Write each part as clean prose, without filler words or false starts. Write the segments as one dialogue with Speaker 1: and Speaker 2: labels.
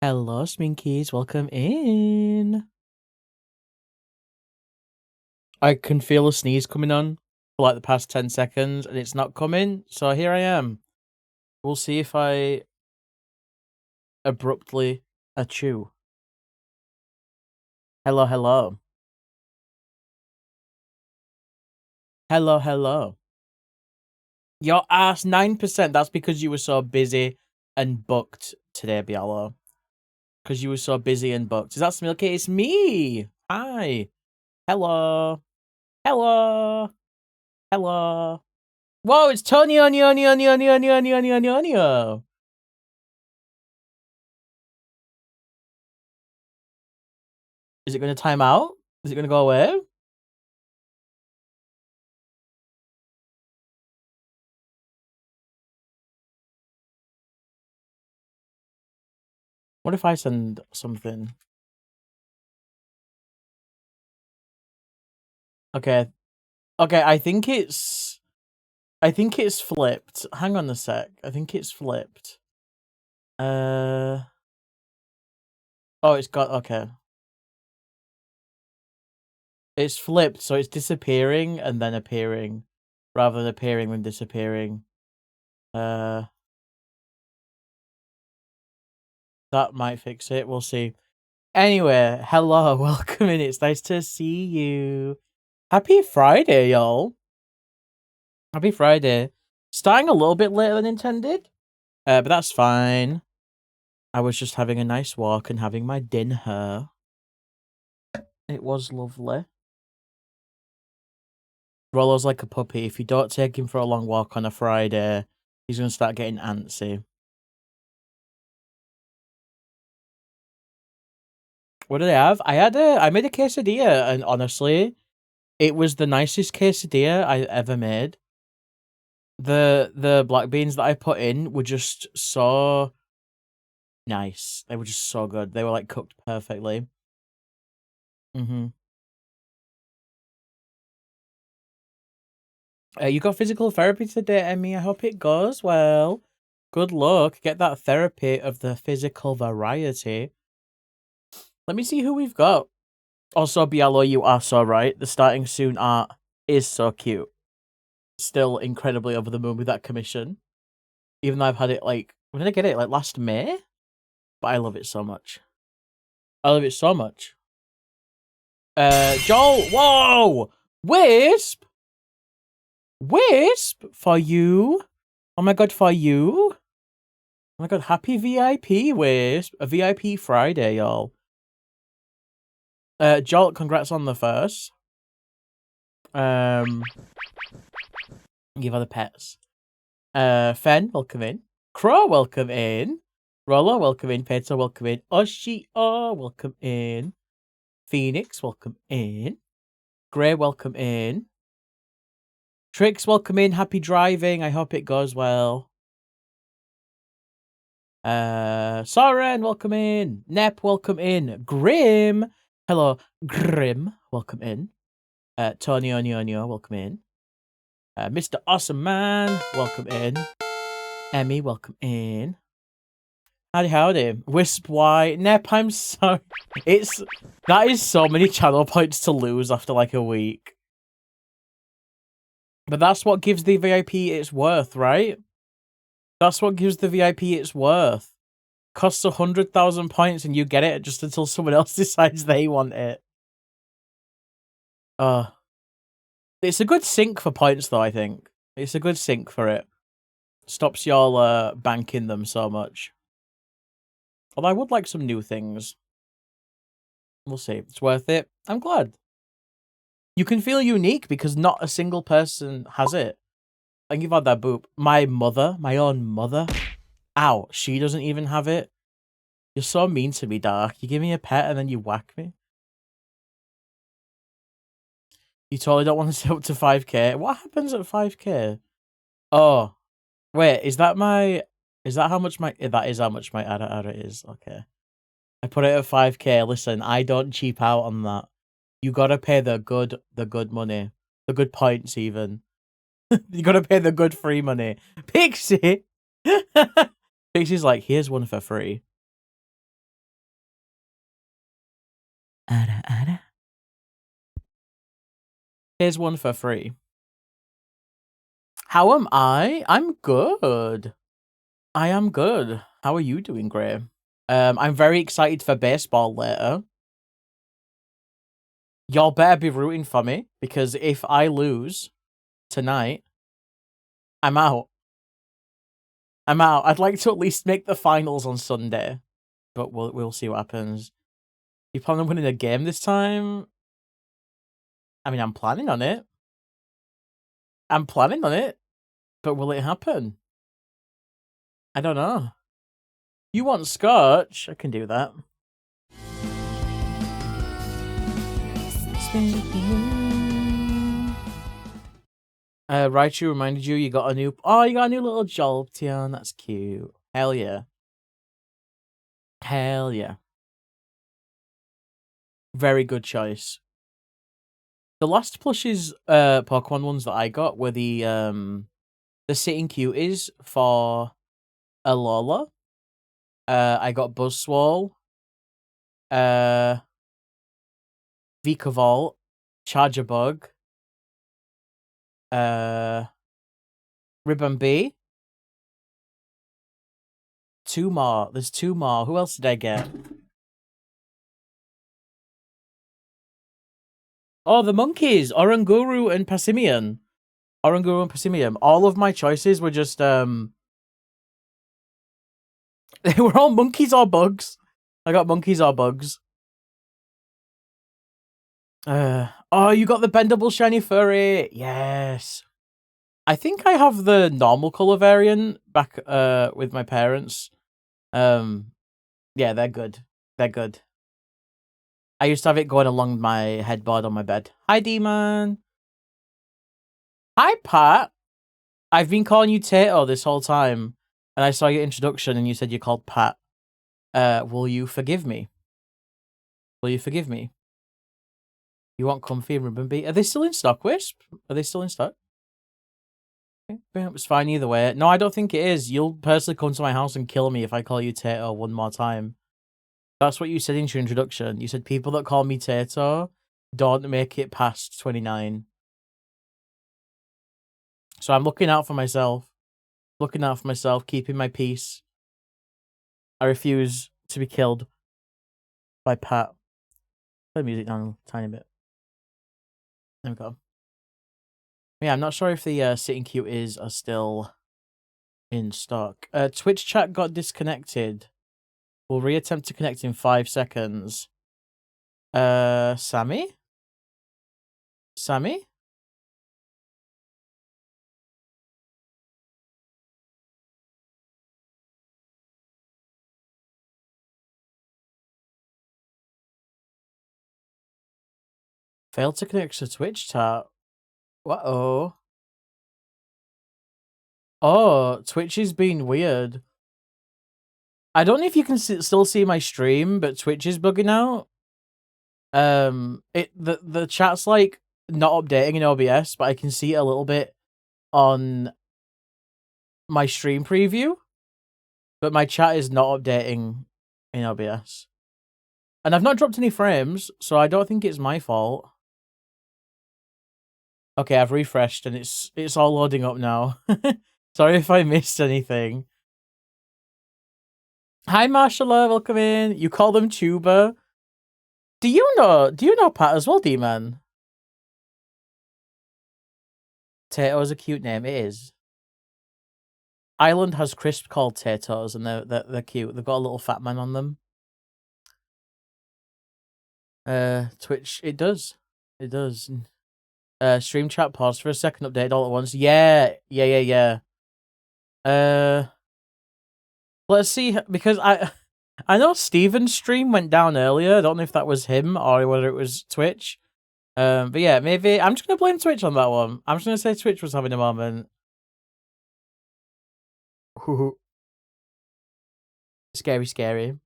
Speaker 1: Hello, Sminkies. Welcome in. I can feel a sneeze coming on for like the past 10 seconds and it's not coming. So here I am. We'll see if I abruptly achoo. Hello, hello. Hello, hello. Your ass 9%. That's because you were so busy and booked today, Bialo. Because you were so busy and booked. Is that Smilky? It's me. Hi. Hello. Hello. Hello. Whoa, it's Tony Onio. Is it going to time out? Is it going to go away? What if I send something? Okay. Okay, I think it's flipped. Hang on a sec. I think it's flipped. Oh, it's got okay. It's flipped, so it's disappearing and then appearing rather than appearing and disappearing. That might fix it. We'll see. Anyway, hello, welcome in. It's nice to see you. Happy Friday, y'all. Happy Friday. Starting a little bit later than intended, but that's fine. I was just having a nice walk and having my dinner. It was lovely. Rollo's like a puppy. If you don't take him for a long walk on a Friday, he's going to start getting antsy. What did I have? I made a quesadilla, and honestly, it was the nicest quesadilla I ever made. The black beans that I put in were just so nice. They were just so good. They were like cooked perfectly. You got physical therapy today, Emmy. I hope it goes well. Good luck. Get that therapy of the physical variety. Let me see who we've got. Also, Bialo, you are so right. The starting soon art is so cute. Still incredibly over the moon with that commission. Even though I've had it like, when did I get it? Like last May? But I love it so much. I love it so much. Joel, whoa! Wisp! Wisp! For you? Oh my god, for you? Oh my god, happy VIP, Wisp. A VIP Friday, y'all. Jolt, congrats on the first. Give other pets. Fen, welcome in. Crow, welcome in. Rollo, welcome in. Peter, welcome in. Oshio, welcome in. Phoenix, welcome in. Grey, welcome in. Trix, welcome in. Happy driving. I hope it goes well. Soren, welcome in. Nep, welcome in. Grim, hello. Grim, welcome in. Tony Onionio, welcome in. Mr. Awesome Man, welcome in. Emmy, welcome in. Howdy. Wisp Y. Nep, I'm sorry. That is so many channel points to lose after like a week. But that's what gives the VIP its worth, right? That's what gives the VIP its worth. Costs 100,000 points and you get it just until someone else decides they want it. It's a good sink for points though, I think. It's a good sink for it. Stops y'all banking them so much. Although I would like some new things. We'll see. It's worth it. I'm glad. You can feel unique because not a single person has it. I think you've had that boop. My mother, my own mother. Ow, she doesn't even have it. You're so mean to me, Dark. You give me a pet and then you whack me. You totally don't want to stay up to 5k. What happens at 5k? Oh, wait, is that how much my, that is how much my Ara is. Okay. I put it at 5k. Listen, I don't cheap out on that. You gotta pay the good money. The good points even. You gotta pay the good free money. Pixie! Pixie's like, here's one for free. Here's one for free. How am I? I'm good. I am good. How are you doing, Gray? I'm very excited for baseball later. Y'all better be rooting for me, because if I lose tonight, I'm out. I'm out. I'd like to at least make the finals on Sunday, but we'll see what happens. You plan on winning a game this time? I mean, I'm planning on it. But will it happen? I don't know. You want scotch? I can do that. Raichu reminded you got a new... Oh, you got a new little Jolteon. That's cute. Hell yeah. Hell yeah. Very good choice. The last plushes Pokemon ones that I got were the sitting cuties for Alola. I got Buzzswole. Vikavolt. Charjabug. Ribbon. Two more. There's two more. Who else did I get? Oh, the monkeys. Oranguru and Passimian. All of my choices were just they were all monkeys or bugs. I got monkeys or bugs. Oh, you got the bendable shiny furry. Yes. I think I have the normal color variant back with my parents. Yeah, they're good. They're good. I used to have it going along my headboard on my bed. Hi, Demon. Hi, Pat. I've been calling you Tato this whole time, and I saw your introduction, and you said you're called Pat. Will you forgive me? Will you forgive me? You want comfy and ribbon beat? Are they still in stock, Wisp? Are they still in stock? Okay, it's fine either way. No, I don't think it is. You'll personally come to my house and kill me if I call you Tato one more time. That's what you said in your introduction. You said people that call me Tato don't make it past 29. So I'm looking out for myself. Keeping my peace. I refuse to be killed by Pat. Play the music down a tiny bit. There we go. Yeah, I'm not sure if the sitting cuties are still in stock. Twitch chat got disconnected. We'll reattempt to connect in 5 seconds. Sammy? Sammy? Failed to connect to Twitch chat. Uh-oh. Oh, Twitch is being weird. I don't know if you can still see my stream, but Twitch is bugging out. The chat's like not updating in OBS, but I can see it a little bit on my stream preview. But my chat is not updating in OBS. And I've not dropped any frames, so I don't think it's my fault. Okay, I've refreshed and it's all loading up now. Sorry if I missed anything. Hi Marshala, welcome in. You call them Tuber. Do you know Pat as well, D-Man? Tato is a cute name, it is. Ireland has crisp called Tatos and they're cute. They've got a little fat man on them. Twitch, it does. It does. Stream chat paused for a second, updated all at once. Yeah. Let's see, because I know Steven's stream went down earlier. I don't know if that was him or whether it was Twitch. But yeah, maybe I'm just gonna blame Twitch on that one. I'm just gonna say Twitch was having a moment. Scary.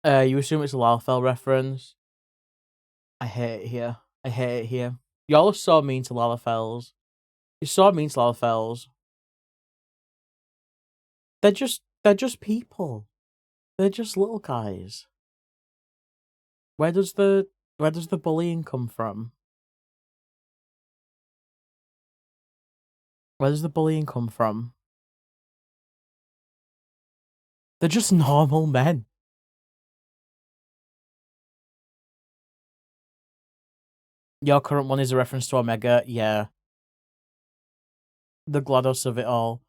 Speaker 1: You assume it's a Lalfell reference. I hate it here. Y'all are so mean to Lalafells. You're so mean to Lalafells. They're just people. They're just little guys. Where does the bullying come from? Where does the bullying come from? They're just normal men. Your current one is a reference to Omega, yeah. The GLaDOS of it all.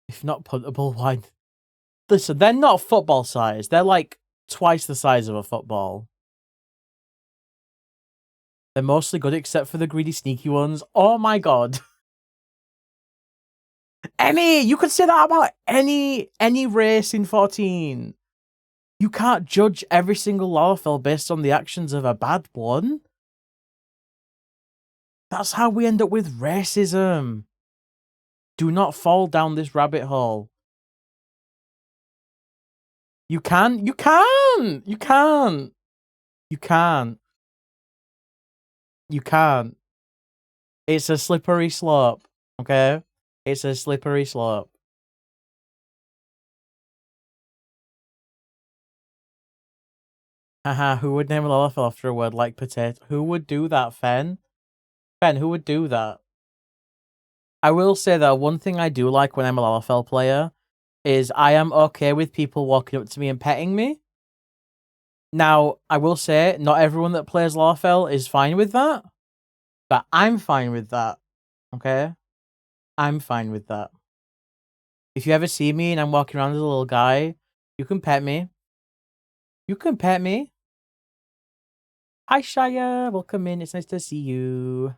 Speaker 1: If not puntable, why? Listen, they're not football size. They're like twice the size of a football. They're mostly good except for the greedy, sneaky ones. Oh my god. You could say that about any race in 14. You can't judge every single Lalafell based on the actions of a bad one. That's how we end up with racism. Do not fall down this rabbit hole. You can. You can't. You can't. You can't. You can't. It's a slippery slope, okay? It's a slippery slope. Haha, who would name a Lalafell after a word like potato? Who would do that, Fen? Fen, who would do that? I will say that one thing I do like when I'm a Lalafell player is I am okay with people walking up to me and petting me. Now, I will say, not everyone that plays Lalafell is fine with that, but I'm fine with that, okay? I'm fine with that. If you ever see me and I'm walking around as a little guy, you can pet me. You can pet me. Hi, Shia. Welcome in. It's nice to see you.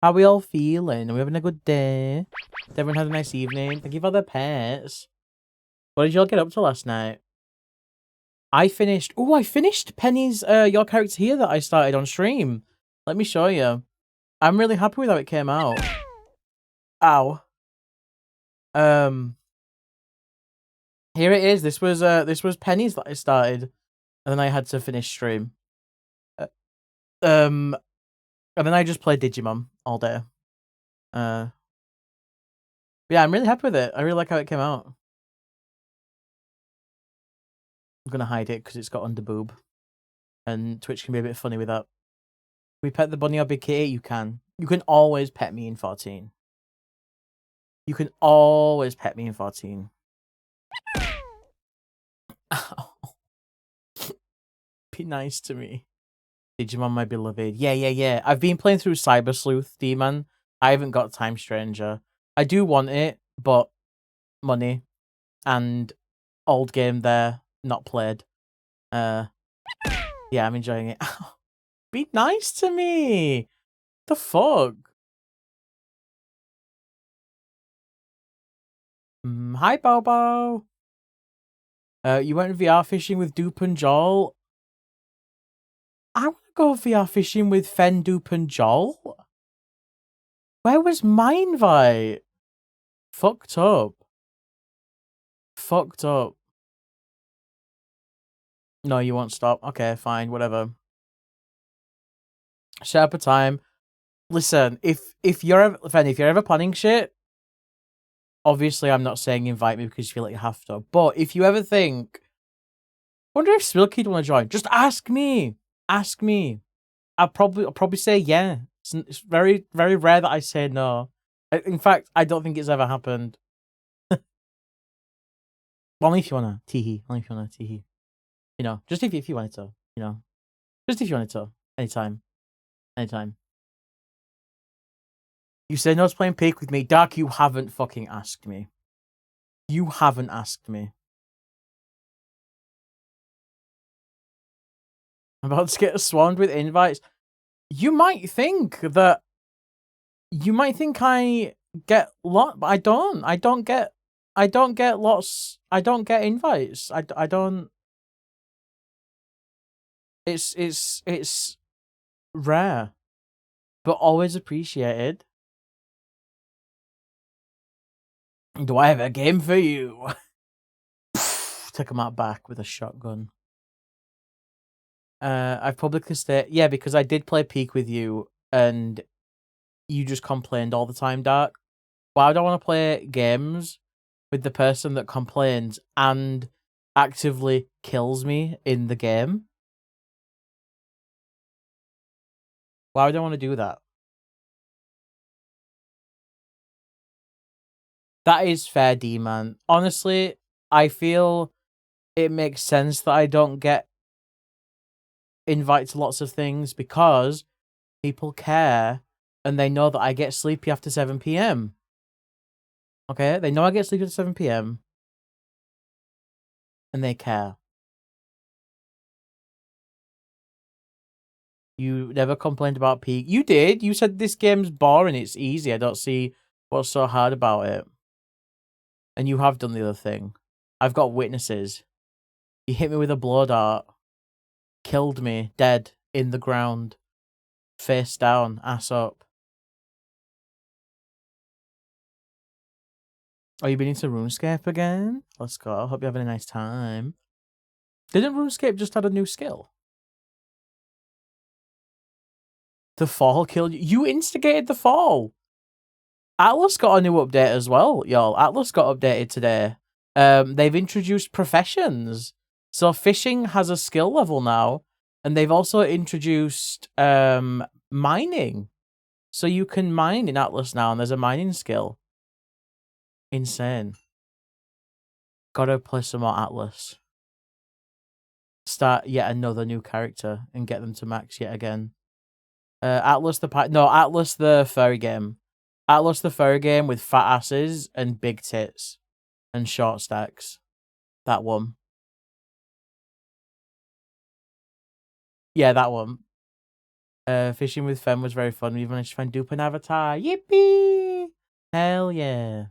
Speaker 1: How are we all feeling? Are we having a good day? Did everyone have a nice evening? Thank you for the pets. What did y'all get up to last night? I finished Penny's Your Character Here that I started on stream. Let me show you. I'm really happy with how it came out. Ow. Here it is. This was Penny's that I started, and then I had to finish stream. And then I just played Digimon all day. Yeah, I'm really happy with it. I really like how it came out. I'm gonna hide it because it's got underboob, and Twitch can be a bit funny with that. We pet the bunny or Big Kitty? You can. You can always pet me in 14. You can always pet me in 14. Be nice to me. Digimon, my beloved. Yeah. I've been playing through Cyber Sleuth Demon. I haven't got Time Stranger. I do want it, but money and old game there, not played. Yeah, I'm enjoying it. Be nice to me. The fuck? Hi, Bobo. You went VR fishing with Dupe and Joel. I want to go VR fishing with Fen, Dupe, and Joel. Where was my invite? Fucked up. Fucked up. No, you won't stop. Okay, fine, whatever. Set up a time. Listen, if you're ever planning shit, obviously I'm not saying invite me because you feel like you have to. But if you ever think, wonder if Smilky want to join, just ask me. Ask me. I'll probably say yeah. It's very, very rare that I say no. In fact, I don't think it's ever happened. Only if you wanna teehee. Only if you wanna teehee. You know, just if you wanted to. You know, just if you wanted to. Anytime. You said no to playing Peak with me. Dark, you haven't fucking asked me. You haven't asked me. I'm about to get swarmed with invites. You might think that. You might think I get lot, but I don't. I don't get lots. I don't get invites. I don't. It's rare, but always appreciated. Do I have a game for you? Take him out back with a shotgun. I've publicly stated, yeah, because I did play Peak with you, and you just complained all the time, Dark. Why would I want to play games with the person that complains and actively kills me in the game? Why would I want to do that? That is fair, D man. Honestly, I feel it makes sense that I don't get invited to lots of things because people care and they know that I get sleepy after 7 p.m. Okay? They know I get sleepy at 7 p.m. and they care. You never complained about peak. You did. You said this game's boring. It's easy. I don't see what's so hard about it. And you have done the other thing. I've got witnesses. You hit me with a blow dart. Killed me. Dead. In the ground. Face down. Ass up. Are you been into RuneScape again? Let's go. Hope you're having a nice time. Didn't RuneScape just add a new skill? The fall killed you. You instigated the fall. Atlas got a new update as well, y'all. Atlas got updated today. They've introduced professions. So fishing has a skill level now. And they've also introduced mining. So you can mine in Atlas now, and there's a mining skill. Insane. Gotta play some more Atlas. Start yet another new character and get them to max yet again. Atlas the furry game. Atlas the furry game with fat asses and big tits and short stacks. That one. Yeah, that one. Fishing with Fem was very fun. We managed to find Dupe and Avatar. Yippee! Hell yeah.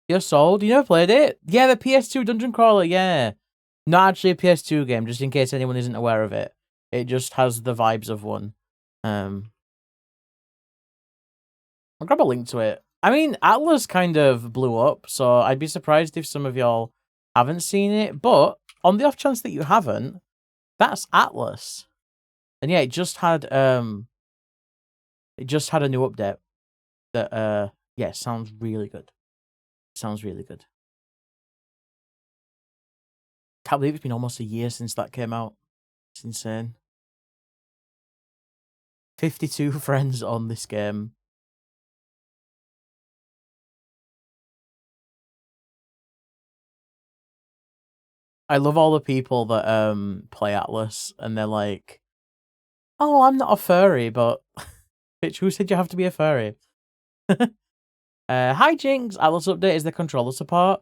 Speaker 1: You're sold? You never played it? Yeah, the PS2 Dungeon Crawler, yeah. Not actually a PS2 game, just in case anyone isn't aware of it. It just has the vibes of one. I'll grab a link to it. I mean, Atlas kind of blew up, so I'd be surprised if some of y'all haven't seen it. But on the off chance that you haven't, that's Atlas. And yeah, it just had a new update that yeah, sounds really good. Sounds really good. Can't believe it's been almost a year since that came out. It's insane. 52 friends on this game. I love all the people that play Atlas and they're like, "Oh, I'm not a furry, but bitch, who said you have to be a furry?" Hi Jinx, Atlas update is the controller support.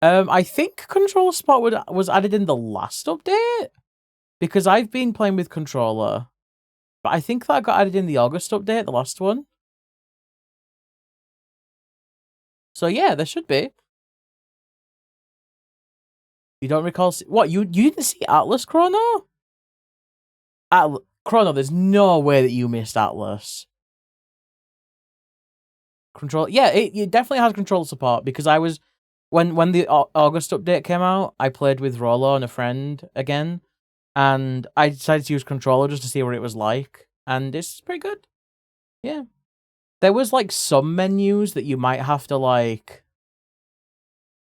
Speaker 1: I think controller support was added in the last update because I've been playing with controller, but I think that got added in the August update, the last one. So yeah, there should be. You don't recall what you didn't see Atlas Chrono? Chrono, there's no way that you missed Atlas. Control, yeah, it definitely has controller support because I was when the August update came out, I played with Rolo and a friend again, and I decided to use controller just to see what it was like, and it's pretty good. Yeah, there was like some menus that you might have to like.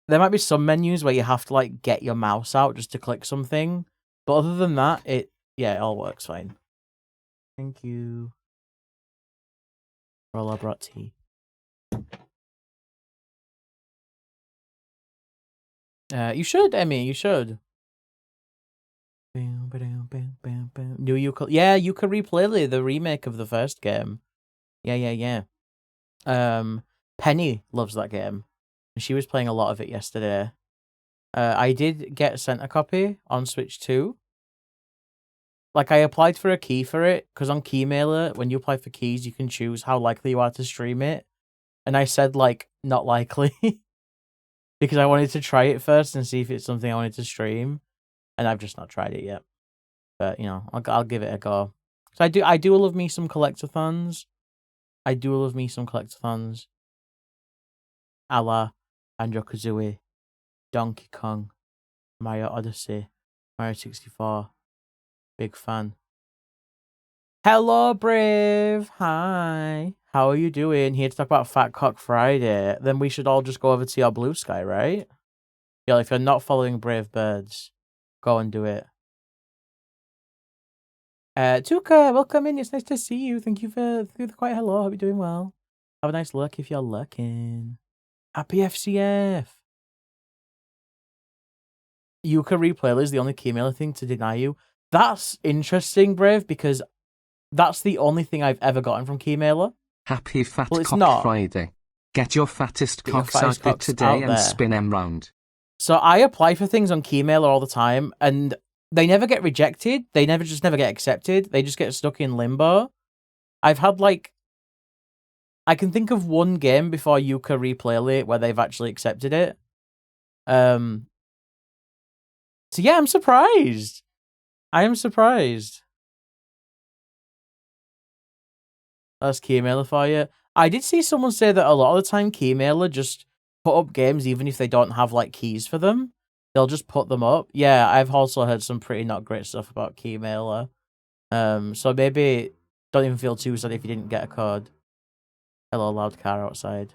Speaker 1: There might be some menus where you have to like get your mouse out just to click something, but other than that, it all works fine. Thank you. Rolo brought tea. You should, Emmy. You should. New yeah, Yooka-Laylee, the remake of the first game. Yeah. Penny loves that game. She was playing a lot of it yesterday. I did get sent a copy on Switch 2. Like, I applied for a key for it, because on Keymailer, when you apply for keys, you can choose how likely you are to stream it. And I said, like, not likely. because I wanted to try it first and see if it's something I wanted to stream. And I've just not tried it yet. But, you know, I'll give it a go. So I do love me some collectathons. I do love me some collectathons. A la Banjo-Kazooie, Donkey Kong, Mario Odyssey, Mario 64. Big fan. Hello, Brave. Hi. How are you doing? Here to talk about Fat Cock Friday. Then we should all just go over to your Blue Sky, right? Yeah, if you're not following Brave Birds, go and do it. Tuka, welcome in. It's nice to see you. Thank you for the quiet hello. Hope you're doing well. Have a nice look if you're looking. Happy FCF. Yuka replay is the only keymailer thing to deny you. That's interesting, Brave, because that's the only thing I've ever gotten from keymailer.
Speaker 2: Happy Fat
Speaker 1: Well, it's
Speaker 2: Cock
Speaker 1: not.
Speaker 2: Friday. Get your fattest
Speaker 1: Get your
Speaker 2: cocks
Speaker 1: fattest
Speaker 2: out there
Speaker 1: cocks
Speaker 2: today
Speaker 1: out
Speaker 2: and
Speaker 1: there.
Speaker 2: spin them round.
Speaker 1: So I apply for things on keymailer all the time, and they never get rejected. They never get accepted. They just get stuck in limbo. I've had I can think of one game before Yuka Replay Late where they've actually accepted it. So yeah, I'm surprised. I am surprised. That's Keymailer for you. I did see someone say that a lot of the time Keymailer just put up games even if they don't have like keys for them. They'll just put them up. Yeah, I've also heard some pretty not great stuff about Keymailer. So maybe don't even feel too sad if you didn't get a code. Hello, loud car outside.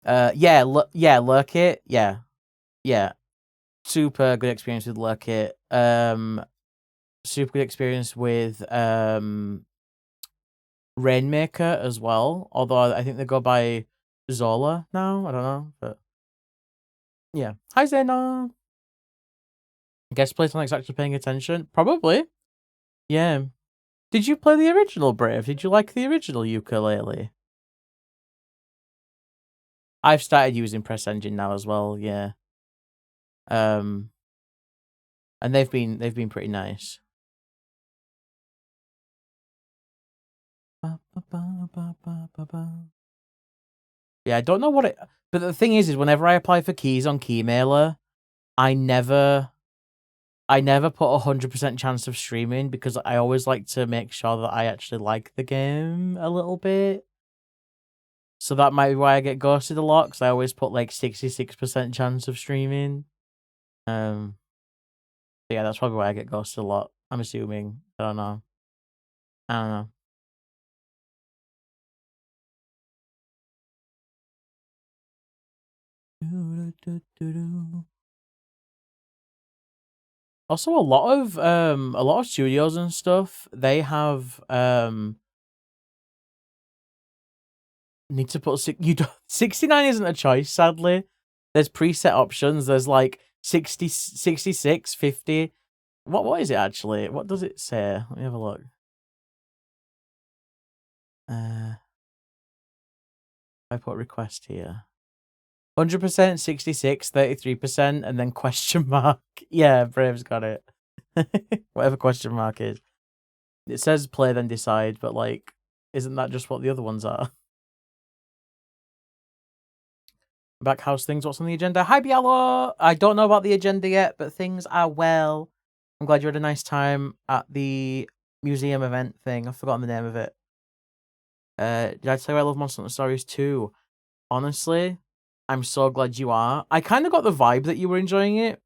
Speaker 1: Yeah, Lurk It. Yeah. Super good experience with Lurk It. Super good experience with Rainmaker as well. Although I think they go by Zola now. I don't know, but yeah. Hi Zena. Guess play someone's actually paying attention. Probably. Yeah. Did you play the original Brave? Did you like the original ukulele? I've started using Press Engine now as well. Yeah. And they've been pretty nice. Yeah, I don't know what it. But the thing is whenever I apply for keys on Keymailer, I never put 100% chance of streaming because I always like to make sure that I actually like the game a little bit. So that might be why I get ghosted a lot, because I always put like 66% chance of streaming. Yeah, that's probably why I get ghosted a lot. I'm assuming. I don't know. Also, a lot of studios and stuff, they have need to put 69 isn't a choice, sadly. There's preset options. There's like 60, 66, 50. What is it actually? What does it say? Let me have a look. I put request here. 100%, 66, 33%, and then question mark. Yeah, Brave's got it. Whatever question mark is. It says play then decide, but like, isn't that just what the other ones are? Back house things, what's on the agenda? Hi, Bialo! I don't know about the agenda yet, but things are well. I'm glad you had a nice time at the museum event thing. I've forgotten the name of it. Did I tell you I love Monster Hunter Stories too? Honestly, I'm so glad you are. I kind of got the vibe that you were enjoying it,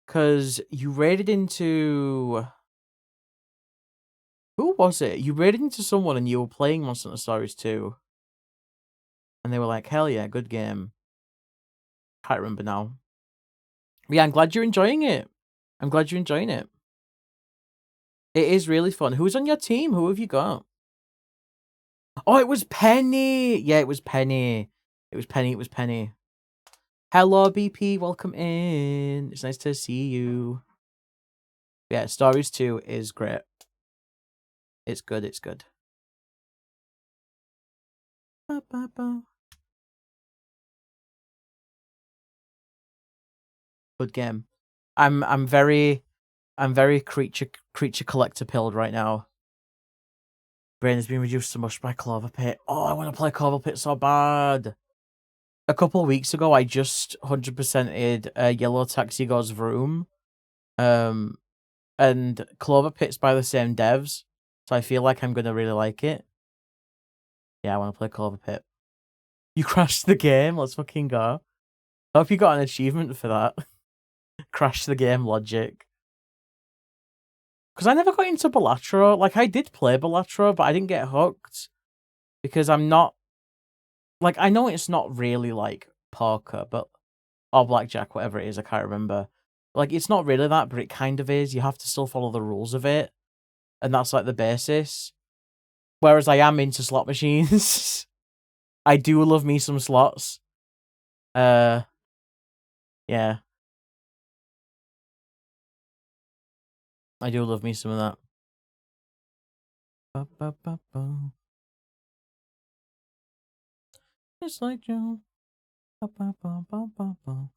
Speaker 1: because you raided into... Who was it? You raided into someone and you were playing Monster Hunter Stories 2. And they were like, hell yeah, good game. Can't remember now. But yeah, I'm glad you're enjoying it. I'm glad you're enjoying it. It is really fun. Who's on your team? Who have you got? Oh, it was Penny. Yeah, it was Penny. It was Penny. Hello, BP. Welcome in. It's nice to see you. Yeah, Stories 2 is great. It's good. It's good. Good game. I'm very creature collector pilled right now. Brain has been reduced to mush by Clover Pit. Oh, I want to play Clover Pit so bad. A couple of weeks ago, I just 100%ed Yellow Taxi Goes Vroom. And Clover Pit's by the same devs, so I feel like I'm gonna really like it. Yeah, I want to play Clover Pit. You crashed the game. Let's fucking go. I hope you got an achievement for that. Crash the game logic. Because I never got into Balatro. Like, I did play Balatro, but I didn't get hooked. Because I'm not... Like, I know it's not really, like, poker, but... Or blackjack, whatever it is, I can't remember. Like, it's not really that, but it kind of is. You have to still follow the rules of it. And that's like the basis. Whereas I am into slot machines. I do love me some slots. Yeah. I do love me some of that. Ba, ba, ba, ba. It's like Joe. Ba, ba, ba, ba, ba, ba.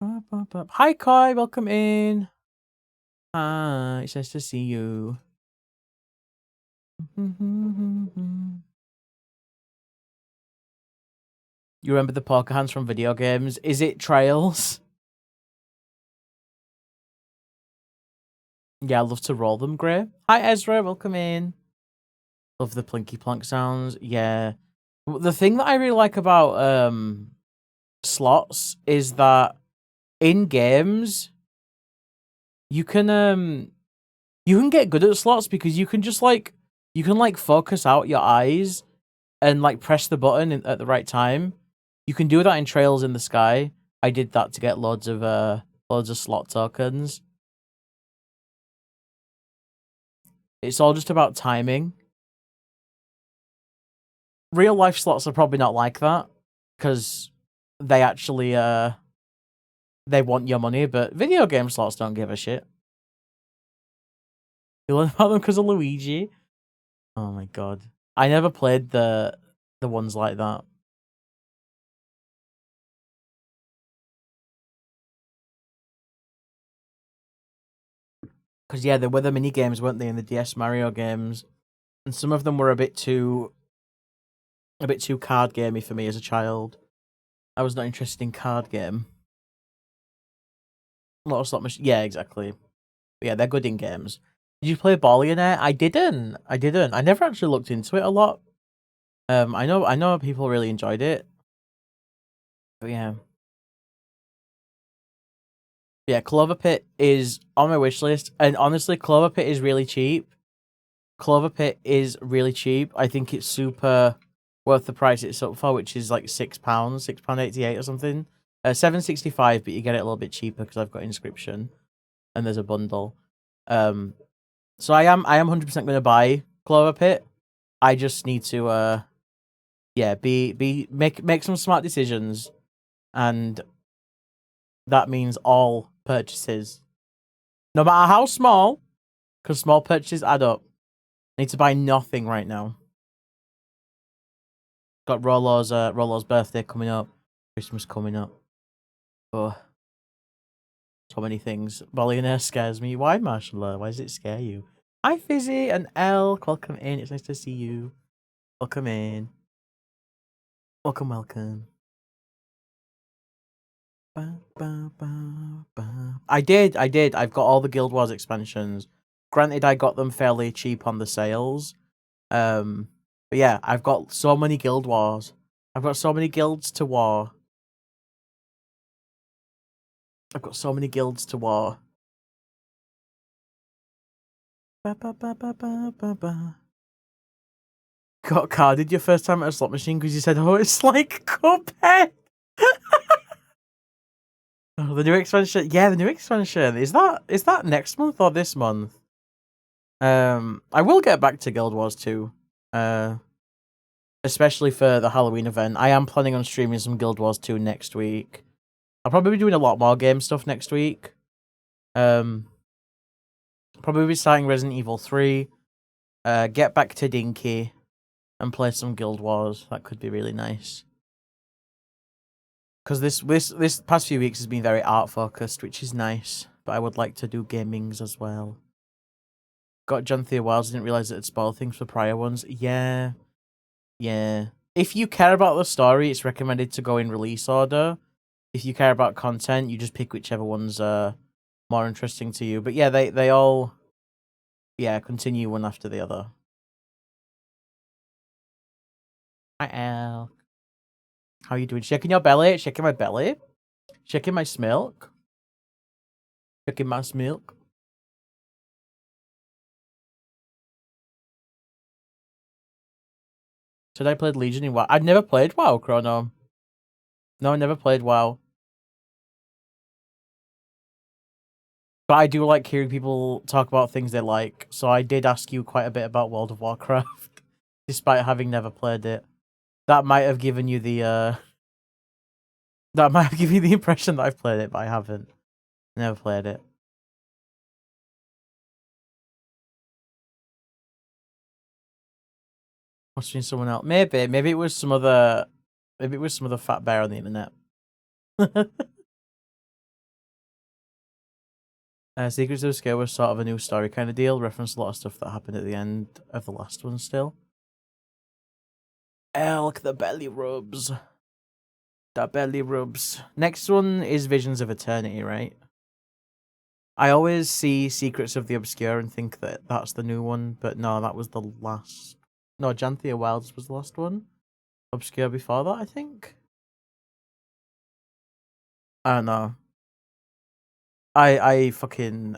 Speaker 1: Ba, ba, ba. Hi, Kai. Welcome in. Hi. It's nice to see you. You remember the poker hands from video games? Is it Trails? Yeah, I love to roll them, Gray. Hi, Ezra. Welcome in. Love the plinky plonk sounds. Yeah. The thing that I really like about slots is that in games you can get good at slots because you can just like focus out your eyes and like press the button at the right time. You can do that in Trails in the Sky. I did that to get loads of slot tokens. It's all just about timing. Real life slots are probably not like that because they actually they want your money, but video game slots don't give a shit. You learn about them because of Luigi. Oh my god. I never played the ones like that. Because yeah, there were the mini games, weren't they, in the DS Mario games? And some of them were a bit too card gamey for me as a child. I was not interested in card game. A lot of slot machine. Yeah, exactly. But yeah, they're good in games. Did you play Ballionaire? I didn't. I never actually looked into it a lot. I know people really enjoyed it. But yeah. Yeah, Clover Pit is on my wish list, and honestly, Clover Pit is really cheap. Clover Pit is really cheap. I think it's super worth the price it's up for, which is like £6, £6.88 or something. $7.65, but you get it a little bit cheaper because I've got inscription and there's a bundle. So I am 100% going to buy Clover Pit. I just need to make some smart decisions, and that means all purchases, no matter how small, because small purchases add up. I need to buy nothing right now. Got Rolo's birthday coming up, Christmas coming up. Oh, so many things. Billionaire scares me. Why, Marshall? Why does it scare you? Hi, Fizzy and Elk. Welcome in. It's nice to see you. Welcome in. Welcome, welcome. I did. I've got all the Guild Wars expansions. Granted, I got them fairly cheap on the sales. But yeah, I've got so many Guild Wars. I've got so many guilds to war. I've got so many guilds to war. Got carded your first time at a slot machine because you said, "Oh, it's like Cuphead." Oh, the new expansion. Yeah, the new expansion. Is that next month or this month? I will get back to Guild Wars 2. Especially for the Halloween event. I am planning on streaming some Guild Wars 2 next week. I'll probably be doing a lot more game stuff next week. Probably be starting Resident Evil 3. Get back to Dinky and play some Guild Wars. That could be really nice. Because this past few weeks has been very art focused, which is nice. But I would like to do gamings as well. Got John Thea Wilds, didn't realize it had spoiled things for prior ones. Yeah. If you care about the story, it's recommended to go in release order. If you care about content, you just pick whichever one's more interesting to you. But yeah, they all continue one after the other. Hi, Al. How you doing? Shaking your belly? Shaking my belly? Shaking my smilk? Shaking my smilk? Should I played Legion in WoW? I've never played WoW, Chrono. No, I never played WoW. But I do like hearing people talk about things they like, so I did ask you quite a bit about World of Warcraft, despite having never played it. That might have given you the that might have given you the impression that I've played it, but I haven't. Never played it. Must have been someone else. Maybe it was some other fat bear on the internet. Secrets of the Scale was sort of a new story kind of deal. Referenced a lot of stuff that happened at the end of the last one still. Elk, the belly rubs. The belly rubs. Next one is Visions of Eternity, right? I always see Secrets of the Obscure and think that that's the new one, but no, that was the last. No, Janthea Wilds was the last one. Obscure before that, I think. I don't know. I fucking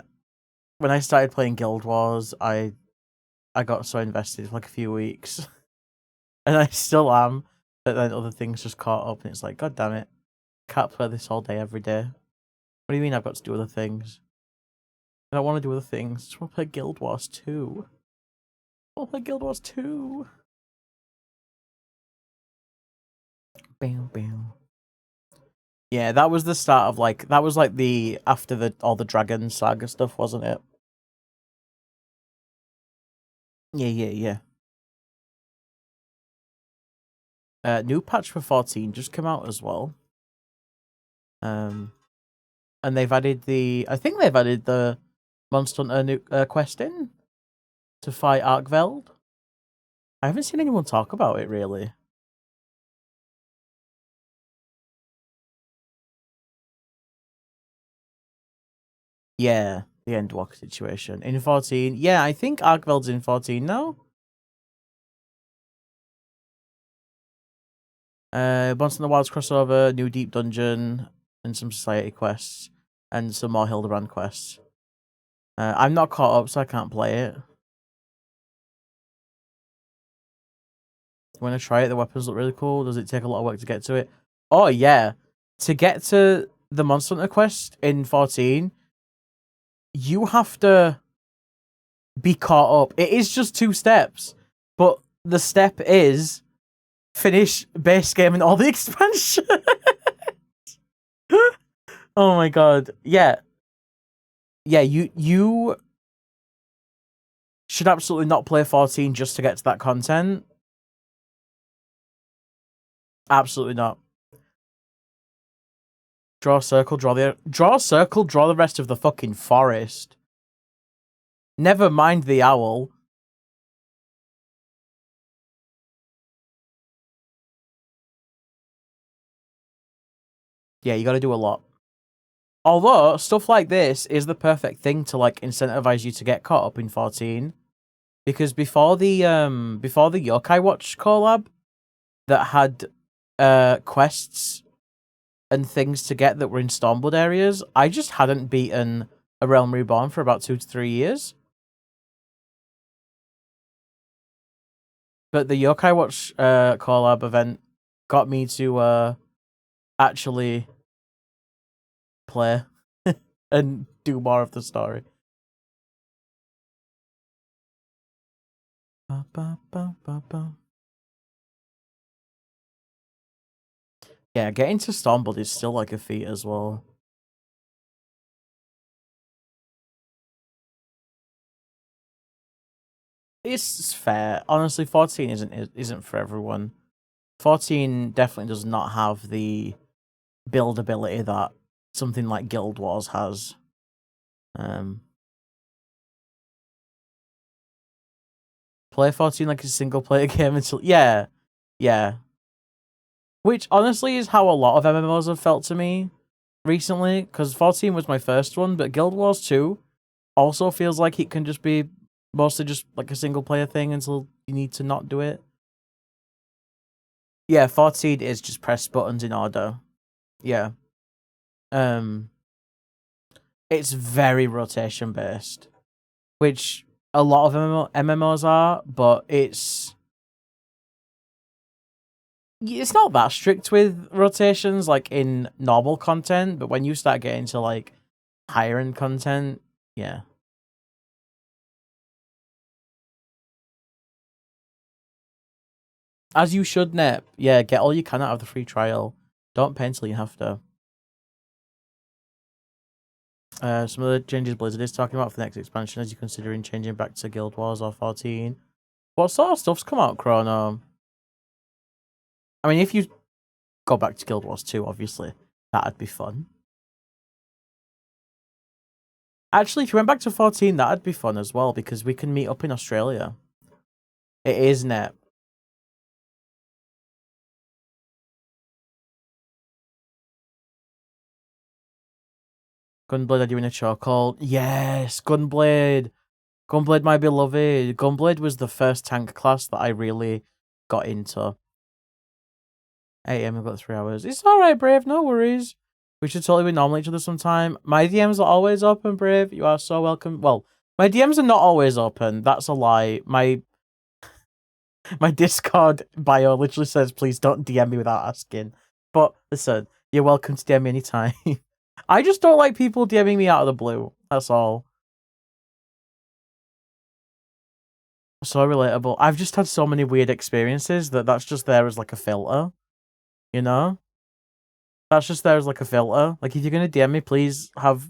Speaker 1: when I started playing Guild Wars, I got so invested for like a few weeks, and I still am. But then other things just caught up, and it's like, God damn it, can't play this all day every day. What do you mean I've got to do other things? I don't want to do other things. I just want to play Guild Wars 2. I want to play Guild Wars 2. Bam, bam. Yeah, that was the start of like that was like the after all the Dragon Saga stuff, wasn't it? Yeah. New patch for 14 just came out as well. And they've added I think they've added the Monster Hunter new quest in to fight Arkveld. I haven't seen anyone talk about it really. Yeah, the Endwalker situation in 14. Yeah, I think Arkveld's in 14 now. Monster Hunter Wilds crossover, new deep dungeon, and some society quests, and some more Hildebrand quests. I'm not caught up, so I can't play it. When I try it, the weapons look really cool. Does it take a lot of work to get to it? Oh yeah, to get to the Monster Hunter quest in 14, you have to be caught up. It is just 2 steps, but the step is finish base game and all the expansion. Oh my god. Yeah. Yeah, you should absolutely not play 14 just to get to that content. Absolutely not. Draw a circle, draw the rest of the fucking forest. Never mind the owl. Yeah, you gotta do a lot. Although, stuff like this is the perfect thing to, like, incentivize you to get caught up in 14. Because before the Yokai Watch collab that had quests and things to get that were in Stormblood areas, I just hadn't beaten a Realm Reborn for about 2 to 3 years. But the Yokai Watch collab event got me to actually play and do more of the story. Yeah, getting to Stormblood is still like a feat as well. It's fair. Honestly, 14 isn't for everyone. 14 definitely does not have the buildability that something like Guild Wars has. Play 14 like a single player game until yeah. Which honestly is how a lot of MMOs have felt to me recently, because 14 was my first one, but Guild Wars 2 also feels like it can just be mostly just like a single player thing until you need to not do it. Yeah, 14 is just press buttons in order. Yeah. It's very rotation based, which a lot of MMOs are, but it's not that strict with rotations like in normal content, but when you start getting to like higher end content, yeah. As you should, Nep. Yeah, get all you can out of the free trial. Don't pay until you have to. Some of the changes Blizzard is talking about for the next expansion as you're considering changing back to Guild Wars or 14. What sort of stuff's come out, Chrono? I mean, if you go back to Guild Wars 2, obviously, that'd be fun. Actually, if you went back to 14, that'd be fun as well, because we can meet up in Australia. It is, Nep. Gunblade, are you in a chokehold? Yes, Gunblade! Gunblade, my beloved. Gunblade was the first tank class that I really got into. 8 AM, I've got 3 hours. It's alright, Brave, no worries. We should totally be normal each other sometime. My DMs are always open, Brave. You are so welcome. Well, my DMs are not always open. That's a lie. My Discord bio literally says, please don't DM me without asking. But listen, you're welcome to DM me anytime. I just don't like people DMing me out of the blue. That's all. So relatable. I've just had so many weird experiences that's just there as like a filter. You know? That's just there as like a filter. Like if you're gonna DM me, please have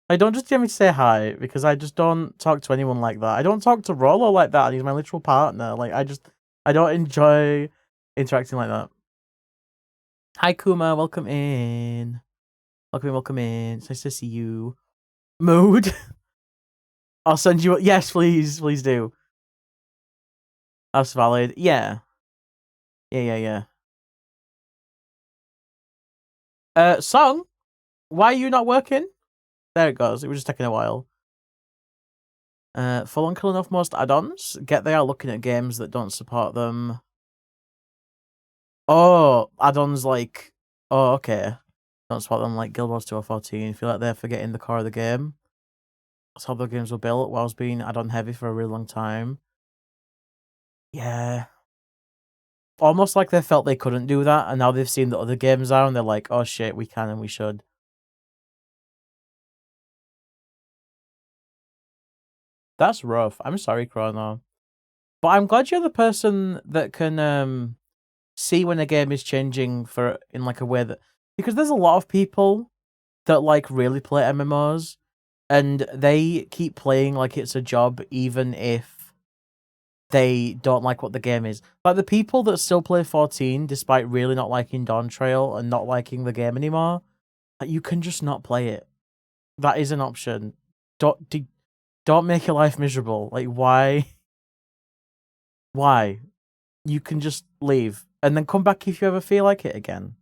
Speaker 1: don't just DM me to say hi, because I just don't talk to anyone like that. I don't talk to Rollo like that, and he's my literal partner. Like I don't enjoy interacting like that. Hi Kuma, welcome in. Welcome in. It's nice to see you. Mood. I'll send you yes, please do. That's valid. Yeah. Yeah. Song? Why are you not working? There it goes. It was just taking a while. Full on killing off most add-ons. Get they are looking at games that don't support them. Oh, add-ons like... Oh, okay. Don't support them like Guild Wars 2 or 14. Feel like they're forgetting the core of the game. That's how the games were built, whilst being add-on heavy for a really long time. Yeah. Almost like they felt they couldn't do that, and now they've seen that other games are, and they're like, oh shit, we can and we should. That's rough. I'm sorry, Chrono. But I'm glad you're the person that can see when a game is changing in like a way that... Because there's a lot of people that like really play MMOs, and they keep playing like it's a job even if they don't like what the game is. Like the people that still play 14 despite really not liking Dawn Trail and not liking the game anymore, like, you can just not play it. That is an option. Don't make your life miserable. Like why? Why? You can just leave and then come back if you ever feel like it again.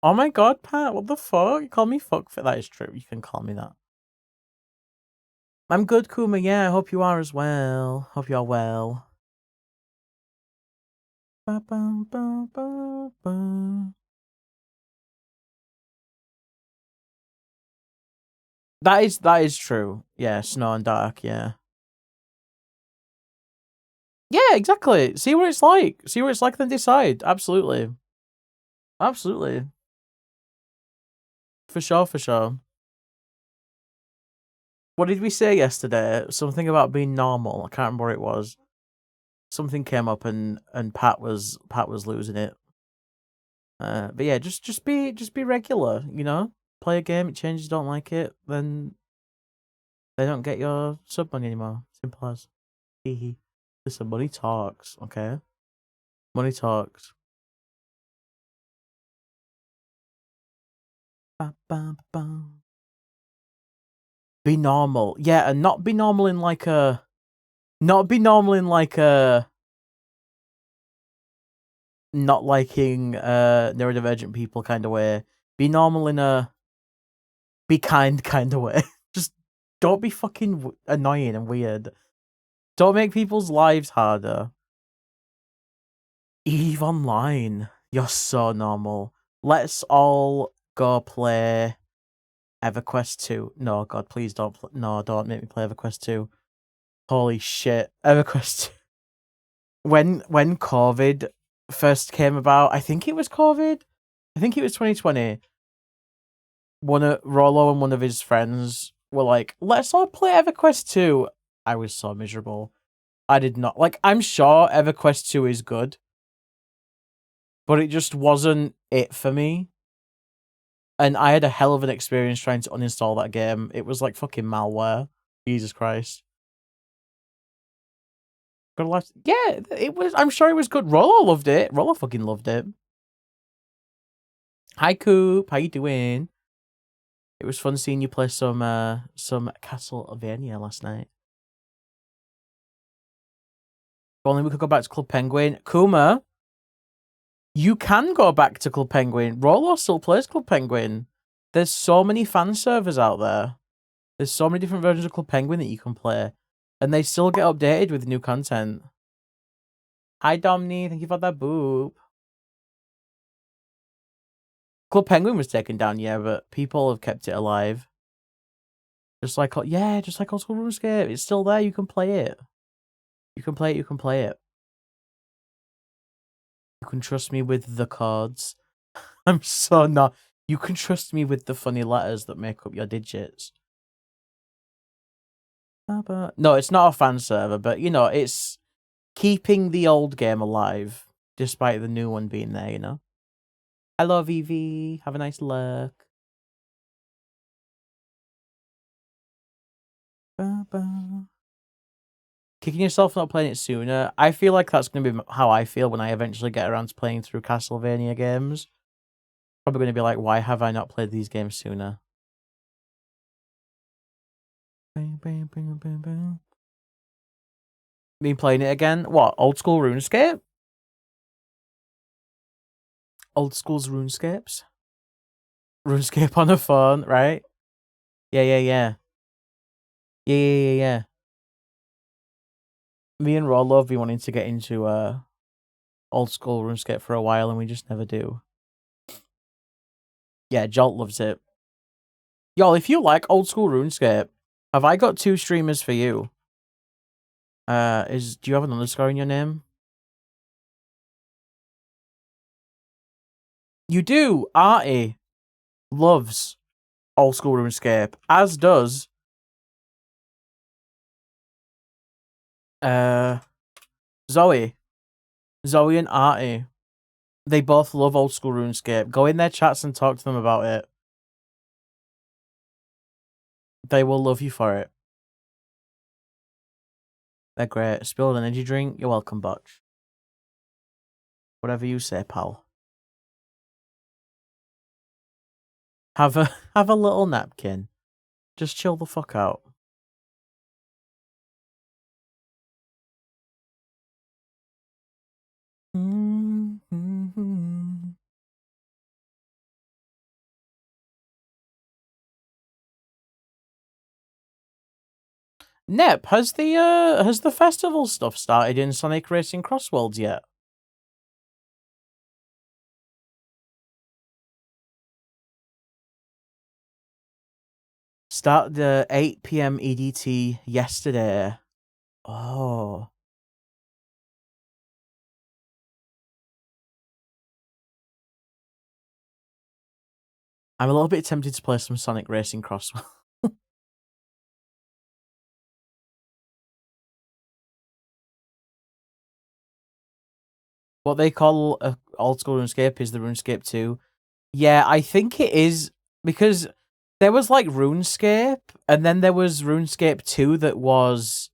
Speaker 1: Oh my god, Pat, what the fuck? You call me fuckfit? That is true. You can call me that. I'm good, Kuma. Yeah, I hope you are as well. Hope you are well. Ba, ba, ba, ba, ba. That is true. Yeah, snow and dark, yeah. Yeah, exactly. See what it's like. See what it's like, then decide. Absolutely. Absolutely. For sure. What did we say yesterday? Something about being normal. I can't remember what it was. Something came up and Pat was losing it. But yeah, just be regular, you know? Play a game, it changes, don't like it, then they don't get your sub money anymore. Simple as. Hee. Listen, money talks, okay? Money talks. Ba, ba, ba. Be normal. Yeah, and not be normal in like a... Not be normal in like a... Not liking neurodivergent people kind of way. Be normal in a... Be kind of way. Just don't be fucking annoying and weird. Don't make people's lives harder. EVE Online. You're so normal. Let's all go play EverQuest 2. No, God, please don't. No, don't make me play EverQuest 2. Holy shit. EverQuest 2. When COVID first came about, I think it was COVID, I think it was 2020. Rollo and one of his friends were like, "Let's all play EverQuest 2." I was so miserable. I did not like. I'm sure EverQuest 2 is good, but it just wasn't it for me. And I had a hell of an experience trying to uninstall that game. It was like fucking malware. Jesus Christ. Got a life. Yeah, it was. I'm sure it was good. Rollo loved it. Rollo fucking loved it. Hi Coop, how you doing? It was fun seeing you play some Castlevania last night. If only we could go back to Club Penguin. Kuma, you can go back to Club Penguin. Rollo still plays Club Penguin. There's so many fan servers out there. There's so many different versions of Club Penguin that you can play. And they still get updated with new content. Hi Domni, thank you for that boop. Club Penguin was taken down, yeah, but people have kept it alive. Just like Old School RuneScape. It's still there, you can play it. You can play it. You can trust me with the cards. I'm so not. You can trust me with the funny letters that make up your digits. No, it's not a fan server, but you know, it's keeping the old game alive despite the new one being there, you know? Hello, VV. Have a nice look. Kicking yourself for not playing it sooner. I feel like that's going to be how I feel when I eventually get around to playing through Castlevania games. Probably going to be like, why have I not played these games sooner? Been playing it again? What? Old school RuneScape? Old school's RuneScapes? RuneScape on a phone, right? Yeah. Me and Rollo have been wanting to get into old school RuneScape for a while and we just never do. Yeah, Jolt loves it. Y'all, if you like old school RuneScape, have I got 2 streamers for you? Do you have an underscore in your name? You do. Artie loves old school RuneScape, as does Zoe. Zoe and Artie. They both love old school RuneScape. Go in their chats and talk to them about it. They will love you for it. They're great. Spilled energy drink. You're welcome, Butch. Whatever you say, pal. Have a little napkin. Just chill the fuck out. Nep, has the festival stuff started in Sonic Racing Crossworlds yet? Started at 8 PM EDT yesterday. Oh. I'm a little bit tempted to play some Sonic Racing Crossworlds. What they call old school RuneScape is the RuneScape 2. Yeah, I think it is because there was like RuneScape and then there was RuneScape 2 that was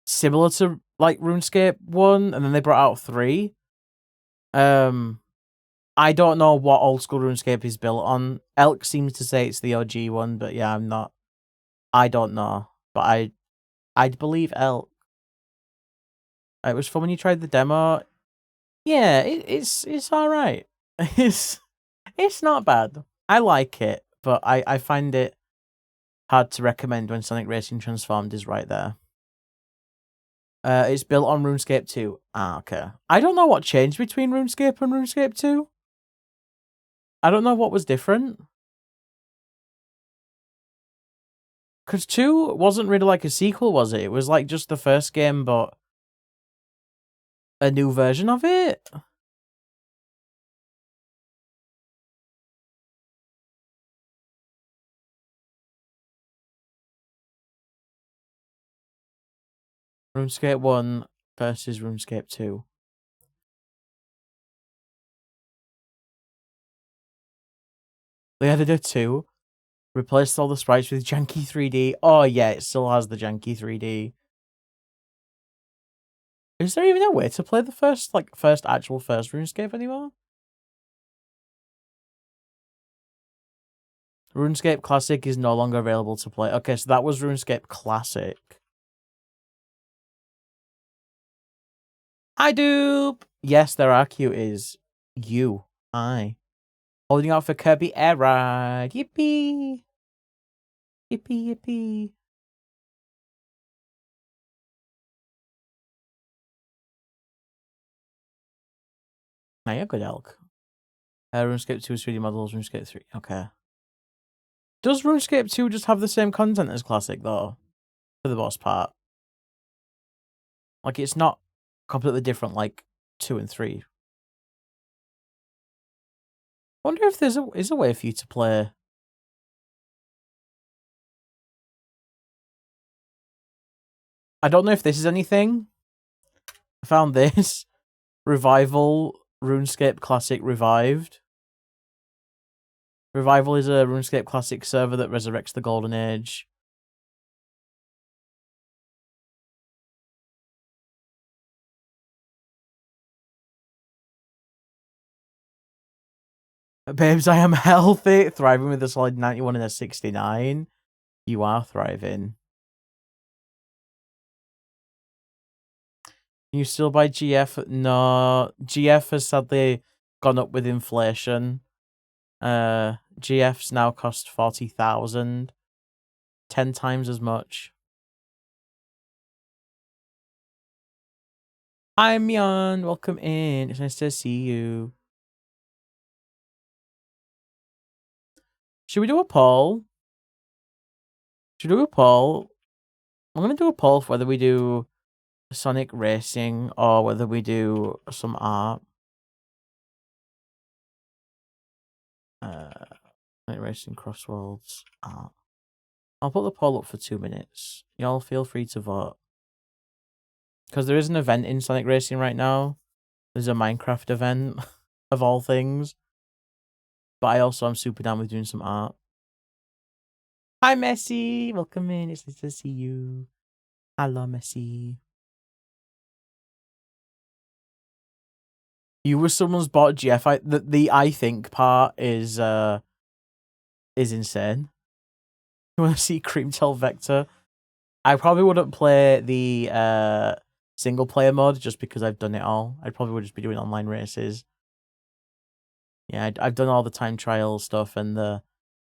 Speaker 1: similar to like RuneScape 1 and then they brought out 3. I don't know what old school RuneScape is built on. Elk seems to say it's the OG one, but yeah, I don't know. But I'd believe Elk. It was fun when you tried the demo. Yeah, it's alright. It's not bad. I like it, but I find it hard to recommend when Sonic Racing Transformed is right there. It's built on RuneScape 2. Ah, okay. I don't know what changed between RuneScape and RuneScape 2. I don't know what was different. Because 2 wasn't really like a sequel, was it? It was like just the first game, but a new version of it? RuneScape 1 versus RuneScape 2. Yeah, they did 2. Replaced all the sprites with janky 3D. Oh yeah, it still has the janky 3D. Is there even a way to play the first actual RuneScape anymore? RuneScape Classic is no longer available to play. Okay, so that was RuneScape Classic. Hi, dupe! Yes, there are cuties. You. Hi. Holding out for Kirby Air Ride. Yippee! Yippee, yippee. Now you're good, Elk. RuneScape 2 is 3D models, RuneScape 3. Okay. Does RuneScape 2 just have the same content as Classic, though? For the most part. Like, it's not completely different like 2 and 3. I wonder if there's a way for you to play. I don't know if this is anything. I found this. Revival RuneScape Classic Revived. Revival is a RuneScape Classic server that resurrects the Golden Age. Babes, I am healthy. Thriving with a solid 91 and a 69. You are thriving. You still buy GF? No. GF has sadly gone up with inflation. GFs now cost 40,000. 10 times as much. Hi, Mion. Welcome in. It's nice to see you. Should we do a poll? Should we do a poll? I'm going to do a poll for whether we do Sonic Racing or whether we do some art. Sonic Racing, Crossworlds, art. I'll put the poll up for 2 minutes. Y'all feel free to vote. Because there is an event in Sonic Racing right now. There's a Minecraft event, of all things. But I also am super down with doing some art. Hi, Messi. Welcome in. It's nice to see you. Hello, Messi. You were someone's bought Jeff. The I think part is insane. You want to see Creamtail Vector? I probably wouldn't play the single player mode just because I've done it all. I probably would just be doing online races. Yeah, I've done all the time trial stuff and the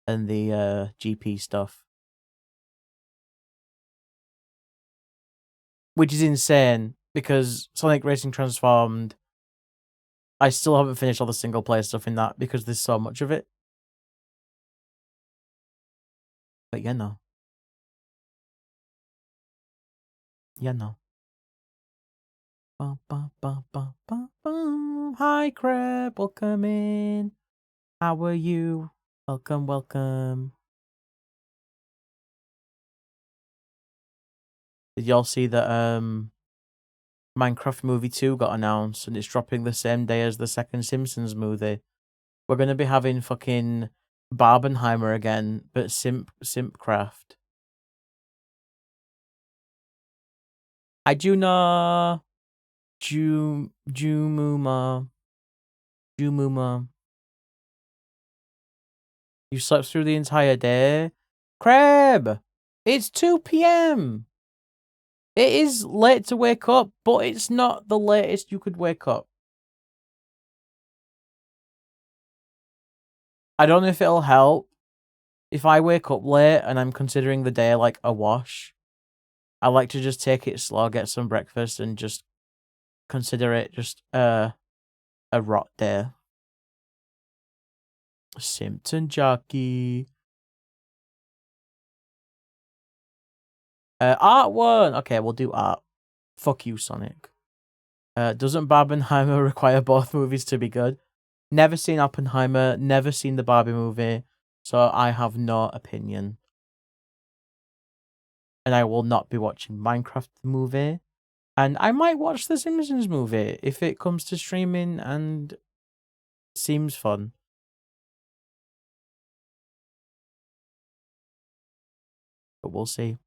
Speaker 1: GP stuff. Which is insane because Sonic Racing Transformed, I still haven't finished all the single player stuff in that because there's so much of it. But yeah, no. Yeah, no. Hi, Crab. Welcome in. How are you? Welcome, welcome. Did y'all see that Minecraft Movie 2 got announced and it's dropping the same day as the second Simpsons movie? We're gonna be having fucking Barbenheimer again, but Simpcraft. Hi, Juna. Jumuma. You slept through the entire day? Crab! It's 2 p.m. It is late to wake up, but it's not the latest you could wake up. I don't know if it'll help. If I wake up late and I'm considering the day like a wash, I like to just take it slow, get some breakfast, and just consider it just a rot day. Simpson jockey. Art 1. Okay, we'll do art. Fuck you, Sonic. Doesn't Barbenheimer require both movies to be good? Never seen Oppenheimer, never seen the Barbie movie, so I have no opinion. and I will not be watching Minecraft the movie. And I might watch the Simpsons movie if it comes to streaming and seems fun. But we'll see.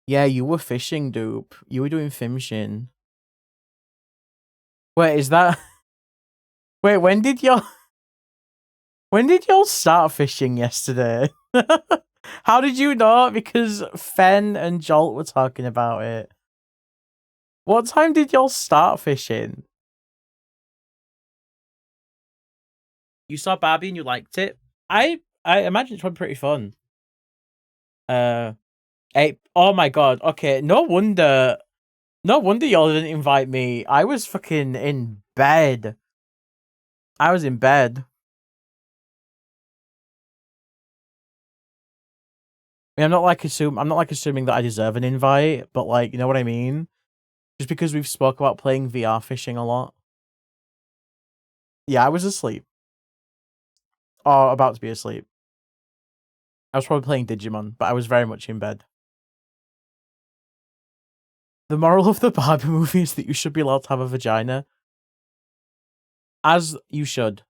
Speaker 1: Yeah, you were fishing, dupe. You were doing fishing. Wait, is that... Wait, when did y'all start fishing yesterday? How did you know? Because Fen and Jolt were talking about it. What time did y'all start fishing? You saw Barbie and you liked it? I imagine it's probably pretty fun. Oh my god, okay, no wonder y'all didn't invite me. I was fucking in bed. I was in bed. I mean, I'm not like assuming that I deserve an invite, but like, you know what I mean? Just because we've spoke about playing VR fishing a lot. Yeah, I was asleep. Or about to be asleep. I was probably playing Digimon, but I was very much in bed. The moral of the Barbie movie is that you should be allowed to have a vagina. As you should.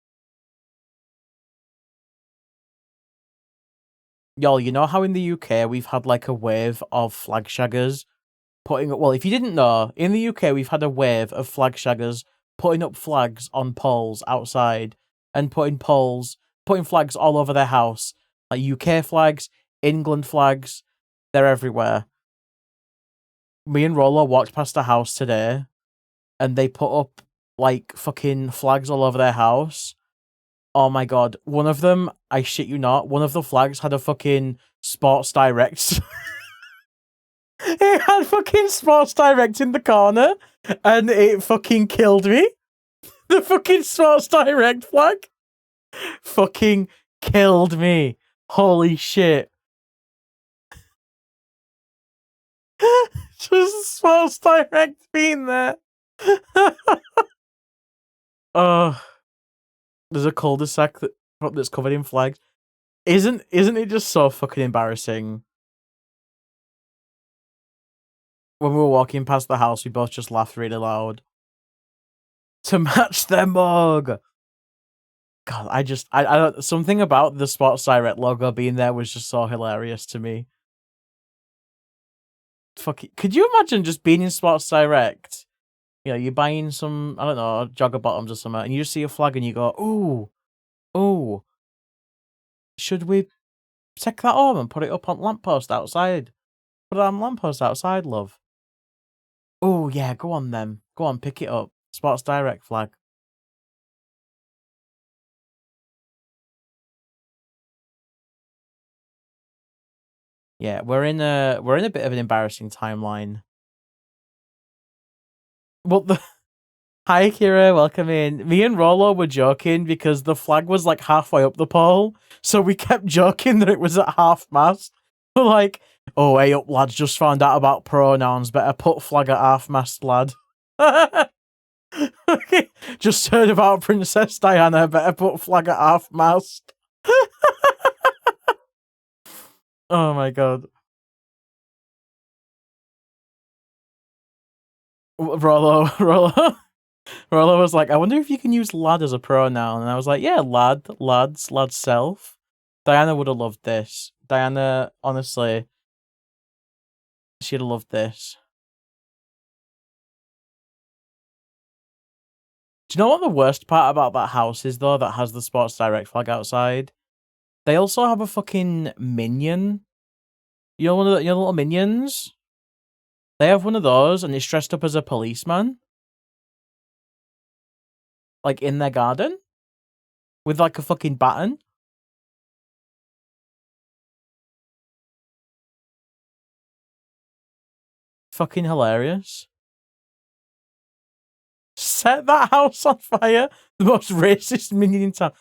Speaker 1: Y'all, you know how in the UK we've had like a wave of flag shaggers putting up... Well, if you didn't know, in the UK we've had a wave of flag shaggers putting up flags on poles outside and putting flags all over their house. Like UK flags, England flags, they're everywhere. Me and Rolo walked past a house today and they put up like fucking flags all over their house. Oh my god. One of them, I shit you not, one of the flags had a fucking Sports Direct. It had fucking Sports Direct in the corner and it fucking killed me. The fucking Sports Direct flag fucking killed me. Holy shit. Just Sports Direct being there. Oh, there's a cul-de-sac that's covered in flags. Isn't it just so fucking embarrassing? When we were walking past the house, we both just laughed really loud. To match their mug. God, I don't... Something about the Sports Direct logo being there was just so hilarious to me. Fuck it. Could you imagine just being in Sports Direct? You know, you're buying some, I don't know, jogger bottoms or something, and you just see a flag and you go, ooh, should we take that home and put it up on lamppost outside? Put it on lamppost outside, love. Oh yeah, go on then. Go on, pick it up. Sports Direct flag. Yeah, we're in a bit of an embarrassing timeline. Well, hi Kira, welcome in. Me and Rolo were joking because the flag was like halfway up the pole, so we kept joking that it was at half mast. We're like, oh hey up lads, just found out about pronouns, better put flag at half mast, lad. Just heard about Princess Diana, better put flag at half mast. Oh my god. Rolo was like, I wonder if you can use lad as a pronoun. And I was like, yeah, lad, lads, lad self. Diana would have loved this. Diana, honestly, she'd have loved this. Do you know what the worst part about that house is, though, that has the Sports Direct flag outside? They also have a fucking minion. You know, one of the little minions? They have one of those, and it's dressed up as a policeman. Like, in their garden. With, like, a fucking baton. Fucking hilarious. Set that house on fire. The most racist minion in town.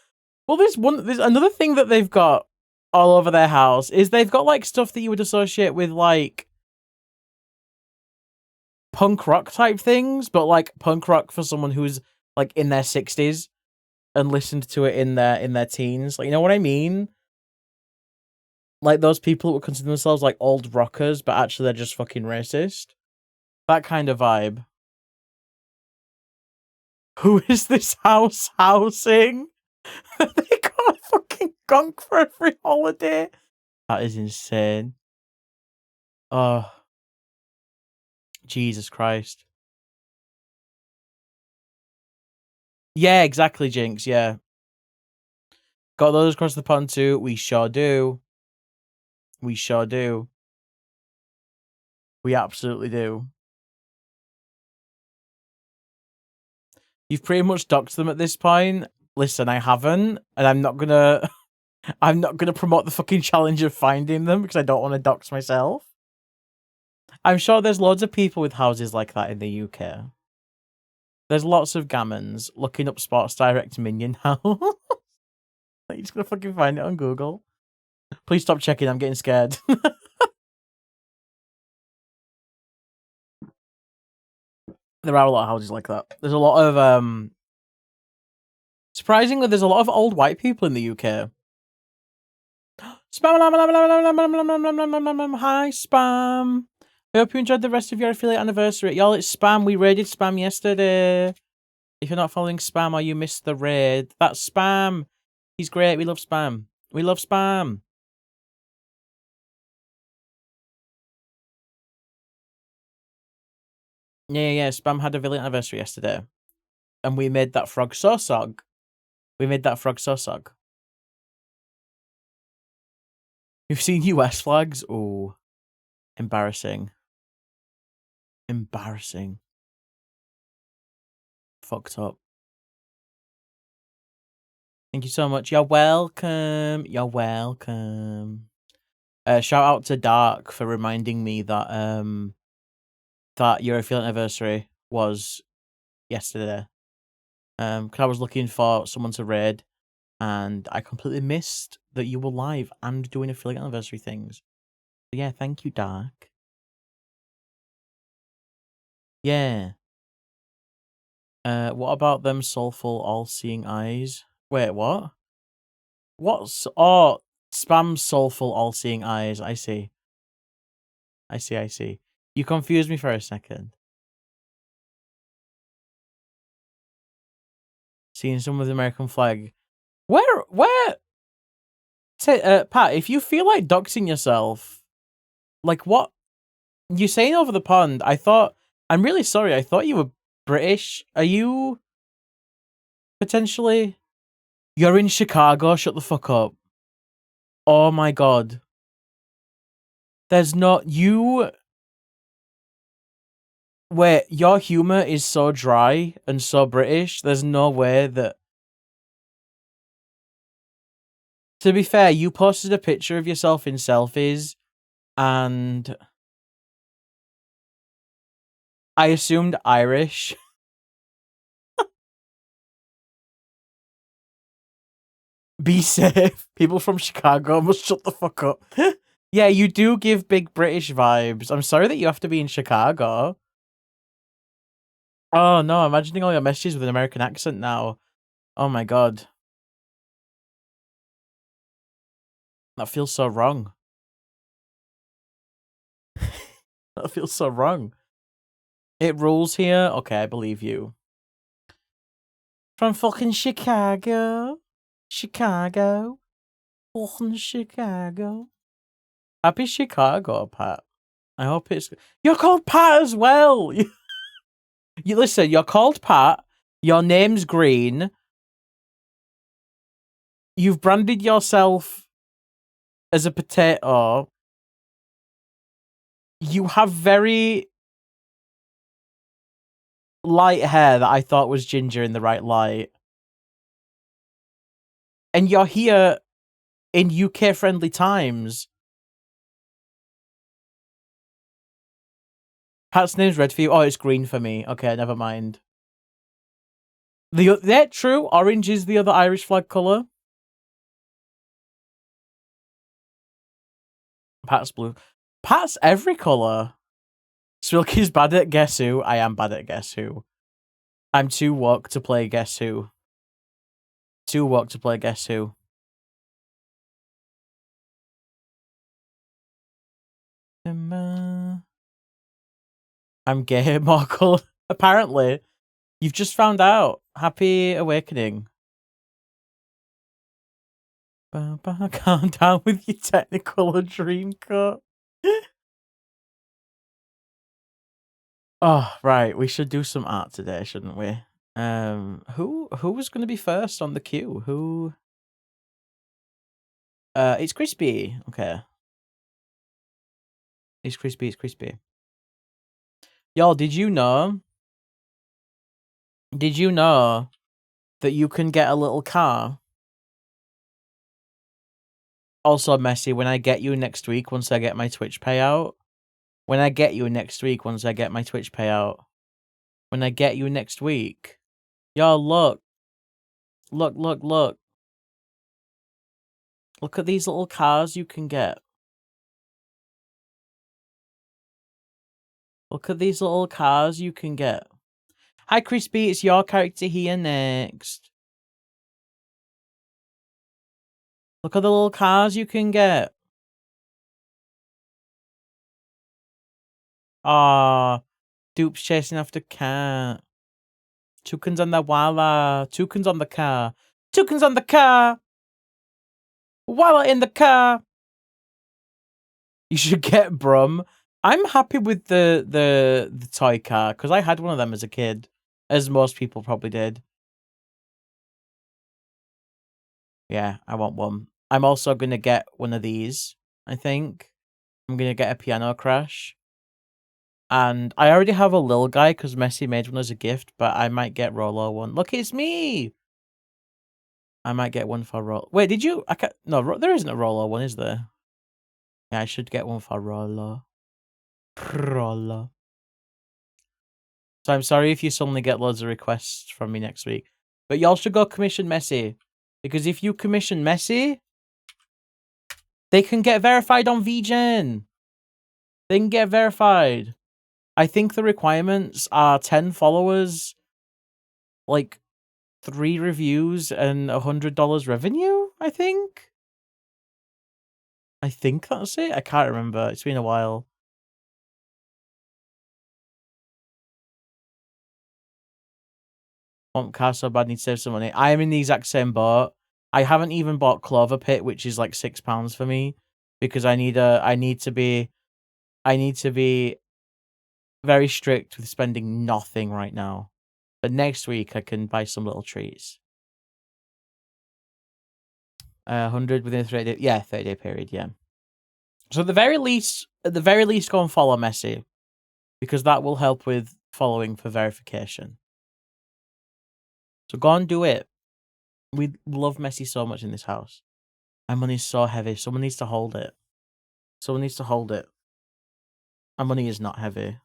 Speaker 1: Well, there's another thing that they've got all over their house is they've got like stuff that you would associate with like punk rock type things, but like punk rock for someone who's like in their 60s and listened to it in their teens. Like, you know what I mean? Like those people who consider themselves like old rockers, but actually they're just fucking racist. That kind of vibe. Who is this house housing? They got a fucking gunk for every holiday. That is insane. Oh, Jesus Christ. Yeah, exactly, Jinx. Yeah. Got those across the pond too. We sure do. We sure do. We absolutely do. You've pretty much doxed them at this point. Listen, I haven't, and I'm not gonna I'm not gonna promote the fucking challenge of finding them because I don't want to dox myself. I'm sure there's loads of people with houses like that in the UK. There's lots of gammons looking up Sports Direct Minion House. You're just gonna fucking find it on Google. Please stop checking, I'm getting scared. There are a lot of houses like that. There's a lot of surprisingly, there's a lot of old white people in the UK. Spam. Hi, Spam. I hope you enjoyed the rest of your affiliate anniversary. Y'all, it's Spam. We raided Spam yesterday. If you're not following Spam or you missed the raid, that's Spam. He's great. We love Spam. We love Spam. Yeah. Spam had a village anniversary yesterday. And we made that frog so sog. You've seen US flags? Oh, embarrassing. Fucked up. Thank you so much. You're welcome. Shout out to Dark for reminding me that that your affiliate anniversary was yesterday. Because I was looking for someone to raid, and I completely missed that you were live and doing affiliate anniversary things. So yeah, thank you, Dark. Yeah. What about them soulful, all-seeing eyes? Wait, what? What's Spam's soulful, all-seeing eyes? I see. You confused me for a second. Seeing some with the American flag. Where? Pat, if you feel like doxing yourself, like what? You're saying over the pond. I'm really sorry. I thought you were British. Are you potentially? You're in Chicago. Shut the fuck up. Oh my god. There's not you. Wait, your humor is so dry and so British. There's no way that. To be fair, you posted a picture of yourself in selfies, and I assumed Irish. Be safe. People from Chicago must shut the fuck up. Yeah, you do give big British vibes. I'm sorry that you have to be in Chicago. Oh no, I'm imagining all your messages with an American accent now. Oh my god. That feels so wrong. That feels so wrong. It rules here? Okay, I believe you. From fucking Chicago. Fucking Chicago. Happy Chicago, Pat. I hope it's... You're called Pat as well! You listen, you're called Pat. Your name's Green. You've branded yourself as a potato. You have very light hair that I thought was ginger in the right light. And you're here in UK-friendly times. Pat's name's red for you. Oh, it's green for me. Okay, never mind. Yeah, true. Orange is the other Irish flag colour. Pat's blue. Pat's every colour. Smilky's bad at Guess Who. I am bad at Guess Who. I'm too woke to play Guess Who. Too woke to play Guess Who. I'm gay, Markle. Apparently. You've just found out. Happy awakening. Calm down with your Technicolor Dreamcoat. Oh, right. We should do some art today, shouldn't we? Who was going to be first on the queue? Who? It's Crispy. Okay. It's Crispy. It's Crispy. Y'all, did you know? Did you know that you can get a little car? Also, Messi, when I get you next week, once I get my Twitch payout. When I get you next week, once I get my Twitch payout. When I get you next week. Y'all, look. Look, look, look. Look at these little cars you can get. Look at these little cars you can get. Hi, Crispy. It's your character here next. Look at the little cars you can get. Ah, Dupe's chasing after cat. Toucan's on the walla. Toucan's on the car. Toucan's on the car. Walla in the car. You should get Brum. I'm happy with the toy car because I had one of them as a kid, as most people probably did. Yeah, I want one. I'm also gonna get one of these. I think I'm gonna get a Piano Crash. And I already have a little guy because Messi made one as a gift, but I might get Rolo one. Look, it's me! I might get one for Rolo. Wait, did you? I can't. No, there isn't a Rolo one, is there? Yeah, I should get one for Rolo. Rolo. So I'm sorry if you suddenly get loads of requests from me next week. But y'all should go commission Messi. Because if you commission Messi, they can get verified on VGen. They can get verified. I think the requirements are 10 followers, like 3 reviews, and $100 revenue, I think. I think that's it. I can't remember. It's been a while. Want car so bad, need to save some money. I am in the exact same boat. I haven't even bought Clover Pit, which is like £6 for me, because I need to be very strict with spending nothing right now. But next week I can buy some little treats. 100 within a 30-day, yeah, 30-day period, yeah. So at the very least, go and follow Messi, because that will help with following for verification. So go and do it. We love Messi so much in this house. My money's so heavy. Someone needs to hold it. Someone needs to hold it. My money is not heavy.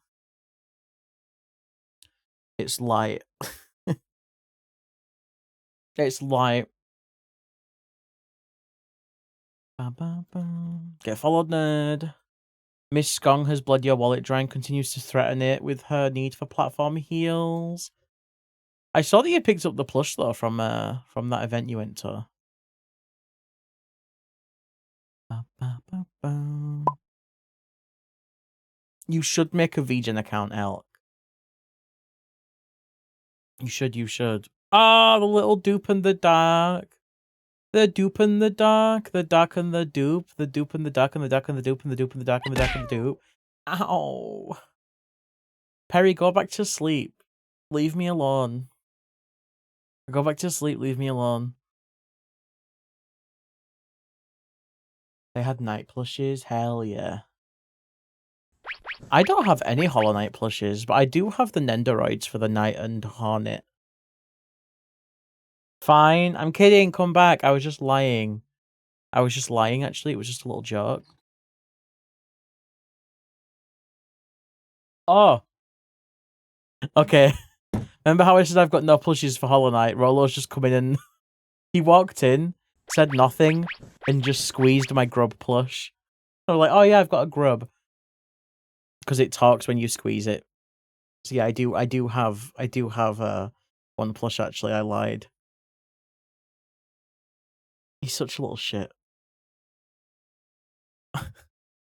Speaker 1: It's light. It's light. Get followed, nerd. Miss Skong has bled your wallet dry and continues to threaten it with her need for platform heals. I saw that you picked up the plush though from that event you went to. You should make a VGen account, Elk. You should. Ah, the little dupe in the dark. The dupe in the dark. The dark and the dupe. The dupe and the dark and the dark and the dupe and the dupe and the dark and the dark and the dupe. Ow. Perry, go back to sleep. Leave me alone. Go back to sleep, leave me alone. They had night plushes? Hell yeah. I don't have any Hollow Knight plushes, but I do have the Nendoroids for the Knight and Hornet. Fine, I'm kidding, come back. I was just lying. Actually. It was just a little joke. Oh. Okay. Remember how I said I've got no plushes for Hollow Knight? Rolo's just come in and he walked in, said nothing, and just squeezed my grub plush. I was like, oh yeah, I've got a grub. Because it talks when you squeeze it. So yeah, I do have one plush actually, I lied. He's such a little shit.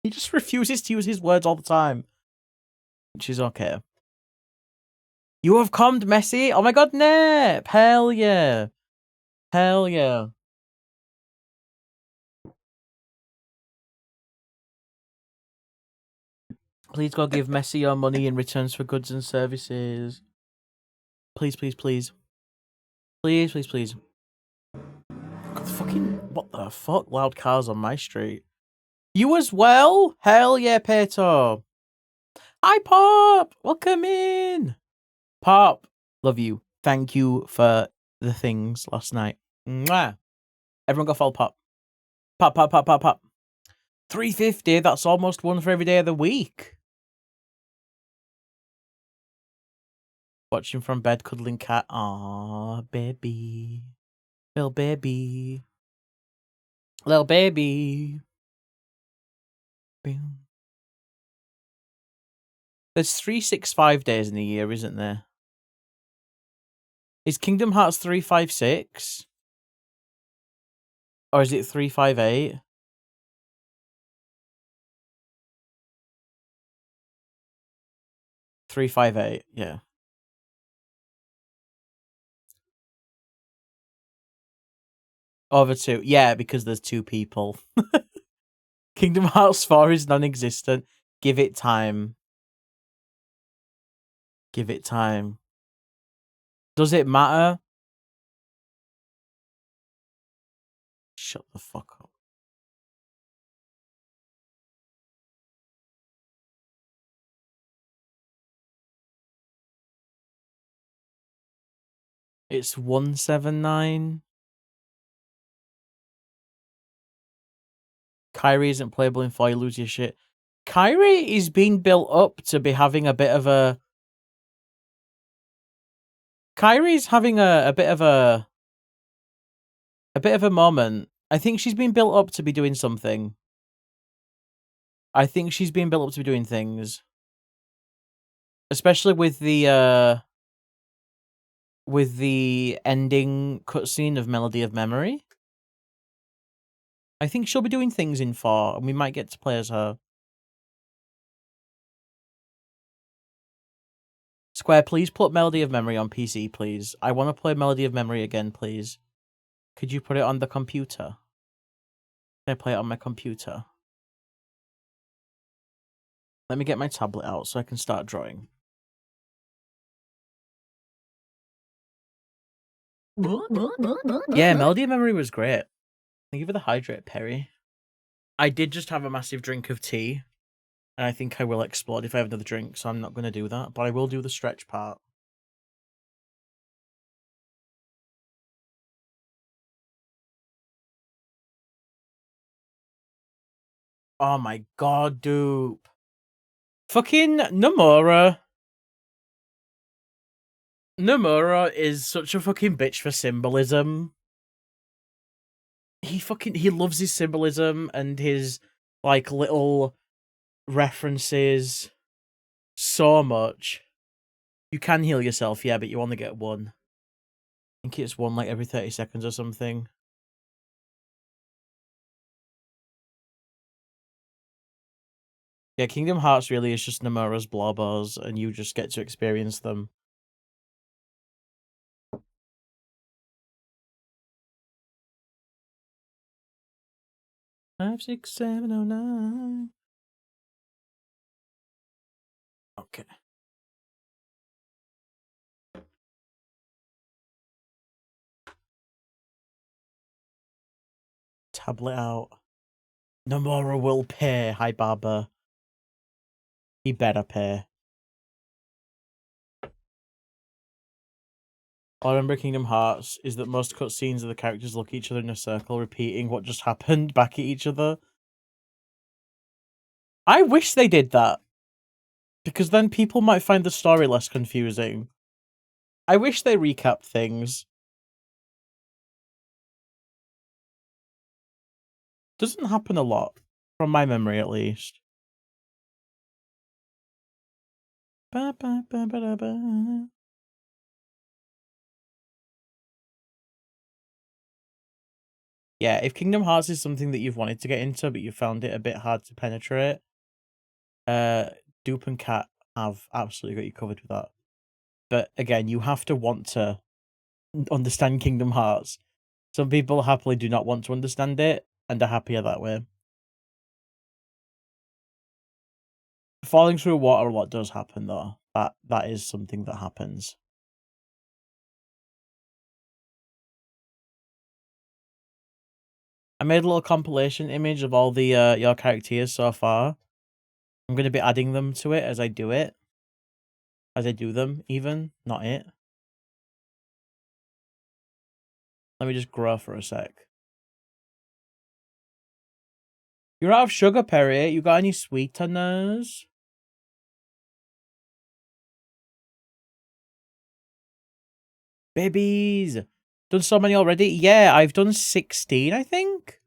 Speaker 1: He just refuses to use his words all the time. Which is okay. You have calmed Messi? Oh my god, Nep! Hell yeah. Hell yeah. Please go give Messi your money in returns for goods and services. Please, please, please. Please, please, please. God, fucking, what the fuck? Loud cars on my street. You as well? Hell yeah, Peto. Hi, Pop. Welcome in. Pop, love you. Thank you for the things last night. Mwah. Everyone go follow Pop. Pop, pop, pop, pop, pop. 350, that's almost one for every day of the week. Watching from bed, cuddling cat. Aw, baby. Little baby. Little baby. Boom. There's 365 days in a year, isn't there? Is Kingdom Hearts 356? Or is it 358? 358, yeah. Over two. Yeah, because there's two people. Kingdom Hearts 4 is non-existent. Give it time. Give it time. Does it matter? Shut the fuck up. It's 179. Kyrie isn't playable in 4, you lose your shit. Kyrie is being built up to be having a bit of a... Kyrie's having a bit of a... A bit of a moment. I think she's been built up to be doing something. I think she's being built up to be doing things. Especially with the ending cutscene of Melody of Memory. I think she'll be doing things in 4, and we might get to play as her. Square, please put Melody of Memory on PC, please. I want to play Melody of Memory again, please. Could you put it on the computer? Can I play it on my computer? Let me get my tablet out so I can start drawing. Yeah, Melody of Memory was great. Thank you for the hydrate, Perry. I did just have a massive drink of tea. And I think I will explode if I have another drink, so I'm not going to do that. But I will do the stretch part. Oh my god, dupe. Fucking Nomura. Nomura is such a fucking bitch for symbolism. He loves his symbolism and his, like, little references so much. You can heal yourself, yeah, but you only get one. I think it's one, like, every 30 seconds or something. Yeah, Kingdom Hearts really is just Nomura's blobos, and you just get to experience them. Five, 6, 7, 0, 9. Okay. Tablet out. Nomura will pay. Hi, Baba. He better pay. All I remember Kingdom Hearts is that most cutscenes of the characters look at each other in a circle, repeating what just happened back at each other. I wish they did that. Because then people might find the story less confusing. I wish they recapped things. Doesn't happen a lot. From my memory, at least. Ba, ba, ba, ba, da, ba. Yeah, if Kingdom Hearts is something that you've wanted to get into, but you found it a bit hard to penetrate, Dupe and Cat have absolutely got you covered with that. But again, you have to want to understand Kingdom Hearts. Some people happily do not want to understand it and are happier that way. Falling through water a lot does happen though. That is something that happens. I made a little compilation image of all the your characters so far. I'm gonna be adding them to it as I do it. As I do them, even, not it. Let me just grow for a sec. You're out of sugar, Perry. You got any sweeteners? Babies! Done so many already? Yeah, I've done 16, I think?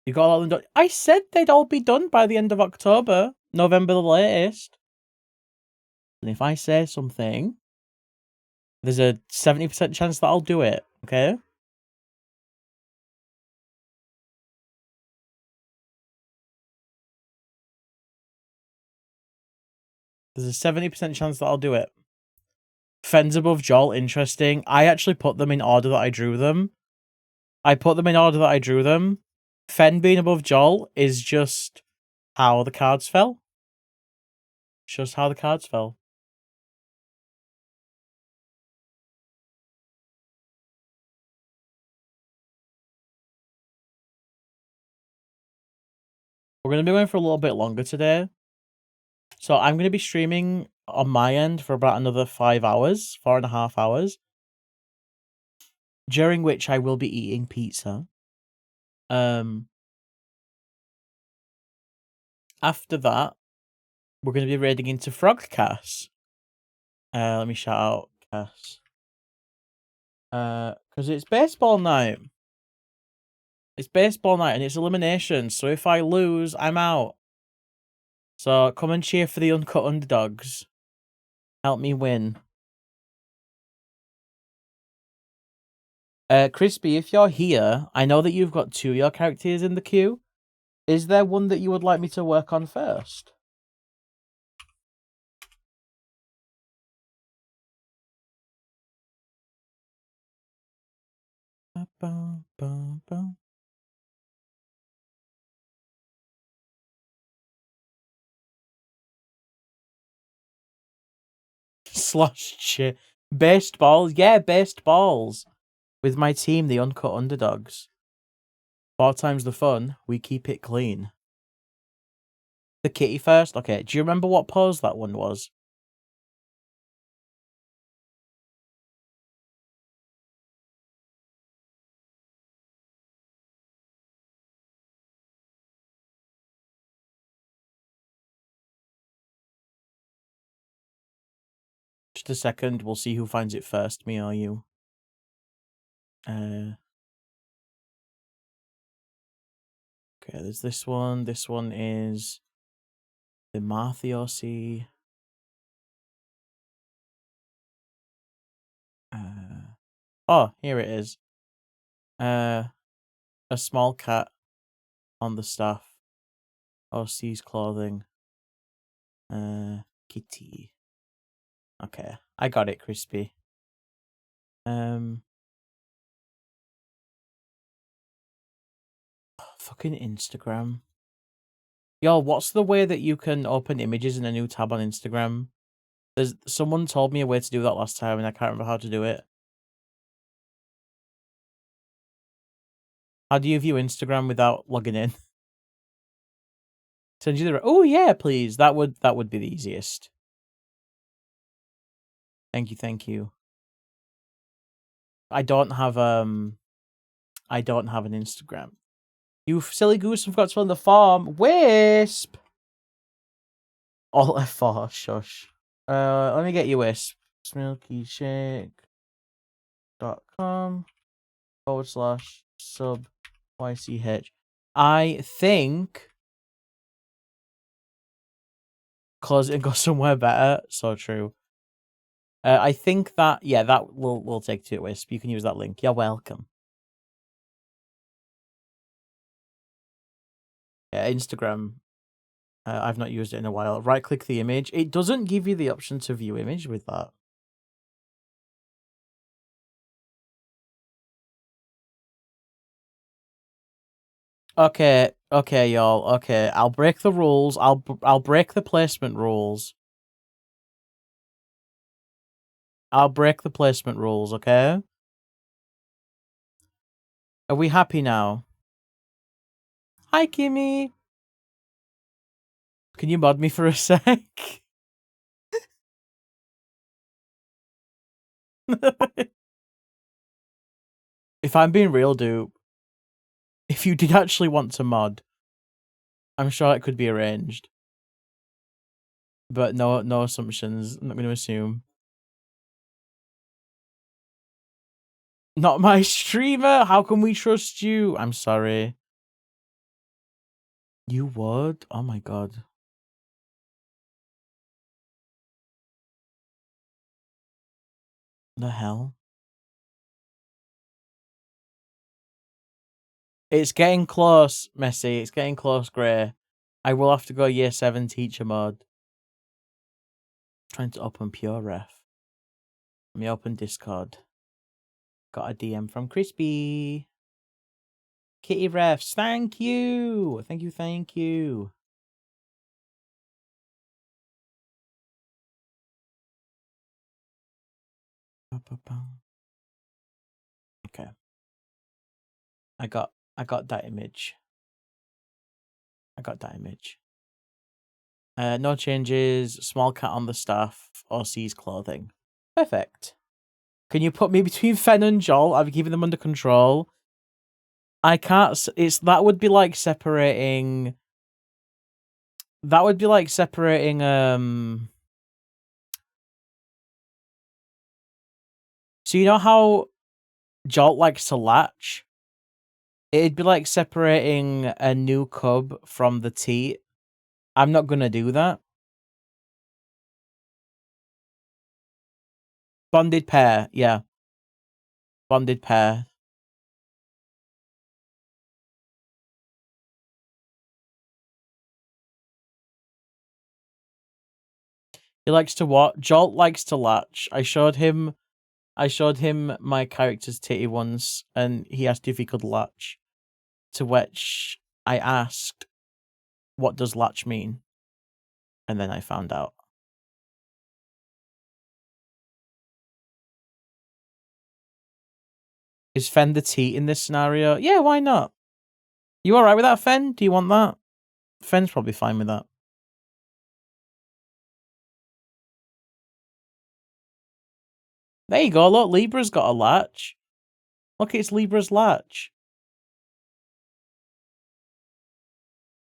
Speaker 1: You got all of them done? I said they'd all be done by the end of October. November the latest. And if I say something, there's a 70% chance that I'll do it, okay? There's a 70% chance that I'll do it. Fens above Joel, interesting. I actually put them in order that I drew them. Fen being above Joel is just how the cards fell. Just how the cards fell. We're going to be going for a little bit longer today. So I'm going to be streaming on my end for about another 5 hours, 4.5 hours. During which I will be eating pizza. After that, we're going to be raiding into Frog Cass. Let me shout out Cass. Because it's baseball night. It's baseball night and it's elimination. So if I lose, I'm out. So come and cheer for the uncut underdogs. Help me win. Crispy, if you're here, I know that you've got 2 of your characters in the queue. Is there one that you would like me to work on first? Slosh shit. Based balls? Yeah, based balls. With my team, the uncut underdogs. 4 times the fun, we keep it clean. The kitty first? Okay, do you remember what pose that one was? Just a second, we'll see who finds it first, me or you. Okay, there's this one. This one is the Marthiosi. Oh, here it is. A small cat on the staff. OC's clothing. Kitty. Okay, I got it, Crispy. Fucking Instagram. Yo, what's the way that you can open images in a new tab on Instagram? Someone told me a way to do that last time and I can't remember how to do it. How do you view Instagram without logging in? Send you the oh yeah, please. That would be the easiest. Thank you. I don't have an Instagram. You silly goose forgot to fill in the form. Wisp. All F4, shush. Let me get you Wisp. smilkyshake.com/sub YCH. I think close it and go somewhere better. So true. I think that that will take to it, Wisp. You can use that link. You're welcome. Yeah, Instagram. I've not used it in a while. Right click the image. It doesn't give you the option to view image with that. Okay, y'all. Okay, I'll break the rules. I'll break the placement rules. I'll break the placement rules. Okay. Are we happy now? Hi, Kimmy. Can you mod me for a sec? If I'm being real, dude, if you did actually want to mod, I'm sure it could be arranged. But no assumptions. I'm not going to assume. Not my streamer. How can we trust you? I'm sorry. You would? Oh my god. The hell? It's getting close, Messi. It's getting close, Grey. I will have to go year 7 teacher mode. Trying to open Pure Ref. Let me open Discord. Got a DM from Crispy. Kitty refs, thank you. Thank you. Okay. I got that image. No changes. Small cat on the staff or sees clothing. Perfect. Can you put me between Fen and Joel? I've given them under control. I can't. That would be like separating. That would be like separating. So you know how Jolt likes to latch? It'd be like separating a new cub from the teat. I'm not gonna do that. Bonded pair, yeah. Bonded pair. He likes to what? Jolt likes to latch. I showed him my character's titty once, and he asked if he could latch. To which I asked, what does latch mean? And then I found out. Is Fen the teat in this scenario? Yeah, why not? You alright with that, Fen? Do you want that? Fen's probably fine with that. There you go, look, Libra's got a latch. Look, it's Libra's latch.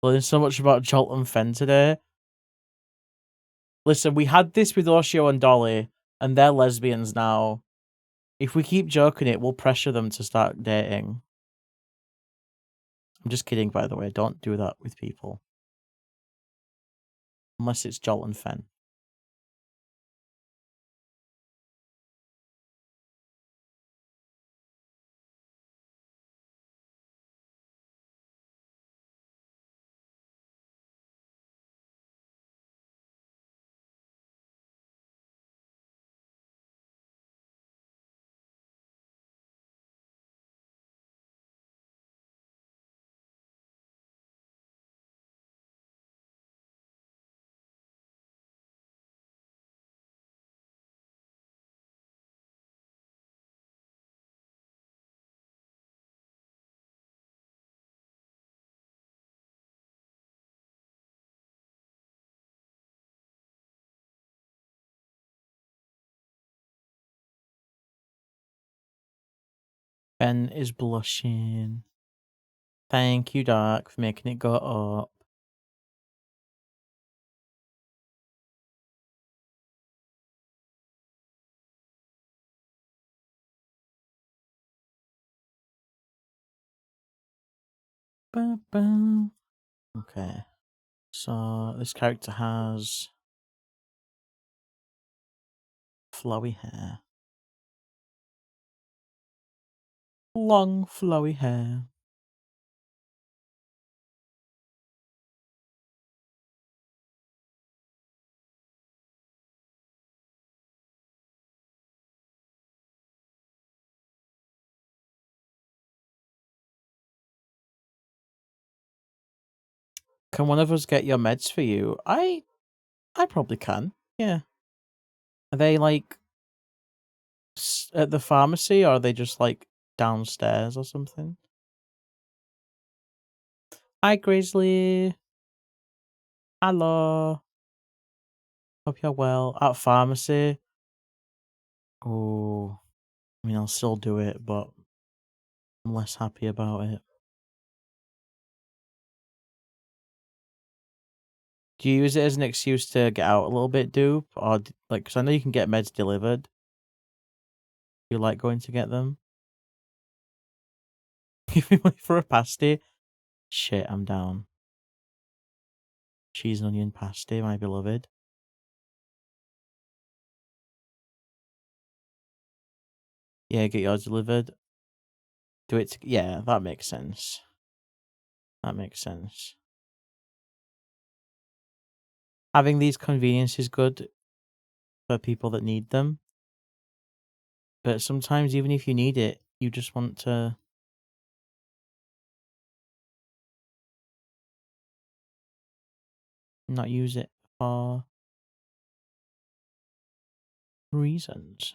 Speaker 1: Learning so much about Jolt and Fen today. Listen, we had this with Oshio and Dolly, and they're lesbians now. If we keep joking it, we'll pressure them to start dating. I'm just kidding, by the way. Don't do that with people. Unless it's Jolt and Fen. Fen is blushing. Thank you, Dark, for making it go up. Okay. So this character has flowy hair. Long, flowy hair. Can one of us get your meds for you? I probably can. Yeah. Are they like at the pharmacy or are they just like downstairs or something? Hi, Grizzly. Hello. Hope you're well. At pharmacy. Oh, I mean, I'll still do it, but I'm less happy about it. Do you use it as an excuse to get out a little bit, dupe? Or, like, because I know you can get meds delivered. Do you like going to get them? Give me money for a pasty. Shit, I'm down. Cheese and onion pasty, my beloved. Yeah, get yours delivered. Do it. Yeah, that makes sense. That makes sense. Having these conveniences is good for people that need them. But sometimes, even if you need it, you just want to not use it for reasons.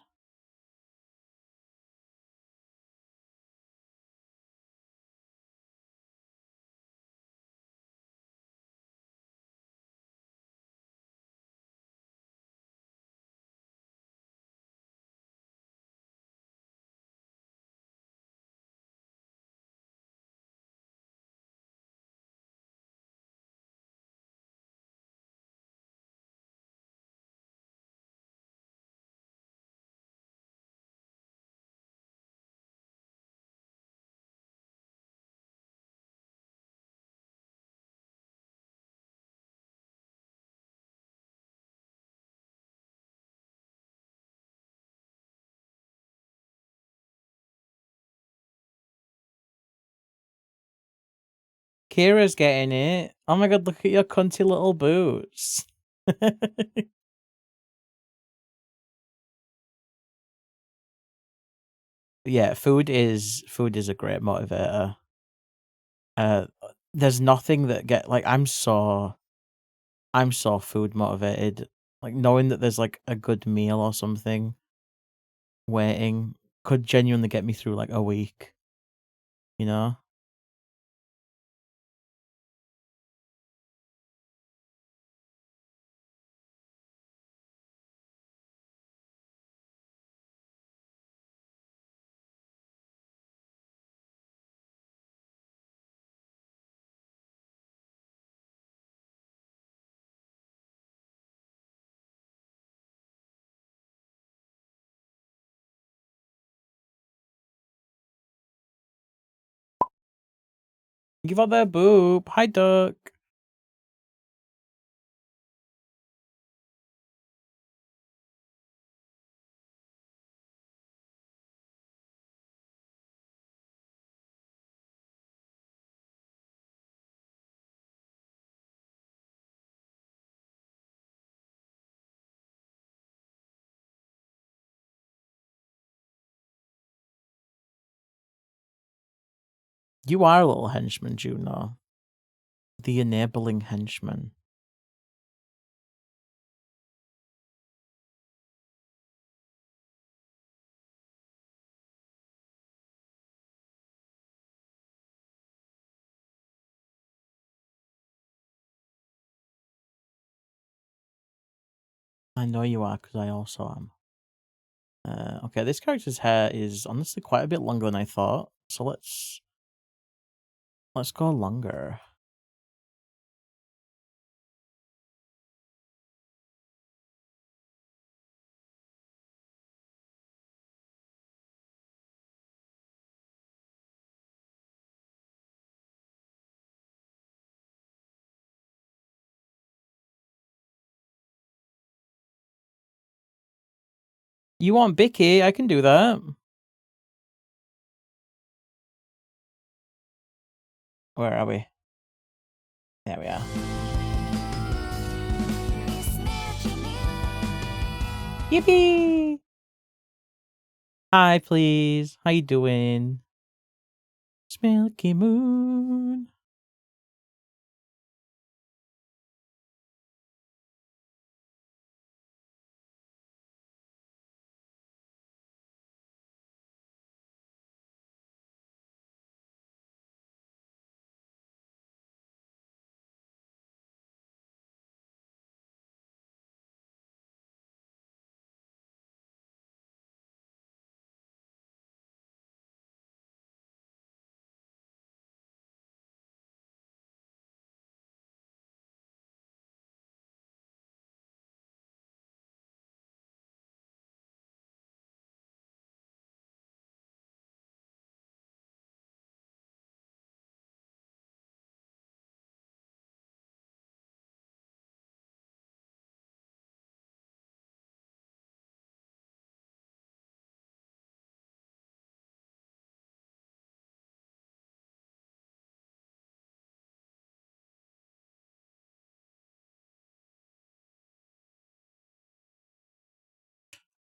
Speaker 1: Kira's getting it. Oh my god, look at your cunty little boots. Yeah, food is a great motivator. Uh, there's nothing that get like I'm so food motivated. Like knowing that there's like a good meal or something waiting could genuinely get me through like a week, you know? Give up that boop. Hi, duck. You are a little henchman, Juno. The enabling henchman. I know you are, because I also am. Okay, this character's hair is honestly quite a bit longer than I thought. So let's go longer. You want Bicky? I can do that. Where are we? There we are. Yippee! Hi, please. How you doing? Smilky moon.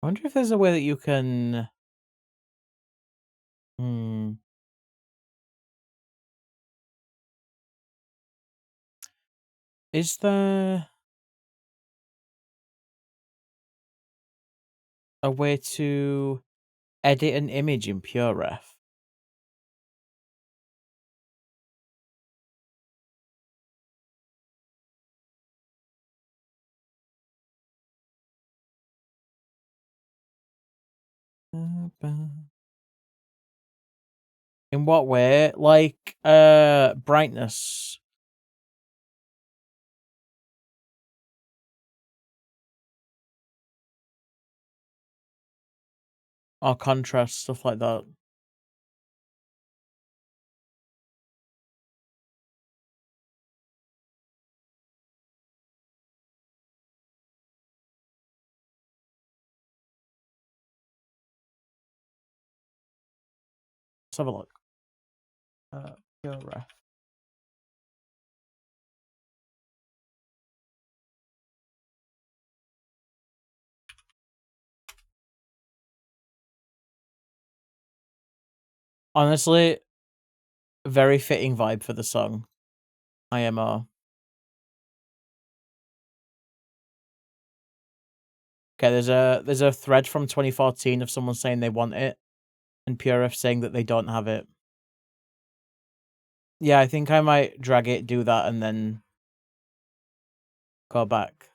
Speaker 1: I wonder if there's a way that you can. Is there a way to edit an image in PureRef? In what way? Like brightness. Or contrast, stuff like that. Let's have a look. PureRef. Honestly, very fitting vibe for the song. IMO. Okay, there's a thread from 2014 of someone saying they want it, and PureRef saying that they don't have it. Yeah, I think I might drag it, do that, and then go back.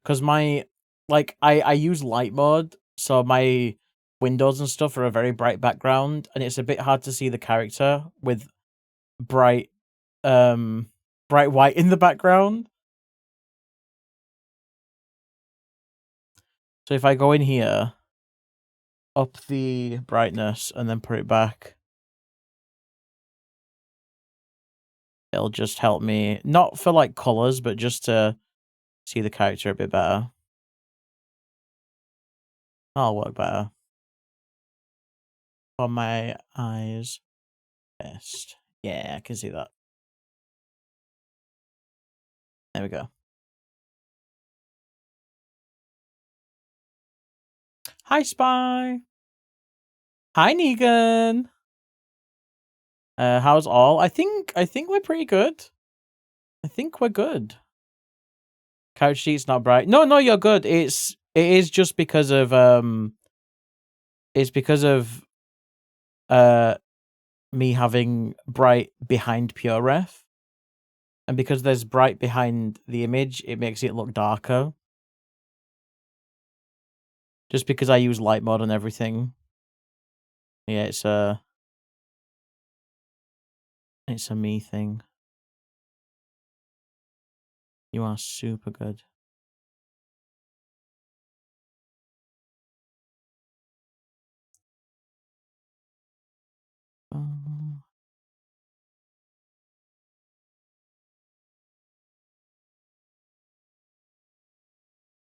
Speaker 1: Because I use light mode, so my windows and stuff are a very bright background, and it's a bit hard to see the character with bright bright white in the background. So if I go in here, up the brightness, and then put it back, it'll just help me, not for like colors, but just to see the character a bit better. That'll work better. For my eyes, best. Yeah, I can see that. There we go. Hi, Spy. Hi, Negan. How's all? I think we're pretty good. I think we're good. Couch sheet's not bright. No, you're good. It is just because of it's because of me having bright behind PureRef. And because there's bright behind the image, it makes it look darker. Just because I use light mode and everything. Yeah, it's a me thing. You are super good.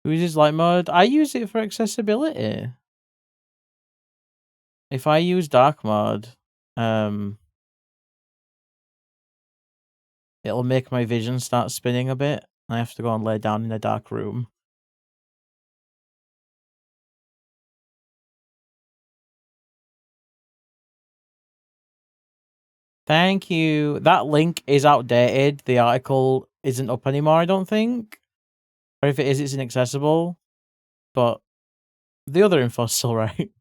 Speaker 1: Who uses light mode? I use it for accessibility. If I use dark mode, it'll make my vision start spinning a bit. I have to go and lay down in a dark room. Thank you. That link is outdated. The article isn't up anymore, I don't think. Or if it is, it's inaccessible. But the other info's still right.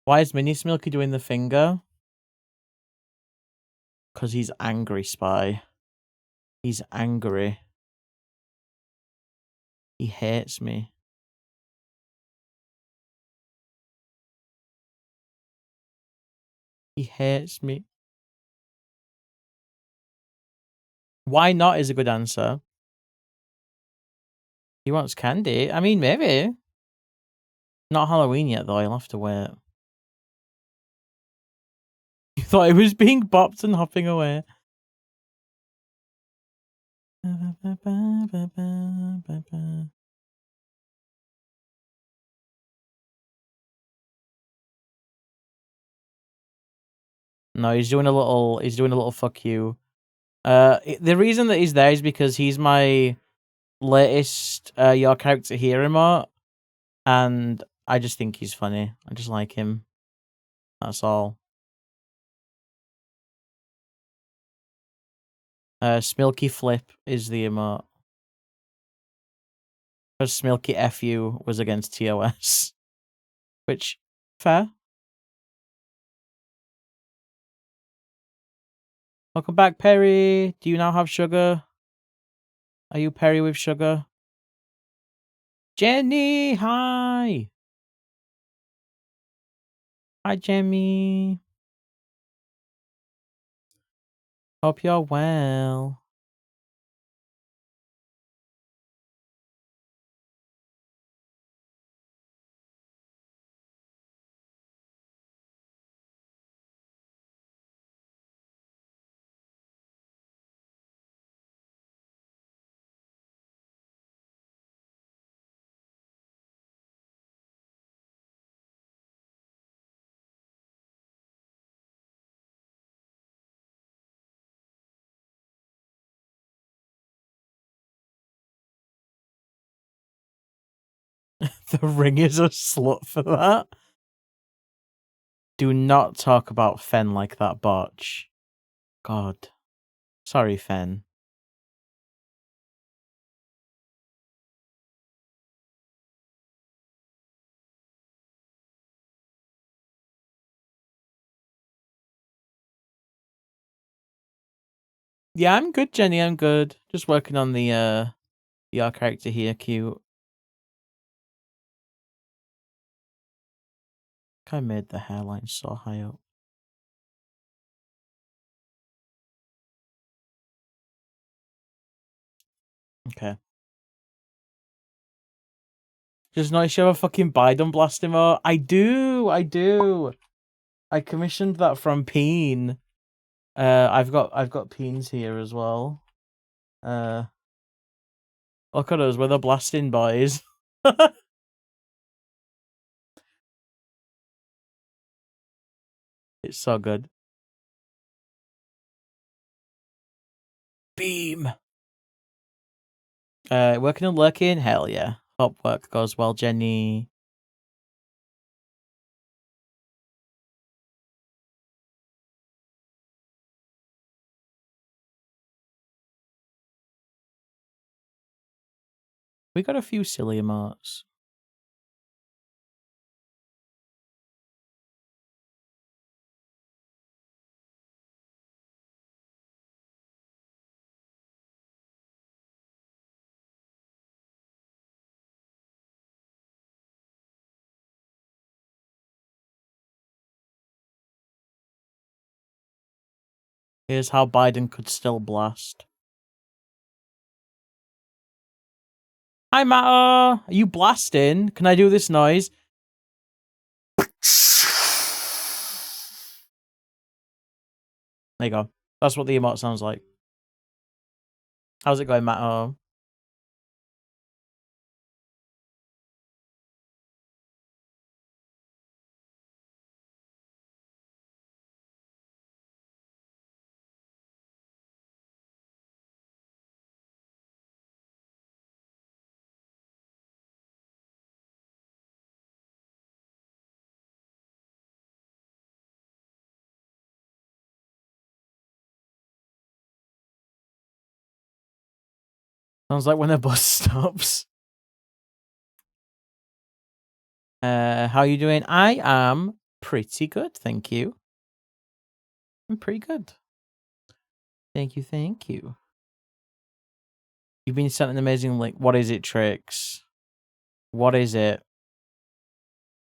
Speaker 1: Why is Mini Smilky doing the finger? Because he's angry, Spy. He's angry. He hates me. He hates me. Why not is a good answer. He wants candy. I mean, maybe. Not Halloween yet, though. I'll have to wait. You thought it was being bopped and hopping away. No, he's doing a little fuck you. The reason that he's there is because he's my latest your character here emote, and I just think he's funny. I just like him. That's all. Smilky Flip is the emote. Because Smilky FU was against TOS. Which, fair. Welcome back, Perry. Do you now have sugar? Are you Perry with sugar? Jenny, hi. Hi, Jemmy. Hope you're well. The ring is a slut for that. Do not talk about Fen like that, Botch. God. Sorry, Fen. Yeah, I'm good, Jenny. I'm good. Just working on the your character here. Cute. I made the hairline so high up. Okay. Just notice you have a fucking Biden blast emote. I do. I commissioned that from Peen. I've got Peens here as well. Look at us, we're the blasting boys. It's so good. Beam. Working and lurking? Hell yeah. Hope work goes well, Jenny. We got a few silly emotes. Here's how Biden could still blast. Hi, Matter. Are you blasting? Can I do this noise? There you go. That's what the emote sounds like. How's it going, Matter? Sounds like when a bus stops. How you doing? I am pretty good, thank you. I'm pretty good. Thank you, thank you. You've been sent an amazing link. What is it, Trix? What is it?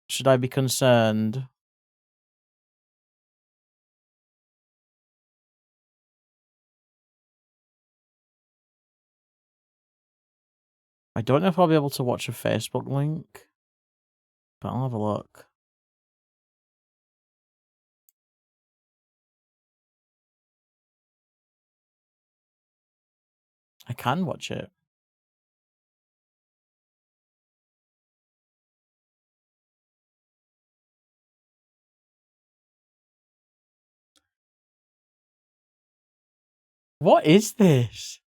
Speaker 1: Should I be concerned? I don't know if I'll be able to watch a Facebook link, but I'll have a look. I can watch it. What is this?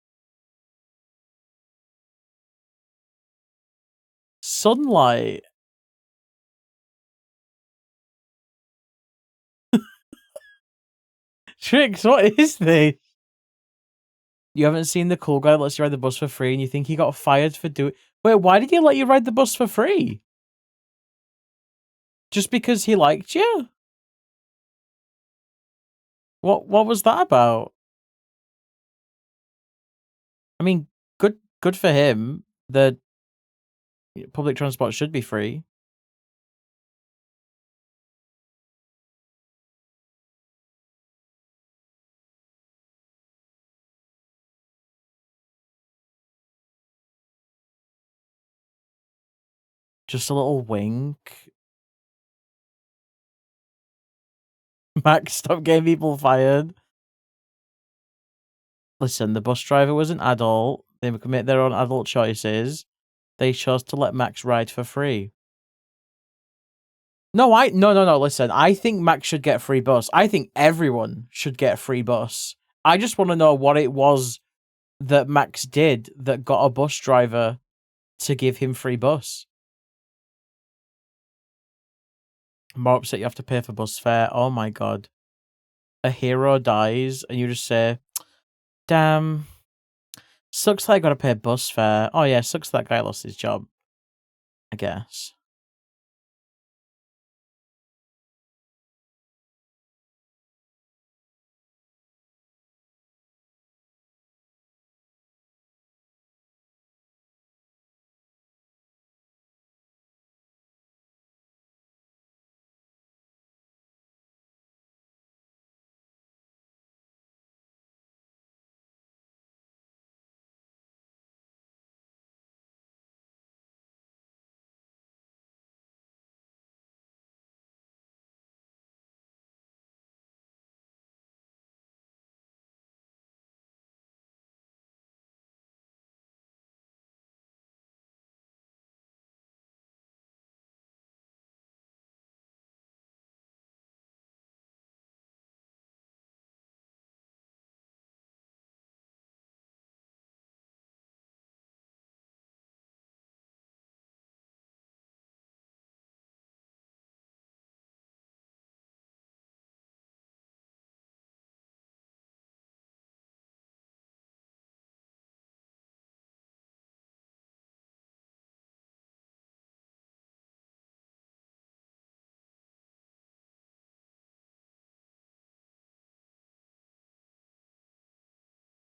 Speaker 1: Sunlight. Trix, what is this? You haven't seen the cool guy that lets you ride the bus for free and you think he got fired for doing... Wait, why did he let you ride the bus for free? Just because he liked you? What was that about? I mean, good for him. The public transport should be free. Just a little wink. Max, stop getting people fired. Listen, the bus driver was an adult. They could make their own adult choices. They chose to let Max ride for free. No, no. Listen, I think Max should get free bus. I think everyone should get free bus. I just want to know what it was that Max did that got a bus driver to give him free bus. I'm more upset you have to pay for bus fare. Oh my god. A hero dies and you just say, damn. Sucks that I gotta pay bus fare. Oh yeah, sucks that guy lost his job. I guess.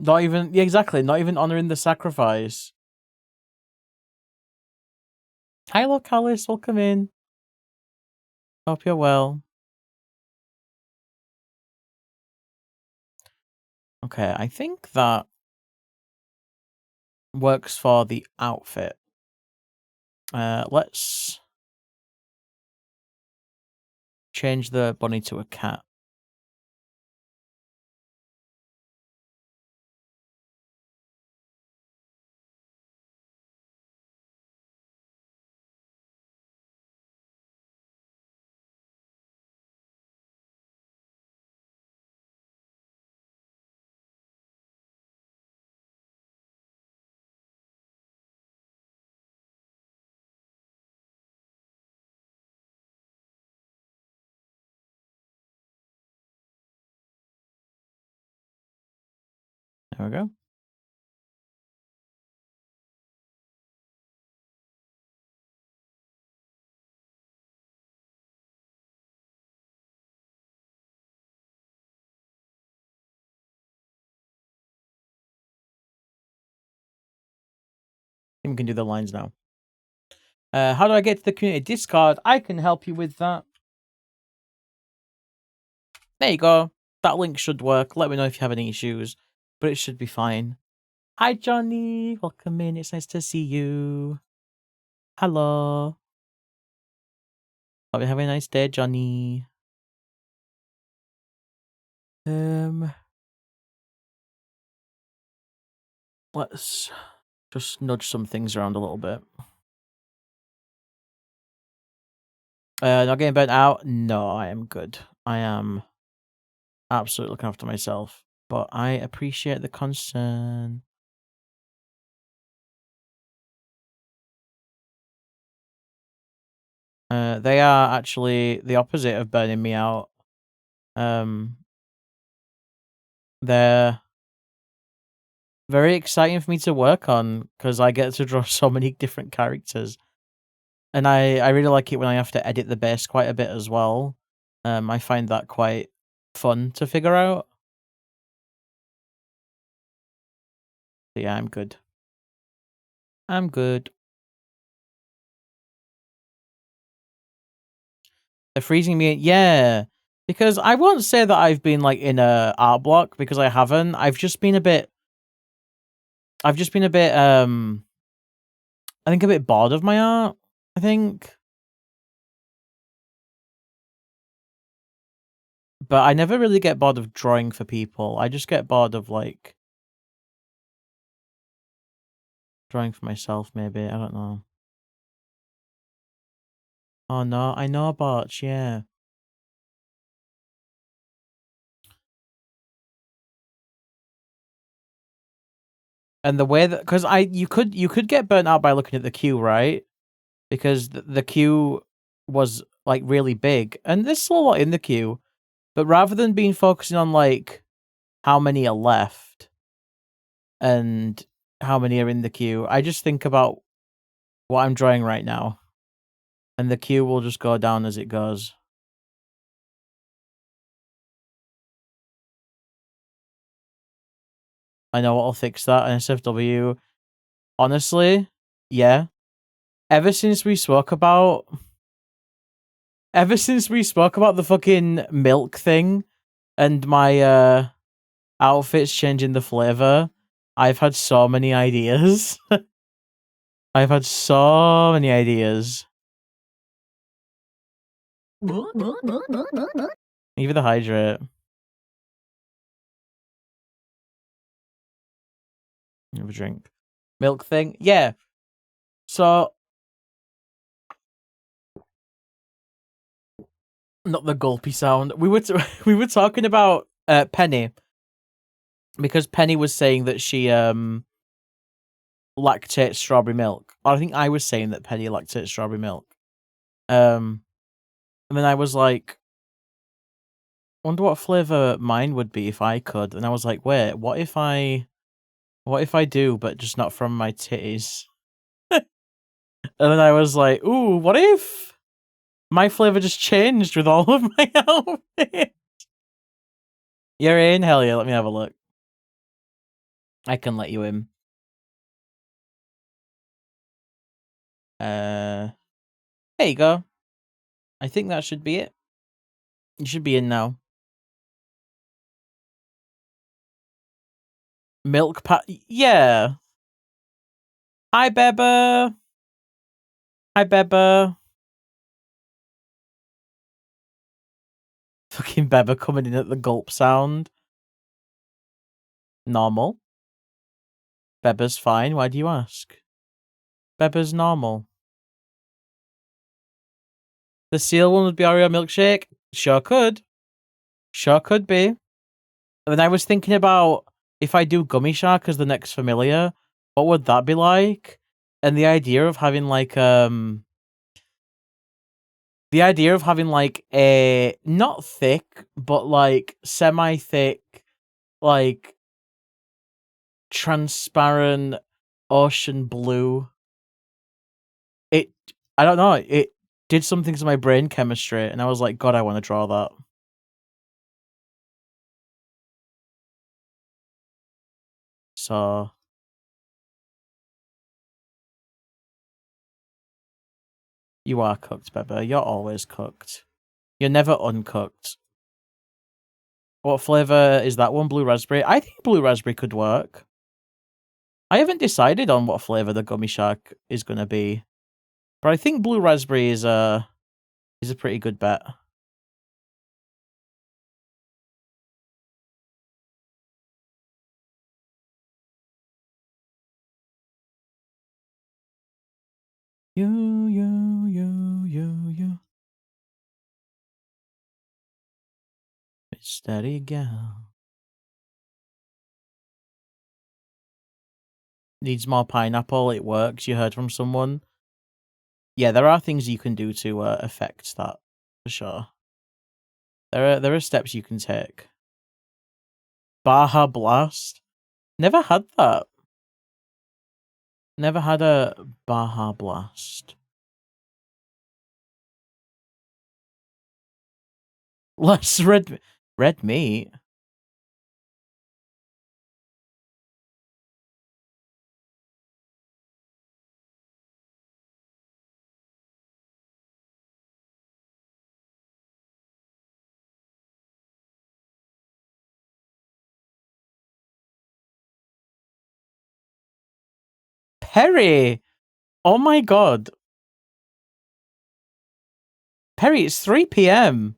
Speaker 1: Not even, yeah, exactly, not even honouring the sacrifice. Hi, look, Alice, welcome in. Hope you're well. Okay, I think that works for the outfit. Let's change the bunny to a cat. There we go. We can do the lines now. How do I get to the community Discord? I can help you with that. There you go. That link should work. Let me know if you have any issues, but it should be fine. Hi, Johnny. Welcome in. It's nice to see you. Hello. Hope you're having a nice day, Johnny. Let's just nudge some things around a little bit. Not getting burnt out? No, I am good. I am absolutely looking after myself, but I appreciate the concern. They are actually the opposite of burning me out. They're very exciting for me to work on because I get to draw so many different characters. And I really like it when I have to edit the base quite a bit as well. I find that quite fun to figure out. But yeah, I'm good. I'm good. They're freezing me. Yeah. Because I won't say that I've been like in a art block because I haven't. I've just been a bit I think a bit bored of my art, I think. But I never really get bored of drawing for people. I just get bored of like drawing for myself maybe. I don't know. Oh no, I know about yeah. And the way that because you could get burnt out by looking at the queue, right? Because the queue was like really big, and there's still a lot in the queue. But rather than being focusing on like how many are left and how many are in the queue, I just think about what I'm drawing right now, and the queue will just go down as it goes. I know what'll fix that. And SFW, honestly, yeah. Ever since we spoke about the fucking milk thing and my outfits changing the flavor, I've had so many ideas. I've had so many ideas. Even the hydrate. Have a drink. Milk thing? Yeah. So not the gulpy sound. We were we were talking about Penny because Penny was saying that she lactates strawberry milk. I think I was saying that Penny lactates strawberry milk. And then I was like, wonder what flavor mine would be if I could. And I was like, wait, what if I do, but just not from my titties? And then I was like, ooh, what if my flavor just changed with all of my outfits? You're in? Hell yeah, let me have a look. I can let you in. There you go. I think that should be it. You should be in now. Milk pat. Yeah. Hi, Beba. Hi, Beba. Fucking Beba coming in at the gulp sound. Normal. Beba's fine. Why do you ask? Beba's normal. The seal one would be Oreo milkshake? Sure could. Sure could be. And I was thinking about if I do Gummy Shark as the next familiar, what would that be like? And the idea of having like a not thick, but like semi-thick, like transparent ocean blue. I don't know, it did something to my brain chemistry, and I was like, God, I want to draw that. So you are cooked, Beba. You're always cooked. You're never uncooked. What flavor is that one? Blue raspberry? I think blue raspberry could work. I haven't decided on what flavor the gummy shark is going to be, but I think blue raspberry is a pretty good bet. You. Steady gal. Needs more pineapple. It works. You heard from someone. Yeah, there are things you can do to affect that for sure. There are steps you can take. Baja Blast. Never had that. Never had a Baja Blast. Less red meat. Perry. Oh my god. Perry, it's 3 p.m.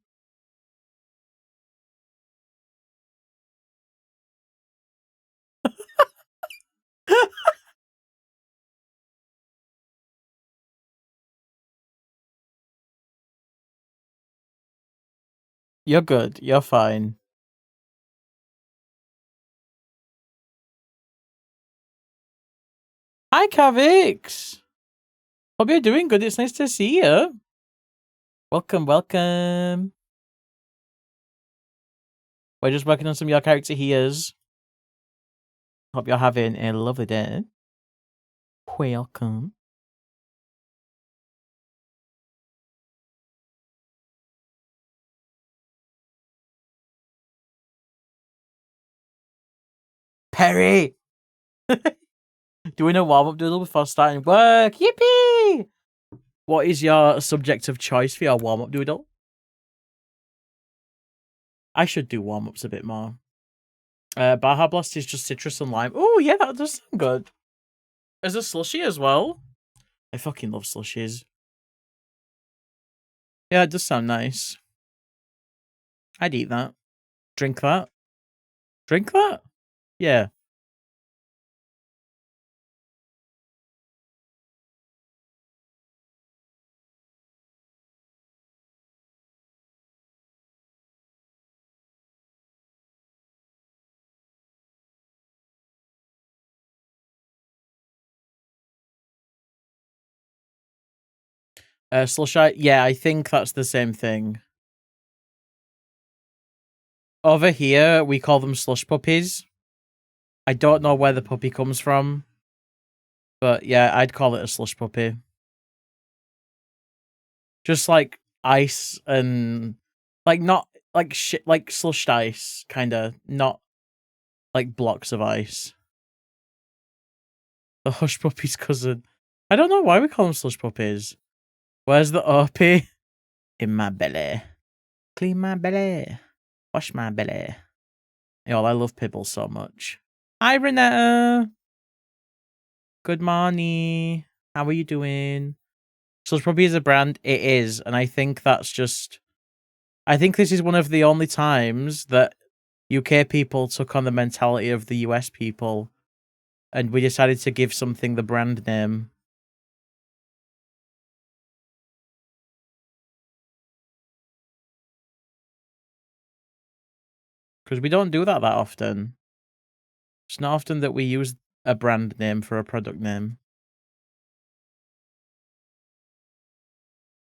Speaker 1: You're good. You're fine. Hi, Kavix. Hope you're doing good. It's nice to see you. Welcome. We're just working on some of your character here's. Hope you're having a lovely day. Welcome. Perry! Doing a warm-up doodle before starting work. Yippee! What is your subject of choice for your warm-up doodle? I should do warm-ups a bit more. Baja Blast is just citrus and lime. Oh, yeah, that does sound good. There's a slushy as well. I fucking love slushies. Yeah, it does sound nice. I'd eat that. Drink that. Drink that? Yeah. Slushy? Yeah, I think that's the same thing. Over here, we call them slush puppies. I don't know where the puppy comes from. But yeah, I'd call it a slush puppy. Just like ice and... Like, not... Like shit... Like slushed ice, kinda. Not like blocks of ice. The hush puppy's cousin. I don't know why we call them slush puppies. Where's the OP? In my belly. Clean my belly. Wash my belly. Yo, I love Pibble so much. Hi, Renetta. Good morning. How are you doing? Slush Puppy is a brand. It is, and I think that's just. I think this is one of the only times that UK people took on the mentality of the US people, and we decided to give something the brand name. Because we don't do that often. It's not often that we use a brand name for a product name.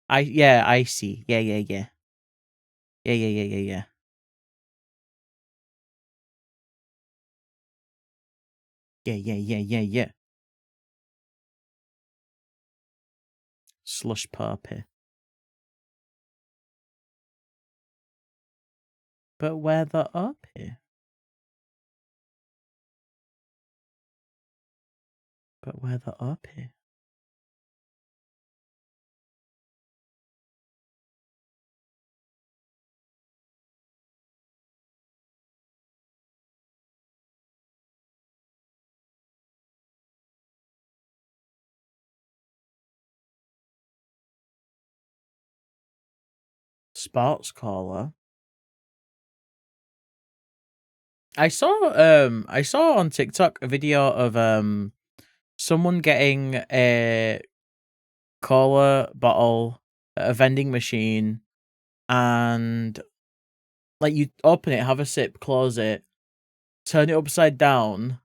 Speaker 1: I see. Yeah. Yeah. Slush Puppy. But where the uppy? But where the uppy? Sports caller. I saw on TikTok a video of someone getting a cola bottle at a vending machine, and like you open it, have a sip, close it, turn it upside down,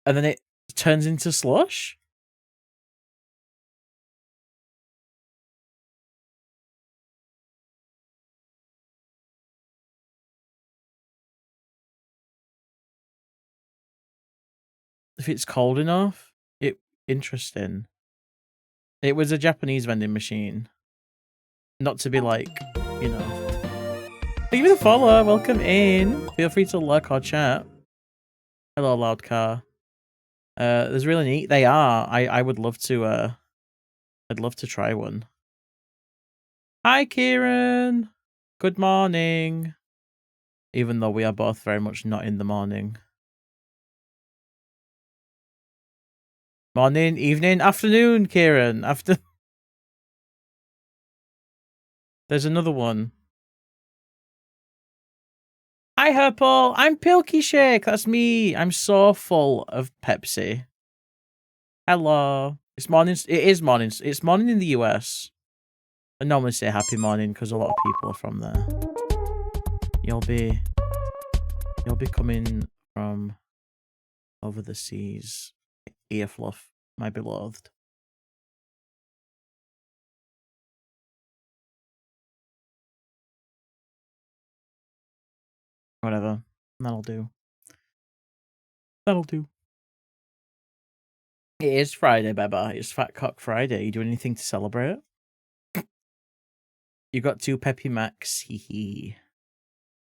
Speaker 1: and then it turns into slush. If it's cold enough, interesting. It was a Japanese vending machine. Not to be like, you know. Thank you for the follow. Welcome in. Feel free to lurk or chat. Hello, loud car. There's really neat. They are. I would love to. I'd love to try one. Hi, Kieran. Good morning. Even though we are both very much not in the morning. Morning, evening, afternoon, Kieran. After. There's another one. Hi, Herpal. I'm Pilky Shake. That's me. I'm so full of Pepsi. Hello. It's morning. It is morning. It's morning in the US. I normally say happy morning because a lot of people are from there. You'll be coming from over the seas. Ear fluff, my beloved. Whatever. That'll do. That'll do. It is Friday, Beba. It's Fat Cock Friday. You doing anything to celebrate? You got 2 Peppy Max. Hee hee.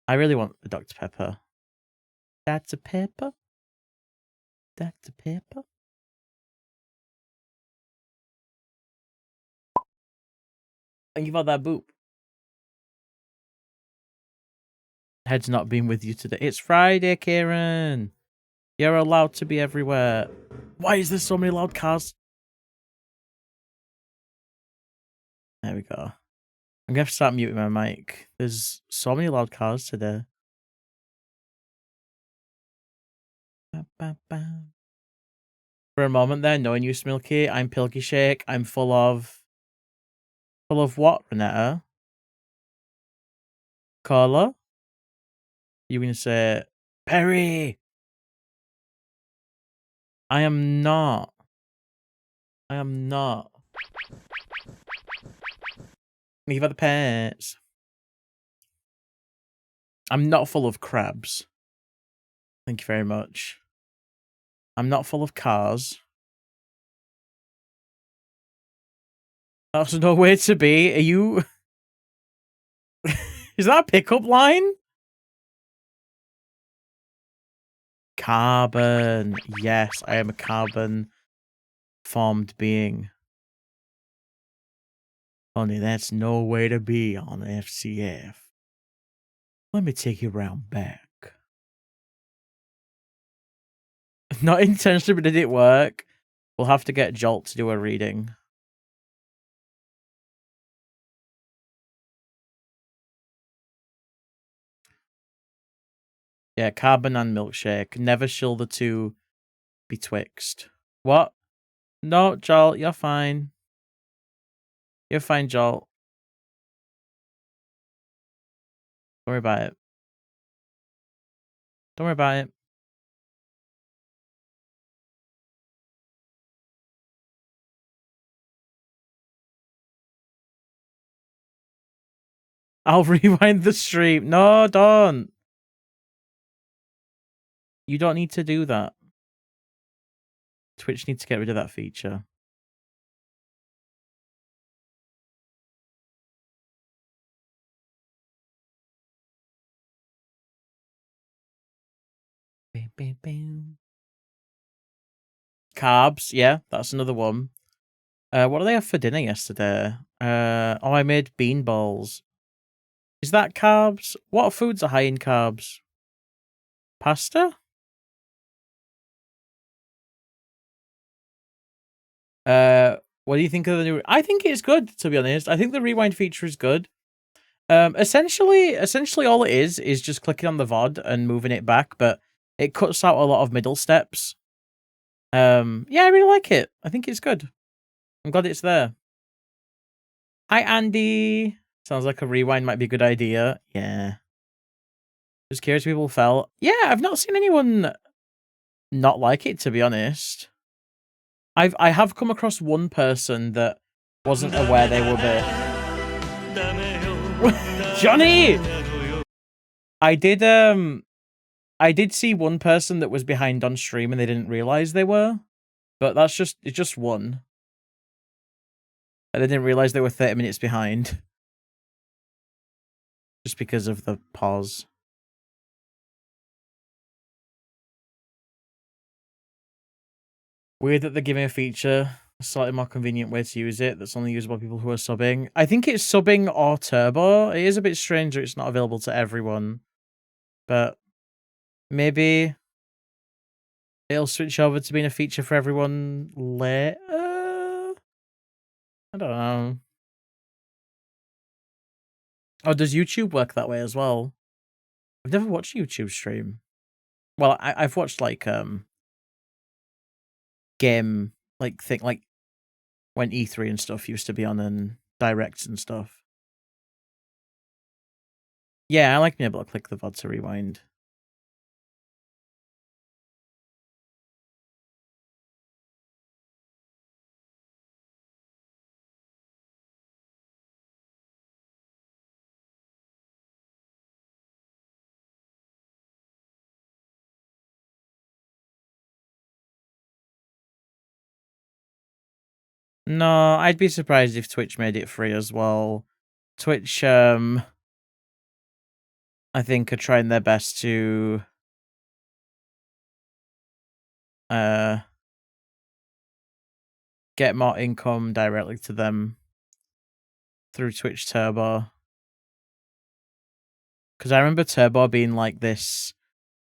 Speaker 1: I really want the Dr. Pepper. Dr. Pepper? Dr. Pepper? Thank you for that boop. Head's not been with you today. It's Friday, Kieran. You're allowed to be everywhere. Why is there so many loud cars? There we go. I'm going to have to start muting my mic. There's so many loud cars today. For a moment there, knowing you, Smilky, I'm Pilky Shake. I'm full of what, Renetta? Carla? You going to say, Perry? I am not. I am not. Leave other pets. I'm not full of crabs. Thank you very much. I'm not full of cars. That's no way to be. Are you... Is that a pickup line? Carbon. Yes, I am a carbon formed being. Only that's no way to be on FCF. Let me take you round back. Not intentionally, but did it work? We'll have to get Jolt to do a reading. Yeah, carbon and milkshake. Never shall the two betwixt. What? No, Joel, you're fine. You're fine, Joel. Don't worry about it. Don't worry about it. I'll rewind the stream. No, don't. You don't need to do that. Twitch needs to get rid of that feature. Bam, bam, bam. Carbs, yeah, that's another one. What did I have for dinner yesterday? Oh, I made bean balls. Is that carbs? What foods are high in carbs? Pasta? What do you think of the new? I think it's good, to be honest. I think the rewind feature is good. Essentially, all it is just clicking on the VOD and moving it back, but it cuts out a lot of middle steps. Yeah, I really like it. I think it's good. I'm glad it's there. Hi, Andy. Sounds like a rewind might be a good idea. Yeah. Just curious if people felt. Yeah, I've not seen anyone not like it, to be honest. I have come across one person that wasn't aware they were there. Johnny! I did see one person that was behind on stream and they didn't realize they were. But it's just one. And they didn't realize they were 30 minutes behind. Just because of the pause. Weird that they're giving a feature, a slightly more convenient way to use it, that's only used by people who are subbing. I think it's subbing or turbo. It is a bit strange that it's not available to everyone. But maybe it'll switch over to being a feature for everyone later? I don't know. Oh, does YouTube work that way as well? I've never watched a YouTube stream. Well, I've watched like game thing like when E3 and stuff used to be on and directs and stuff. Yeah, I like being able to click the VOD to rewind. No, I'd be surprised if Twitch made it free as well. Twitch, I think are trying their best to get more income directly to them through Twitch Turbo. Because I remember Turbo being like this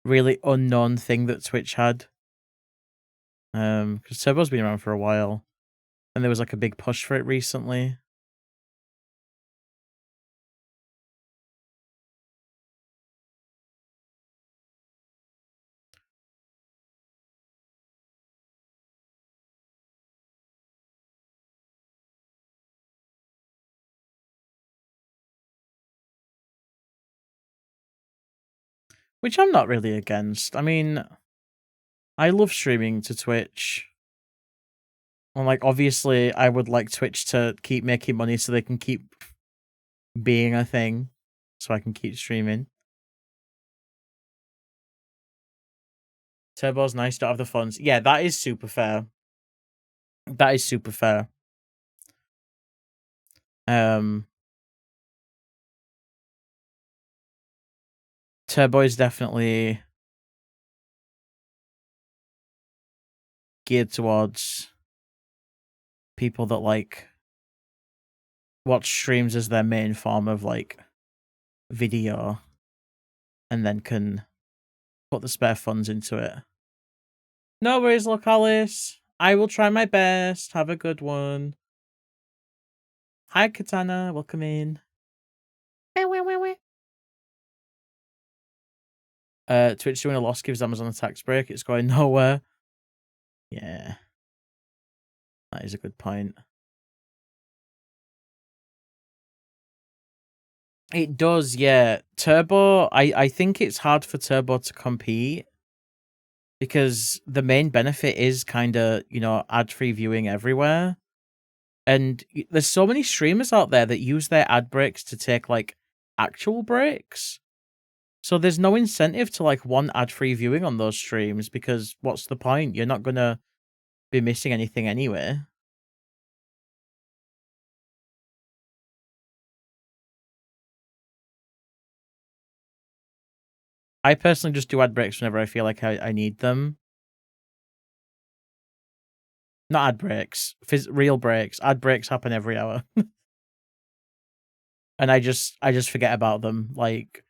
Speaker 1: really unknown thing that Twitch had. Because Turbo's been around for a while. And there was like a big push for it recently. Which I'm not really against. I mean, I love streaming to Twitch. And like, obviously, I would like Twitch to keep making money so they can keep being a thing. So I can keep streaming. Turbo's nice, don't have the funds. Yeah, that is super fair. That is super fair. Turbo is definitely geared towards people that like watch streams as their main form of like video and then can put the spare funds into it. No worries, look, Alice. I will try my best. Have a good one. Hi, Katana. Welcome in. Twitch doing a loss gives Amazon a tax break. It's going nowhere. Yeah. That is a good point. It does, yeah. Turbo, I think it's hard for Turbo to compete because the main benefit is kind of, ad-free viewing everywhere. And there's so many streamers out there that use their ad breaks to take like actual breaks. So there's no incentive to like want ad-free viewing on those streams because what's the point? You're not going to be missing anything anyway. I personally just do ad breaks whenever I feel like I need them. Not ad breaks, real breaks. Ad breaks happen every hour. And I just forget about them. Like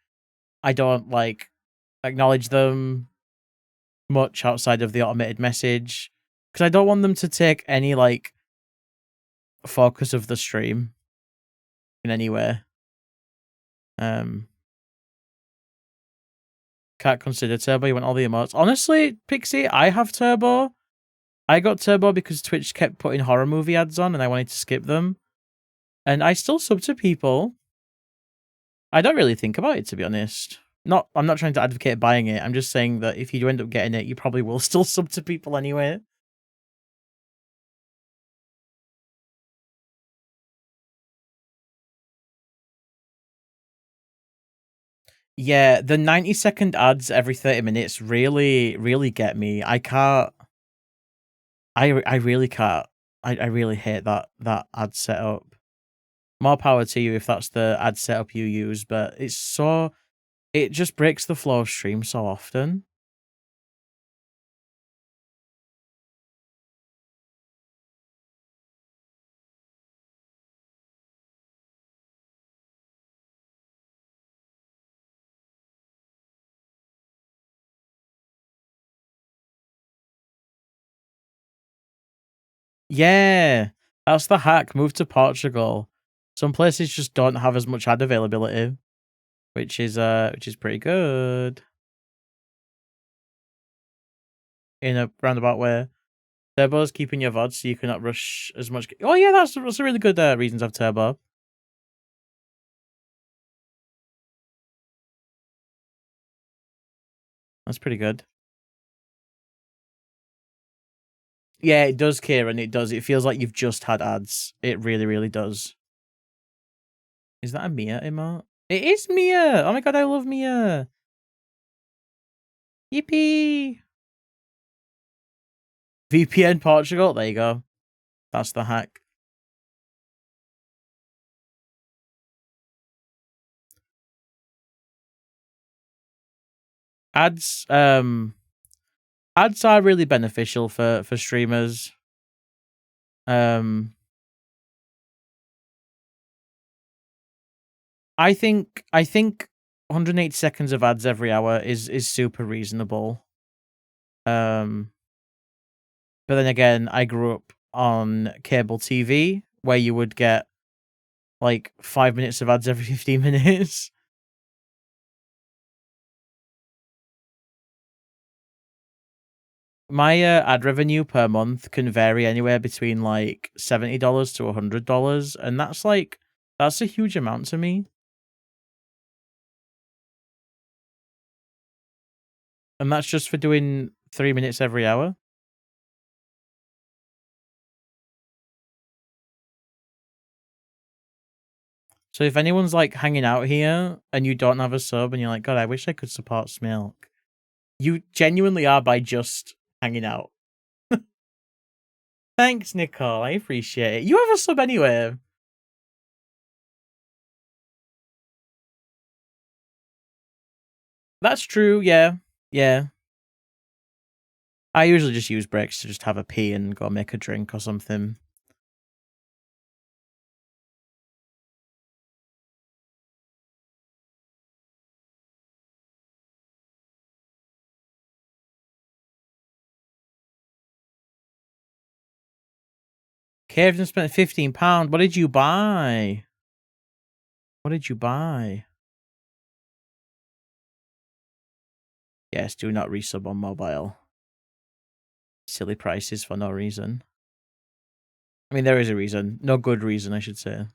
Speaker 1: I don't like acknowledge them much outside of the automated message because I don't want them to take any like focus of the stream in any way. Can't consider Turbo. You want all the emotes. Honestly, Pixie, I have Turbo. I got Turbo because Twitch kept putting horror movie ads on and I wanted to skip them. And I still sub to people. I don't really think about it, to be honest. I'm not trying to advocate buying it. I'm just saying that if you do end up getting it, you probably will still sub to people anyway. Yeah, the 90-second ads every 30 minutes really, really get me. I can't. I really can't. I really hate that ad setup. More power to you if that's the ad setup you use, but it just breaks the flow of stream so often. Yeah, that's the hack. Move to Portugal. Some places just don't have as much ad availability, which is pretty good in a roundabout way. Turbo's keeping your VOD so you cannot rush as much. Oh yeah, that's a really good reason to have Turbo. That's pretty good. Yeah, it does, Kieran. It does. It feels like you've just had ads. It really, really does. Is that a Mia emote? It is Mia! Oh my god, I love Mia! Yippee! VPN Portugal. There you go. That's the hack. Ads ads are really beneficial for streamers. I think 180 seconds of ads every hour is super reasonable. But then again, I grew up on cable TV where you would get like 5 minutes of ads every 15 minutes. My ad revenue per month can vary anywhere between like $70 to $100, and that's a huge amount to me. And that's just for doing 3 minutes every hour. So if anyone's like hanging out here and you don't have a sub and you're like, God, I wish I could support Smilk, you genuinely are by just hanging out. Thanks, Nicole. I appreciate it. You have a sub anyway. That's true. Yeah. Yeah. I usually just use breaks to just have a pee and go make a drink or something. Kevin spent £15. What did you buy? What did you buy? Yes, do not resub on mobile. Silly prices for no reason. I mean, there is a reason. No good reason, I should say.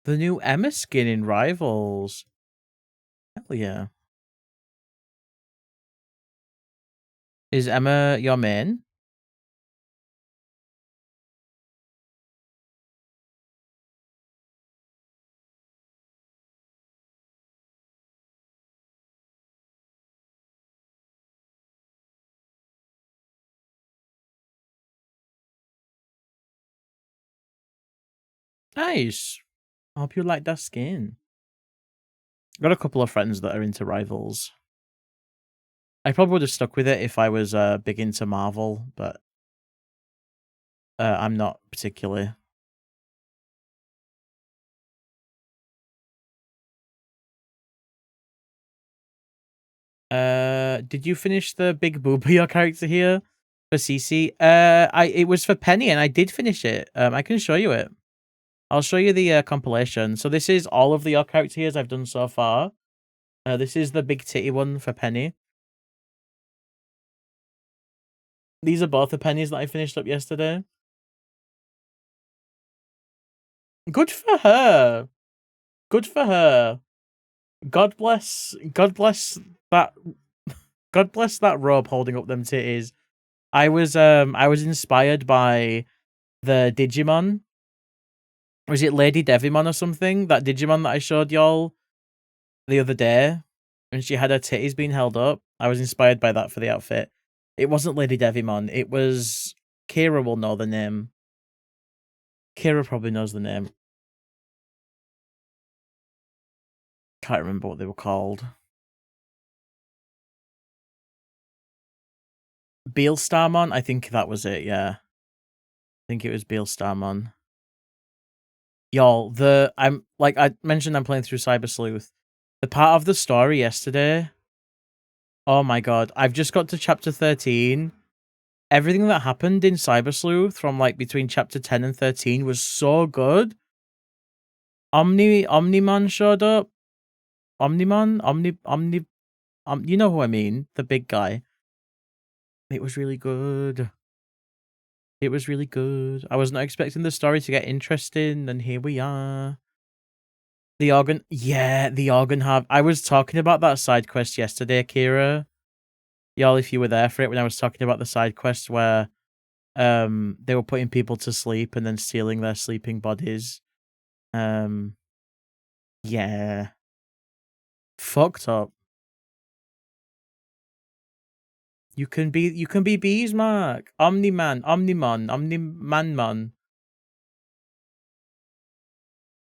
Speaker 1: The new Emma skin in Rivals. Hell yeah. Is Emma your main? Nice. I hope you like that skin. Got a couple of friends that are into Rivals. I probably would have stuck with it if I was big into Marvel, but I'm not particularly. Did you finish the big booby character here for CC? It was for Penny, and I did finish it. I can show you it. I'll show you the compilation. So this is all of the character here's I've done so far. This is the big titty one for Penny. These are both the pennies that I finished up yesterday. Good for her. Good for her. God bless that God bless that robe holding up them titties. I was inspired by the Digimon. Was it Lady Devimon or something? That Digimon that I showed y'all the other day when she had her titties being held up. I was inspired by that for the outfit. It wasn't Lady Devimon. It was Kira will know the name. Kira probably knows the name. Can't remember what they were called. Beelstarmon? I think that was it, yeah. I think it was Beelstarmon. Y'all, I'm like I mentioned I'm playing through Cyber Sleuth. The part of the story yesterday. Oh my god. I've just got to chapter 13. Everything that happened in Cyber Sleuth from like between chapter 10 and 13 was so good. Omnimon showed up. Omni you know who I mean, the big guy. It was really good. It was really good. I was not expecting the story to get interesting, and here we are. The organ, yeah, the organ harv. I was talking about that side quest yesterday, Kira. Y'all, if you were there for it, when I was talking about the side quest where they were putting people to sleep and then stealing their sleeping bodies. Yeah. Fucked up. You can be Beesmark. Omni-Man. Omni-Man-Mon.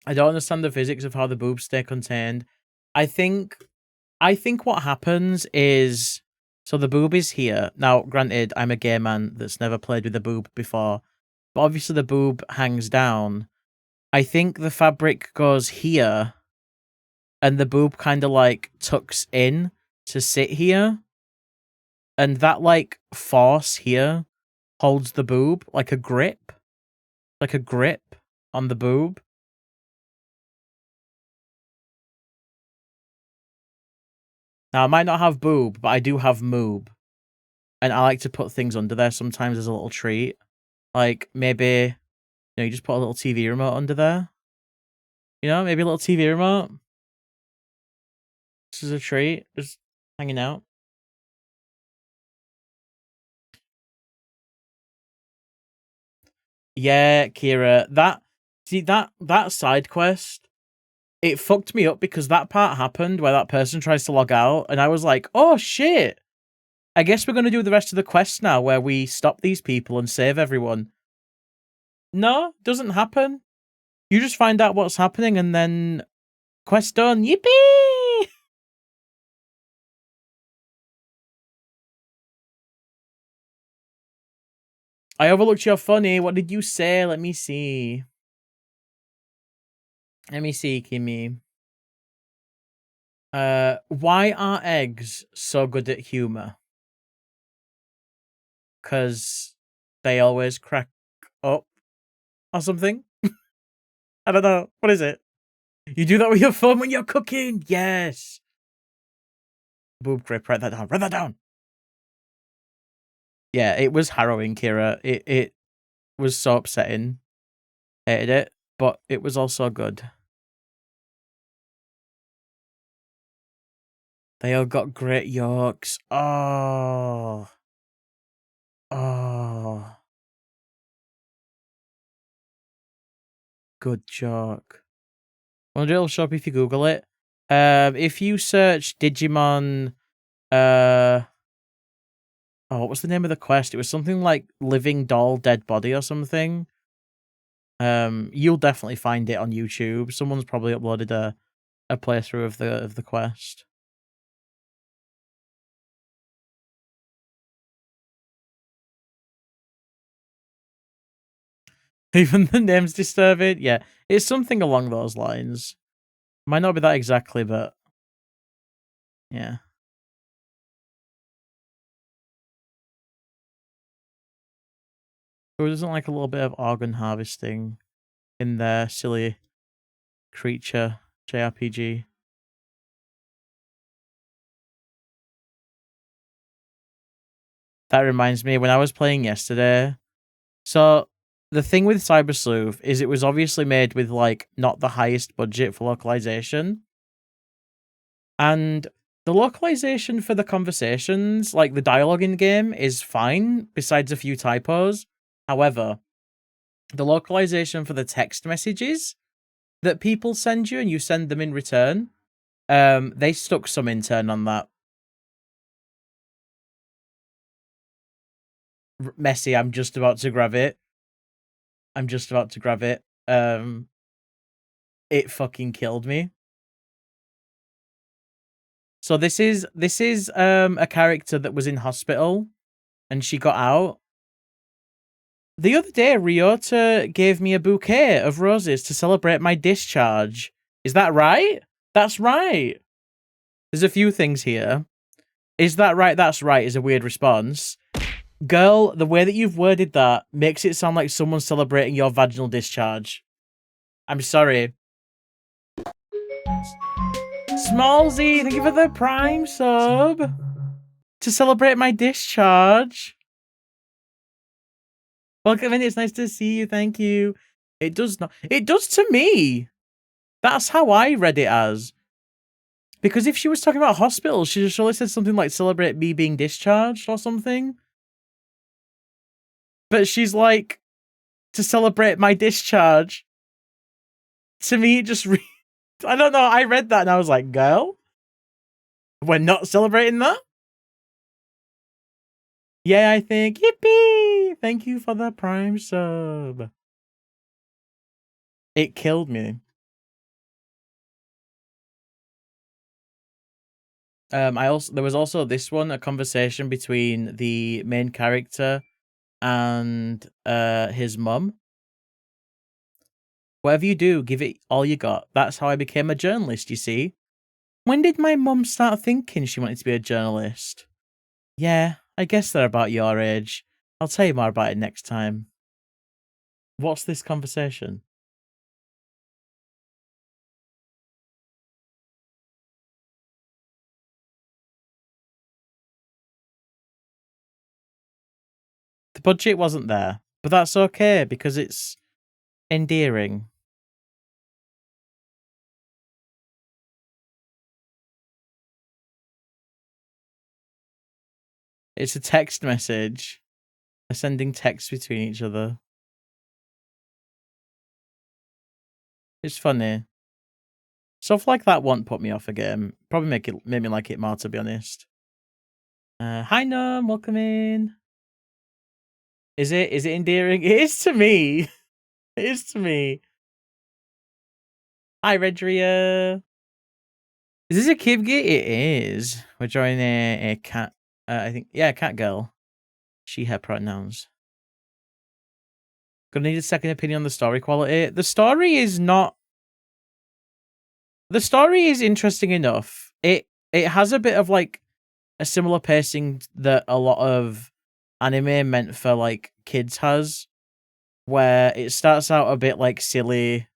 Speaker 1: I don't understand the physics of how the boobs stay contained. I think what happens is, so the boob is here. Now, granted, I'm a gay man that's never played with a boob before, but obviously the boob hangs down. I think the fabric goes here, and the boob kind of like tucks in to sit here, and that like force here holds the boob like a grip on the boob. Now, I might not have boob, but I do have moob. And I like to put things under there sometimes as a little treat. Like, maybe, you just put a little TV remote under there. You know, maybe a little TV remote. This is a treat. Just hanging out. Yeah, Kira. That side quest, it fucked me up because that part happened where that person tries to log out, and I was like, oh shit. I guess we're going to do the rest of the quest now where we stop these people and save everyone. No, doesn't happen. You just find out what's happening and then quest done. Yippee! I overlooked your funny. What did you say? Let me see. Let me see, Kimmy. Why are eggs so good at humor? Because they always crack up or something. I don't know. What is it? You do that with your phone when you're cooking? Yes. Boob grip. Write that down. Write that down. Yeah, it was harrowing, Kira. It was so upsetting. Hated it, but it was also good. They all got great yolks. Oh. Oh. Good joke. Well, it'll show up if you Google it. If you search Digimon, oh, what was the name of the quest? It was something like Living Doll Dead Body or something. You'll definitely find it on YouTube. Someone's probably uploaded a playthrough of the quest. Even the name's disturbing. Yeah, it's something along those lines. Might not be that exactly, but yeah. Who doesn't like a little bit of organ harvesting in their silly creature JRPG? That reminds me, when I was playing yesterday, so the thing with Cyber Sleuth is it was obviously made with like not the highest budget for localization. And the localization for the conversations, like the dialogue in game, is fine, besides a few typos. However, the localization for the text messages that people send you and you send them in return, they stuck some intern on that. Messy, I'm just about to grab it. I'm just about to grab it. It fucking killed me. So this is a character that was in hospital and she got out. The other day, Ryota gave me a bouquet of roses to celebrate my discharge. Is that right? That's right. There's a few things here. Is that right? That's right is a weird response. Girl, the way that you've worded that makes it sound like someone's celebrating your vaginal discharge. I'm sorry. Smallsy, thank you for the Prime sub. To celebrate my discharge. Welcome in, it's nice to see you, thank you. It does not. It does to me. That's how I read it as. Because if she was talking about hospitals, she surely said something like celebrate me being discharged or something. But she's like, to celebrate my discharge. To me, it just I don't know. I read that and I was like, girl, we're not celebrating that? Yeah, I think. Yippee! Thank you for the Prime sub. It killed me. There was also this one, a conversation between the main character and his mum. Whatever you do, give it all you got. That's how I became a journalist, you see. When did my mum start thinking she wanted to be a journalist? Yeah, I guess they're about your age. I'll tell you more about it next time. What's this conversation? The budget wasn't there, but that's okay because it's endearing. It's a text message. They're sending texts between each other. It's funny. Stuff like that won't put me off a game. Probably made me like it more, to be honest. Hi Nom, welcome in. Is it endearing? It is to me. It is to me. Hi Redria. Is this a kid gate? It is. We're joining a cat. I think, yeah, cat girl. She, her pronouns. Gonna need a second opinion on the story quality. The story is not. The story is interesting enough. It has a bit of like a similar pacing that a lot of anime meant for like kids has, where it starts out a bit like silly.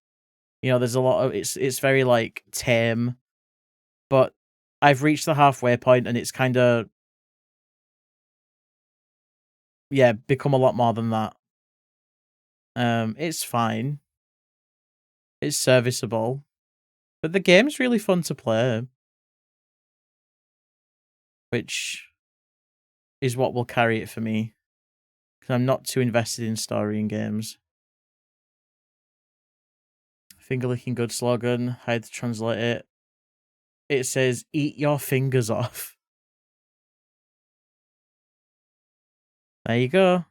Speaker 1: You know, there's a lot of it's very like tame, but I've reached the halfway point and it's kind of yeah become a lot more than that. It's fine. It's serviceable, but the game's really fun to play, which is what will carry it for me because I'm not too invested in story in games. Finger licking good slogan. I had to translate it. It says, "Eat your fingers off." There you go.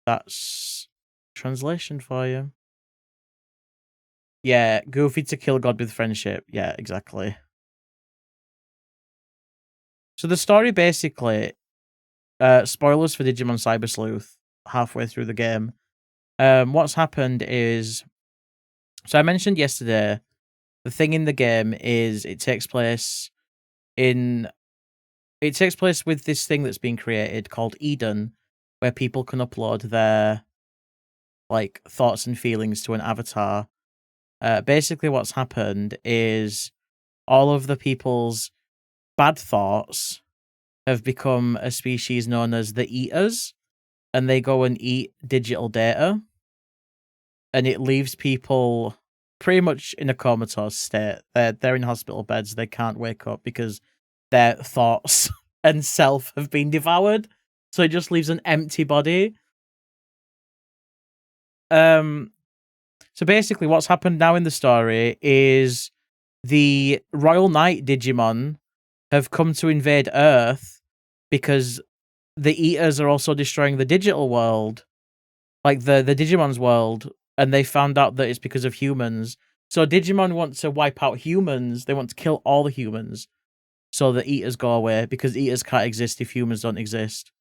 Speaker 1: That's translation for you. Yeah, goofy to kill God with friendship. Yeah, exactly. So the story basically, spoilers for Digimon Cyber Sleuth halfway through the game. What's happened is, so I mentioned yesterday, the thing in the game is in it takes place with this thing that's been created called Eden, where people can upload their like thoughts and feelings to an avatar. Basically, what's happened is all of the people's bad thoughts have become a species known as the Eaters, and they go and eat digital data, and it leaves people pretty much in a comatose state. They're in hospital beds. They can't wake up because their thoughts and self have been devoured. So it just leaves an empty body. Um, so basically, what's happened now in the story is the Royal Knight Digimon have come to invade Earth because the Eaters are also destroying the digital world, like the Digimon's world, and they found out that it's because of humans. So Digimon want to wipe out humans. They want to kill all the humans so the Eaters go away because Eaters can't exist if humans don't exist.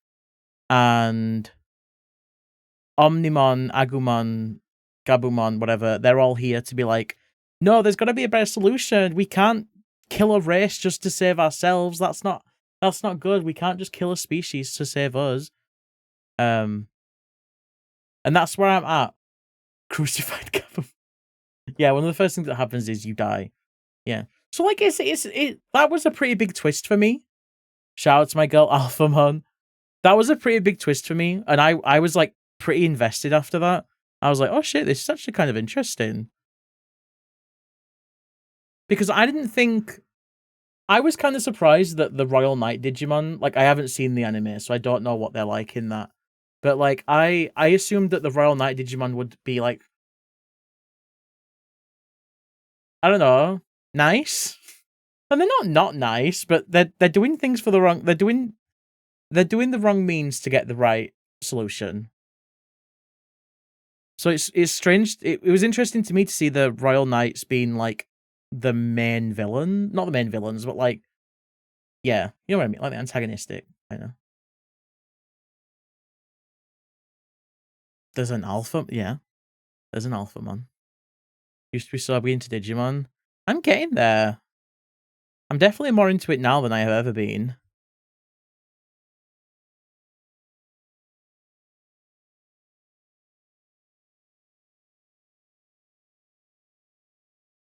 Speaker 1: And Omnimon, Agumon, Gabumon, whatever, they're all here to be like, no, there's got to be a better solution. We can't kill a race just to save ourselves. That's not good. We can't just kill a species to save us. And that's where I'm at. Crucified Gabumon. Yeah, one of the first things that happens is you die. Yeah. So like that was a pretty big twist for me. Shout out to my girl Alphamon. That was a pretty big twist for me, and I was like pretty invested after that. I was like, oh shit, this is actually kind of interesting. Because I didn't think I was kind of surprised that the Royal Knight Digimon, like I haven't seen the anime, so I don't know what they're like in that. But like I assumed that the Royal Knight Digimon would be like I don't know, nice. And they're not nice, but they're doing things for the wrong they're doing the wrong means to get the right solution. So it's strange. It was interesting to me to see the Royal Knights being like the main villain, not the main villains, but like yeah, you know what I mean, like the antagonistic kind of. There's an alpha, yeah. There's an alpha man. Used to be so big into Digimon. I'm getting there. I'm definitely more into it now than I have ever been.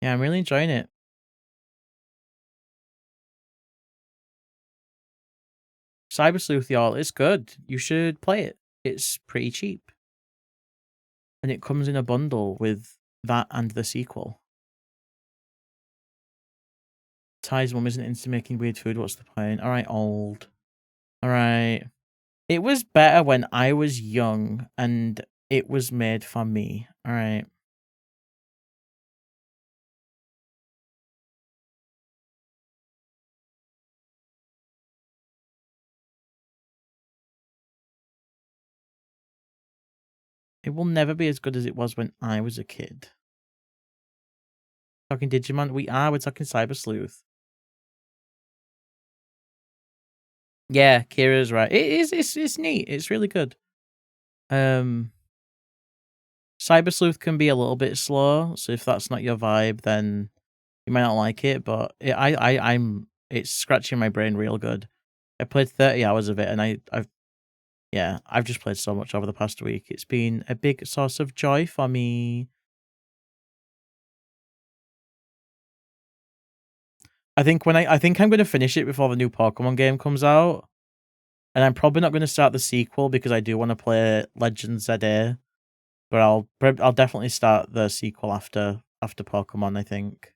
Speaker 1: Yeah, I'm really enjoying it. Cyber Sleuth, y'all, it's good. You should play it. It's pretty cheap. And it comes in a bundle with that and the sequel. Ty's mum isn't into making weird food. What's the point? All right, old. All right. It was better when I was young and it was made for me. All right. It will never be as good as it was when I was a kid. Talking Digimon? We're talking Cyber Sleuth. Yeah, Kira's right. It is, it's neat. It's really good. Cyber Sleuth can be a little bit slow, so if that's not your vibe, then You might not like it, but it's scratching my brain real good. I played 30 hours of it, and I've just played so much over the past week. It's been a big source of joy for me. I think I'm gonna finish it before the new Pokemon game comes out, and I'm probably not gonna start the sequel because I do want to play Legend ZA, but I'll definitely start the sequel after Pokemon, I think.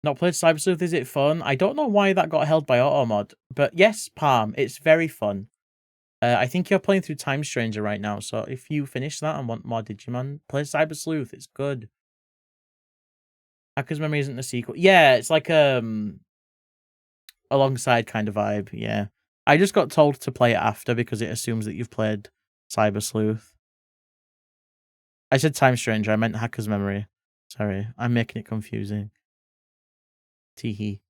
Speaker 1: Not played Cyber Sleuth, is it fun? I don't know why that got held by Automod, but yes, Palm, it's very fun. I think you're playing through Time Stranger right now, so if you finish that and want more Digimon, play Cyber Sleuth, it's good. Hacker's Memory isn't a sequel. Yeah, it's like alongside kind of vibe, yeah. I just got told to play it after because it assumes that you've played Cyber Sleuth. I said Time Stranger, I meant Hacker's Memory. Sorry, I'm making it confusing. Teehee.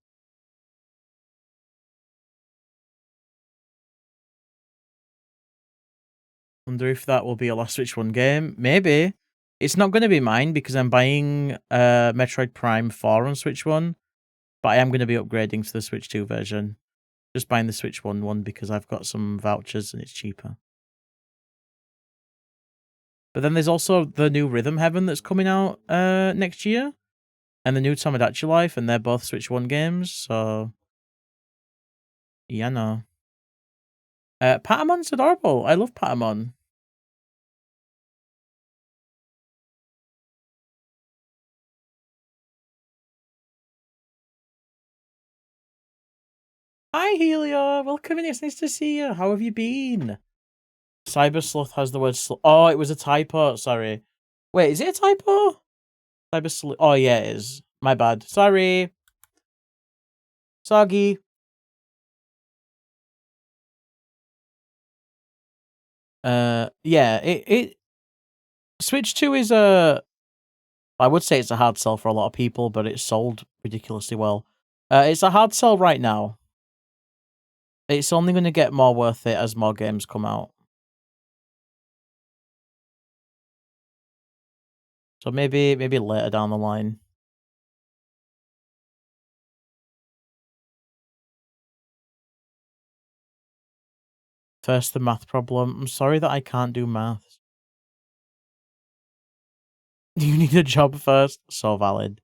Speaker 1: Wonder if that will be a last Switch 1 game. Maybe. It's not going to be mine because I'm buying Metroid Prime 4 on Switch 1, but I am going to be upgrading to the Switch 2 version. Just buying the Switch 1 one because I've got some vouchers and it's cheaper. But then there's also the new Rhythm Heaven that's coming out next year, and the new Tomodachi Life, and they're both Switch 1 games, so yeah, no. Patamon's adorable. I love Patamon. Hi, Helio. Welcome in. It's nice to see you. How have you been? Cyber Sloth has the word oh, it was a typo. Sorry. Wait, is it a typo? Cyber Sloth. Oh, yeah, it is. My bad. Sorry. Soggy. Yeah, Switch 2 is I would say it's a hard sell for a lot of people, but it's sold ridiculously well. It's a hard sell right now. It's only going to get more worth it as more games come out. So maybe later down the line. First, the math problem. I'm sorry that I can't do maths. You need a job first. So valid.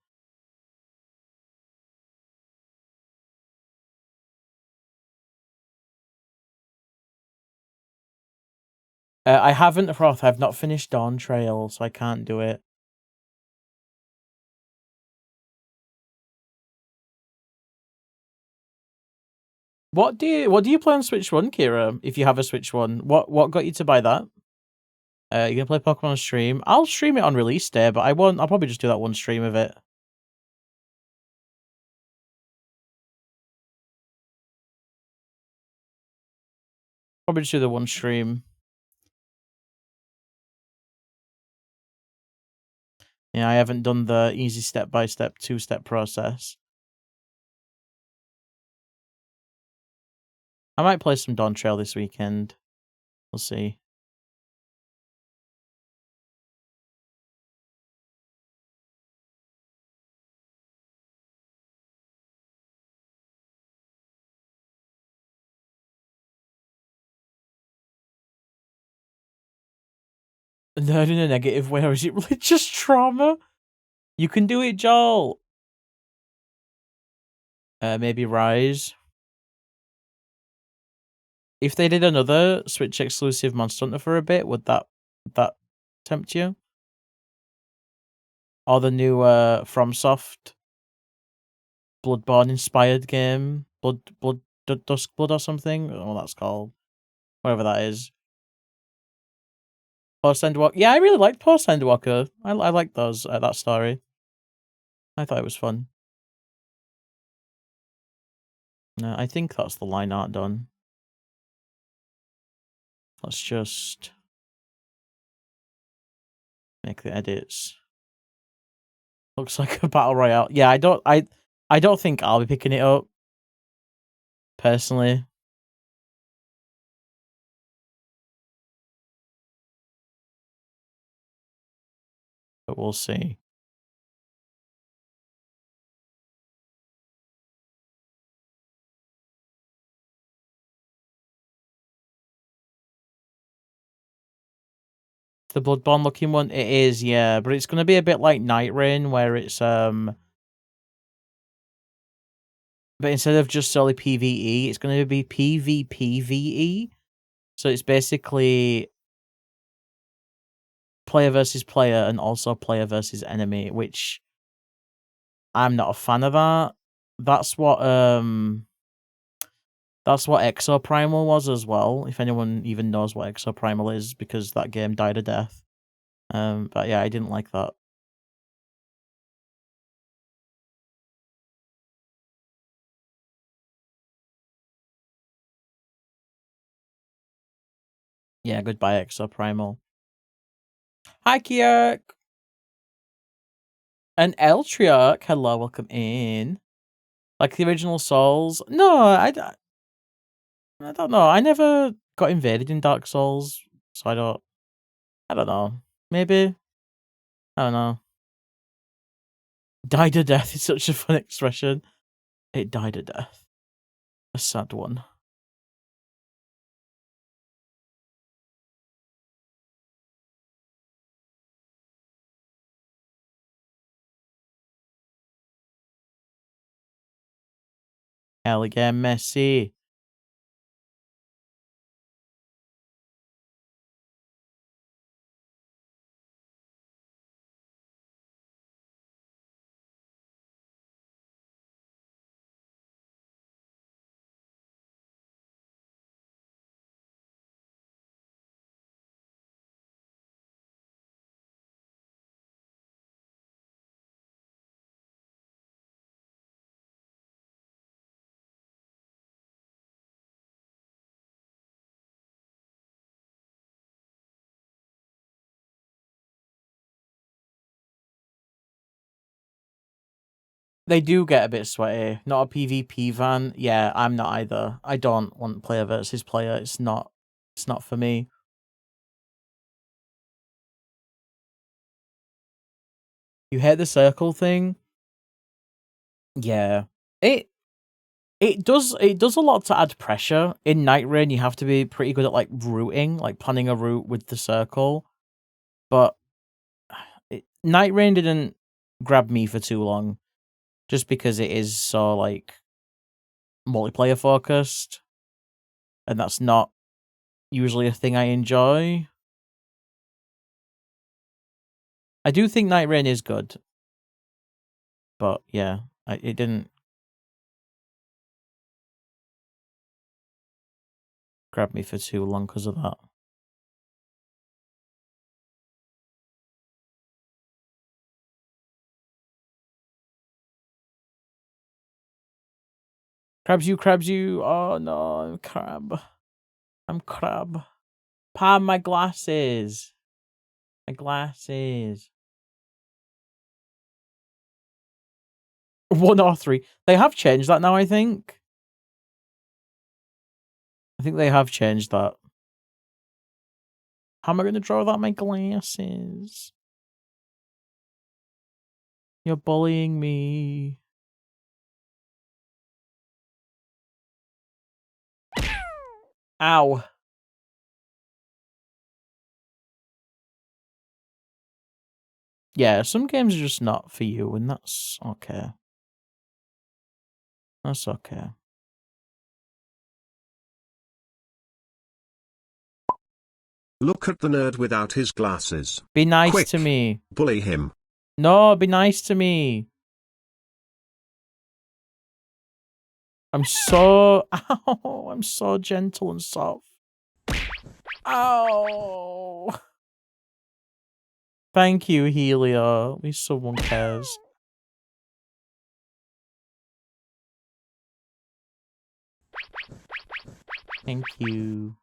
Speaker 1: I haven't, Froth. I've not finished Dawn Trail, so I can't do it. What do you play on Switch 1, Kira? If you have a Switch 1, what got you to buy that? You're gonna play Pokemon on stream? I'll stream it on release day, but I won't. I'll probably just do that one stream of it. Probably just do the one stream. Yeah, I haven't done the easy step-by-step, two-step process. I might play some Dawn Trail this weekend. We'll see. Nerd in a negative way, or is it religious trauma? You can do it, Joel. Maybe Rise. If they did another Switch exclusive Monster Hunter for a bit, would that tempt you? Or the new FromSoft Bloodborne inspired game, Dusk Blood or something? I don't know what that's called. Whatever that is. Post Endwalker. Yeah, I really liked Post Endwalker. I liked those that story. I thought it was fun. I think that's the line art done. Let's just make the edits. Looks like a battle royale. Yeah, I don't think I'll be picking it up. Personally. but we'll see. The Bloodborne looking one? It is, yeah, but it's gonna be a bit like Night Rain, where it's but instead of just solely PvE, it's gonna be PvPvE. So it's basically player versus player and also player versus enemy, which I'm not a fan of that. That's what Exoprimal was as well, if anyone even knows what Exoprimal is, because that game died a death. But yeah, I didn't like that. Yeah, goodbye Exoprimal. Hi Kiark! And Eltriarch, hello, welcome in. Like the original Souls? No, I don't know. I never got invaded in Dark Souls, so I don't know. Maybe? I don't know. Died a death is such a fun expression. It died a death. A sad one. Hell again, Messi. They do get a bit sweaty. Not a PvP van. Yeah, I'm not either. I don't want player versus player. It's not for me. You hate the circle thing? Yeah. It does a lot to add pressure. In Night Rain, you have to be pretty good at like routing, like planning a route with the circle. But Night Rain didn't grab me for too long, just because it is so like multiplayer focused, and that's not usually a thing I enjoy. I do think Night Rain is good, but yeah, it didn't grab me for too long because of that. Crabs you. Oh no, I'm crab. I'm crab. Palm my glasses. My glasses. 1 or 3. They have changed that now, I think. I think they have changed that. How am I going to draw without my glasses? You're bullying me. Ow. Yeah, some games are just not for you, and that's okay. That's okay.
Speaker 3: Look at the nerd without his glasses.
Speaker 1: Be nice
Speaker 3: Quick,
Speaker 1: to me.
Speaker 3: bully him.
Speaker 1: No, be nice to me. I'm so... Ow, I'm so gentle and soft. Ow. Thank you, Helia. At least someone cares. Thank you.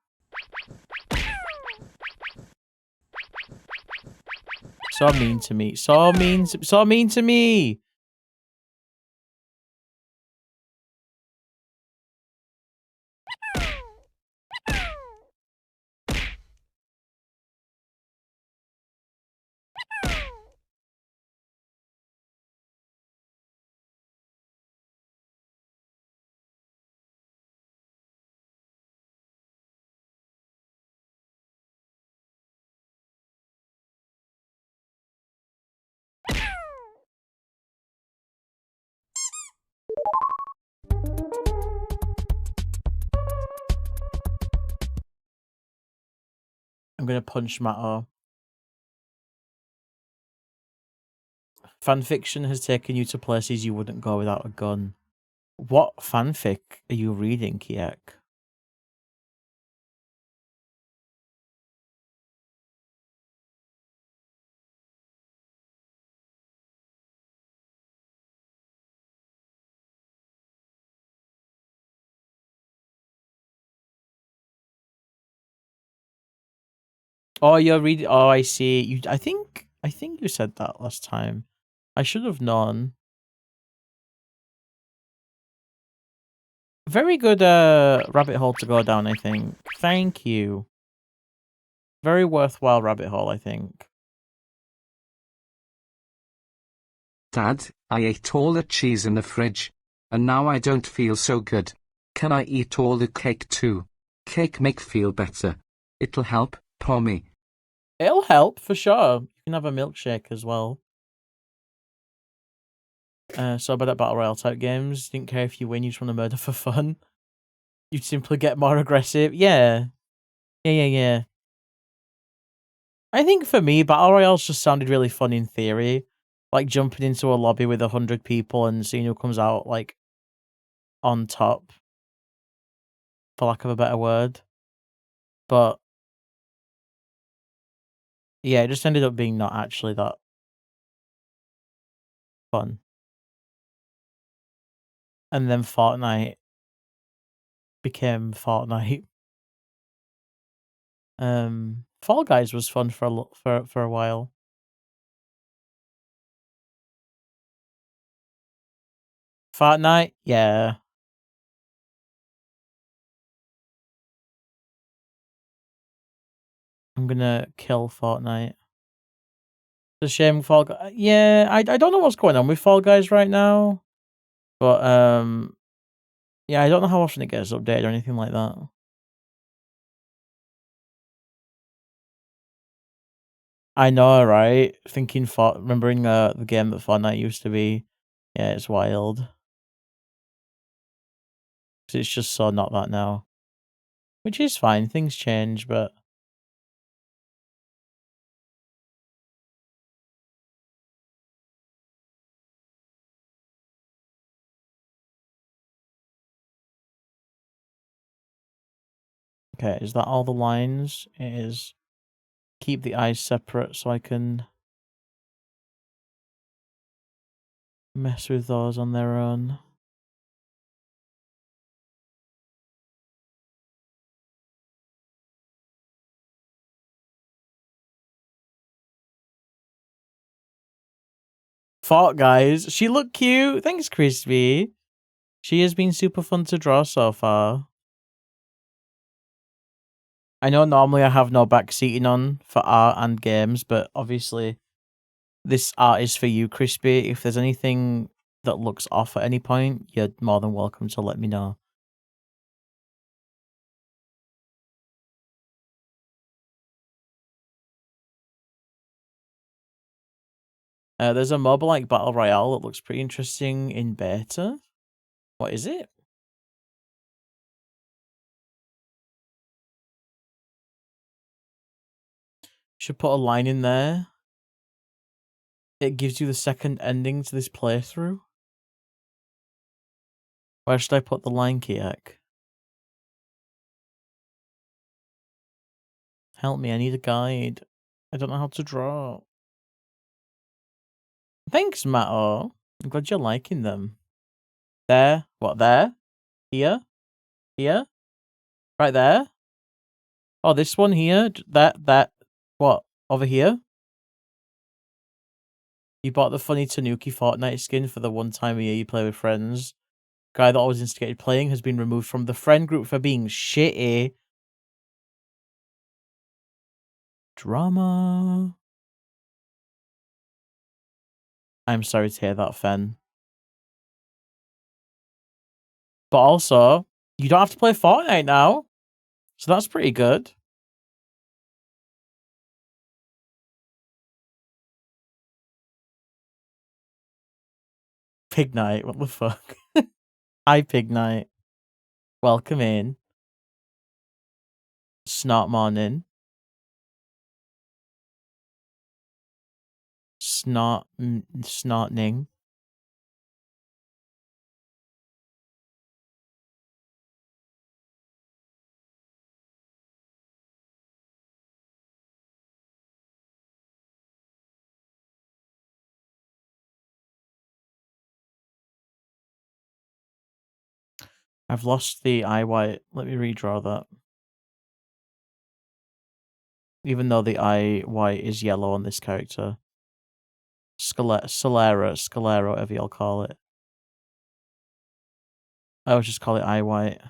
Speaker 1: So mean to me. So mean to me. I'm gonna punch Matto. Fanfiction has taken you to places you wouldn't go without a gun. What fanfic are you reading, Kiek? Oh, you're reading. Oh, I see. You. I think you said that last time. I should have known. Very good rabbit hole to go down, I think. Thank you. Very worthwhile rabbit hole, I think.
Speaker 2: Dad, I ate all the cheese in the fridge, and now I don't feel so good. Can I eat all the cake too? Cake make feel better. It'll help, Pommy.
Speaker 1: It'll help, for sure. You can have a milkshake as well. So about that Battle Royale type games, didn't care if you win, you just want to murder for fun. You'd simply get more aggressive. Yeah. Yeah. I think for me, Battle Royales just sounded really fun in theory. Like jumping into a lobby with 100 people and seeing who comes out, like, on top. For lack of a better word. But yeah, it just ended up being not actually that fun. And then Fortnite became Fortnite. Fall Guys was fun for a while. Fortnite, yeah. I'm gonna kill Fortnite. It's a shame Fall Guys. Yeah, I don't know what's going on with Fall Guys right now, but yeah, I don't know how often it gets updated or anything like that. I know, right? Remembering the game that Fortnite used to be. Yeah, it's wild. 'Cause it's just so not that now. Which is fine, things change, but okay, is that all the lines? It is. Keep the eyes separate so I can mess with those on their own. Fart guys, she looked cute. Thanks, Crispy. She has been super fun to draw so far. I know normally I have no backseating on for art and games, but obviously this art is for you, Crispy. If there's anything that looks off at any point, you're more than welcome to let me know. There's a mobile-like battle royale that looks pretty interesting in beta. What is it? Should put a line in there. It gives you the second ending to this playthrough. Where should I put the line, Kiak? Help me, I need a guide. I don't know how to draw. Thanks, Matto. I'm glad you're liking them. There? What, there? Here? Here? Right there? Oh, this one here? That. What? Over here? You bought the funny Tanuki Fortnite skin for the one time a year you play with friends. Guy that always instigated playing has been removed from the friend group for being shitty. Drama. I'm sorry to hear that, Fen. But also, you don't have to play Fortnite now. So that's pretty good. Pig night, what the fuck? Hi, Pig Knight. Welcome in. Snot morning. Snorting. I've lost the eye white. Let me redraw that. Even though the eye white is yellow on this character. Scalera, whatever y'all call it. I would just call it eye white.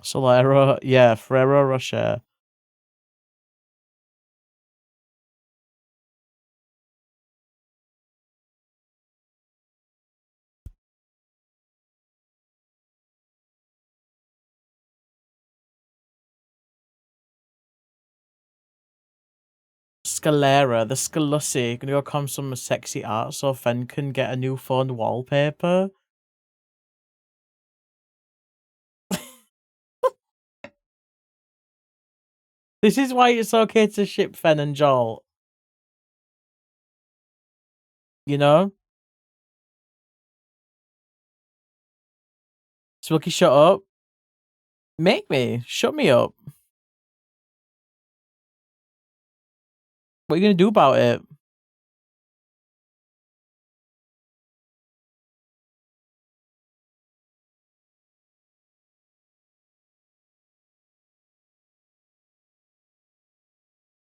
Speaker 1: Solero, yeah, Ferrero Rocher. Scalera, the Scalussi. Gonna go come some sexy art so Fen can get a new phone wallpaper. This is why it's okay to ship Fen and Joel. You know? Smilky, shut up. Make me. Shut me up. What are you gonna do about it?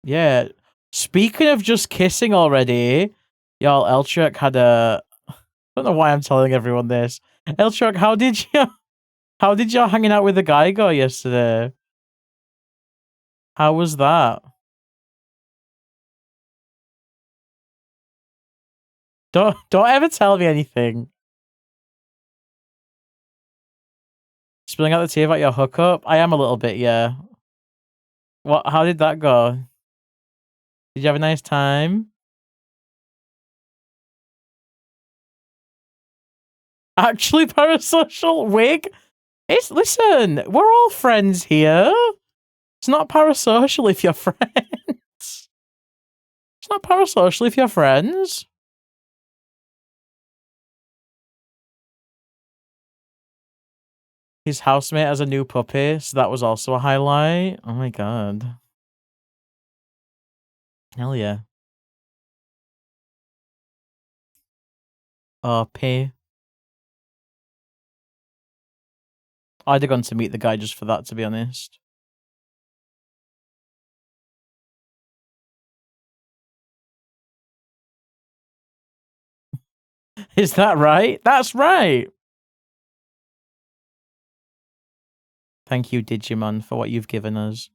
Speaker 1: Yeah. Speaking of just kissing already, y'all, Elchuk had a... I don't know why I'm telling everyone this. Elchuk, how did y'all hanging out with the guy go yesterday? How was that? Don't ever tell me anything. Spilling out the tea about your hookup? I am a little bit, yeah. What? How did that go? Did you have a nice time? Actually, parasocial wig? Listen, we're all friends here. It's not parasocial if you're friends. It's not parasocial if you're friends. His housemate has a new puppy, so that was also a highlight. Oh my god. Hell yeah. Oh, P. I'd have gone to meet the guy just for that, to be honest. Is that right? That's right. Thank you, Digimon, for what you've given us.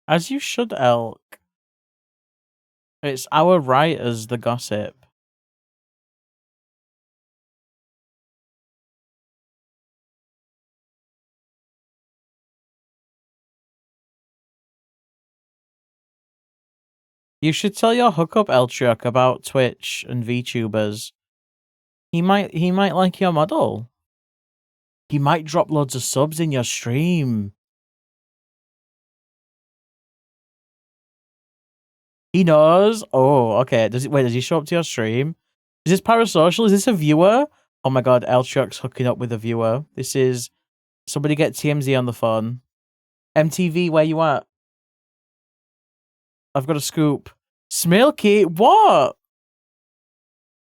Speaker 1: As you should, Elk. It's our right as the gossip. You should tell your hookup Eltriok about Twitch and VTubers. He might like your model. He might drop loads of subs in your stream. He knows. Oh, okay. Does he show up to your stream? Is this parasocial? Is this a viewer? Oh my god, Eltriok's hooking up with a viewer. This is somebody get TMZ on the phone. MTV, where you at? I've got a scoop. Smilky, what?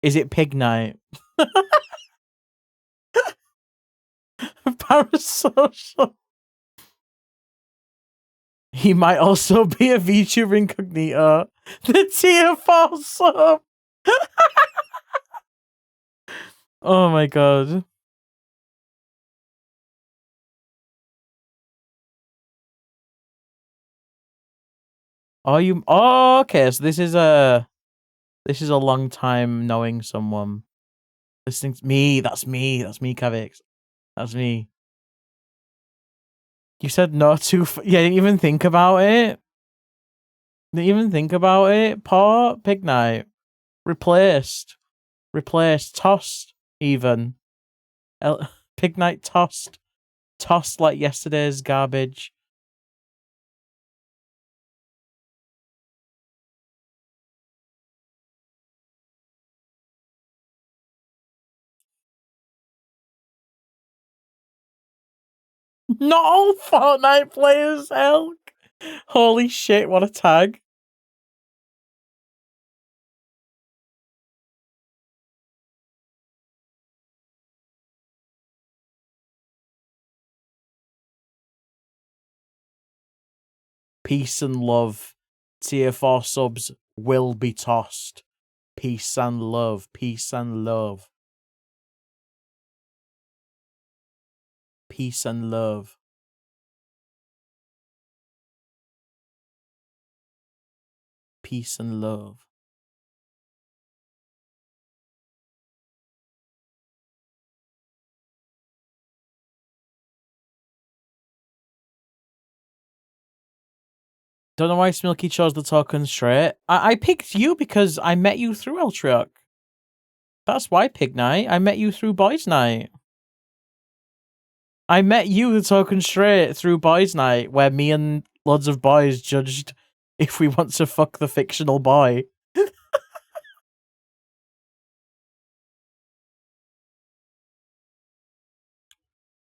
Speaker 1: Is it Pig Night? Parasocial. He might also be a VTuber incognito. The tier falls up. Oh my god. Oh, you. Oh, okay. So this is a long time knowing someone. Listening to me. That's me. That's me, Kavix. That's me. You said no to. Yeah, didn't even think about it. Didn't even think about it. Poor Pig Night. Replaced. Tossed. Even. Pig Night tossed. Tossed like yesterday's garbage. Not all Fortnite players, Elk. Holy shit, what a tag. Peace and love. Tier 4 subs will be tossed. Peace and love. Peace and love. Peace and love. Peace and love. Don't know why Smilky chose the token straight. I picked you because I met you through Eltriok. That's why, Pig Night. I met you through Boys Night. I met you, the token straight, through Boys Night, where me and loads of boys judged if we want to fuck the fictional boy.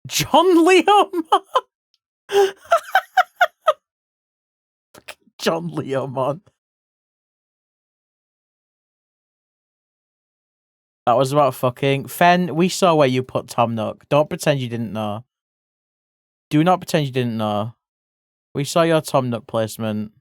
Speaker 1: John Leomon! John Leomon. That was about fucking. Fen, we saw where you put Tom Nook. Don't pretend you didn't know. Do not pretend you didn't know. We saw your Tom Nook placement.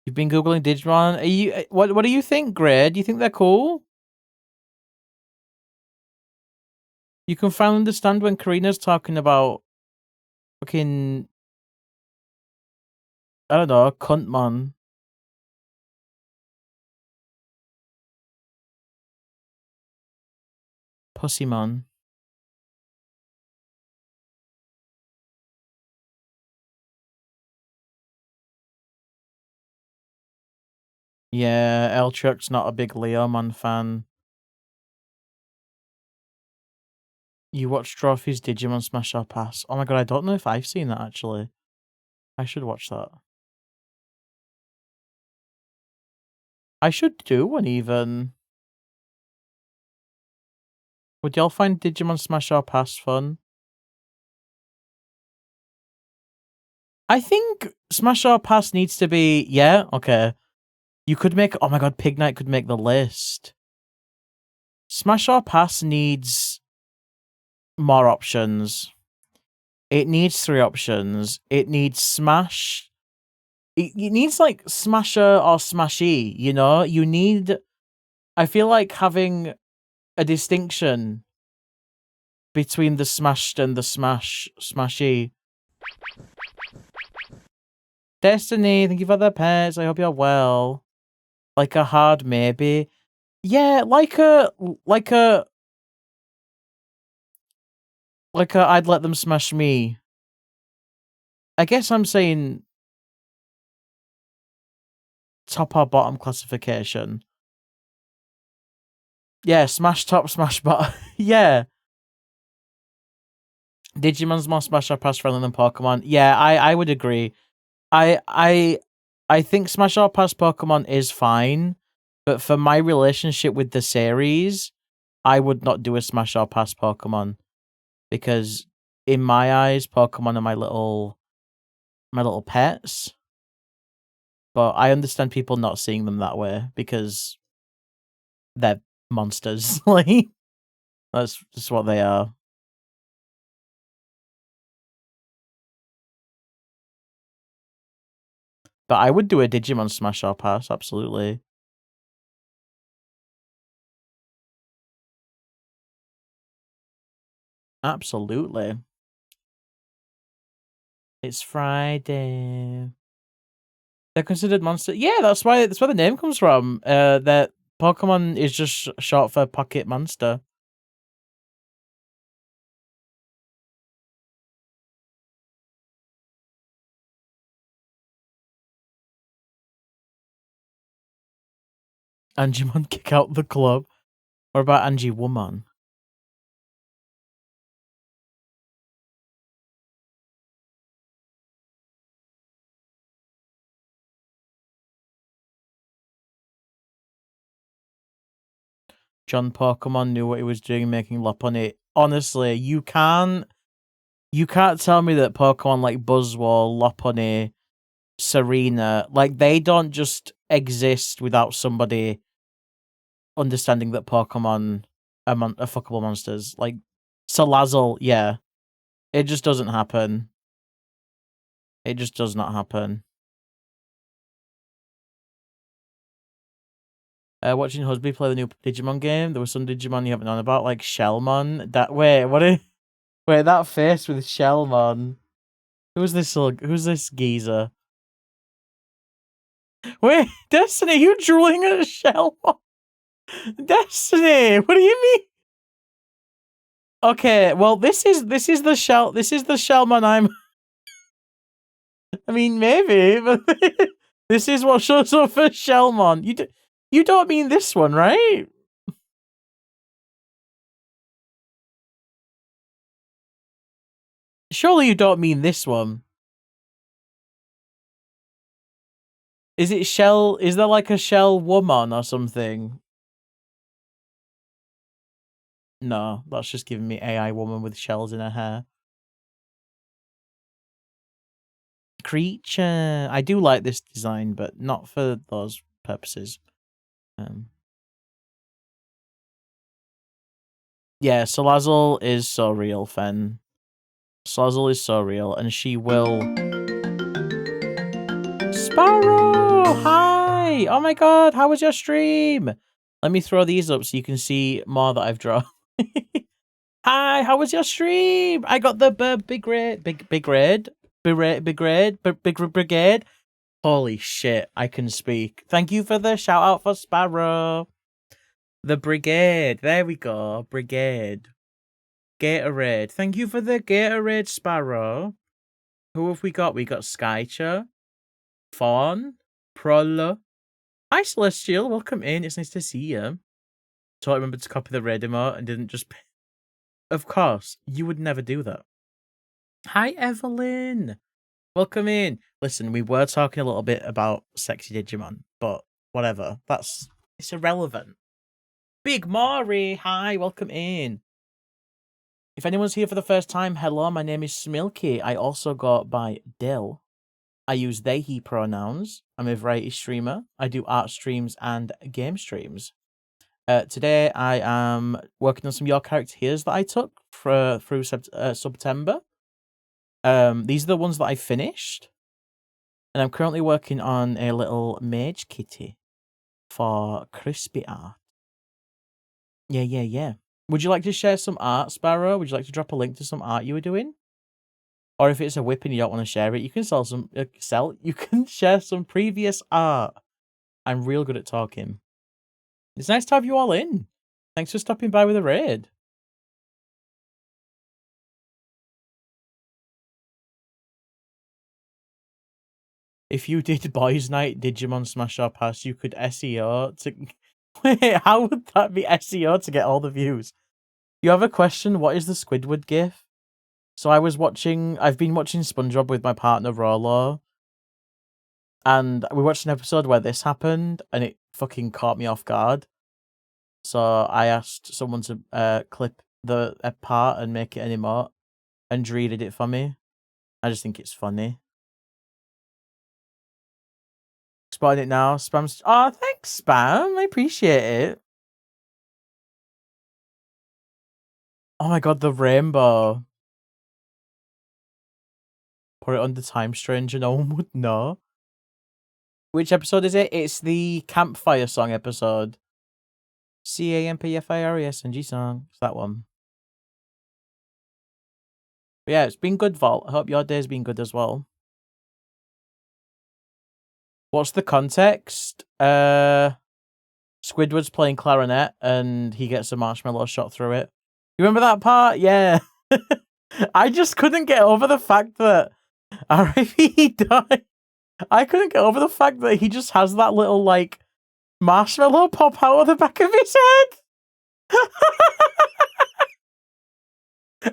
Speaker 1: You've been googling Digimon. Are you? What do you think, Gray? Do you think they're cool? You can finally understand when Karina's talking about fucking, I don't know, Cuntmon. Pussymon. Yeah, Eltrick's not a big Leomon fan. You watch Trophy's Digimon Smash or Pass. Oh my god, I don't know if I've seen that actually. I should watch that. I should do one even. Would y'all find Digimon Smash or Pass fun? I think Smash or Pass needs to be... Yeah, okay. You could make... Oh my god, Pig Night could make the list. Smash or Pass needs more options. It needs 3 options. It needs Smash. It needs like Smasher or Smashy, you know? You need... I feel like having a distinction between the Smashed and the Smashy. Destiny, thank you for the pets. I hope you're well. Like a hard maybe. Yeah, like a I'd let them smash me. I guess I'm saying top or bottom classification. Yeah, smash top, smash bottom. Yeah. Digimon's more Smash or Pass friendly than Pokemon. Yeah, I would agree. I think Smash or Pass Pokemon is fine, but for my relationship with the series, I would not do a Smash or Pass Pokemon because in my eyes, Pokemon are my little pets. But I understand people not seeing them that way because they're monsters. Like that's just what they are. But I would do a Digimon Smash or Pass, absolutely. Absolutely. It's Friday. They're considered monster. Yeah, that's where the name comes from. That Pokemon is just short for pocket monster. Angimon kick out the club. What about Angie Woman? John Pokemon knew what he was doing, making Lop on it. Honestly, you can't tell me that Pokemon like Buzzwole, Lopunny, Serena, like they don't just exist without somebody understanding that Pokemon are fuckable monsters. Like Salazzle, yeah. It just doesn't happen. It just does not happen. Watching Husby play the new Digimon game. There was some Digimon you haven't known about, like Shellmon. Wait, that face with Shellmon. Who's this geezer? Wait, Destiny, you drooling at Shellmon? Destiny, what do you mean? Okay, well this is the Shellmon I'm I mean maybe, but this is what shows up for Shellmon. You don't mean this one, right? Surely you don't mean this one. Is it Shell? Is there like a Shell woman or something? No, that's just giving me AI woman with shells in her hair. Creature. I do like this design, but not for those purposes. Yeah, Salazzle is so real, Fen. Salazzle is so real, and she will... Sparrow! Hi! Oh my god, how was your stream? Let me throw these up so you can see more that I've drawn. Hi, how was your stream? I got the big brigade. Holy shit, I can speak. Thank you for the shout out for Sparrow. The brigade. There we go. Brigade. Gatorade. Thank you for the Gatorade, Sparrow. Who have we got? We got Skycher, Fawn, Prolo. Hi, Celestial. Welcome in. It's nice to see you. So I remembered to copy the red emote and didn't just... Of course, you would never do that. Hi, Evelyn. Welcome in. Listen, we were talking a little bit about sexy Digimon, but whatever. It's irrelevant. Big Maury. Hi, welcome in. If anyone's here for the first time, hello, my name is Smilky. I also go by Dill. I use they, he pronouns. I'm a variety streamer. I do art streams and game streams. Today, I am working on some of your characters that I took through September. These are the ones that I finished. And I'm currently working on a little mage kitty for crispy art. Yeah. Would you like to share some art, Sparrow? Would you like to drop a link to some art you were doing? Or if it's a whip and you don't want to share it, you can you can share some previous art. I'm real good at talking. It's nice to have you all in. Thanks for stopping by with a raid. If you did Boys Night Digimon Smash or Pass, you could SEO to... Wait, how would that be SEO to get all the views? You have a question? What is the Squidward gif? So I've been watching SpongeBob with my partner Rolo, and we watched an episode where this happened, and it fucking caught me off guard. So I asked someone to clip the part and make it an emote, and Dree did it for me. I just think it's funny. Spotting it now. Spam. Oh, thanks, Spam. I appreciate it. Oh my god, the rainbow. Put it under Time Stranger, no one would know. Which episode is it? It's the campfire song episode. CAMPFIRESNG song. It's that one. But yeah, it's been good, Vault. I hope your day's been good as well. What's the context? Squidward's playing clarinet and he gets a marshmallow shot through it. You remember that part? Yeah. I just couldn't get over the fact that R.I.P. he died. I couldn't get over the fact that he just has that little, like, marshmallow pop out of the back of his head.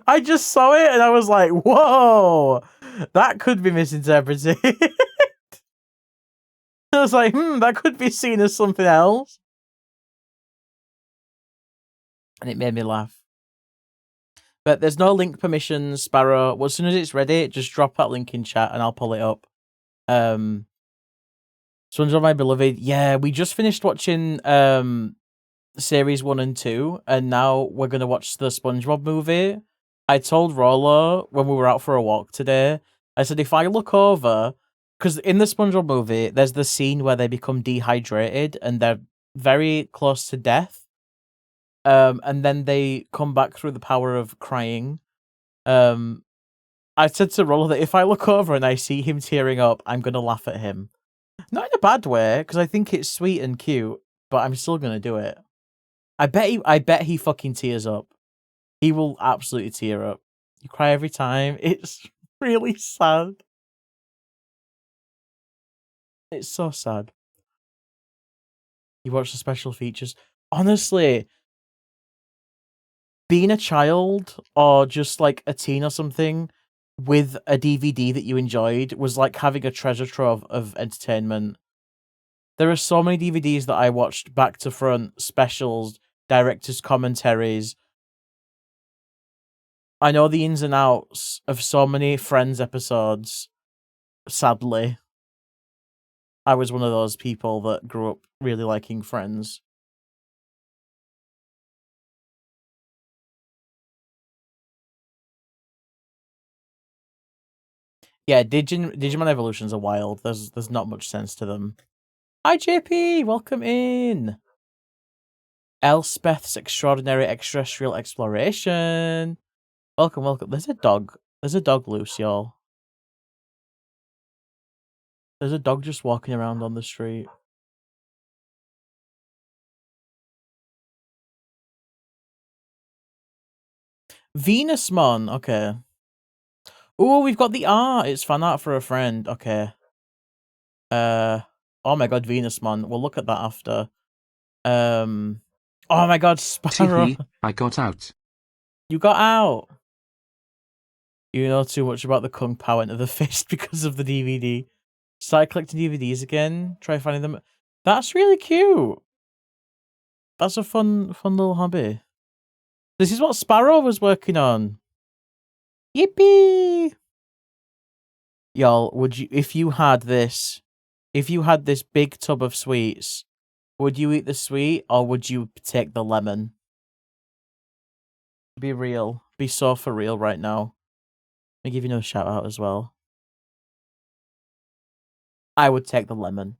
Speaker 1: I just saw it and I was like, whoa, that could be misinterpreted. I was like, that could be seen as something else. And it made me laugh. But there's no link permissions, Sparrow. Well, as soon as it's ready, just drop that link in chat and I'll pull it up. SpongeBob My Beloved. Yeah, we just finished watching series 1 and 2, and now we're gonna watch the SpongeBob movie. I told Rollo when we were out for a walk today, I said if I look over, because in the SpongeBob movie, there's the scene where they become dehydrated and they're very close to death. And then they come back through the power of crying. I said to Rollo that if I look over and I see him tearing up, I'm gonna laugh at him. Not in a bad way, because I think it's sweet and cute, but I'm still gonna do it. I bet he fucking tears up. He will absolutely tear up. You cry every time. It's really sad. It's so sad. You watch the special features. Honestly, being a child or just like a teen or something with a DVD that you enjoyed was like having a treasure trove of entertainment. There are so many DVDs that I watched back to front, specials, director's commentaries. I know the ins and outs of so many Friends episodes, sadly. I was one of those people that grew up really liking Friends. Yeah, Digimon Evolutions are wild. There's not much sense to them. Hi JP, welcome in. Elspeth's Extraordinary Extraterrestrial Exploration. Welcome, welcome. There's a dog. There's a dog loose, y'all. There's a dog just walking around on the street. Venusmon, okay. Oh, we've got the art. It's fan art for a friend. Okay. Oh my god, Venusmon. We'll look at that after. Oh my god, Sparrow.
Speaker 2: Tee-hee, I got out.
Speaker 1: You got out. You know too much about the Kung Pao into the fist because of the DVD. Start collecting DVDs again. Try finding them. That's really cute. That's a fun little hobby. This is what Sparrow was working on. Yippee! Y'all, would you, if you had this big tub of sweets, would you eat the sweet or would you take the lemon? Be real. Be so for real right now. Let me give you a shout out as well. I would take the lemon.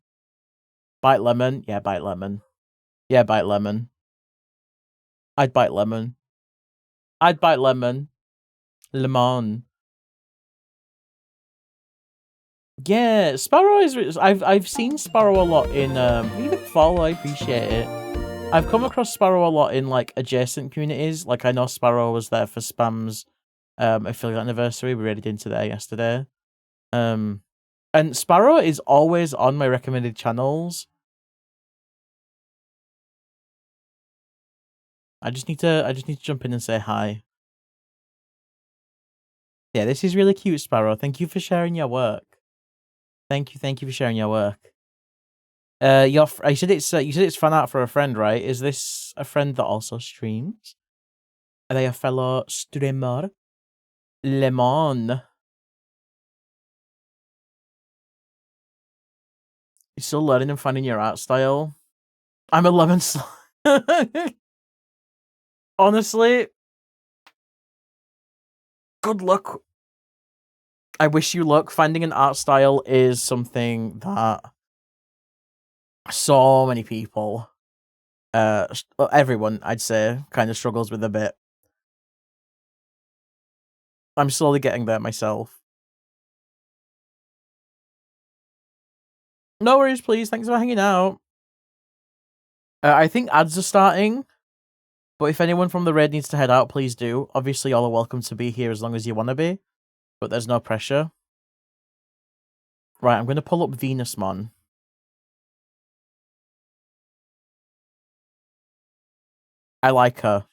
Speaker 1: Bite lemon? Yeah, bite lemon. Yeah, bite lemon. I'd bite lemon. I'd bite lemon. Lemon. Yeah, Sparrow is. I've seen Sparrow a lot in even follow. I appreciate it. I've come across Sparrow a lot in like adjacent communities. Like I know Sparrow was there for Spam's affiliate anniversary. We raided into there yesterday. And Sparrow is always on my recommended channels. I just need to jump in and say hi. Yeah, this is really cute, Sparrow. Thank you for sharing your work. Thank you for sharing your work. You said it's fan art for a friend, right? Is this a friend that also streams? Are they a fellow streamer? Lemon. You're still learning and finding your art style. I'm a lemon Honestly, good luck. I wish you luck. Finding an art style is something that So many people, everyone, I'd say, kind of struggles with a bit. I'm slowly getting there myself. No worries, please. Thanks for hanging out. I think ads are starting, but if anyone from the raid needs to head out, please do. Obviously, y'all are welcome to be here as long as you want to be, but there's no pressure. Right, I'm going to pull up Venusmon. I like her.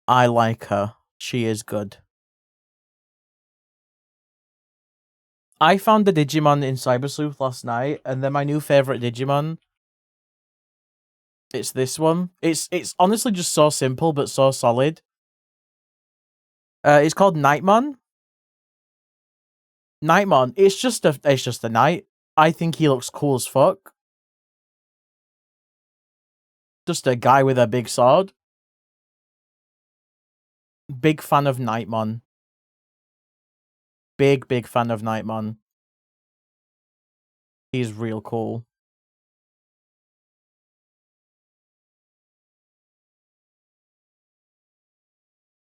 Speaker 1: I like her. She is good. I found the Digimon in Cyber Sleuth last night, and they're my new favorite Digimon. It's this one. It's honestly just so simple but so solid. It's called Nightmon. Nightmon. It's just a knight. I think he looks cool as fuck. Just a guy with a big sword. Big fan of Nightmon. Big fan of Nightmon. He's real cool.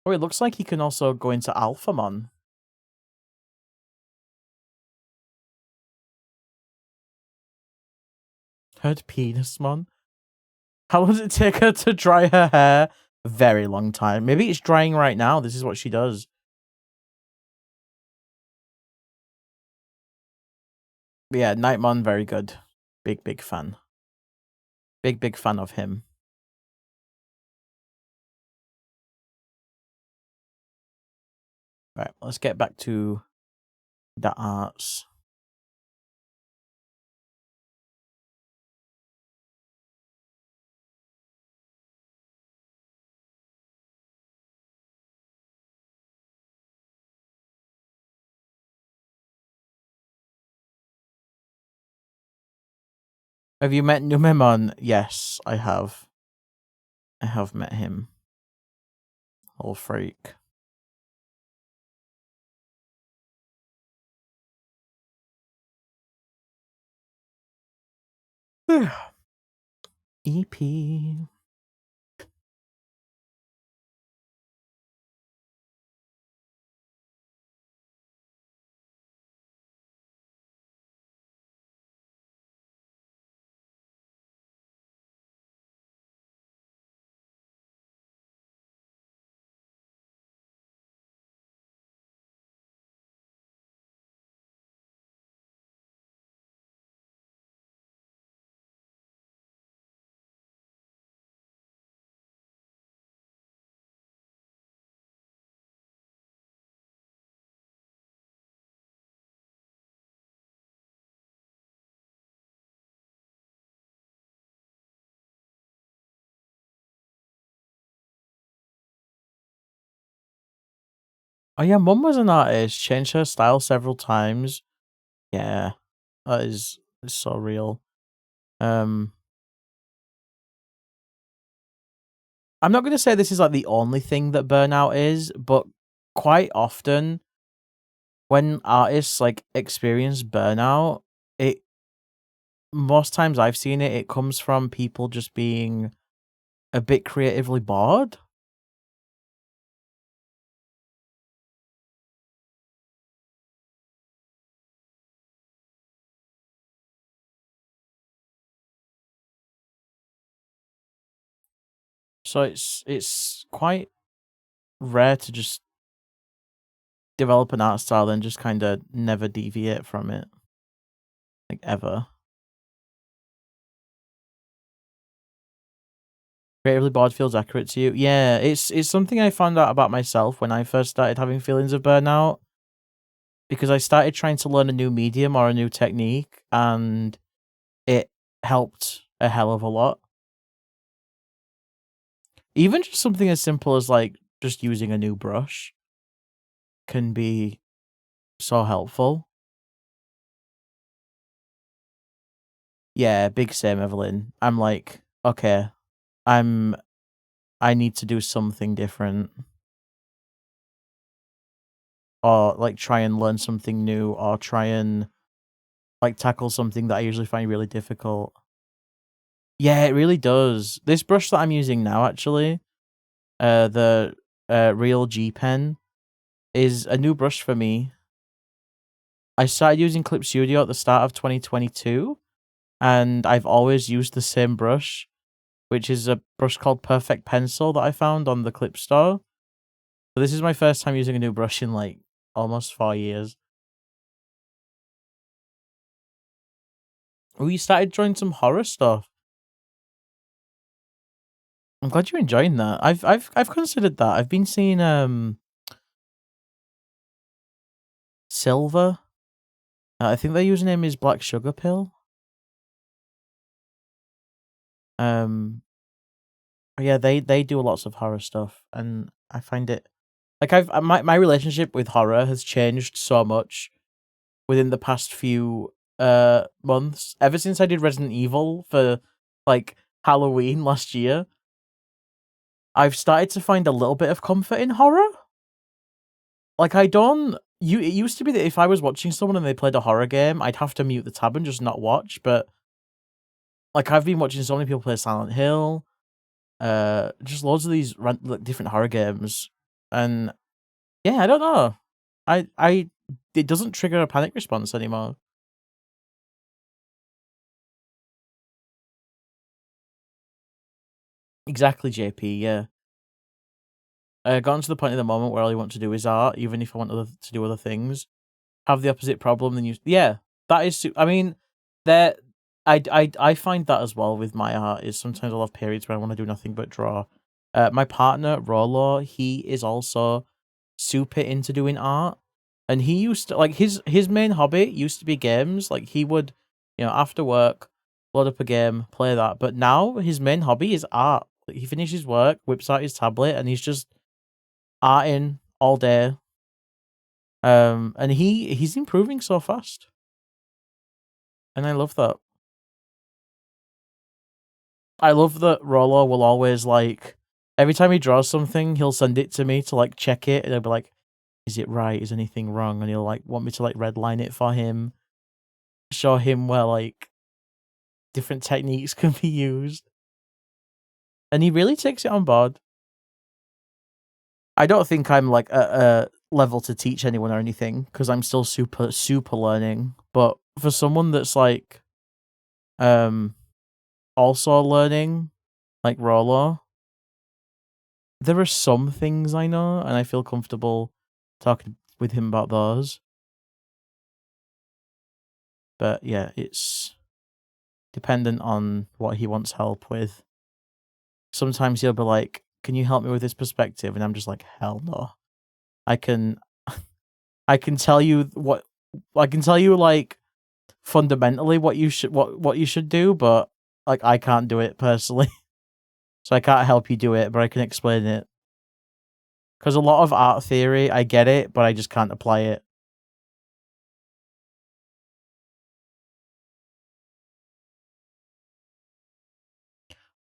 Speaker 1: Oh, it looks like he can also go into Alphamon. Heard Penismon. How long does it take her to dry her hair? A very long time. Maybe it's drying right now. This is what she does. But yeah, Nightmon, very good. Big fan. Big fan of him. Right, let's get back to the arts. Have you met Numemon? Yes, I have. I have met him. Old freak. EP. Oh yeah, Mum was an artist. Changed her style several times. Yeah, that is so real. I'm not going to say this is like the only thing that burnout is, but quite often when artists like experience burnout, it most times I've seen it, it comes from people just being a bit creatively bored. So it's quite rare to just develop an art style and just kind of never deviate from it, like ever. Creatively bored feels accurate to you. Yeah, it's something I found out about myself when I first started having feelings of burnout, because I started trying to learn a new medium or a new technique, and it helped a hell of a lot. Even just something as simple as like just using a new brush can be so helpful. Yeah, big same, Evelyn. I'm like, okay, I need to do something different, or like try and learn something new, or try and like tackle something that I usually find really difficult. Yeah, it really does. This brush that I'm using now, actually, the Real G Pen, is a new brush for me. I started using Clip Studio at the start of 2022, and I've always used the same brush, which is a brush called Perfect Pencil that I found on the Clip Store. So this is my first time using a new brush in like almost 4 years. We started drawing some horror stuff. I'm glad you're enjoying that. I've considered that. I've been seeing Silver. I think their username is Black Sugar Pill. Yeah, they do lots of horror stuff, and I find it like my relationship with horror has changed so much within the past few months. Ever since I did Resident Evil for like Halloween last year, I've started to find a little bit of comfort in horror. Like I don't it used to be that if I was watching someone and they played a horror game, I'd have to mute the tab and just not watch, but like I've been watching so many people play Silent Hill, just loads of these like, different horror games, and yeah, I don't know. I it doesn't trigger a panic response anymore. Exactly, JP. Yeah, gotten to the point in the moment where all you want to do is art, even if I want to do other things. Have the opposite problem, then yeah, that is. I mean, there. I find that as well with my art is sometimes I'll have periods where I want to do nothing but draw. My partner Rolo, he is also super into doing art, and he used to like his main hobby used to be games. Like he would, after work, load up a game, play that. But now his main hobby is art. Like, he finishes work, whips out his tablet, and he's just arting all day. And he's improving so fast, and I love that. I love that Rolo will always like every time he draws something, he'll send it to me to like check it, and he'll be like, "Is it right? Is anything wrong?" And he'll like want me to like redline it for him, show him where like different techniques can be used, and he really takes it on board. I don't think I'm like a level to teach anyone or anything because I'm still super learning. But for someone that's like um also learning, like Rolo, there are some things I know, and I feel comfortable talking with him about those. But yeah, it's dependent on what he wants help with. Sometimes he'll be like, "Can you help me with this perspective?" And I'm just like, "Hell no. I can I can tell you what I can tell you like fundamentally what you should do, but like I can't do it personally." So I can't help you do it, but I can explain it. Because a lot of art theory, I get it, but I just can't apply it.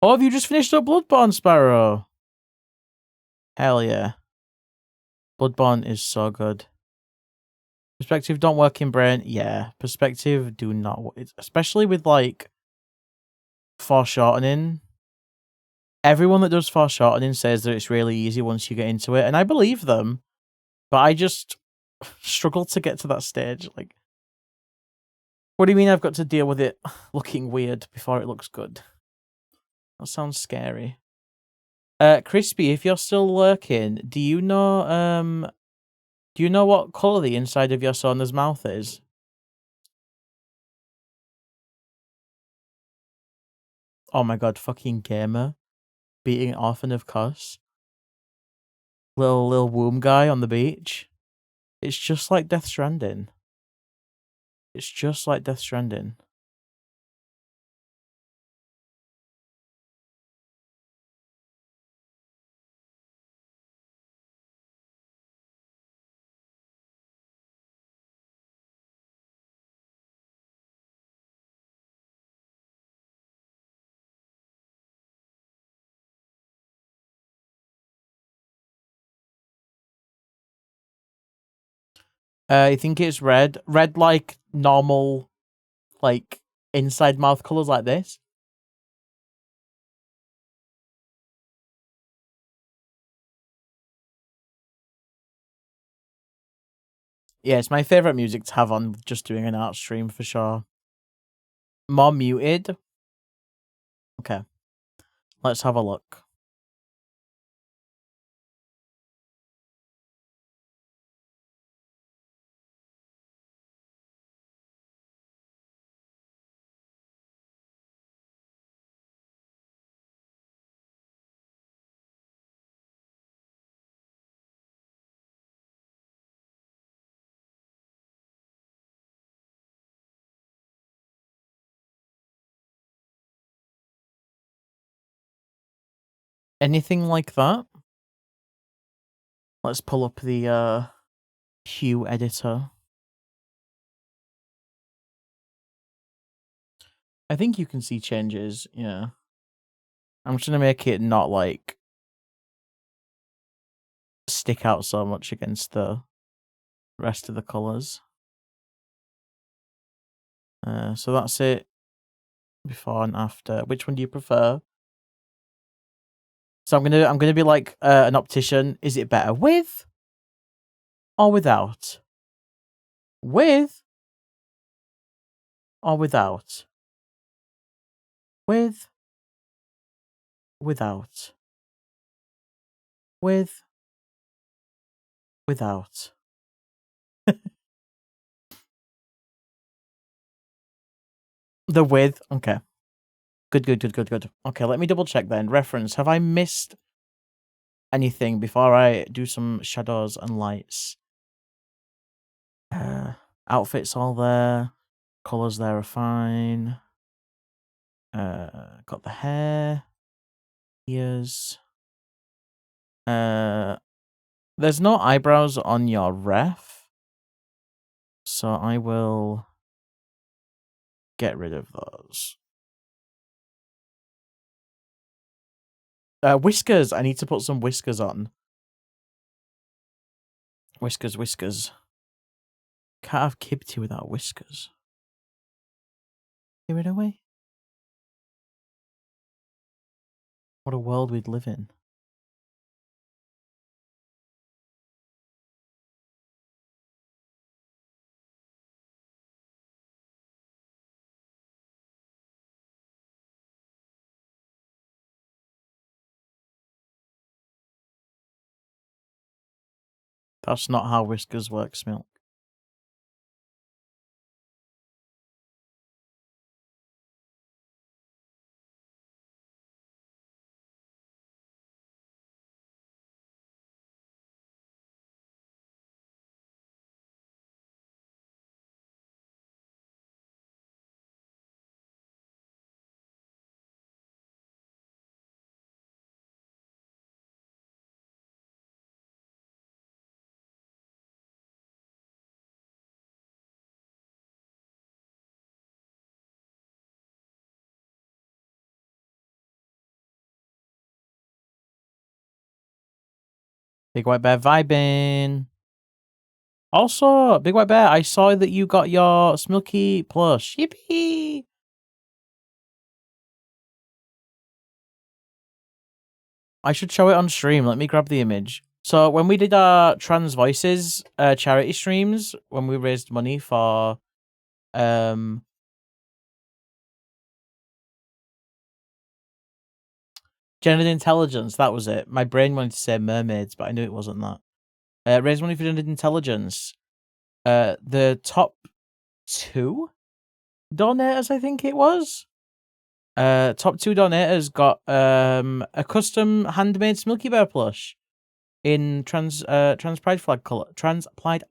Speaker 1: Oh, have you just finished up Bloodborne, Sparrow? Hell yeah. Bloodborne is so good. Perspective don't work in brain. Yeah, perspective do not work. Especially with like foreshortening. Everyone that does foreshortening says that it's really easy once you get into it, and I believe them. But I just struggle to get to that stage. Like, what do you mean I've got to deal with it looking weird before it looks good? That sounds scary. Crispy, if you're still lurking, do you know what colour the inside of your Sona's mouth is? Oh my god, fucking gamer. Beating it off, and of course. Little womb guy on the beach. It's just like Death Stranding. It's just like Death Stranding. I think it's red. Red like normal like inside mouth colors like this. Yeah, it's my favorite music to have on just doing an art stream for sure. More muted. Okay, let's have a look. Anything like that? Let's pull up the hue editor. I think you can see changes, yeah. I'm just gonna make it not like stick out so much against the rest of the colors. So that's it. Before and after. Which one do you prefer? So I'm gonna be like an optician. Is it better with or without? With or without? With, without. With, without. The with, okay. Good. Okay, let me double check then. Reference. Have I missed anything before I do some shadows and lights? Outfits all there. Colors there are fine. Got the hair. Ears. There's no eyebrows on your ref. So I will get rid of those. Whiskers. I need to put some whiskers on. Whiskers. Can't have Kibti without whiskers. Give it away. What a world we'd live in. That's not how whiskers work, Smilk. Big White Bear vibing. Also, Big White Bear, I saw that you got your Smilky plush. Yippee! I should show it on stream. Let me grab the image. So when we did our Trans Voices charity streams, when we raised money for Gender Intelligence, that was it. My brain wanted to say mermaids, but I knew it wasn't that. Raised money for Gender Intelligence. The top 2 donators, I think it was. Top 2 donators got a custom handmade Smilky Bear plush in trans pride flag color, trans pride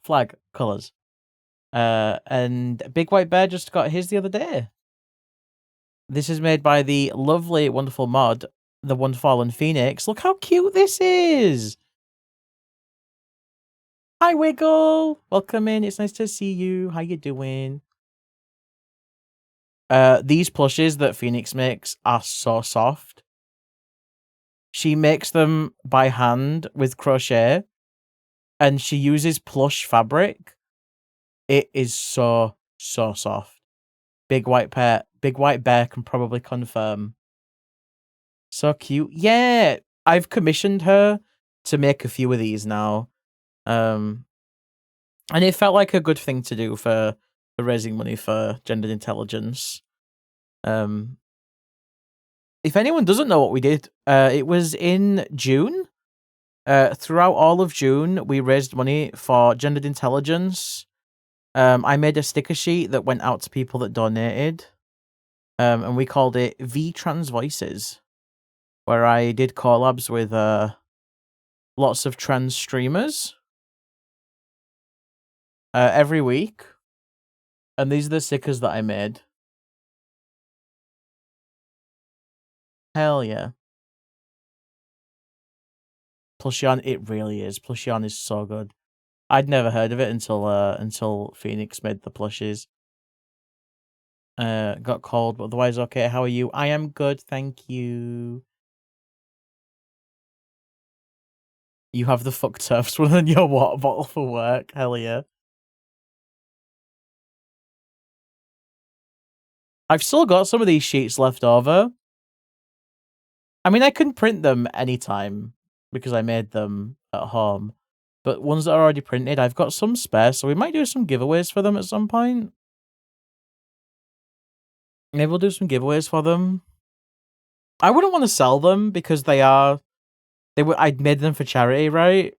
Speaker 1: flag colors. And Big White Bear just got his the other day. This is made by the lovely, wonderful mod, the Wonderfallen Phoenix. Look how cute this is. Hi, Wiggle. Welcome in. It's nice to see you. How you doing? These plushes that Phoenix makes are so soft. She makes them by hand with crochet, and she uses plush fabric. It is so So soft. Big white bear can probably confirm. So cute. Yeah, I've commissioned her to make a few of these now. And it felt like a good thing to do for raising money for gendered intelligence. If anyone doesn't know what we did, it was in June. Throughout all of June, we raised money for gendered intelligence. I made a sticker sheet that went out to people that donated. And we called it V Trans Voices, where I did collabs with lots of trans streamers every week. And these are the stickers that I made. Hell yeah. Plushion, it really is. Plushion is so good. I'd never heard of it until Phoenix made the plushies. Got cold, but otherwise okay. How are you? I am good, thank you. You have the fuck turfs one in your water bottle for work. Hell yeah. I've still got some of these sheets left over. I mean, I can print them anytime because I made them at home. But ones that are already printed, I've got some spare, so we might do some giveaways for them at some point. Maybe we'll do some giveaways for them. I wouldn't want to sell them because I'd made them for charity, right?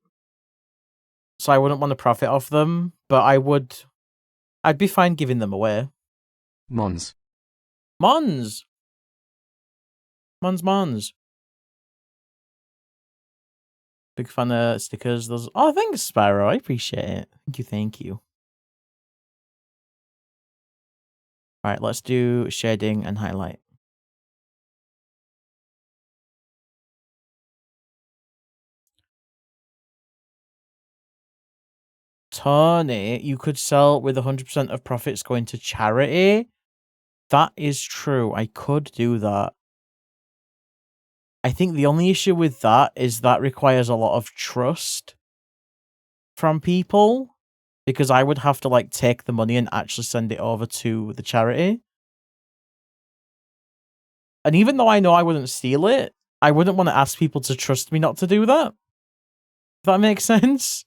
Speaker 1: So I wouldn't want to profit off them, but I'd be fine giving them away.
Speaker 2: Mons.
Speaker 1: Mons. Big fan of stickers. Those. Oh, thanks, Sparrow. I appreciate it. Thank you. All right, let's do shading and highlight. Tony, you could sell with 100% of profits going to charity. That is true. I could do that. I think the only issue with that is that requires a lot of trust from people, because I would have to like take the money and actually send it over to the charity. And even though I know I wouldn't steal it, I wouldn't want to ask people to trust me not to do that. If that makes sense.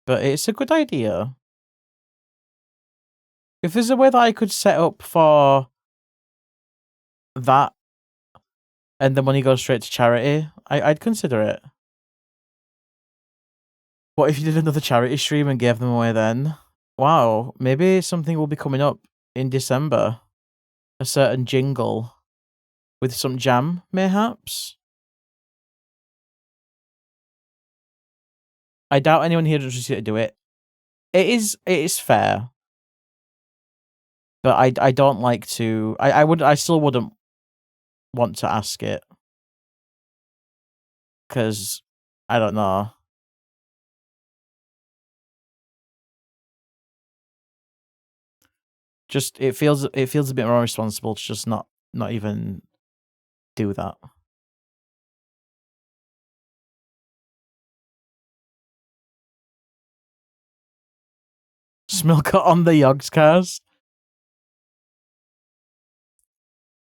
Speaker 1: But it's a good idea. If there's a way that I could set up for that and the money goes straight to charity, I'd consider it. What if you did another charity stream and gave them away then? Wow, maybe something will be coming up in December. A certain jingle with some jam, mayhaps? I doubt anyone here just to do it. It is fair. But I don't like to I still wouldn't want to ask it. Cause I don't know. Just it feels a bit more responsible to just not even do that. Smilka on the Yogscast.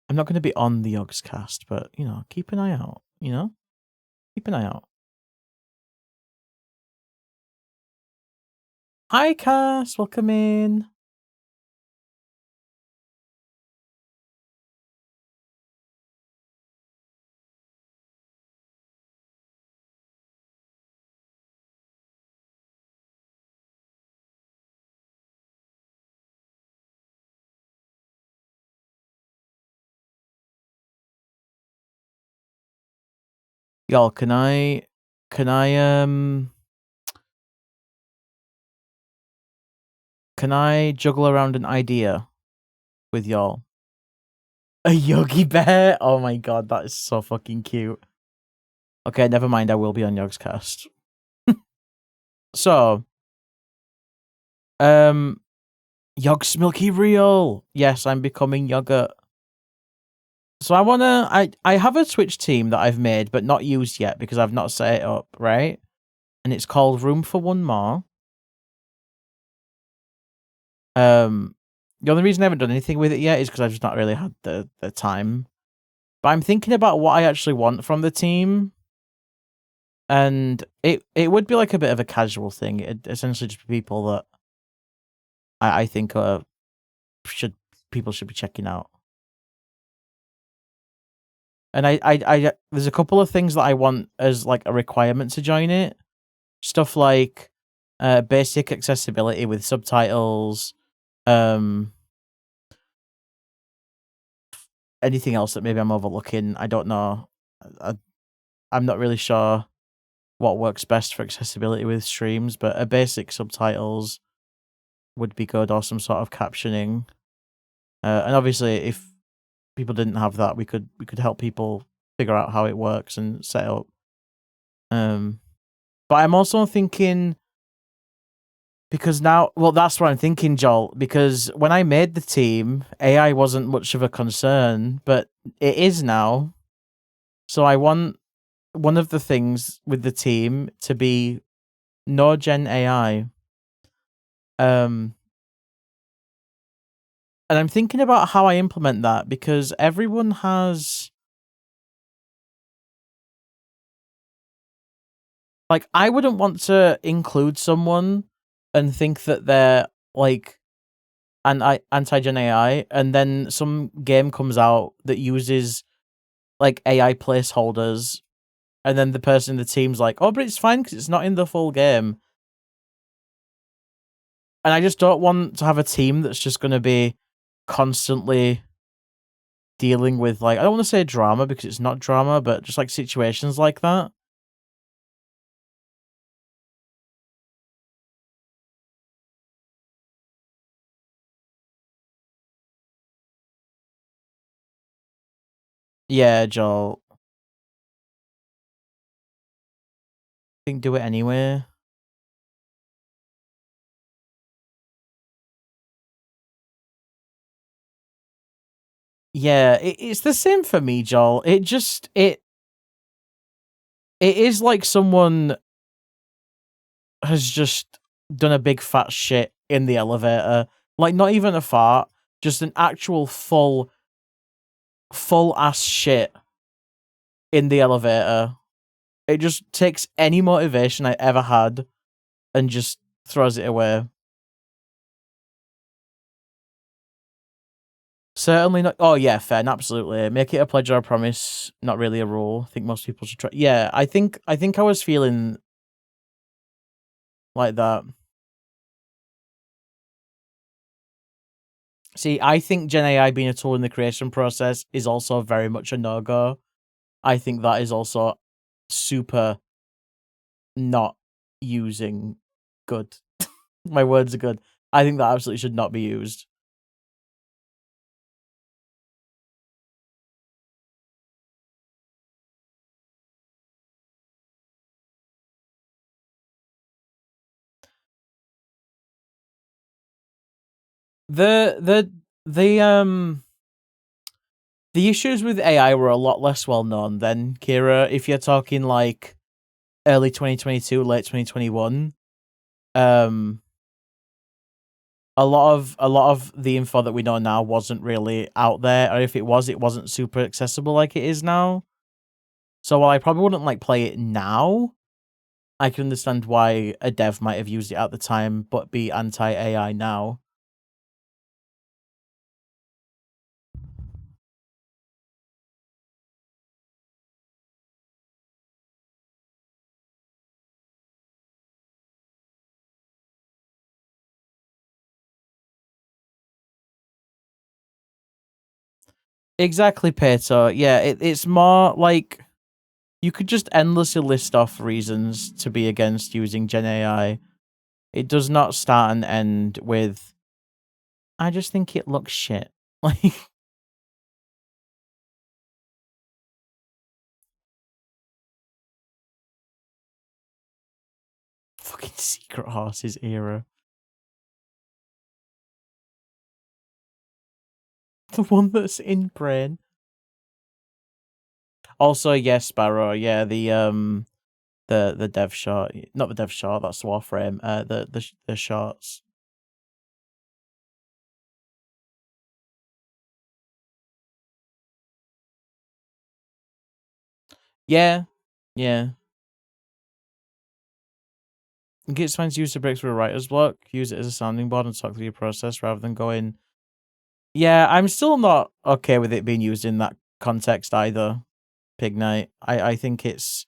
Speaker 1: I'm not going to be on the Yogscast, but you know, keep an eye out. You know, keep an eye out. Hi, Cass. Welcome in. Y'all, can I juggle around an idea with y'all? A Yogi Bear? Oh my god, that is so fucking cute. Okay, never mind, I will be on Yogscast. So, Yog's Milky Real. Yes, I'm becoming yogurt. So I have a Twitch team that I've made but not used yet because I've not set it up, right? And it's called Room for One More. The only reason I haven't done anything with it yet is because I've just not really had the time. But I'm thinking about what I actually want from the team. And it would be like a bit of a casual thing. It'd essentially just be people that I think people should be checking out. And I there's a couple of things that I want as like a requirement to join it. Stuff like basic accessibility with subtitles, anything else that maybe I'm overlooking. I don't know. I'm not really sure what works best for accessibility with streams, but a basic subtitles would be good, or some sort of captioning. And obviously, if people didn't have that, we could help people figure out how it works and set up. But I'm also thinking, because now, well, that's what I'm thinking, Joel. Because when I made the team, AI wasn't much of a concern, but it is now. So I want one of the things with the team to be no gen AI. And I'm thinking about how I implement that, because everyone has, like, I wouldn't want to include someone and think that they're like anti-gen AI, and then some game comes out that uses like AI placeholders, and then the person in the team's like, "Oh, but it's fine because it's not in the full game." And I just don't want to have a team that's just going to be constantly dealing with, like, I don't want to say drama because it's not drama, but just like situations like that. Yeah, Joel. I think do it anyway. Yeah, it's the same for me, Joel. It is like someone has just done a big fat shit in the elevator. Like, not even a fart, just an actual full ass shit in the elevator. It just takes any motivation I ever had and just throws it away. Certainly not. Oh yeah, fair, and absolutely. Make it a pledge or a promise, not really a rule. I think most people should try. Yeah, I think I was feeling like that. See, I think Gen AI being a tool in the creation process is also very much a no-go. I think that is also super not using good. My words are good. I think that absolutely should not be used. The the the issues with AI were a lot less well known then, Kira. If you're talking like early 2022, late 2021, um, a lot of the info that we know now wasn't really out there, or if it was, it wasn't super accessible like it is now. So while I probably wouldn't like play it now, I can understand why a dev might have used it at the time, but be anti-AI now. Exactly, Peter. Yeah, it's more like you could just endlessly list off reasons to be against using Gen AI. It does not start and end with, I just think it looks shit. Like, fucking Secret Horses era. The one that's in Brain. Also, yes, Sparrow. Yeah, the dev shot, not the dev shot. That's Warframe. The shots. Yeah, yeah. Get fans use to break through a writer's block. Use it as a sounding board and talk through your process rather than going. Yeah, I'm still not okay with it being used in that context either. Pig Knight. I think it's.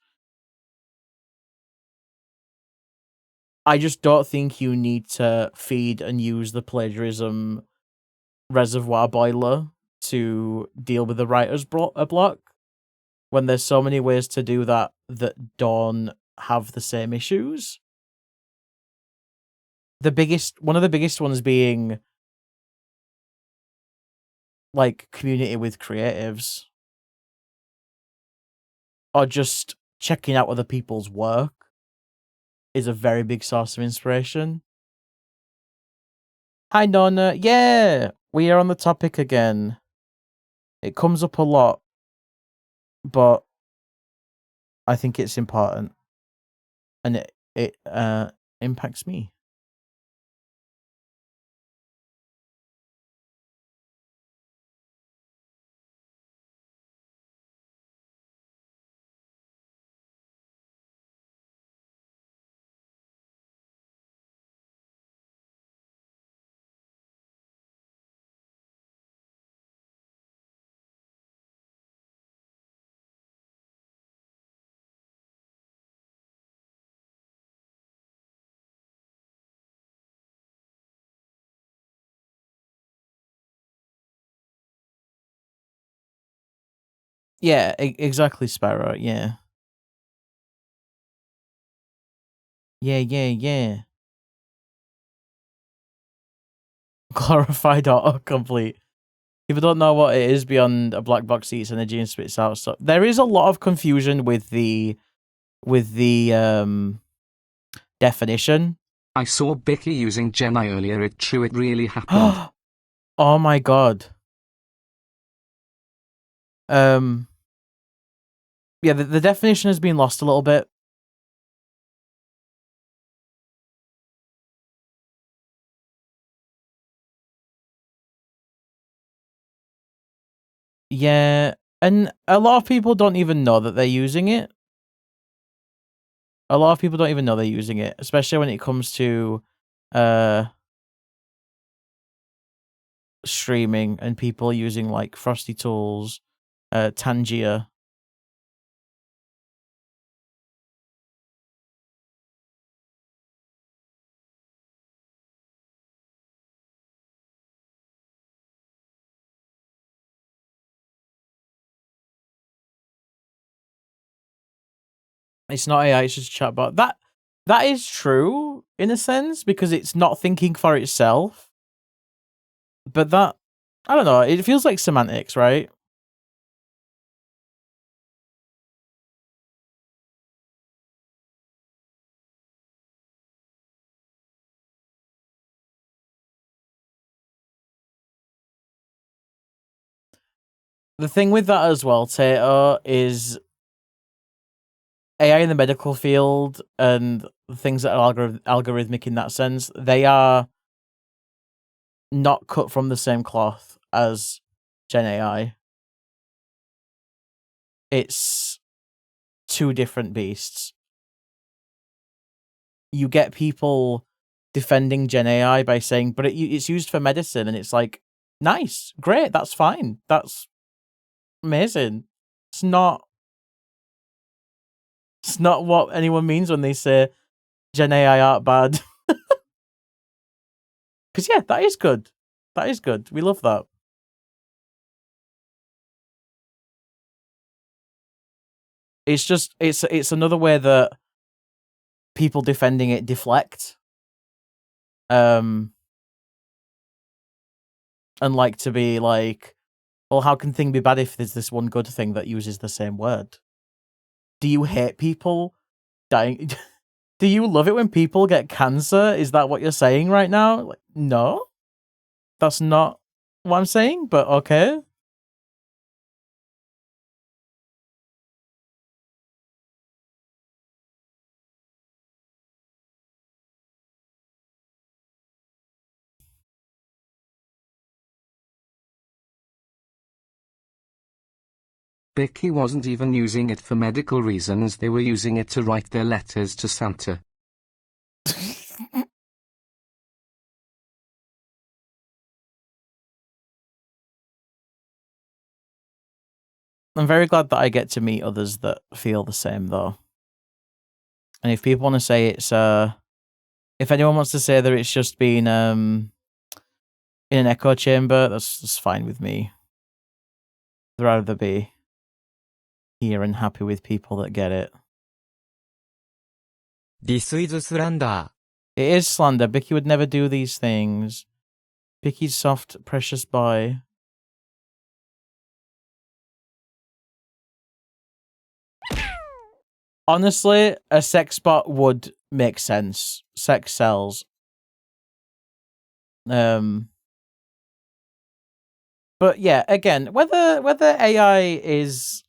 Speaker 1: I just don't think you need to feed and use the plagiarism reservoir boiler to deal with the writer's block when there's so many ways to do that that don't have the same issues. One of the biggest ones being like community with creatives or just checking out other people's work is a very big source of inspiration. Hi, Nonna. Yeah, we are on the topic again. It comes up a lot, but I think it's important, and it impacts me. Yeah, exactly, Sparrow. Yeah. Yeah. Glorified autocomplete. People don't know what it is beyond a black box eats energy and spits out stuff. There is a lot of confusion with the definition.
Speaker 2: I saw Bicky using Gemini earlier. It's true, it really happened.
Speaker 1: Oh my god. Yeah, the definition has been lost a little bit. Yeah, and a lot of people don't even know that they're using it. A lot of people don't even know they're using it, especially when it comes to streaming and people using like Frosty Tools, Tangier. It's not AI, it's just a chatbot. That is true in a sense because it's not thinking for itself. But that, I don't know, it feels like semantics, right? The thing with that as well, Tato, is AI in the medical field and things that are algorithmic in that sense, they are not cut from the same cloth as Gen AI. It's two different beasts. You get people defending Gen AI by saying, but it's used for medicine, and it's like, nice, great, that's fine, that's amazing. It's not what anyone means when they say Gen AI aren't bad. Because yeah, that is good. That is good. We love that. It's just it's another way that people defending it deflect. And like to be like, well, how can thing be bad if there's this one good thing that uses the same word? Do you hate people dying? Do you love it when people get cancer? Is that what you're saying right now? Like, no, that's not what I'm saying, but okay.
Speaker 2: Bicky wasn't even using it for medical reasons, they were using it to write their letters to Santa.
Speaker 1: I'm very glad that I get to meet others that feel the same, though. And if people want to say it's, if anyone wants to say that it's just been in an echo chamber, that's fine with me. I'd rather be here and happy with people that get it.
Speaker 4: This is slander.
Speaker 1: It is slander. Bicky would never do these things. Bicky's soft, precious boy. Honestly, a sex bot would make sense. Sex sells. But yeah, again, whether AI is,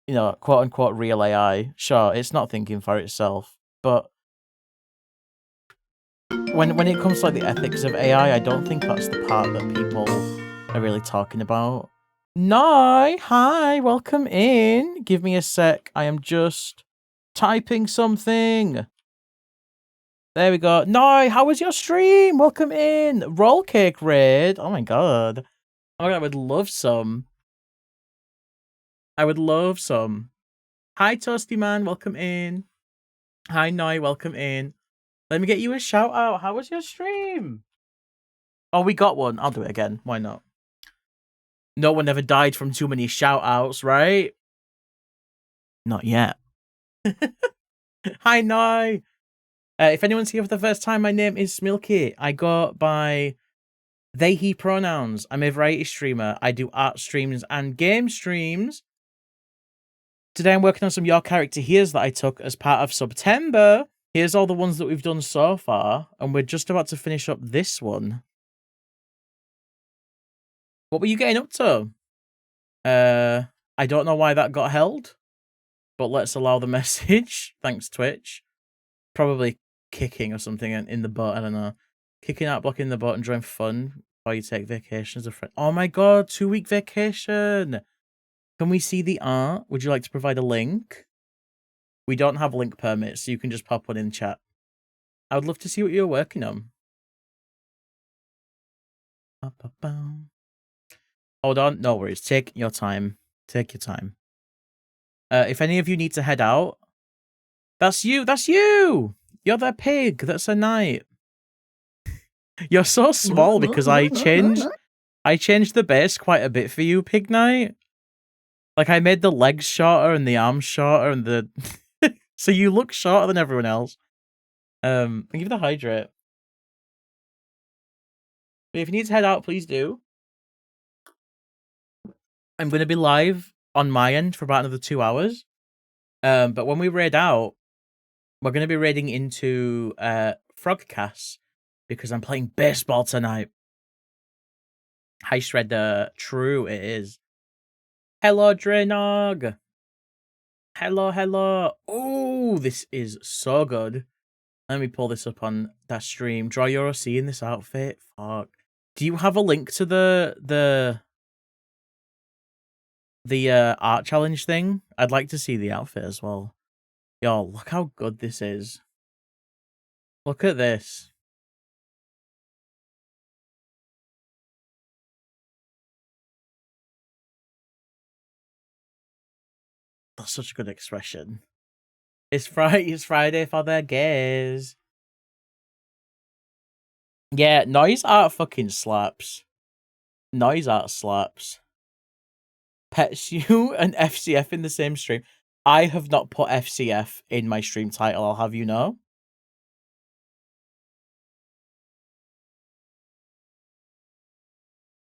Speaker 1: you know, quote unquote real AI, sure, it's not thinking for itself. But when it comes to like the ethics of AI, I don't think that's the part that people are really talking about. Noi, hi, welcome in. Give me a sec. I am just typing something. There we go. Noi, how was your stream? Welcome in. Roll cake raid. Oh my god. Oh my god, I would love some. I would love some. Hi, Toasty Man. Welcome in. Hi, Noi. Welcome in. Let me get you a shout out. How was your stream? Oh, we got one. I'll do it again. Why not? No one ever died from too many shout outs, right? Not yet. Hi, Noi. If anyone's here for the first time, my name is Smilky. I go by they, he pronouns. I'm a variety streamer. I do art streams and game streams. Today I'm working on some Your Character Here's that I took as part of September. Here's all the ones that we've done so far, and we're just about to finish up this one. What were you getting up to? I don't know why that got held, but let's allow the message. Thanks, Twitch. Probably kicking or something in the boat, I don't know. Kicking out, blocking the boat, enjoying fun while you take vacation as a friend. Oh my god, 2-week vacation! Can we see the art? Would you like to provide a link? We don't have link permits, so you can just pop one in chat. I would love to see what you're working on. Hold on, no worries. Take your time. Take your time. If any of you need to head out, that's you. That's you. You're the pig. That's a knight. You're so small because I changed the base quite a bit for you, Pig Knight. Like, I made the legs shorter and the arms shorter and the... so you look shorter than everyone else. Thank you for the hydrate. But if you need to head out, please do. I'm going to be live on my end for about another 2 hours. But when we raid out, we're going to be raiding into Frogcast because I'm playing baseball tonight. Hi, Shredder. True, it is. Hello, Drenog. Hello, hello. Oh, this is so good. Let me pull this up on that stream. Draw your OC in this outfit. Fuck. Do you have a link to the art challenge thing? I'd like to see the outfit as well. Yo, look how good this is. Look at this. That's such a good expression. It's Friday for the gays. Yeah, noise art fucking slaps. Noise art slaps. Pets you and FCF in the same stream. I have not put FCF in my stream title, I'll have you know.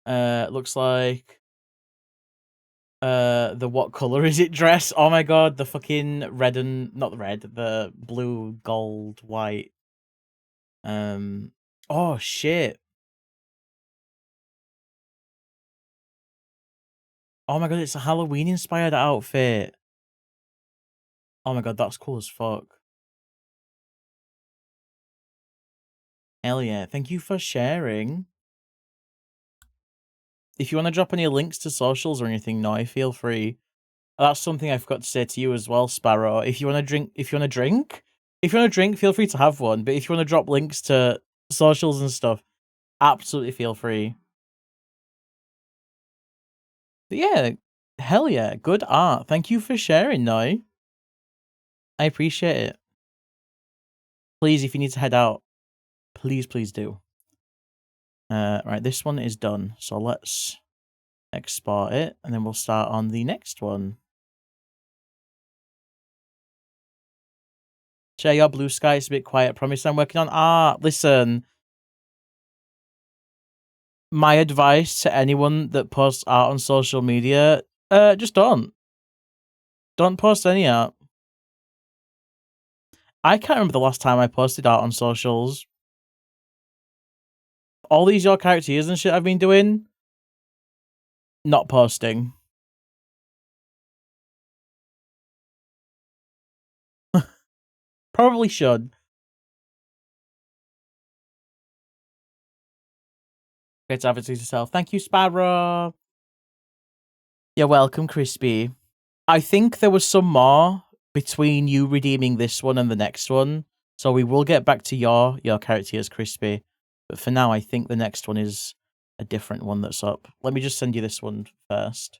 Speaker 1: Looks like the what color is it dress? Oh my god, the fucking red and not the red, the blue, gold, white. Oh shit. Oh my god, it's a Halloween inspired outfit. Oh my god, that's cool as fuck. Hell yeah, thank you for sharing. If you want to drop any links to socials or anything, no, feel free. That's something I forgot to say to you as well, Sparrow. If you want to drink, feel free to have one. But if you want to drop links to socials and stuff, absolutely feel free. But yeah, hell yeah, good art. Thank you for sharing, Noi. I appreciate it. Please, if you need to head out, please do. Right, this one is done. So let's export it, and then we'll start on the next one. Share your blue sky. It's a bit quiet. Promise I'm working on art. Listen, my advice to anyone that posts art on social media, just don't. Don't post any art. I can't remember the last time I posted art on socials. All these your characters and shit I've been doing, not posting. Probably should. Great to advertise yourself. Thank you, Sparrow. You're welcome, Crispy. I think there was some more between you redeeming this one and the next one, so we will get back to your character as Crispy. But for now, I think the next one is a different one that's up. Let me just send you this one first.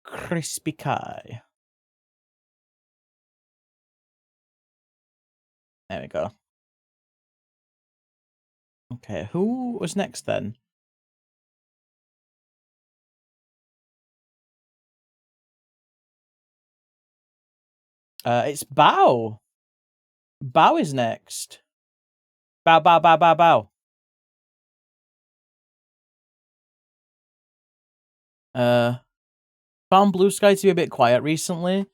Speaker 1: Crispy Kai. There we go. Okay, who was next then? It's Bao. Bao is next. Bao, Bao, Bao, Bao, Bao. Found Blue Sky to be a bit quiet recently.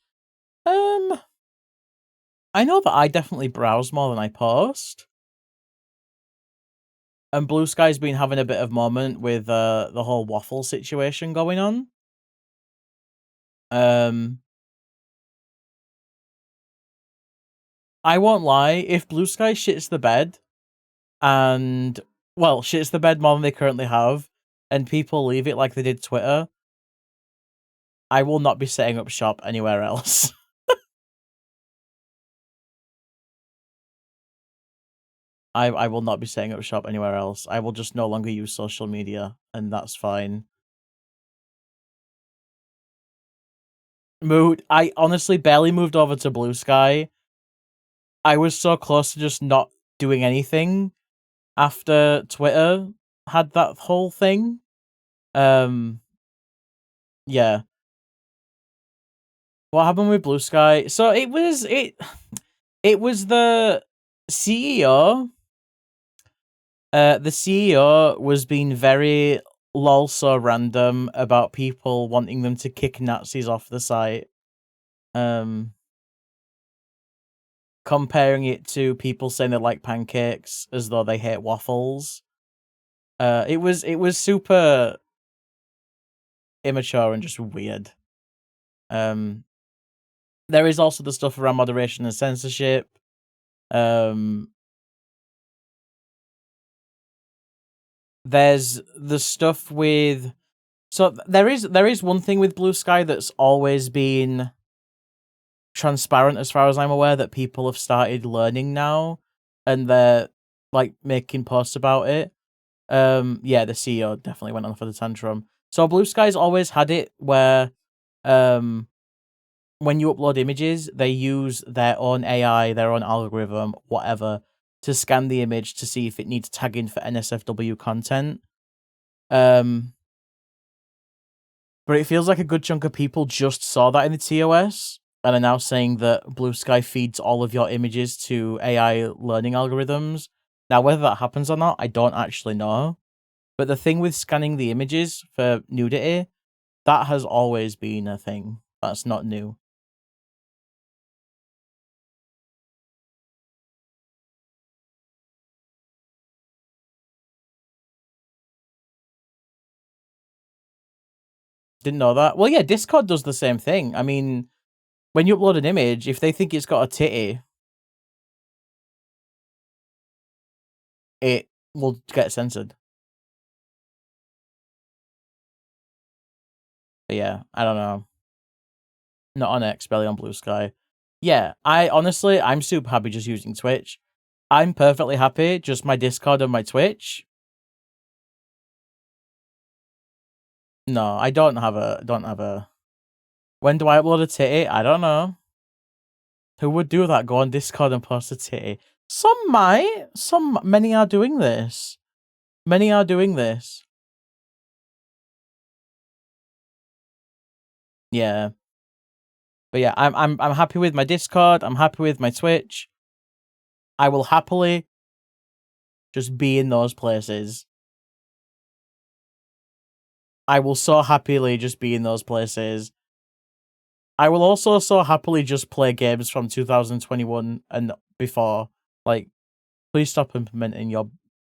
Speaker 1: I know that I definitely browse more than I post. And Blue Sky's been having a bit of moment with the whole waffle situation going on. I won't lie, if Blue Sky shits the bed and shits the bed more than they currently have, and people leave it like they did Twitter, I will not be setting up shop anywhere else. I will not be setting up shop anywhere else. I will just no longer use social media, and that's fine. I honestly barely moved over to Blue Sky. I was so close to just not doing anything after Twitter had that whole thing. Yeah. What happened with Blue Sky? So it was the CEO. The CEO was being very lol so random about people wanting them to kick Nazis off the site. Comparing it to people saying they like pancakes as though they hate waffles. It was super immature and just weird. There is also the stuff around moderation and censorship. There's the stuff with there is one thing with Blue Sky that's always been transparent as far as I'm aware that people have started learning now, and they're like making posts about it. Yeah, the CEO definitely went on for the tantrum. So Blue Sky's always had it where when you upload images, they use their own AI, their own algorithm, whatever, to scan the image to see if it needs tagging for NSFW content. But it feels like a good chunk of people just saw that in the TOS and are now saying that Blue Sky feeds all of your images to AI learning algorithms. Now, whether that happens or not, I don't actually know. But the thing with scanning the images for nudity, that has always been a thing. That's not new. Didn't know that. Well, yeah, Discord does the same thing. I mean, when you upload an image, if they think it's got a titty, it will get censored. But yeah, I don't know. Not on X, barely on Blue Sky. Yeah, I'm super happy just using Twitch. I'm perfectly happy, just my Discord and my Twitch. No, I don't have a... When do I upload a titty? I don't know. Who would do that? Go on Discord and post a titty? Some might. Many are doing this. Many are doing this. Yeah. But yeah, I'm happy with my Discord. I'm happy with my Twitch. I will happily just be in those places. I will so happily just be in those places. I will also so happily just play games from 2021 and before. Like, please stop implementing your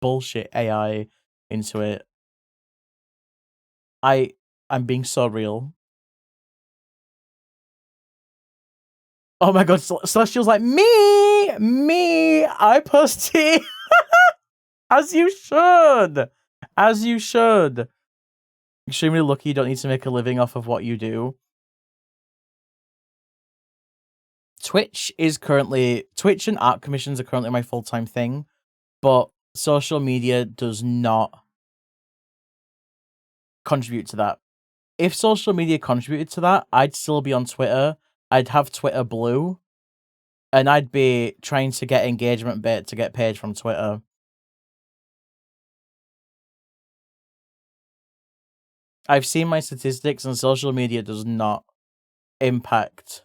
Speaker 1: bullshit AI into it. I'm being so real. Oh my god, Celestial's like, me, I posted. As you should. As you should. Extremely lucky you don't need to make a living off of what you do. Twitch and art commissions are currently my full-time thing, but social media does not contribute to that. If social media contributed to that, I'd still be on Twitter. I'd have Twitter Blue, and I'd be trying to get engagement bait to get paid from Twitter. I've seen my statistics, and social media does not impact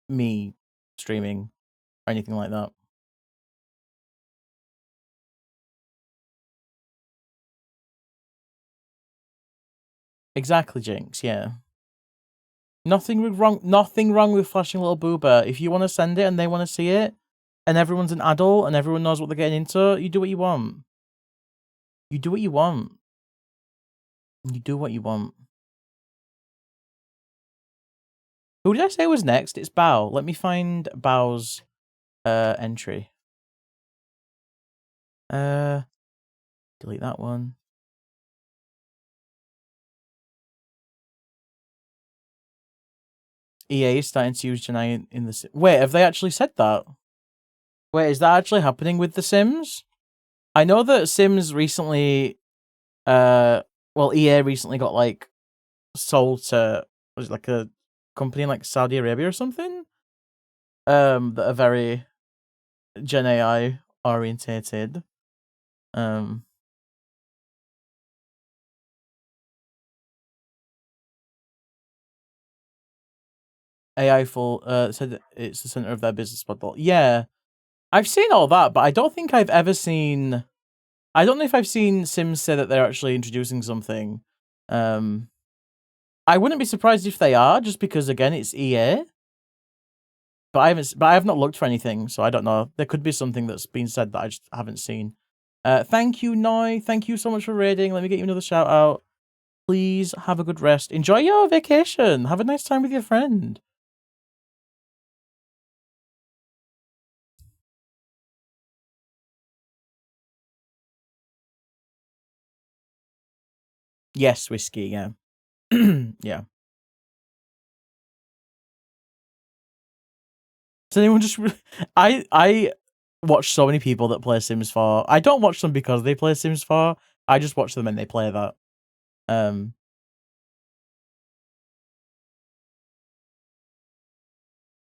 Speaker 1: me streaming or anything like that. Exactly, Jinx, yeah. Nothing wrong with flashing a little boober. If you want to send it and they want to see it, and everyone's an adult and everyone knows what they're getting into, you do what you want. You do what you want. You do what you want. Who did I say was next? It's Bao. Let me find Bao's entry. Delete that one. EA is starting to use Janai in the... Wait, have they actually said that? Wait, is that actually happening with The Sims? I know that Sims recently... well, EA recently got, like, sold to... Was it, like, a company in, like, Saudi Arabia or something? That are very Gen AI orientated. AI full said it's the center of their business model. Yeah, I've seen all that, but I don't think I've ever seen. I don't know if I've seen Sims say that they're actually introducing something. I wouldn't be surprised if they are, just because again it's EA. But I have not looked for anything, so I don't know. There could be something that's been said that I just haven't seen. Thank you, Noi. Thank you so much for raiding. Let me get you another shout out. Please have a good rest. Enjoy your vacation. Have a nice time with your friend. Yes, whiskey, yeah. Yeah. Does anyone just... I watch so many people that play Sims 4. I don't watch them because they play Sims 4. I just watch them and they play that. But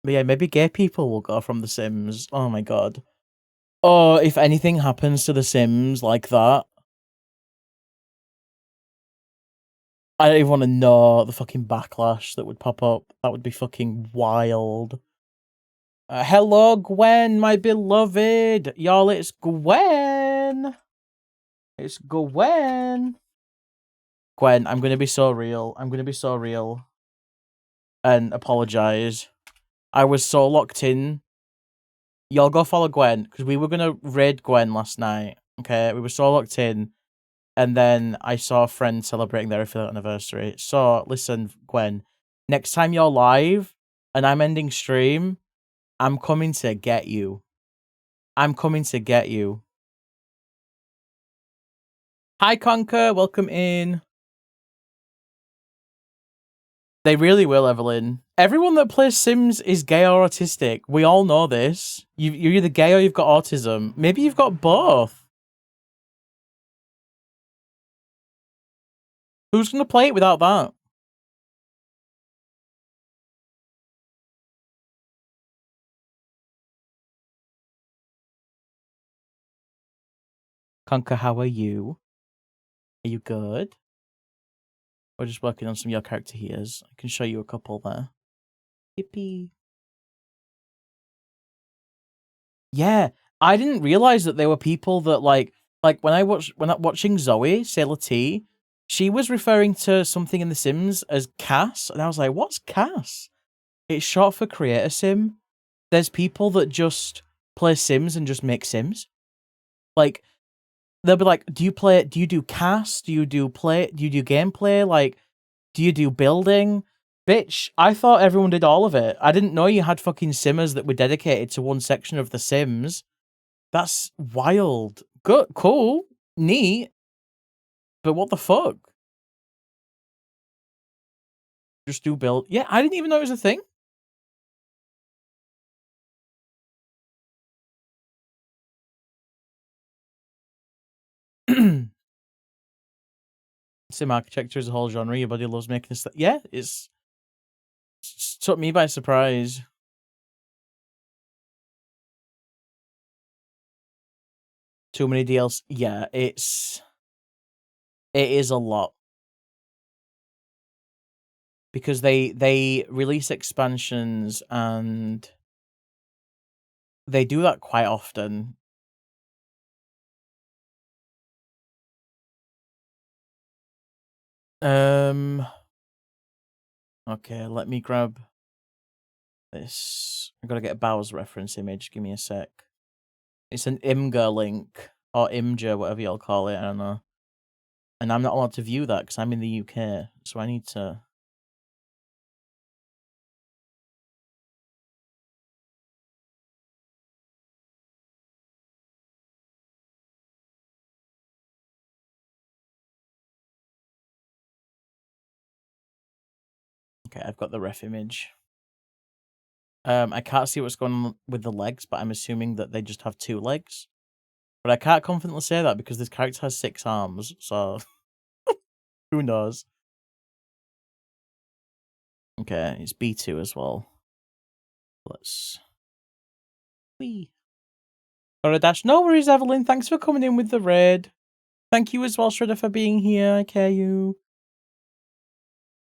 Speaker 1: yeah, maybe gay people will go from The Sims. Oh my god. Oh, if anything happens to The Sims like that, I don't even want to know the fucking backlash that would pop up. That would be fucking wild. Hello, Gwen, my beloved. Y'all, it's Gwen. It's Gwen. Gwen, I'm going to be so real. I'm going to be so real. And apologize. I was so locked in. Y'all go follow Gwen, because we were going to raid Gwen last night. Okay, we were so locked in. And then I saw a friend celebrating their affiliate anniversary. So, listen, Gwen, next time you're live and I'm ending stream, I'm coming to get you. I'm coming to get you. Hi, Conker. Welcome in. They really will, Evelyn. Everyone that plays Sims is gay or autistic. We all know this. You're either gay or you've got autism. Maybe you've got both. Who's going to play it without that? Conker, how are you? Are you good? We're just working on some of your character here's. I can show you a couple there. Yippee. Yeah, I didn't realize that there were people that like when I'm watching Zoe, Sailor T, she was referring to something in The Sims as Cass, and I was like, what's Cass? It's short for Creator Sim. There's people that just play Sims and just make Sims. Like, they'll be like, do you do cast? Do you do gameplay? Like, do you do building? Bitch, I thought everyone did all of it. I didn't know you had fucking simmers that were dedicated to one section of The Sims. That's wild. Good, cool, neat. But what the fuck? Just do build. Yeah, I didn't even know it was a thing. Sim architecture is a whole genre. Your body loves making stuff. Yeah, it's took me by surprise. Too many DLC. Yeah, it is a lot. Because they release expansions and they do that quite often. Okay, let me grab this. I gotta get a Bowers reference image. Give me a sec. It's an Imgur link or Imgur, whatever y'all call it. I don't know. And I'm not allowed to view that because I'm in the UK, so I need to. Okay, I've got the ref image. I can't see what's going on with the legs, but I'm assuming that they just have 2 legs. But I can't confidently say that because this character has 6 arms, so who knows? Okay, it's B2 as well. Let's. Wee. Or dash. No worries, Evelyn. Thanks for coming in with the raid. Thank you as well, Shredder, for being here. I care you.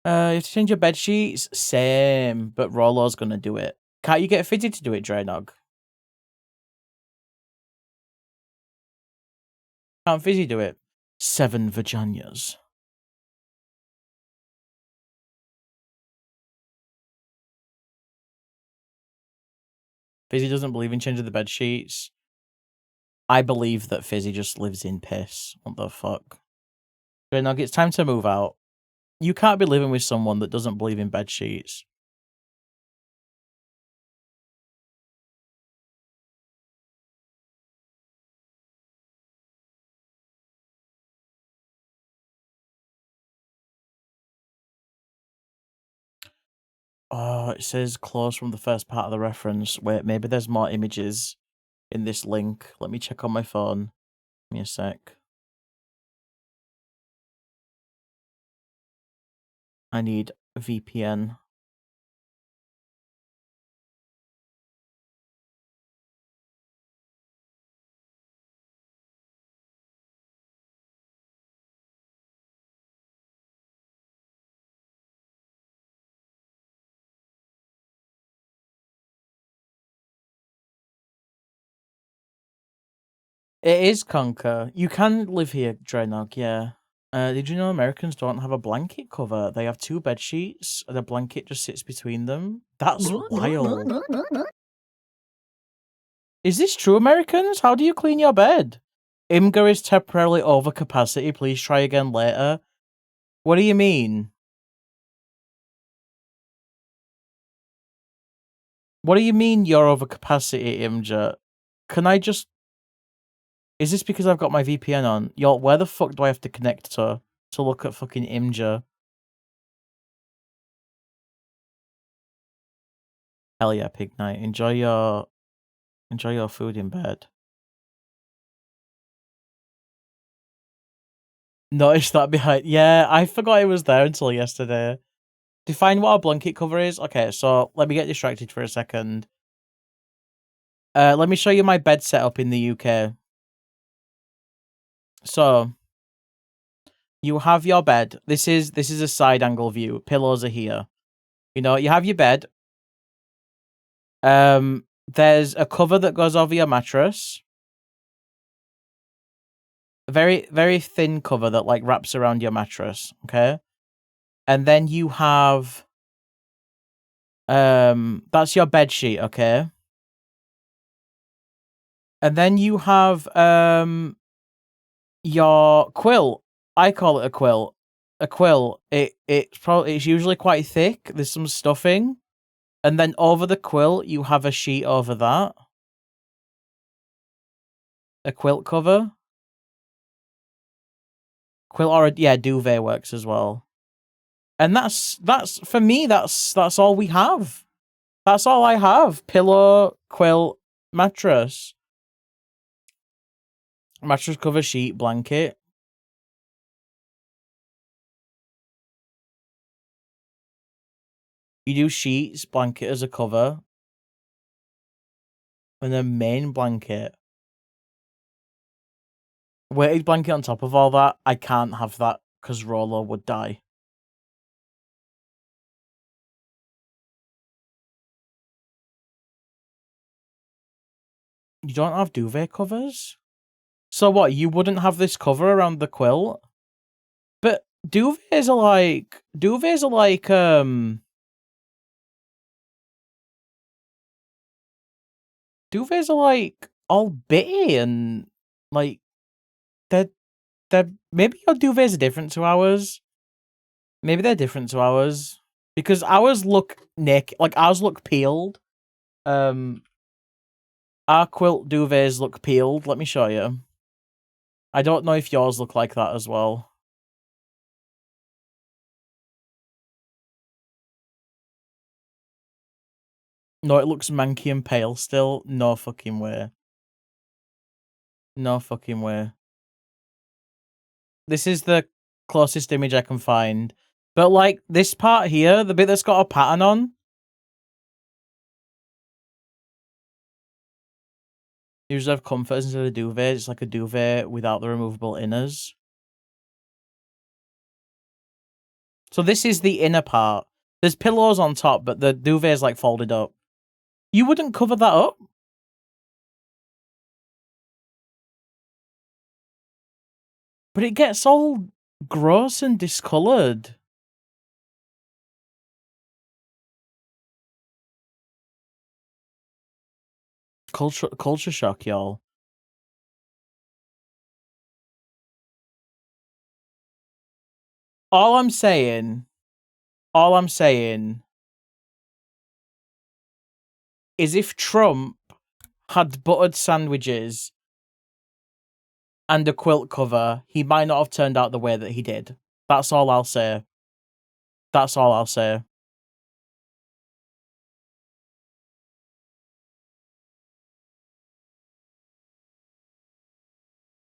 Speaker 1: You have to change your bed sheets. Same, but Rollo's gonna do it. Can't you get Fizzy to do it, Draynog? Can't Fizzy do it? 7 vaginas. Fizzy doesn't believe in changing the bed sheets. I believe that Fizzy just lives in piss. What the fuck? Draynog, it's time to move out. You can't be living with someone that doesn't believe in bed sheets. Oh, it says close from the first part of the reference. Wait, maybe there's more images in this link. Let me check on my phone. Give me a sec. I need a VPN. It is Conquer. You can live here, Draynog, yeah. Did you know Americans don't have a blanket cover? They have 2 bed sheets, and a blanket just sits between them. That's wild. Is this true, Americans? How do you clean your bed? Imgur is temporarily over capacity. Please try again later. What do you mean? What do you mean you're over capacity, Imgur? Can I just... Is this because I've got my VPN on? Y'all, where the fuck do I have to connect to look at fucking Imgur? Hell yeah, pig night. Enjoy your food in bed. Notice that behind. Yeah, I forgot it was there until yesterday. Define what a blanket cover is. Okay, so let me get distracted for a second. Let me show you my bed setup in the UK. So you have your bed. This is a side angle view. Pillows are here. You know, you have your bed. There's a cover that goes over your mattress. A very, very thin cover that like wraps around your mattress. Okay. And then you have that's your bed sheet, okay? And then you have your quilt. I call it a quilt. A quilt. It's usually quite thick. There's some stuffing. And then over the quilt you have a sheet over that. A quilt cover. Quilt or duvet works as well. And that's for me, that's all we have. That's all I have. Pillow, quilt, mattress. Mattress cover, sheet, blanket. You do sheets, blanket as a cover. And then main blanket. Weighted blanket on top of all that. I can't have that because Rolo would die. You don't have duvet covers? So what, you wouldn't have this cover around the quilt? But duvets are like duvets are like all bitty and like they're maybe your duvets are different to ours. Maybe they're different to ours. Because ours look naked, like ours look peeled. Our quilt duvets look peeled. Let me show you. I don't know if yours look like that as well. No, it looks manky and pale still. No fucking way. No fucking way. This is the closest image I can find. But like this part here, the bit that's got a pattern on. You usually have comforters instead of duvet. It's like a duvet without the removable inners. So this is the inner part. There's pillows on top, but the duvet is like folded up. You wouldn't cover that up? But it gets all gross and discolored. Culture shock, y'all. All I'm saying is if Trump had buttered sandwiches and a quilt cover, he might not have turned out the way that he did. That's all I'll say. That's all I'll say.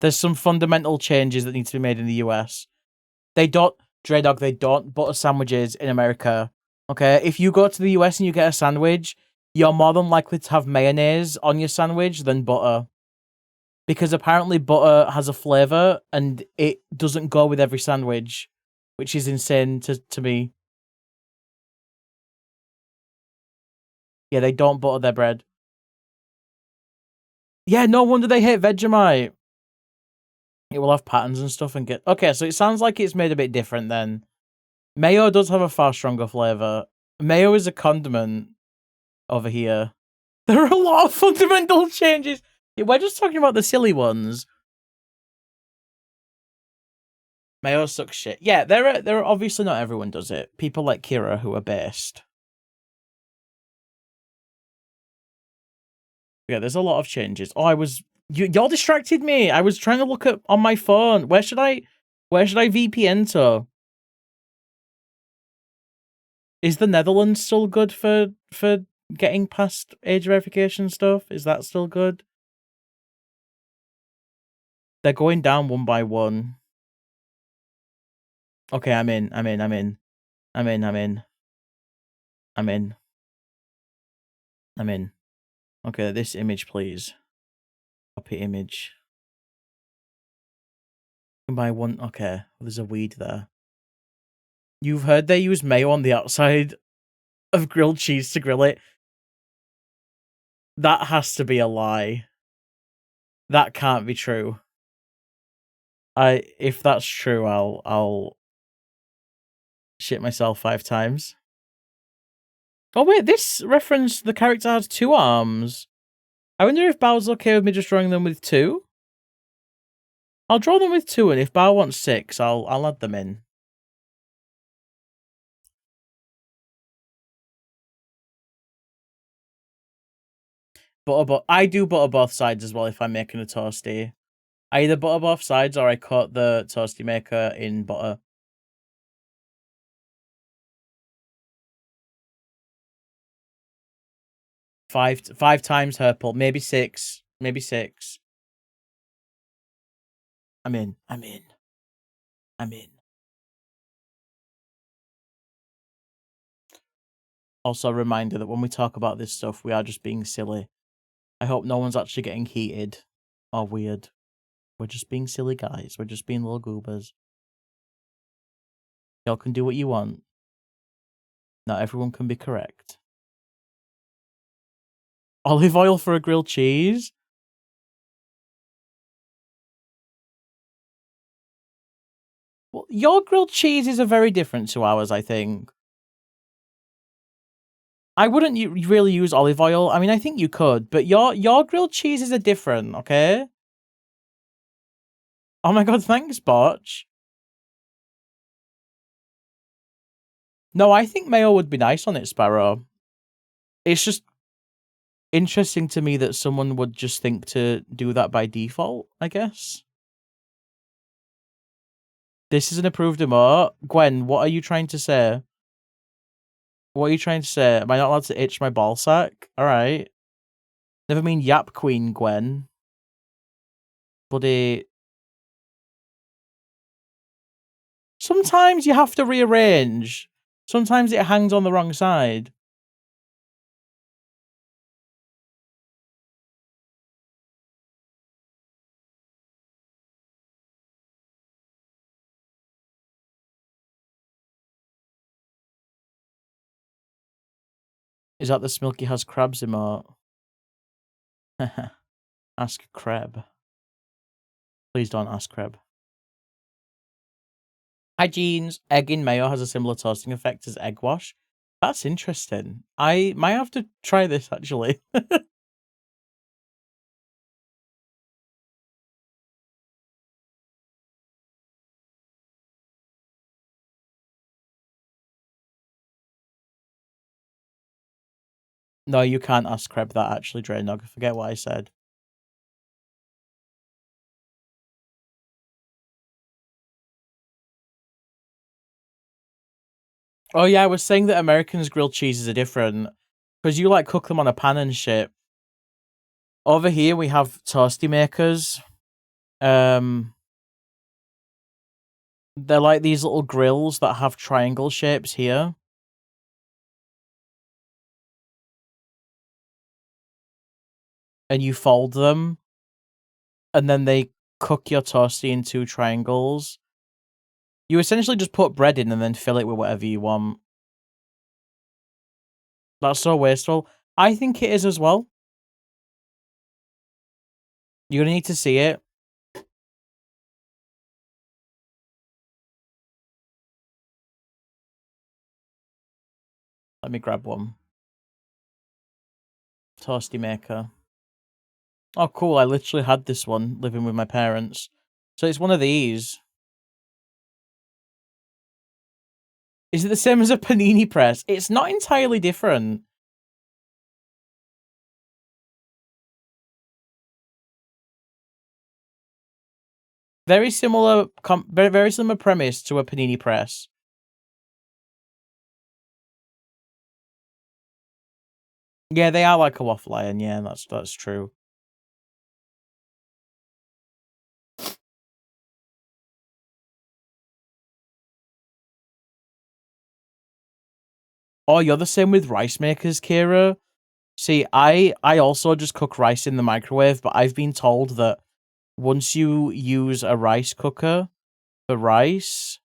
Speaker 1: There's some fundamental changes that need to be made in the US. They don't, Dre Dog, they don't butter sandwiches in America. Okay? If you go to the US and you get a sandwich, you're more than likely to have mayonnaise on your sandwich than butter. Because apparently butter has a flavour and it doesn't go with every sandwich, which is insane to me. Yeah, they don't butter their bread. Yeah, no wonder they hate Vegemite. It will have patterns and stuff and get... Okay, so it sounds like it's made a bit different then. Mayo does have a far stronger flavour. Mayo is a condiment over here. There are a lot of fundamental changes. We're just talking about the silly ones. Mayo sucks shit. Yeah, there are obviously not everyone does it. People like Kira who are based. Yeah, there's a lot of changes. Oh, y'all distracted me. I was trying to look at on my phone. Where should I VPN to? Is the Netherlands still good for getting past age verification stuff? Is that still good? They're going down one by one. Okay, I'm in. Okay, this image, please. Copy image. By one. Okay, there's a weed there. You've heard they use mayo on the outside of grilled cheese to grill it. That has to be a lie. That can't be true. If that's true, I'll shit myself 5 times. Oh wait, this reference, the character has 2 arms. I wonder if Bao's okay with me just drawing them with 2? I'll draw them with 2, and if Bao wants 6, I'll add them in. I do butter both sides as well if I'm making a toasty. I either butter both sides or I coat the toasty maker in butter. Five times Herpel, maybe 6. Maybe 6. I'm in. Also, a reminder that when we talk about this stuff, we are just being silly. I hope no one's actually getting heated or weird. We're just being silly guys. We're just being little goobers. Y'all can do what you want. Not everyone can be correct. Olive oil for a grilled cheese? Well, your grilled cheeses are very different to ours, I think. I wouldn't really use olive oil. I mean, I think you could, but your grilled cheeses are different, okay? Oh my god, thanks, Botch. No, I think mayo would be nice on it, Sparrow. It's just interesting to me that someone would just think to do that by default, I guess. This is an approved emote. Gwen, what are you trying to say? What are you trying to say? Am I not allowed to itch my ballsack? Alright. Never mean yap queen, Gwen. Buddy. Sometimes you have to rearrange. Sometimes it hangs on the wrong side. Is that the Smilky has crabs emote? Ask Kreb. Please don't ask Kreb. Hi, Jeans. Egg in mayo has a similar toasting effect as egg wash. That's interesting. I might have to try this, actually. No, you can't ask Kreb that, actually, Draynog. Forget what I said. Oh, yeah, I was saying that Americans' grilled cheeses are different. Because you, like, cook them on a pan and shit. Over here, we have toasty makers. They're like these little grills that have triangle shapes here. And you fold them. And then they cook your toasty in 2 triangles. You essentially just put bread in and then fill it with whatever you want. That's so wasteful. I think it is as well. You're gonna need to see it. Let me grab one. Toasty maker. Oh, cool. I literally had this one living with my parents. So it's one of these. Is it the same as a panini press? It's not entirely different. Very similar premise to a panini press. Yeah, they are like a waffle iron. Yeah, that's true. Oh, you're the same with rice makers, Kira. See, I also just cook rice in the microwave, but I've been told that once you use a rice cooker for rice,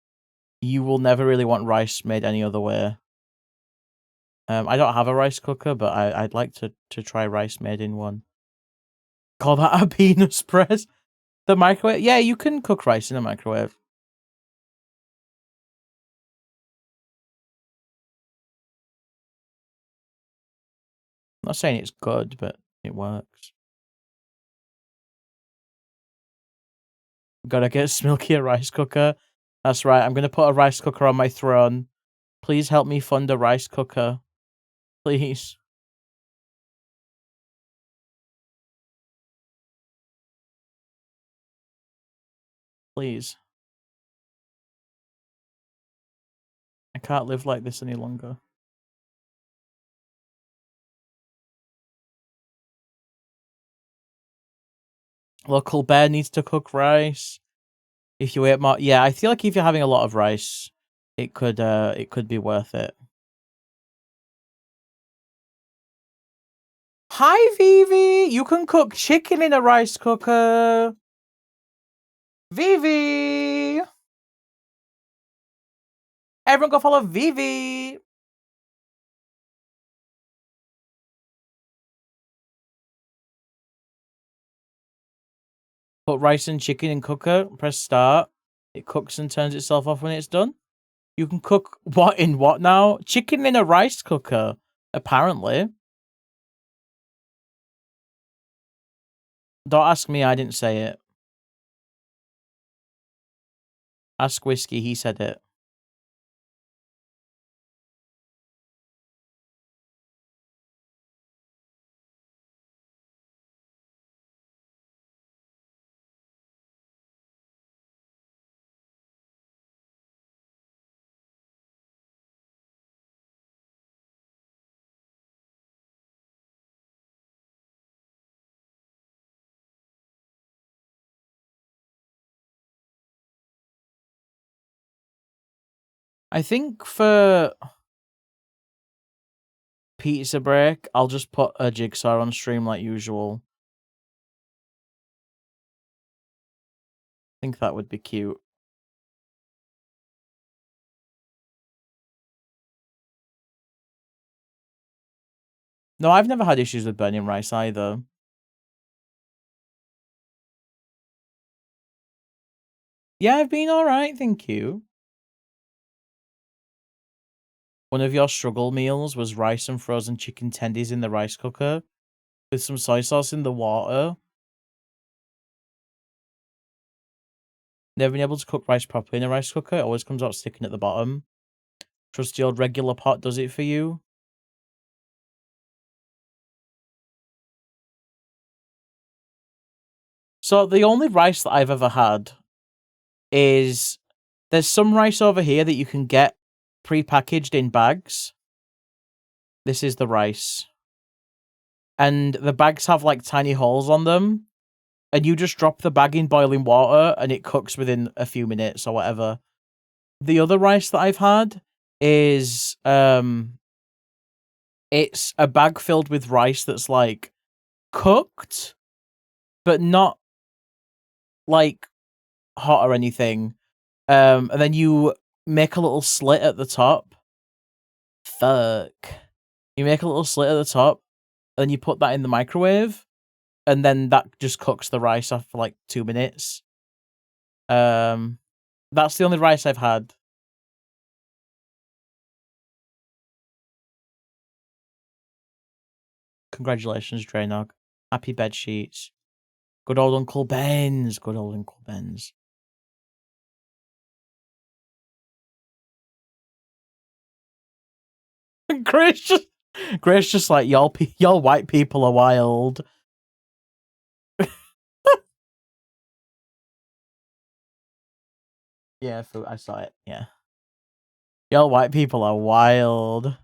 Speaker 1: you will never really want rice made any other way. I don't have a rice cooker, but I'd like to try rice made in one. Call that a penis press? The microwave? Yeah, you can cook rice in a microwave. I'm not saying it's good, but it works. Gotta get Smilky a rice cooker. That's right, I'm gonna put a rice cooker on my throne. Please help me fund a rice cooker. Please. Please. I can't live like this any longer. Local bear needs to cook rice. If you ate more, yeah, I feel like if you're having a lot of rice, it could be worth it. Hi, Vivi. You can cook chicken in a rice cooker. Vivi. Everyone go follow Vivi. Put rice and chicken in cooker. Press start. It cooks and turns itself off when it's done. You can cook what in what now? Chicken in a rice cooker, apparently. Don't ask me, I didn't say it. Ask Whiskey, he said it. I think for pizza break, I'll just put a jigsaw on stream like usual. I think that would be cute. No, I've never had issues with burning rice either. Yeah, I've been alright, thank you. One of your struggle meals was rice and frozen chicken tendies in the rice cooker with some soy sauce in the water. Never been able to cook rice properly in a rice cooker. It always comes out sticking at the bottom. Trusty old regular pot does it for you. So the only rice that I've ever had is there's some rice over here that you can get pre-packaged in bags. This is the rice. And the bags have like tiny holes on them. And you just drop the bag in boiling water and it cooks within a few minutes or whatever. The other rice that I've had is it's a bag filled with rice that's like cooked, but not like hot or anything. And then you make a little slit at the top. Fuck. You make a little slit at the top, and you put that in the microwave, and then that just cooks the rice off for like 2 minutes. That's the only rice I've had. Congratulations, Draynog. Happy bed sheets. Good old Uncle Ben's. Good old Uncle Ben's. Grace just like y'all white people are wild. Yeah, I saw it. Yeah, y'all white people are wild.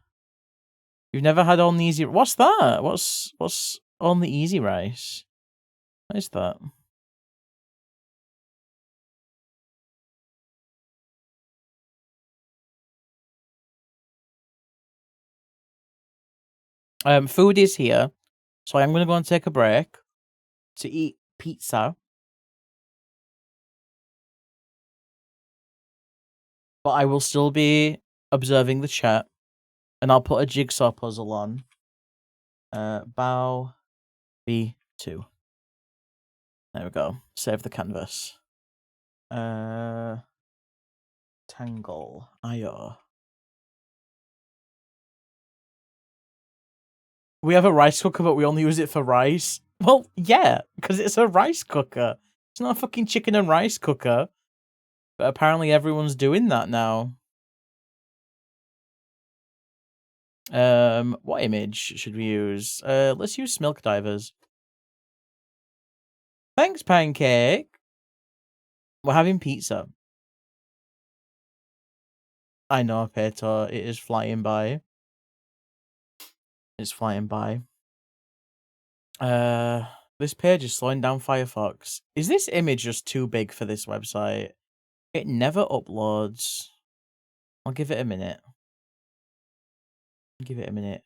Speaker 1: You've never had on the easy. What's that? What's on the easy rice? What is that? Food is here, so I'm gonna go and take a break to eat pizza. But I will still be observing the chat, and I'll put a jigsaw puzzle on. Bow B2. There we go. Save the canvas. Tangle. IO. We have a rice cooker, but we only use it for rice. Well, yeah, because it's a rice cooker. It's not a fucking chicken and rice cooker. But apparently everyone's doing that now. What image should we use? Let's use Smilk Divers. Thanks, Pancake. We're having pizza. I know, Peter. It is flying by. It's flying by. This page is slowing down Firefox. Is this image just too big for this website? It never uploads. I'll give it a minute. Give it a minute.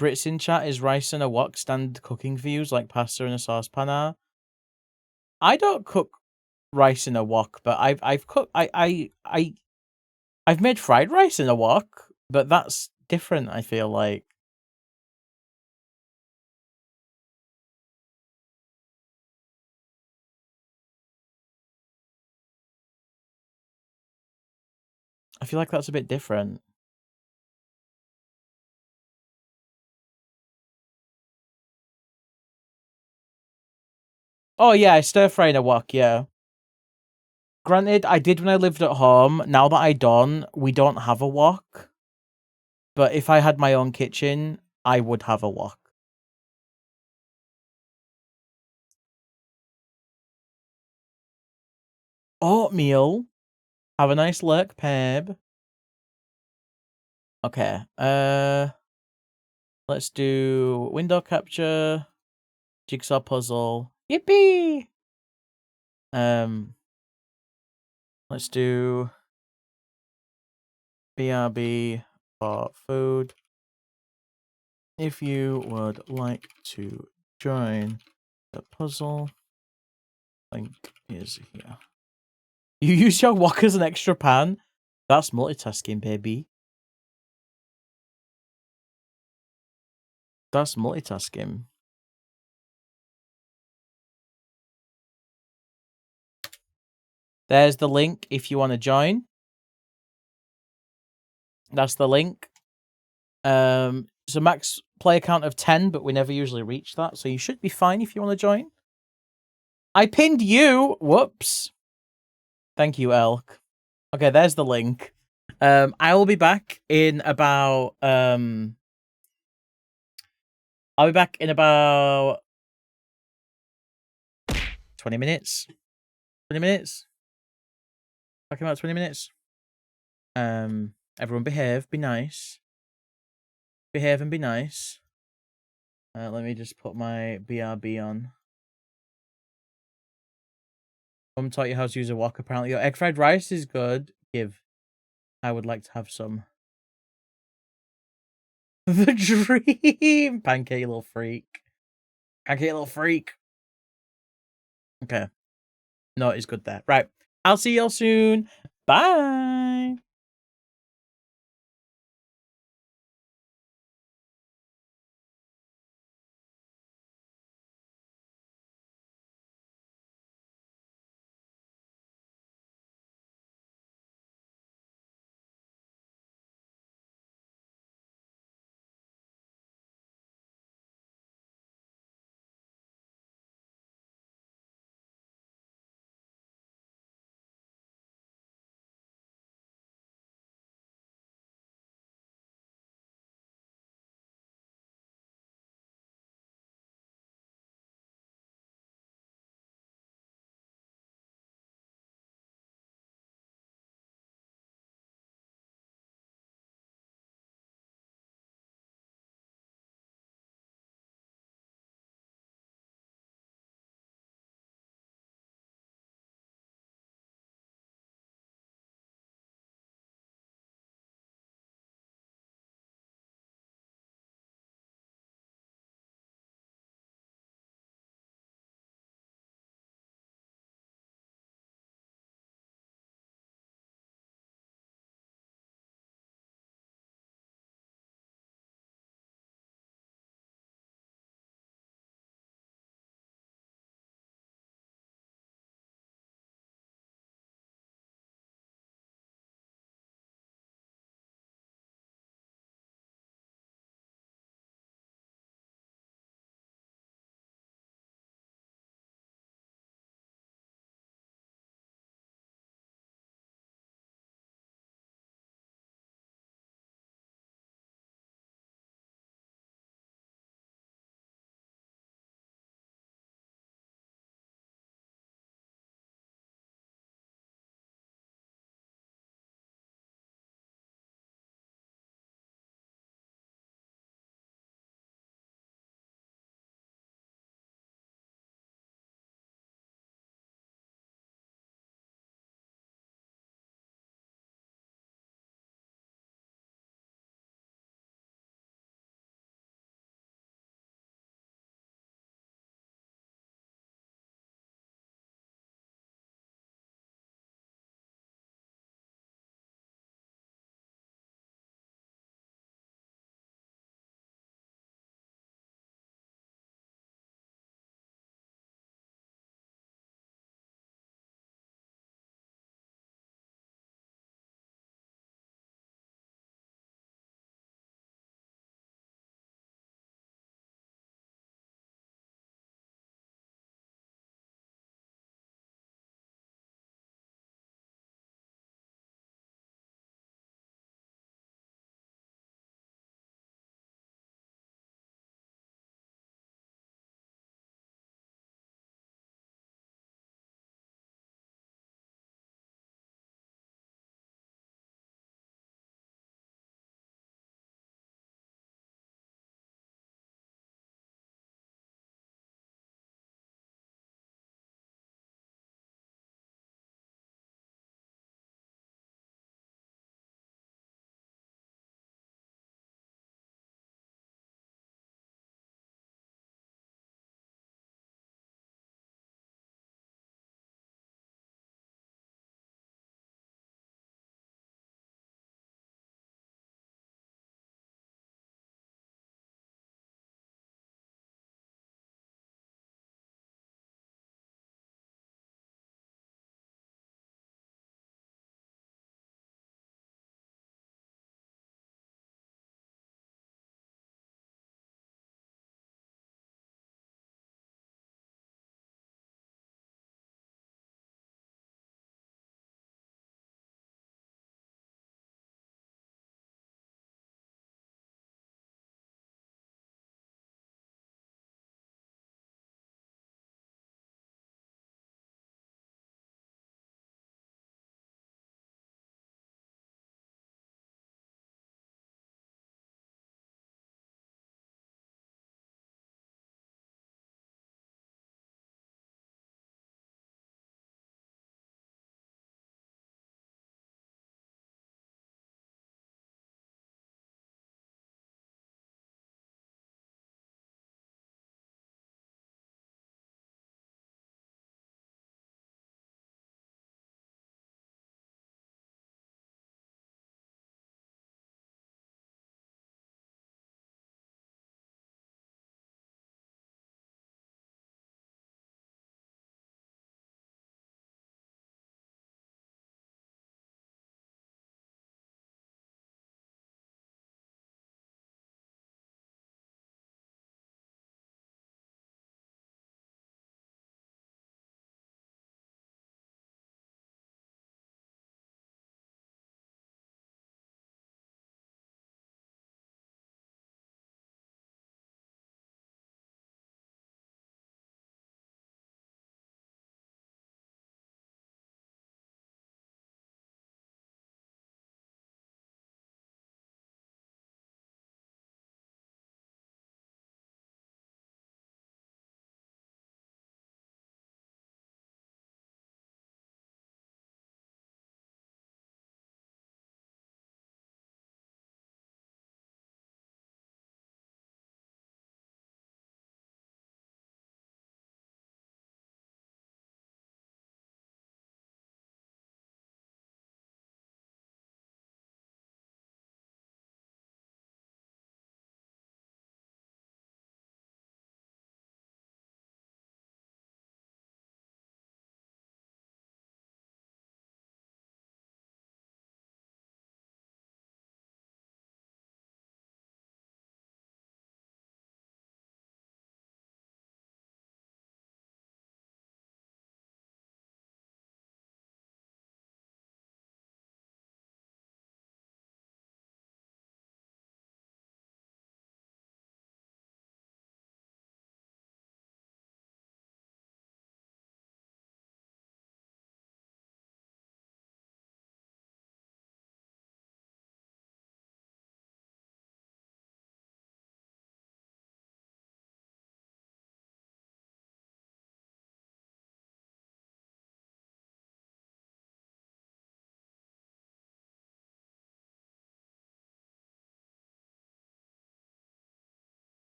Speaker 1: Brits in chat, is rice and a wok stand cooking for you like pasta in a saucepan are? I don't cook rice in a wok, but I've cooked I've made fried rice in a wok, but that's different, I feel like. I feel like that's a bit different. Oh yeah, I stir fry in a wok, yeah. Granted, I did when I lived at home. Now that I don't, we don't have a wok. But if I had my own kitchen, I would have a wok. Oatmeal. Have a nice look, Peb. Okay. Let's do window capture, jigsaw puzzle. Yippee! Let's do BRB for food. If you would like to join the puzzle, link is here. You use your wok as an extra pan? That's multitasking, baby. That's multitasking. There's the link if you want to join. That's the link. So max player count of 10, but we never usually reach that. So you should be fine if you want to join. I pinned you. Whoops. Thank you, Elk. Okay, there's the link. I will be back in about I'll be back in about 20 minutes. 20 minutes. Back in about 20 minutes. Everyone behave, be nice. Behave and be nice. Let me just put my BRB on. Mum taught you how to use a wok. Apparently, your egg fried rice is good. Give. I would like to have some. The dream. Pancake, little freak. Pancake, little freak. Okay. No, it's good there. Right. I'll see y'all soon. Bye.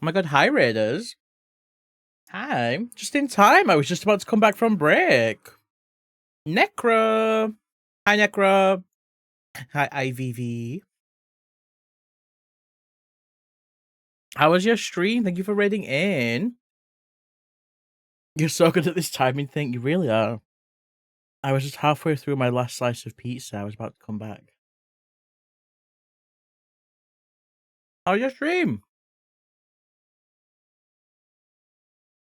Speaker 1: my god, hi Raiders. Hi. Just in time. I was just about to come back from break. Necro. Hi Necro. Hi IVV. How was your stream? Thank you for raiding in. You're so good at this timing thing. You really are. I was just halfway through my last slice of pizza. I was about to come back. How was your stream?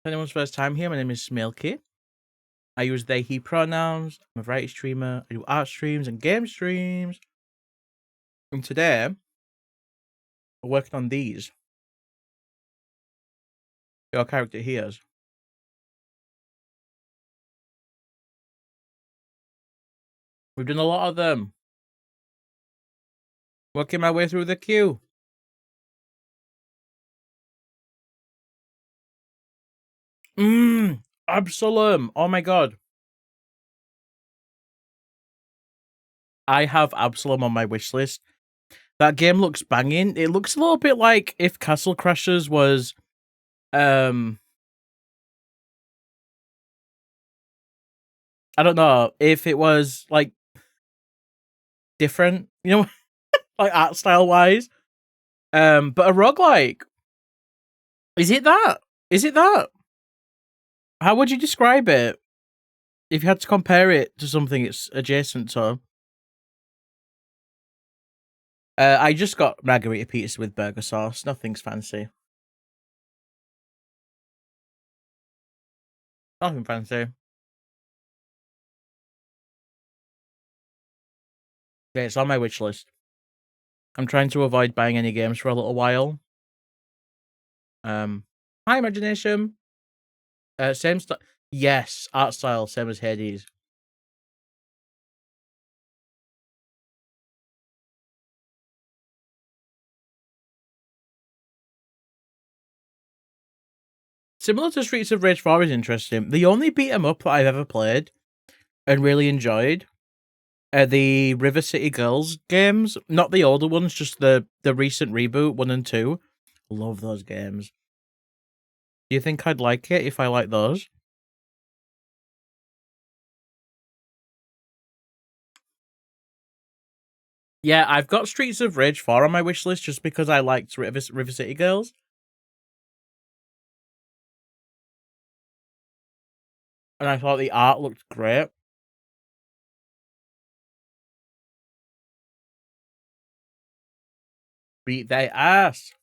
Speaker 1: Anyone's first time here, my name is Smilky. I use they, he pronouns. I'm a variety streamer. I do art streams and game streams. And today, we're working on these. Your character here's. We've done a lot of them. Working my way through the queue. Absalom. Oh my god. I have Absalom on my wish list. That game looks banging. It looks a little bit like if Castle Crashers was I don't know, if it was like different, you know, like art style wise. But a roguelike. Is it that? Is it that? How would you describe it? If you had to compare it to something it's adjacent to. I just got margarita pizza with burger sauce. Nothing's fancy. Nothing fancy. Yeah, it's on my wish list. I'm trying to avoid buying any games for a little while. Hi, Imagination. Same style. Yes, art style, same as Hades. Similar to Streets of Rage 4 is interesting. The only beat 'em up that I've ever played and really enjoyed are the River City Girls games. Not the older ones, just the recent reboot 1 and 2. Love those games. Do you think I'd like it if I like those? Yeah, I've got Streets of Rage 4 on my wish list just because I liked River City Girls. And I thought the art looked great. Beat their ass.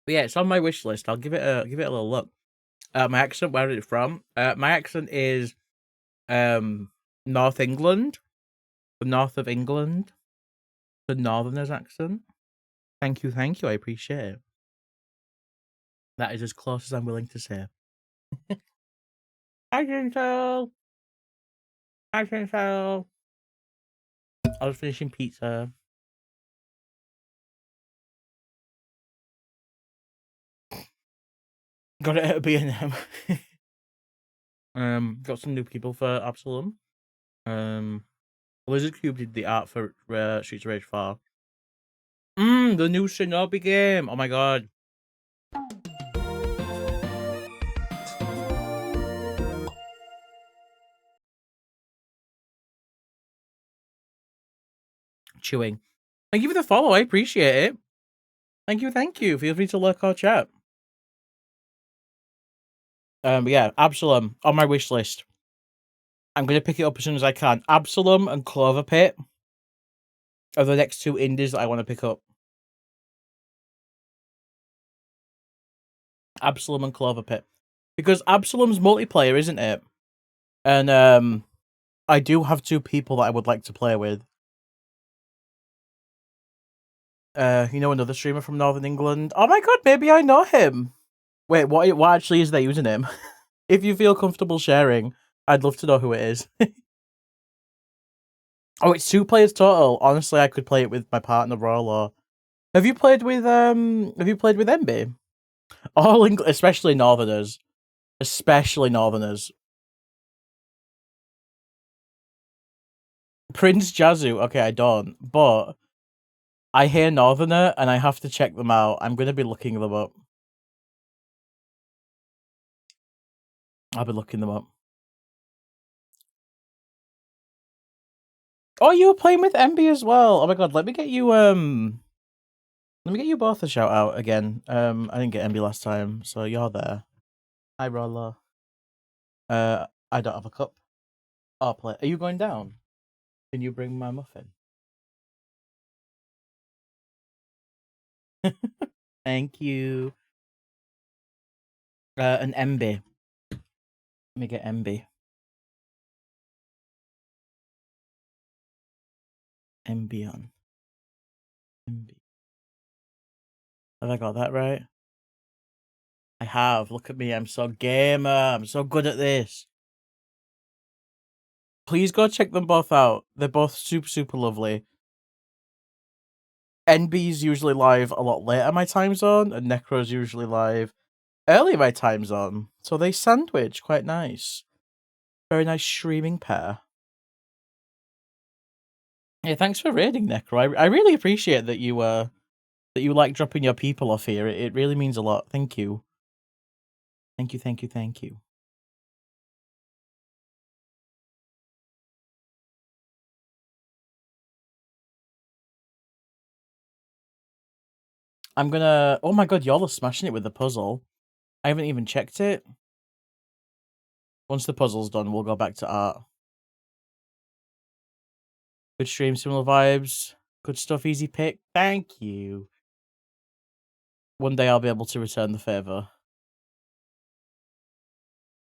Speaker 1: But yeah, it's on my wish list. I'll give it a little look. My accent, where is it from? My accent is North England. The north of England. The northerners accent. Thank you, I appreciate it. That is as close as I'm willing to say. I can tell. I can tell. I was finishing pizza. Got it at a B&M. Got some new people for Absalom. Lizard Cube did the art for Streets of Rage 4. The new Shinobi game. Oh my god. Chewing. Thank you for the follow. I appreciate it. Thank you. Feel free to lurk or chat. Yeah, Absalom on my wish list. I'm gonna pick it up as soon as I can. Absalom and Clover Pit are the next 2 indies that I want to pick up. Absalom and Clover Pit, because Absalom's multiplayer, isn't it? And I do have 2 people that I would like to play with. You know, another streamer from Northern England. Oh my god, maybe I know him. Wait, what actually is their username? If you feel comfortable sharing, I'd love to know who it is. Oh, it's 2 players total. Honestly, I could play it with my partner Roll. Or have you played with MB? All English, especially Northerners. Especially Northerners. Prince Jazu. Okay, I don't. But I hear Northerner, and I have to check them out. I'm going to be looking them up. I'll be looking them up. Oh, you were playing with MB as well. Oh my god, let me get you both a shout out again. I didn't get MB last time, so you're there. Hi Roller. I don't have a cup. Oh, play. Are you going down? Can you bring my muffin? Thank you. An MB. Let me get MB. MB on. MB. Have I got that right? I have. Look at me. I'm so gamer. I'm so good at this. Please go check them both out. They're both super, super lovely. NB's usually live a lot later my time zone, and Necro's usually live early my time zone. So they sandwich quite nice. Very nice streaming pair. Yeah, thanks for raiding, Necro. I really appreciate that you like dropping your people off here. It really means a lot. Thank you. Thank you, thank you, thank you. I'm gonna... Oh my god, y'all are smashing it with the puzzle. I haven't even checked it. Once the puzzle's done, we'll go back to art. Good stream, similar vibes. Good stuff, easy pick. Thank you. One day I'll be able to return the favor.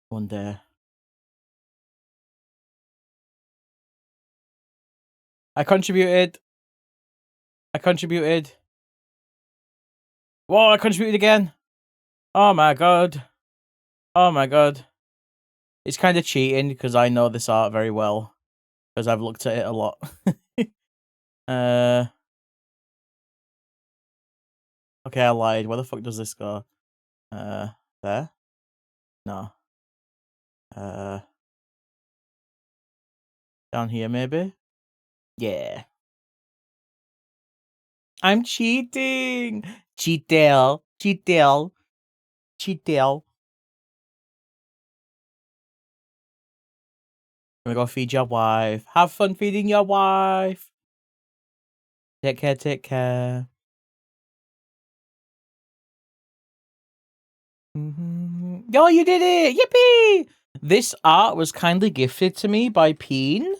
Speaker 1: One day. I contributed. Whoa, I contributed again. Oh my god. Oh my god. It's kind of cheating because I know this art very well. Because I've looked at it a lot. Okay, I lied. Where the fuck does this go? There? No. Down here, maybe? Yeah. I'm cheating! Cheatel. Cheatel. Cheatel. I'm gonna go feed your wife. Have fun feeding your wife. Take care, take care. Yo, you did it! Yippee! This art was kindly gifted to me by Peen.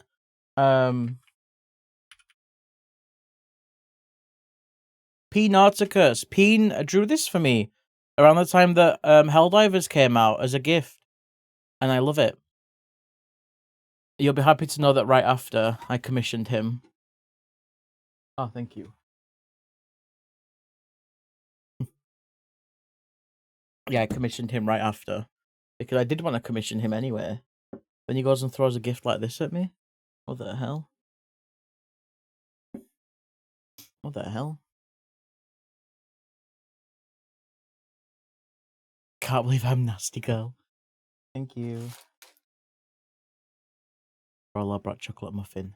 Speaker 1: Peen Articus. Peen drew this for me around the time that Helldivers came out as a gift. And I love it. You'll be happy to know that right after I commissioned him. Oh, thank you. Yeah, I commissioned him right after. Because I did want to commission him anyway. Then he goes and throws a gift like this at me. What the hell? What the hell? Can't believe I'm nasty girl. Thank you. Rolla brought chocolate muffin.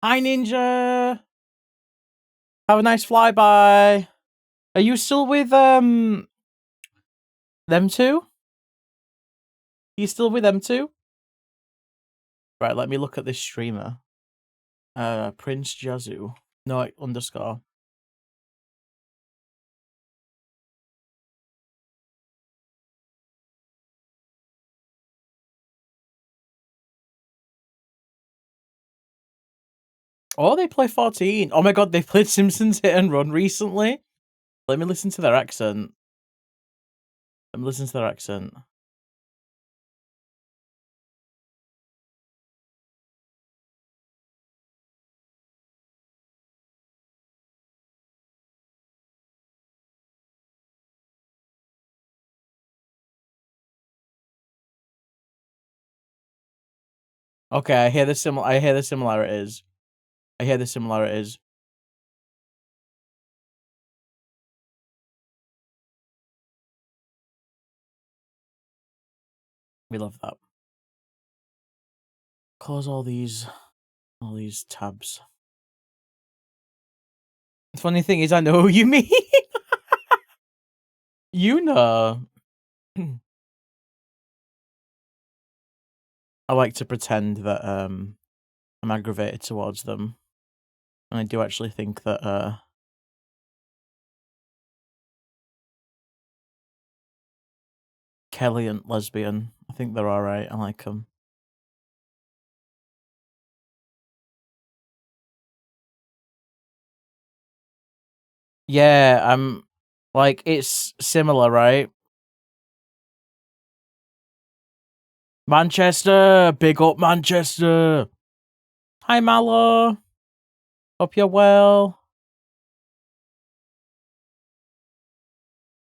Speaker 1: Hi, Ninja! Have a nice flyby. Are you still with, them two? You still with them two? Right, let me look at this streamer. Prince Jazu. No, underscore. Oh, they play 14. Oh my god, they played Simpsons Hit and Run recently. Let me listen to their accent. Let me listen to their accent. Okay, I hear the similarities. I hear the similarities. We love that. Close all these tabs. The funny thing is, I know who you mean. You know. I like to pretend that I'm aggravated towards them. And I do actually think that Kelly and Lesbian, I think they're alright. I like them. Yeah, I'm like, it's similar, right? Manchester, big up Manchester. Hi, Mallow. Hope you're well.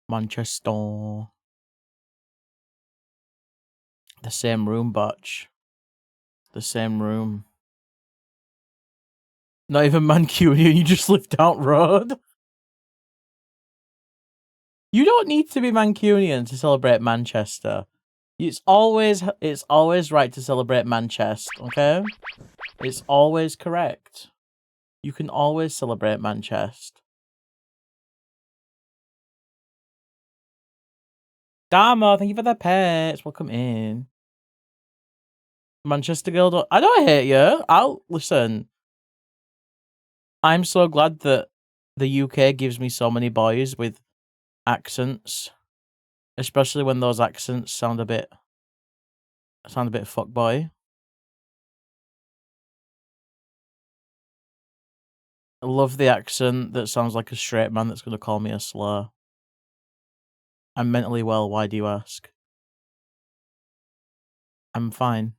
Speaker 1: Manchester. The same room, Botch. The same room. Not even Mancunian, you just live down road. You don't need to be Mancunian to celebrate Manchester. It's always right to celebrate Manchester, okay? It's always correct. You can always celebrate Manchester. Damo, thank you for the pets. Welcome in. Manchester Girl, I don't hate you. I'll listen. I'm so glad that the UK gives me so many boys with accents, especially when those accents sound a bit fuckboy. I love the accent that sounds like a straight man that's going to call me a slur. I'm mentally well, why do you ask? I'm fine.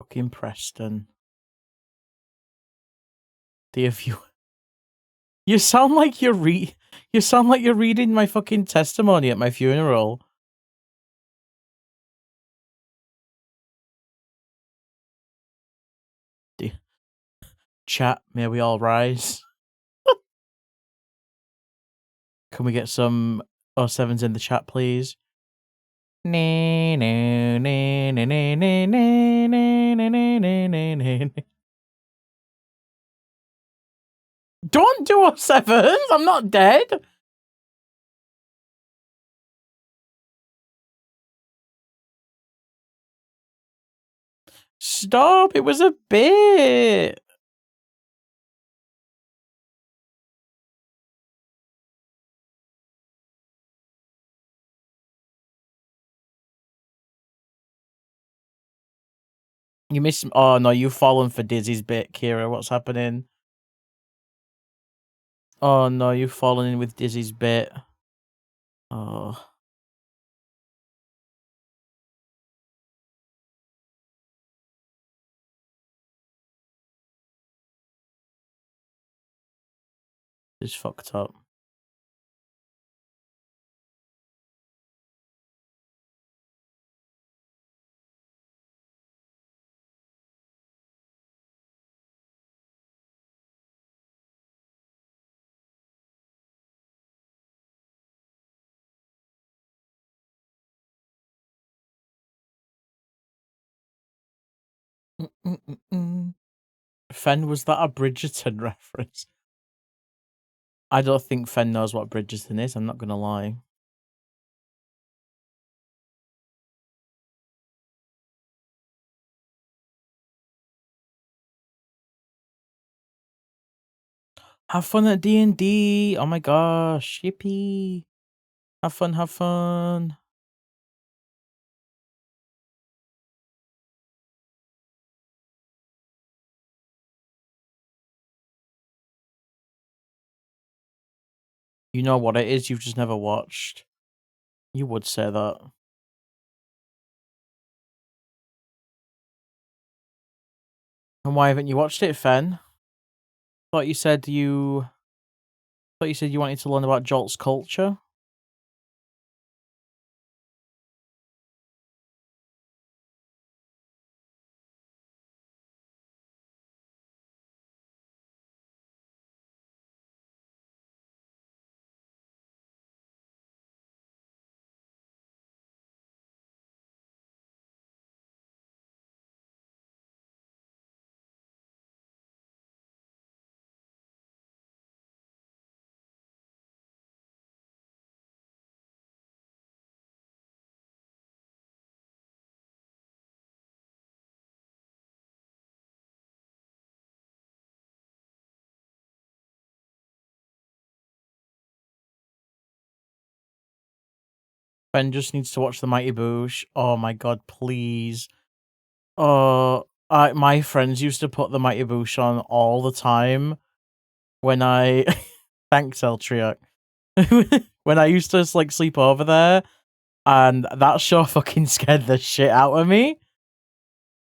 Speaker 1: Fucking Preston. Dear viewer. You sound like you're reading my fucking testimony at my funeral. Chat, may we all rise. Can we get some 07s in the chat, please? Don't do 07s! I'm not dead! Stop! It was a bit! You missed. Oh no, you've fallen for Dizzy's bit, Kira. What's happening? Oh no, you've fallen in with Dizzy's bit. Oh. It's fucked up. Fen, was that a Bridgerton reference? I don't think Fen knows what Bridgerton is, I'm not gonna lie. Have fun at D&D! Oh my gosh, yippee! Have fun, have fun! You know what it is, you've just never watched. You would say that. And why haven't you watched it, Fen? Thought you said you wanted to learn about Jolt's culture. Ben just needs to watch the Mighty Boosh. Oh my god, please. Oh, my friends used to put the Mighty Boosh on all the time when I thanks Eltriac. When I used to like sleep over there, and that show fucking scared the shit out of me.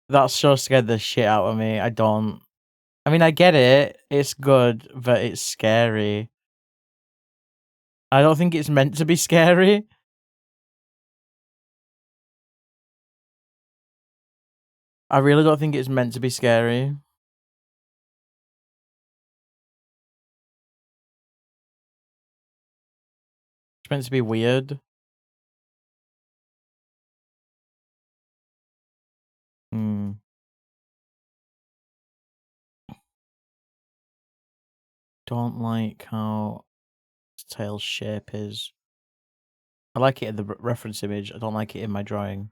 Speaker 1: That show scared the shit out of me. I mean, I get it. It's good, but it's scary. I don't think it's meant to be scary. I really don't think it's meant to be scary. It's meant to be weird. Hmm. Don't like how its tail's shape is. I like it in the reference image. I don't like it in my drawing.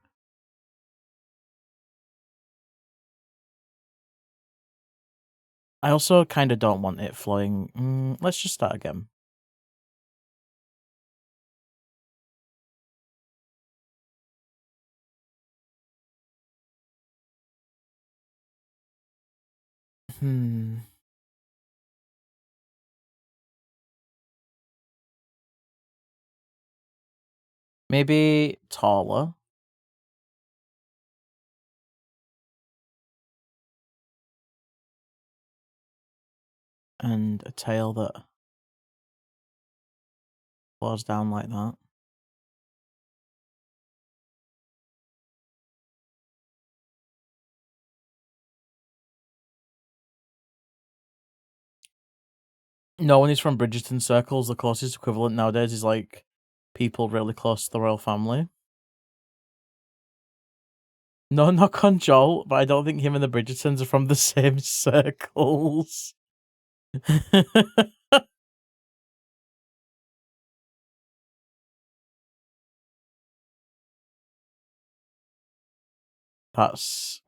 Speaker 1: I also kind of don't want it flying. Let's just start again. Maybe taller. And a tail that flows down like that. No one is from Bridgerton circles. The closest equivalent nowadays is like people really close to the royal family. No knock on Joel, but I don't think him and the Bridgertons are from the same circles. That's.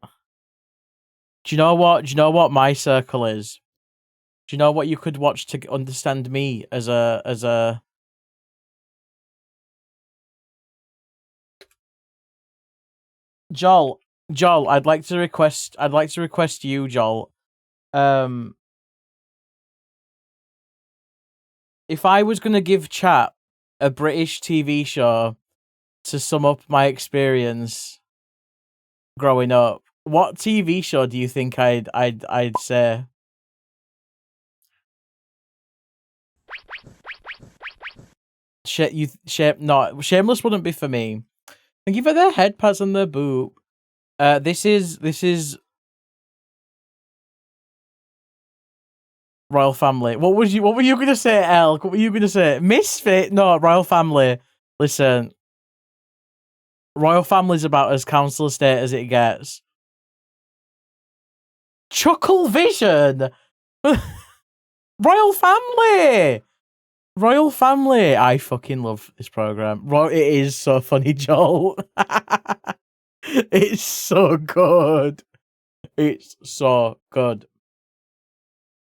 Speaker 1: Do you know what? Do you know what my circle is? Do you know what you could watch to understand me as a? Joel, I'd like to request you, Joel. If I was gonna give chat a British TV show to sum up my experience growing up, what TV show do you think I'd say? Shameless wouldn't be for me. Thank you for their head pads on their boob. This is Royal Family. What were you gonna say, Elk? What were you gonna say? Misfit? No, Royal Family. Listen, Royal Family's about as council estate as it gets. Chuckle Vision. Royal Family. Royal Family. I fucking love this program. It is so funny, Joel. It's so good. It's so good.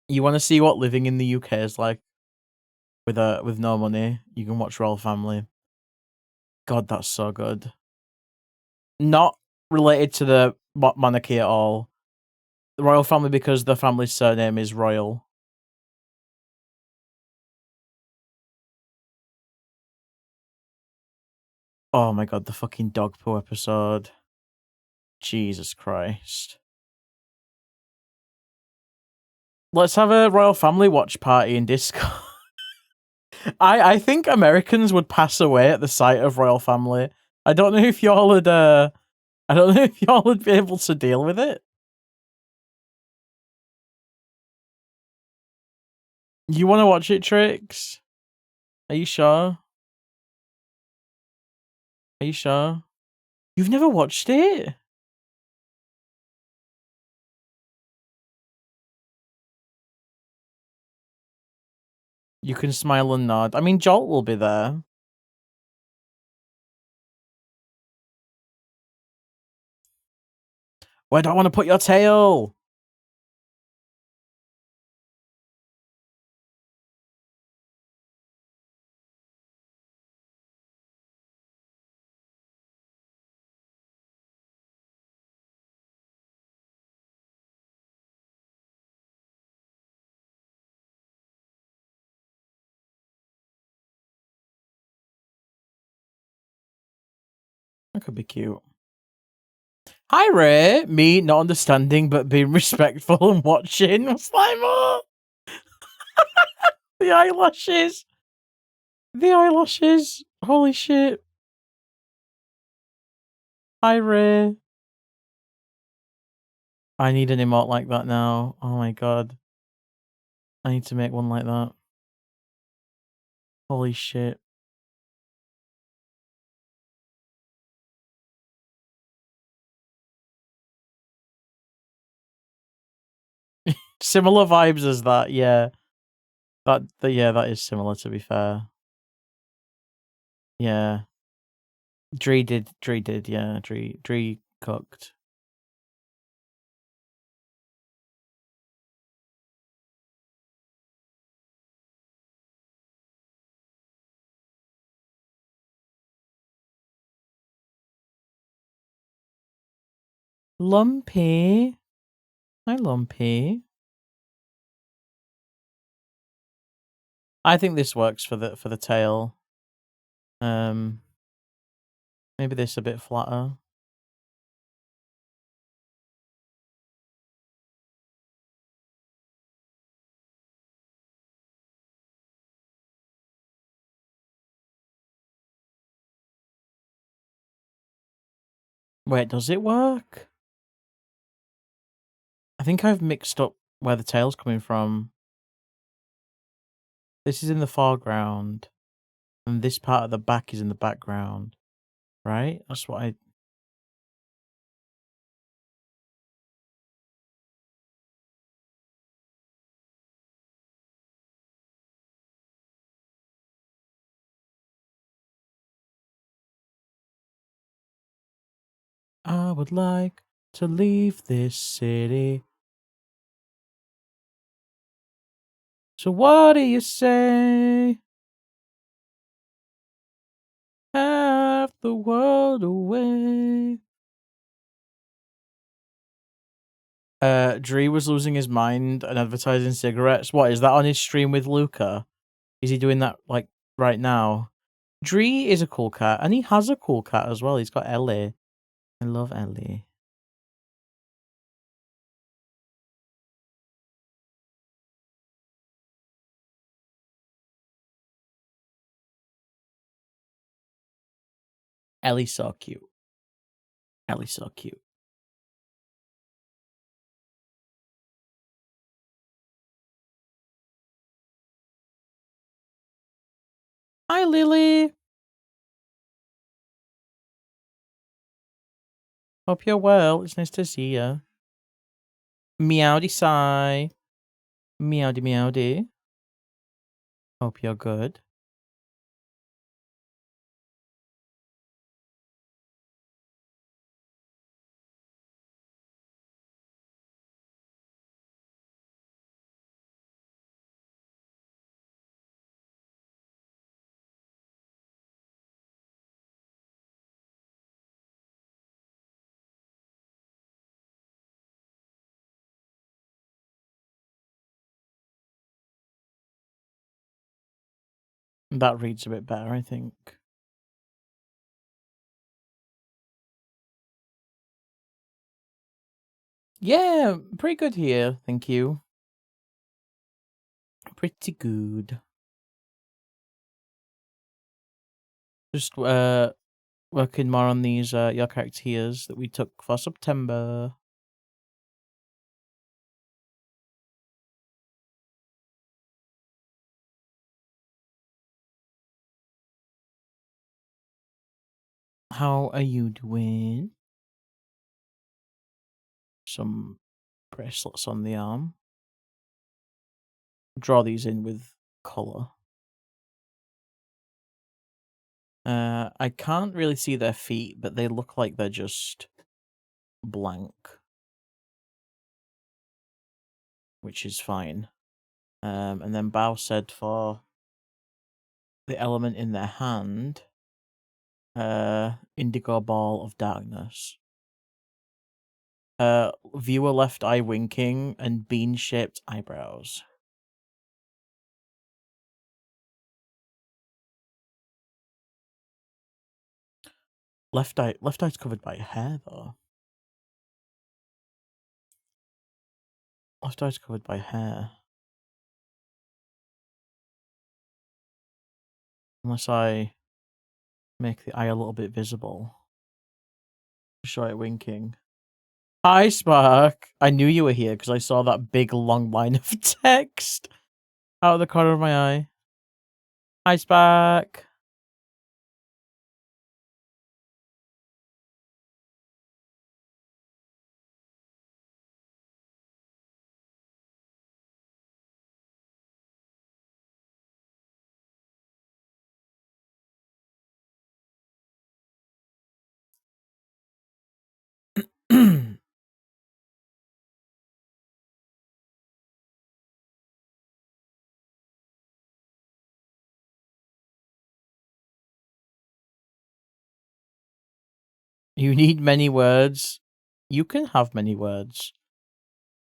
Speaker 1: You want to see what living in the UK is like with no money? You can watch Royal Family. God, that's so good. Not related to the monarchy at all. The Royal Family because the family's surname is Royal. Oh my god, the fucking dog poo episode. Jesus Christ. Let's have a Royal Family watch party in Discord. I think Americans would pass away at the sight of Royal Family. I don't know if y'all would be able to deal with it. You want to watch it, Trix? Are you sure? Are you sure? You've never watched it? You can smile and nod. I mean, Jolt will be there. Where do I want to put your tail? That could be cute. Hi, Ray. Me not understanding but being respectful and watching. Slimer! The eyelashes! The eyelashes! Holy shit. Hi, Ray. I need an emote like that now. Oh my god. I need to make one like that. Holy shit. Similar vibes as that, yeah. That is similar, to be fair. Yeah. Dree did, yeah. Dree cooked. Lumpy. Hi, Lumpy. I think this works for the tail. Maybe this a bit flatter. Wait, does it work? I think I've mixed up where the tail's coming from. This is in the foreground, and this part of the back is in the background. Right? That's what I... I would like to leave this city. So what do you say? Half the world away. Dree was losing his mind and advertising cigarettes. What, is that on his stream with Luca? Is he doing that, like, right now? Dree is a cool cat, and he has a cool cat as well. He's got Ellie. I love Ellie. Ellie's so cute. Ellie's so cute. Hi, Lily. Hope you're well. It's nice to see you. Meowdy sigh. Meowdy meowdy. Hope you're good. That reads a bit better, I think. Yeah, pretty good here, thank you. Pretty good. Just working more on these your characters that we took for September. How are you doing? Some bracelets on the arm. Draw these in with colour. I can't really see their feet, but they look like they're just blank, which is fine. And then Bao said for the element in their hand, indigo ball of darkness. Viewer left eye winking and bean-shaped eyebrows. Left eye's covered by hair though. Left eye's covered by hair. Unless I make the eye a little bit visible. Show it winking. Hi, Spark. I knew you were here because I saw that big long line of text out of the corner of my eye. Hi, Spark. You need many words. You can have many words.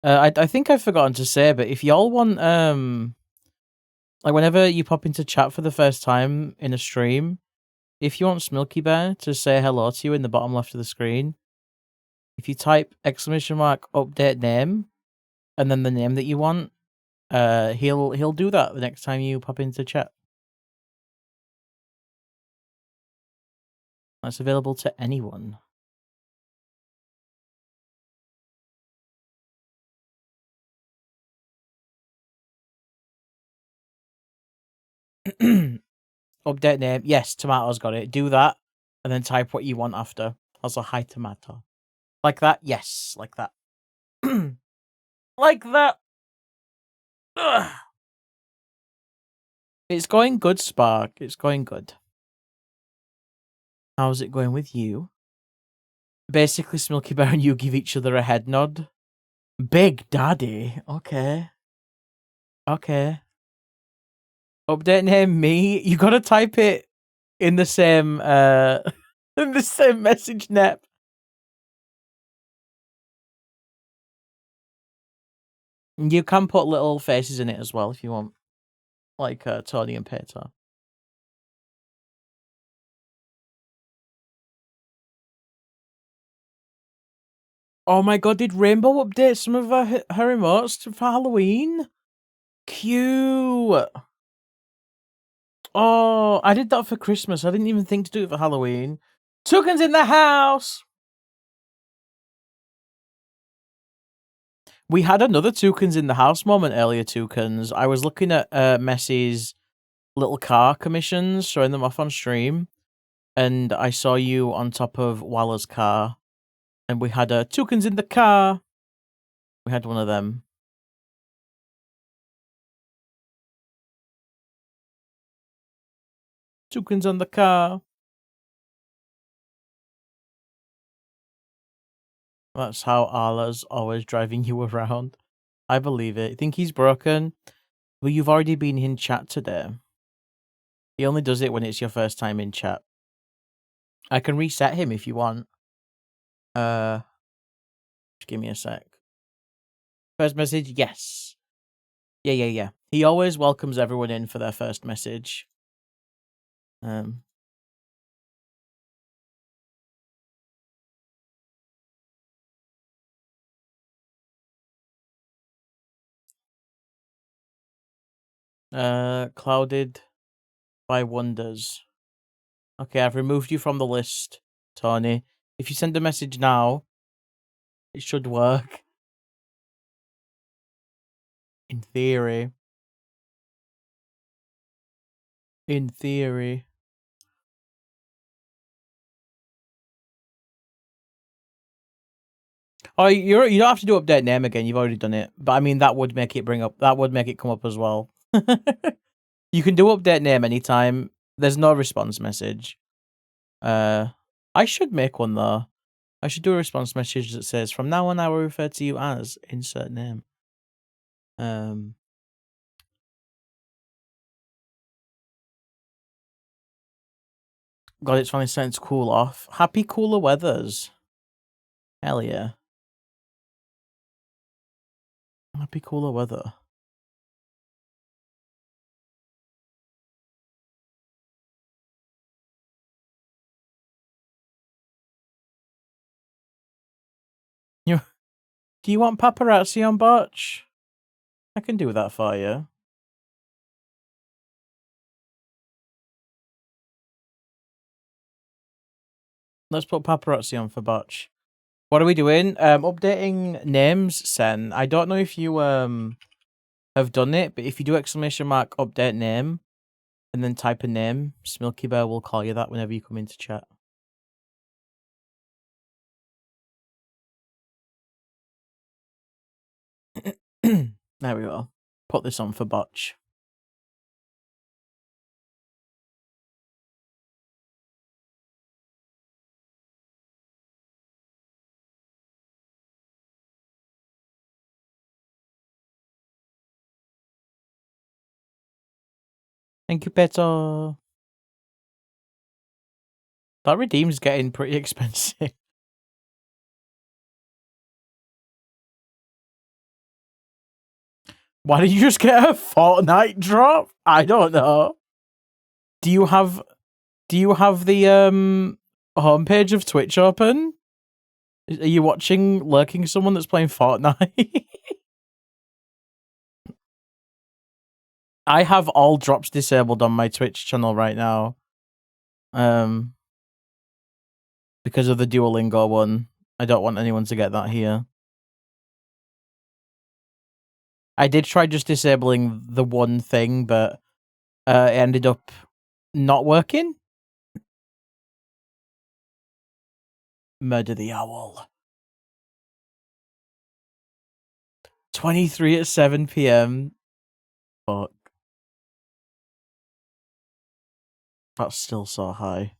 Speaker 1: I think I've forgotten to say, but if y'all want, like whenever you pop into chat for the first time in a stream, if you want Smilky Bear to say hello to you in the bottom left of the screen, if you type ! Update name, and then the name that you want, he'll do that the next time you pop into chat. That's available to anyone. Update name. Yes, Tomato's got it. Do that, and then type what you want after. Also, hi, Tomato. Like that? Yes, like that. Like that. Ugh. It's going good, Spark. It's going good. How's it going with you? Basically, Smilky Bear and you give each other a head nod. Big Daddy. Okay. Okay. Update name me. You gotta type it in the same in the same message net. You can put little faces in it as well if you want. Like Tony and Peter. Oh my god, did Rainbow update some of her emotes for Halloween? Cute. Oh, I did that for Christmas. I didn't even think to do it for Halloween. Toucan's in the house! We had another Toucan's in the house moment earlier, Toucans. I was looking at Messi's little car commissions, showing them off on stream, and I saw you on top of Walla's car, and we had a Toucan's in the car. We had one of them. Toucan's on the car. That's how Arla's always driving you around. I believe it. Think he's broken? Well, you've already been in chat today. He only does it when it's your first time in chat. I can reset him if you want. Just give me a sec. First message, yes. Yeah. He always welcomes everyone in for their first message. Clouded by wonders. Okay, I've removed you from the list, Tony. If you send a message now, it should work. In theory. In theory. Oh, you don't have to do update name again. You've already done it. But I mean, that would make it come up as well. You can do update name anytime. There's no response message. I should make one though. I should do a response message that says, "From now on, I will refer to you as insert name." God, it's finally starting to cool off. Happy cooler weathers. Hell yeah. Happy cooler weather. Do you want paparazzi on Botch? I can do that for you. Let's put paparazzi on for Botch. What are we doing? Updating names, Sen. I don't know if you have done it, but if you do exclamation mark update name and then type a name, Smilky Bear will call you that whenever you come into chat. There we go. Put this on for Botch. Thank you, Peto. That redeem's getting pretty expensive. Why did you just get a Fortnite drop? I don't know. Do you have the homepage of Twitch open? Are you lurking someone that's playing Fortnite? I have all drops disabled on my Twitch channel right now. Because of the Duolingo one. I don't want anyone to get that here. I did try just disabling the one thing, but it ended up not working. Murder the Owl. 23 at 7 p.m. Fuck. That's still so high.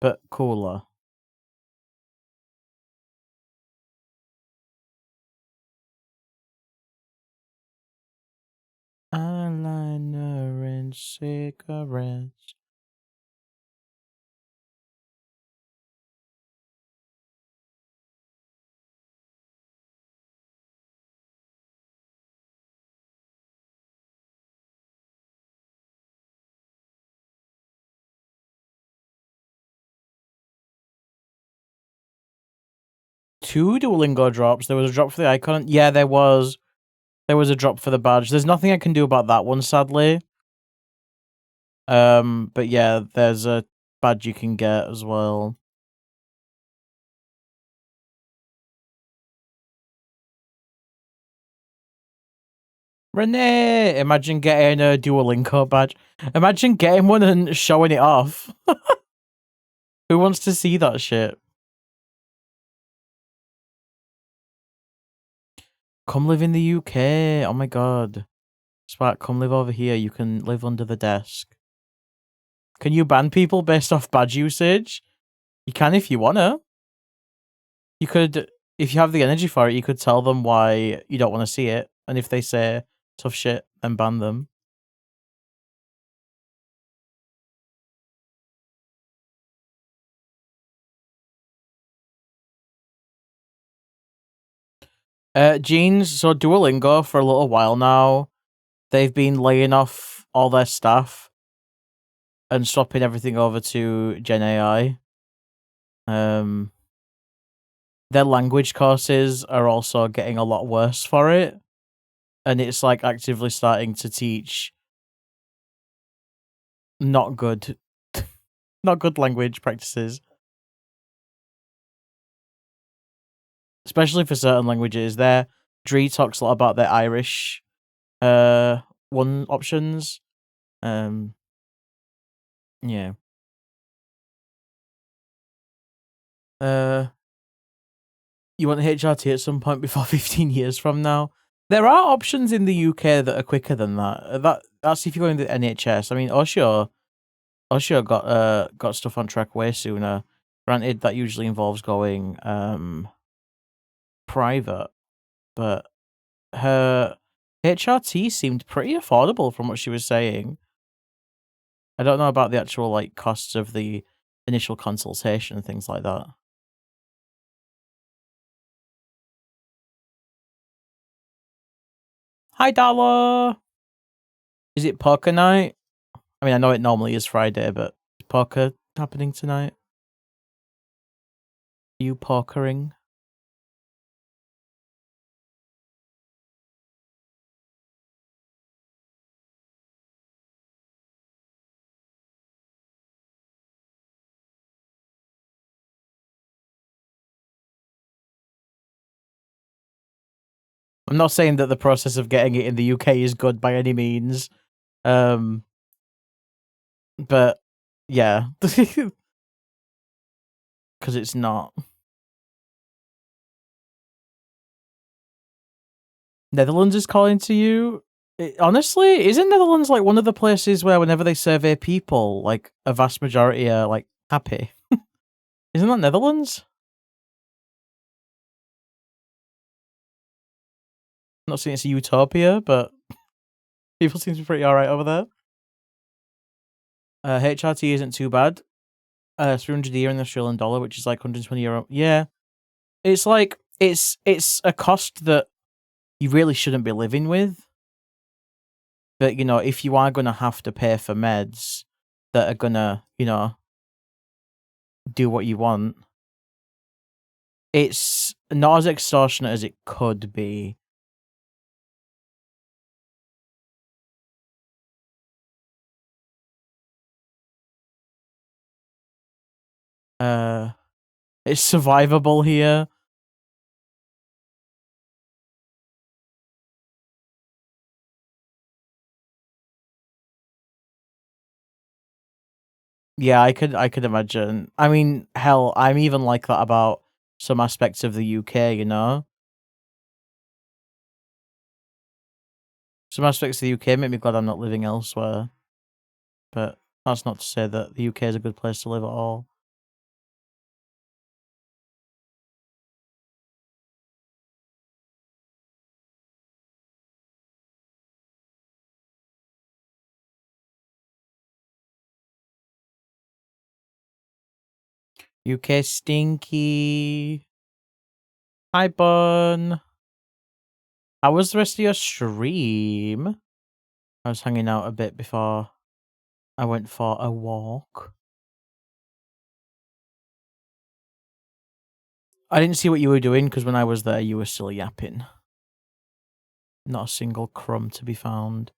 Speaker 1: But cooler. Eyeliner and cigarettes. Two Duolingo drops. There was a drop for the icon. Yeah, there was. There was a drop for the badge. There's nothing I can do about that one, sadly. But yeah, there's a badge you can get as well. Renee! Imagine getting a Duolingo badge. Imagine getting one and showing it off. Who wants to see that shit? Come live in the UK. Oh my god. Spark, come live over here. You can live under the desk. Can you ban people based off badge usage? You can if you wanna. You could, if you have the energy for it, you could tell them why you don't want to see it. And if they say tough shit, then ban them. Jeans, so Duolingo for a little while now, they've been laying off all their staff and swapping everything over to Gen AI. Their language courses are also getting a lot worse for it. And it's like actively starting to teach not good not good language practices. Especially for certain languages. Dree talks a lot about their Irish one options. Yeah. You want HRT at some point before 15 years from now? There are options in the UK that are quicker than that. That's if you're going to the NHS. I mean, Osho got stuff on track way sooner. Granted, that usually involves going private, but her HRT seemed pretty affordable from what she was saying. I don't know about the actual like costs of the initial consultation and things like that. Hi, Darla. Is it poker night? I mean, I know it normally is Friday, but is poker happening tonight? Are you pokering? I'm not saying that the process of getting it in the UK is good by any means. But yeah. Because it's not. Netherlands is calling to you. Honestly, isn't Netherlands like one of the places where whenever they survey people, like a vast majority are like happy? Isn't that Netherlands? I'm not saying it's a utopia, but people seem to be pretty alright over there. HRT isn't too bad. 300 a year in the Australian dollar, which is like 120 euro. Yeah, it's like it's a cost that you really shouldn't be living with. But you know, if you are gonna have to pay for meds that are gonna, you know, do what you want, it's not as extortionate as it could be. It's survivable here. Yeah, I could imagine. I mean, hell, I'm even like that about some aspects of the UK, you know? Some aspects of the UK make me glad I'm not living elsewhere. But that's not to say that the UK is a good place to live at all. UK stinky. Hi, Bun. How was the rest of your stream? I was hanging out a bit before I went for a walk. I didn't see what you were doing because when I was there, you were still yapping. Not a single crumb to be found.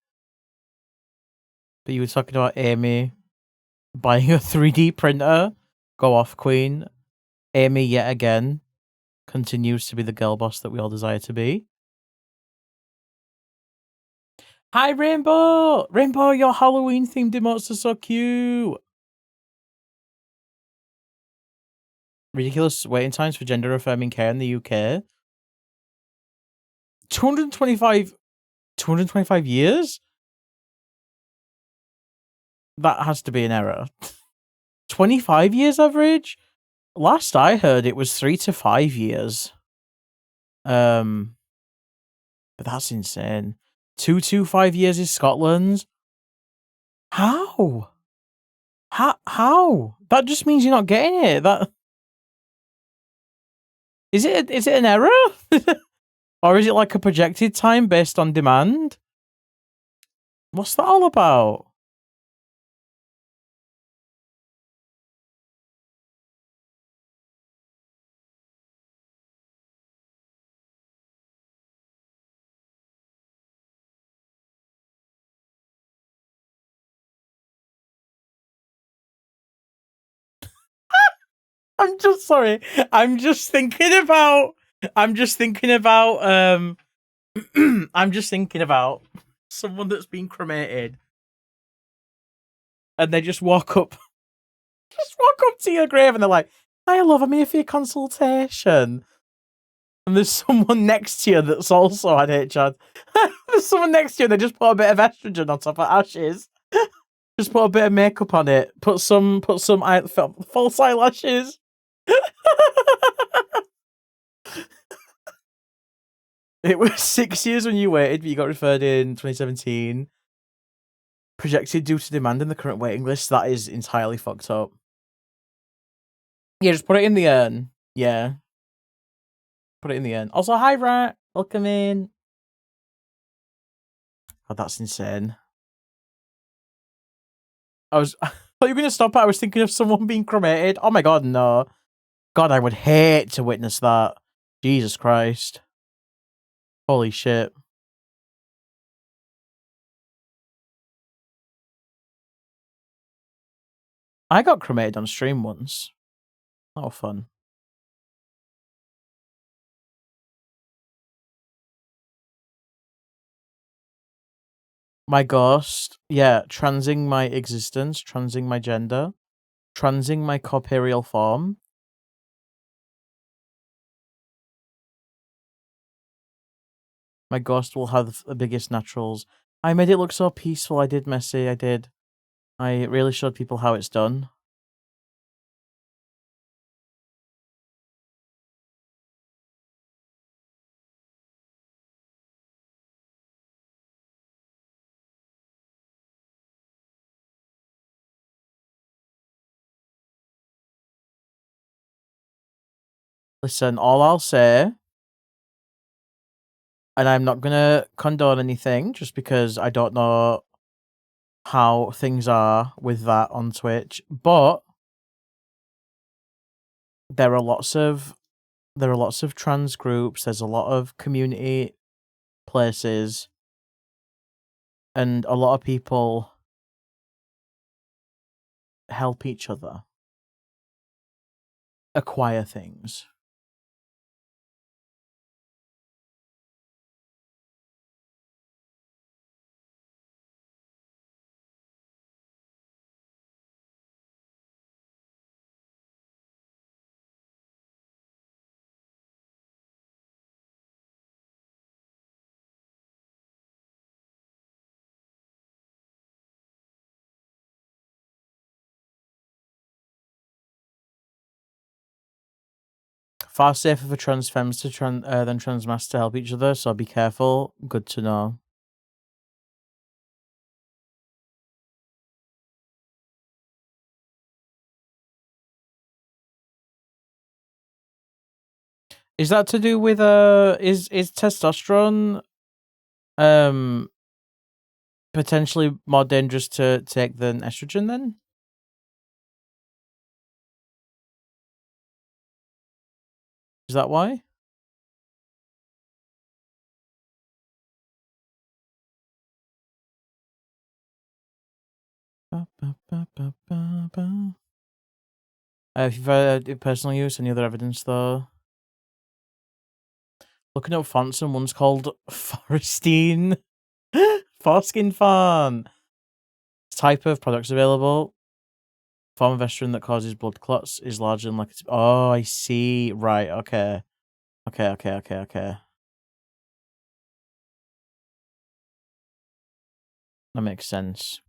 Speaker 1: But you were talking about Amy buying a 3D printer. Go off, Queen. Amy, yet again, continues to be the girl boss that we all desire to be. Hi, Rainbow! Rainbow, your Halloween-themed emotes are so cute! Ridiculous waiting times for gender-affirming care in the UK. 225 years? That has to be an error. 25 years average? Last I heard, it was 3 to 5 years. But that's insane. 225 years is Scotland's? How? How? That just means you're not getting it. That is it an error? Or is it like a projected time based on demand? What's that all about? I'm just sorry. I'm just thinking about I'm just thinking about someone that's been cremated and they just walk up to your grave and they're like, "Hi, love, I'm here for your consultation." And there's someone next to you that's also had HR. There's someone next to you and they just put a bit of estrogen on top of ashes. Just put a bit of makeup on it. Put some false eyelashes. It was 6 years when you waited, but you got referred in 2017. Projected due to demand in the current waiting list. That is entirely fucked up. Yeah, just put it in the urn. Yeah. Put it in the urn. Also, hi, Rat. Welcome in. Oh, that's insane. I thought you were going to stop it. I was thinking of someone being cremated. Oh my god, no. God, I would hate to witness that. Jesus Christ. Holy shit. I got cremated on stream once. That was fun. My ghost, yeah, transing my existence, transing my gender, transing my corporeal form. My ghost will have the biggest naturals. I made it look so peaceful. I did, Messi. I did. I really showed people how it's done. Listen, all I'll say, and I'm not gonna condone anything just because I don't know how things are with that on Twitch, but there are lots of trans groups, there's a lot of community places, and a lot of people help each other acquire things. Far safer for trans femmes to than trans masks to help each other, so be careful. Good to know. Is that to do with is testosterone potentially more dangerous to take than estrogen then? Is that why? If you've had personal use, any other evidence though? Looking up fonts and one's called Forestine. Foreskin Fawn. Type of products available. Form of estrogen that causes blood clots is larger than like it's. Oh, I see. Right. Okay. Okay. That makes sense.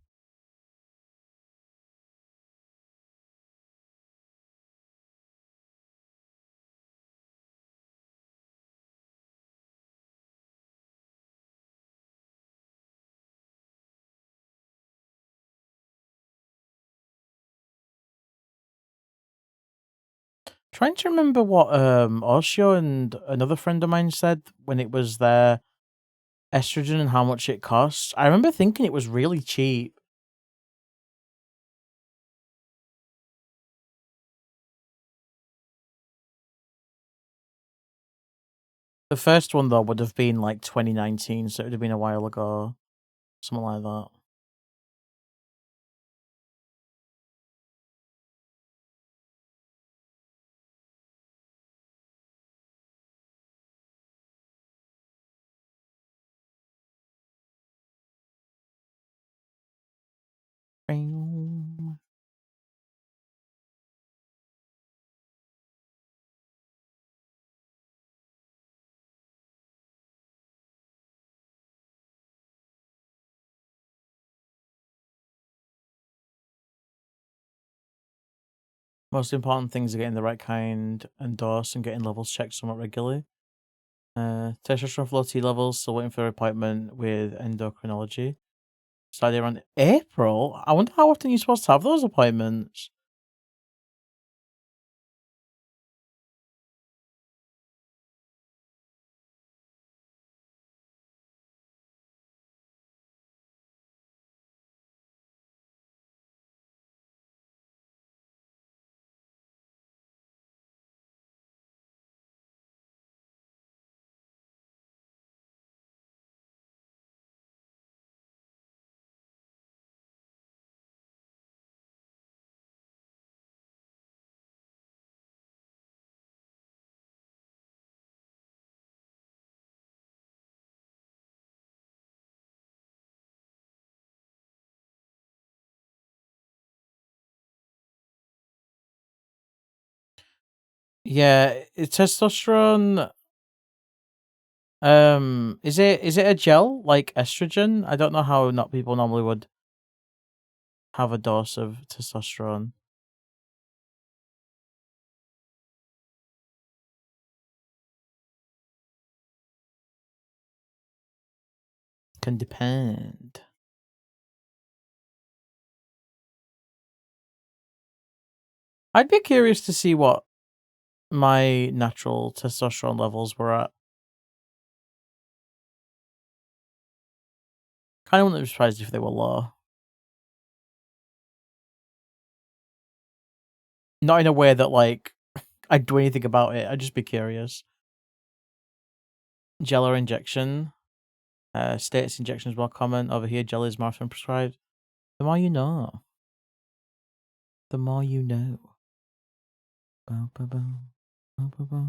Speaker 1: Trying to remember what Osho and another friend of mine said when it was their estrogen and how much it costs. I remember thinking it was really cheap. The first one though would have been like 2019, so it would have been a while ago. Something like that. Most important things are getting the right kind endorsed and getting levels checked somewhat regularly. Testosterone flow T levels, still waiting for an appointment with endocrinology. Decided around April? I wonder how often you're supposed to have those appointments. Yeah, testosterone. Is it a gel like estrogen? I don't know how not people normally would have a dose of testosterone. Can depend. I'd be curious to see what my natural testosterone levels were at. Kind of wouldn't be surprised if they were low. Not in a way that like I'd do anything about it. I'd just be curious. Gel or injection. Status injection is more common. Over here, gel is more often prescribed. The more you know. The more you know. Bow, bow, bow. Bow, bow, bow.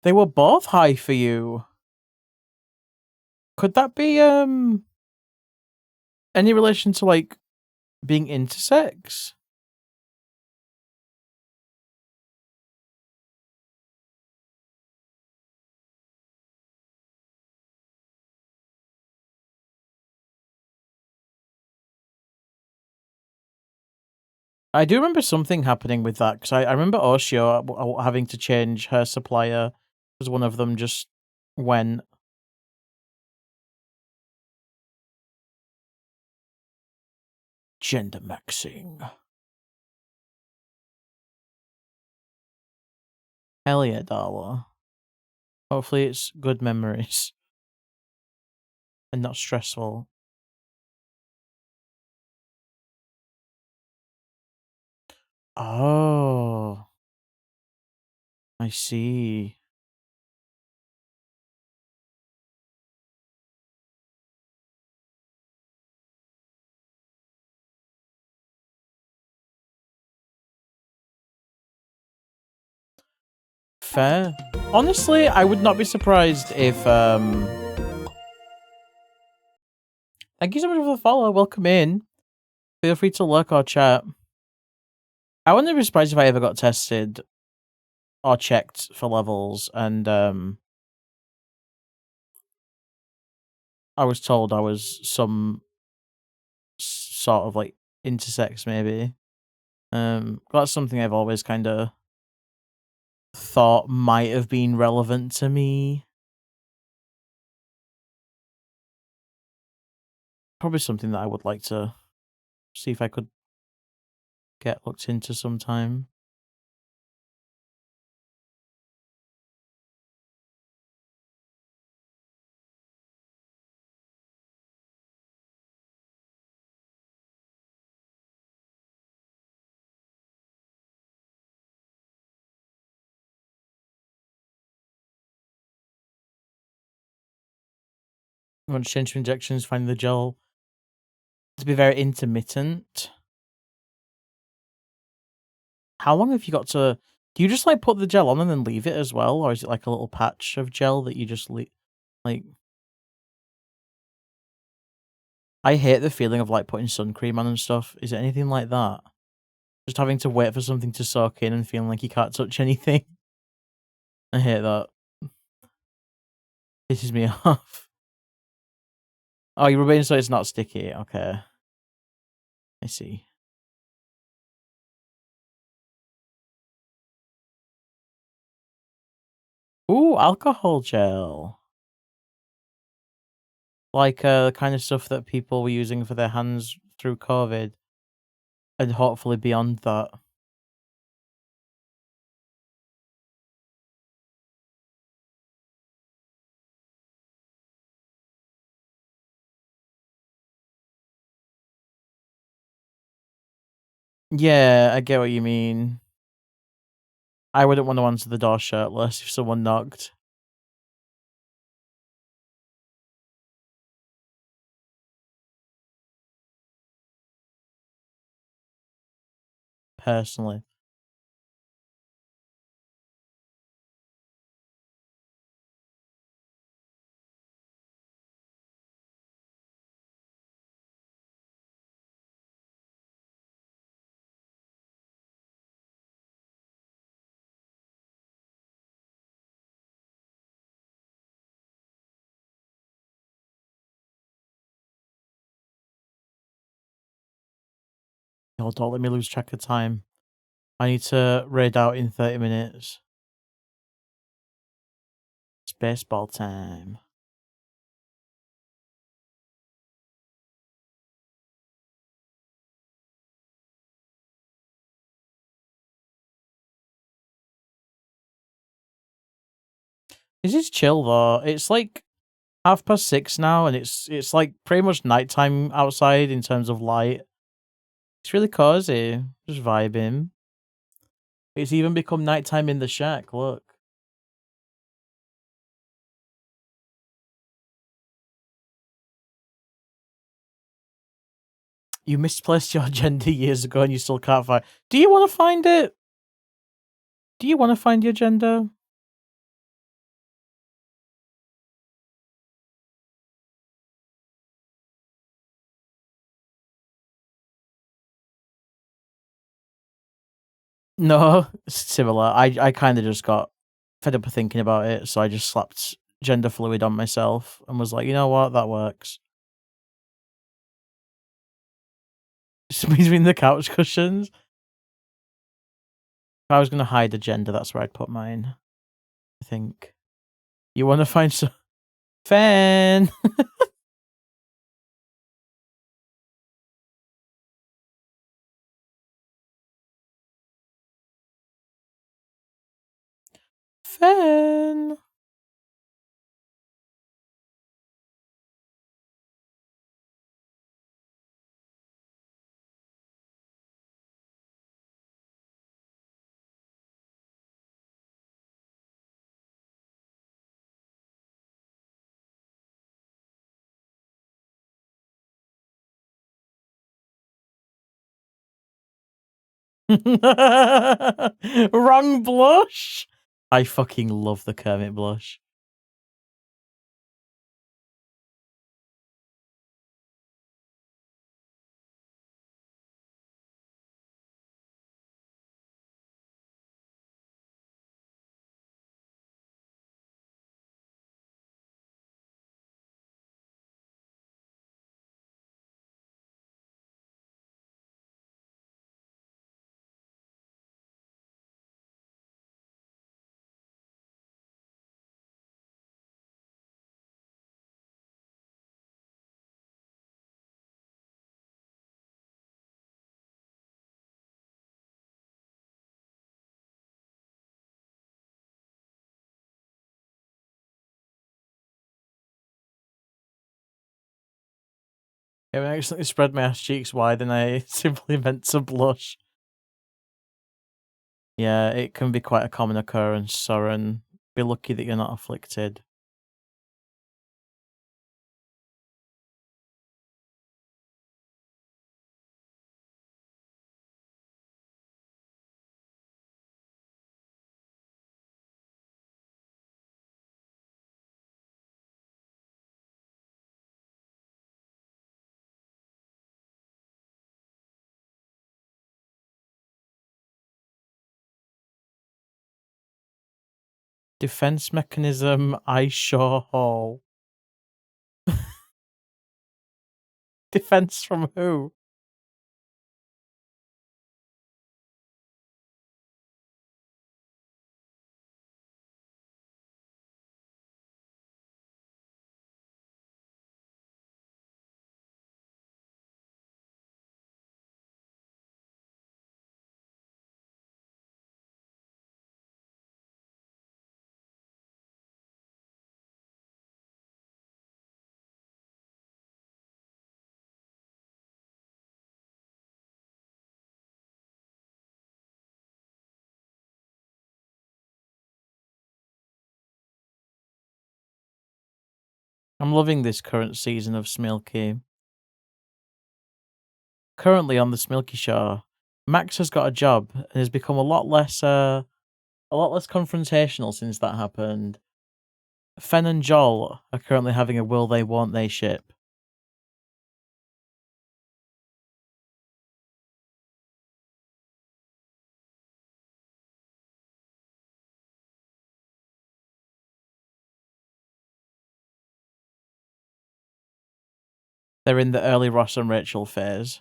Speaker 1: They were both high for you. Could that be any relation to like being intersex? I do remember something happening with that because I remember Oshio having to change her supplier because one of them just went. Gender maxing. Hell yeah, Darla. Hopefully it's good memories and not stressful. Oh, I see. Fair. Honestly, I would not be surprised if thank you so much for the follow. Welcome in. Feel free to lurk or chat. I wouldn't be surprised if I ever got tested or checked for levels and I was told I was some sort of like intersex maybe. That's something I've always kind of thought might have been relevant to me. Probably something that I would like to see if I could get looked into sometime. I want to change to injections, find the gel to be very intermittent. How long have you got to... Do you just like put the gel on and then leave it as well? Or is it like a little patch of gel that you just leave? Like... I hate the feeling of like putting sun cream on and stuff. Is it anything like that? Just having to wait for something to soak in and feeling like you can't touch anything. I hate that. Pisses me off. Oh, you rub it in so it's not sticky. Okay. I see. Ooh, alcohol gel. Like the kind of stuff that people were using for their hands through COVID. And hopefully beyond that. Yeah, I get what you mean. I wouldn't want to answer the door shirtless if someone knocked. personally. Oh, don't let me lose track of time. I need to raid out in 30 minutes. It's baseball time. This is chill though. It's like 6:30 now, and it's like pretty much nighttime outside in terms of light. It's really cozy. Just vibing. It's even become nighttime in the shack. Look. You misplaced your agenda years ago and you still can't find. Do you want to find it? Do you want to find your agenda? No, it's similar. I kind of just got fed up of thinking about it, so I just slapped gender fluid on myself and was like, you know what, that works. Just between the couch cushions. If I was gonna hide a gender, that's where I'd put mine. I think. You want to find some fan? Fan. Wrong blush. I fucking love the Kermit blush. I accidentally spread my ass cheeks wide and I simply meant to blush. Yeah, it can be quite a common occurrence, Soren. Be lucky that you're not afflicted. Defense mechanism, I sure hole. Defense from who? I'm loving this current season of Smilky. Currently on the Smilky Show, Max has got a job and has become a lot less confrontational since that happened. Fen and Joel are currently having a will they won't they ship. They're in the early Ross and Rachel phase.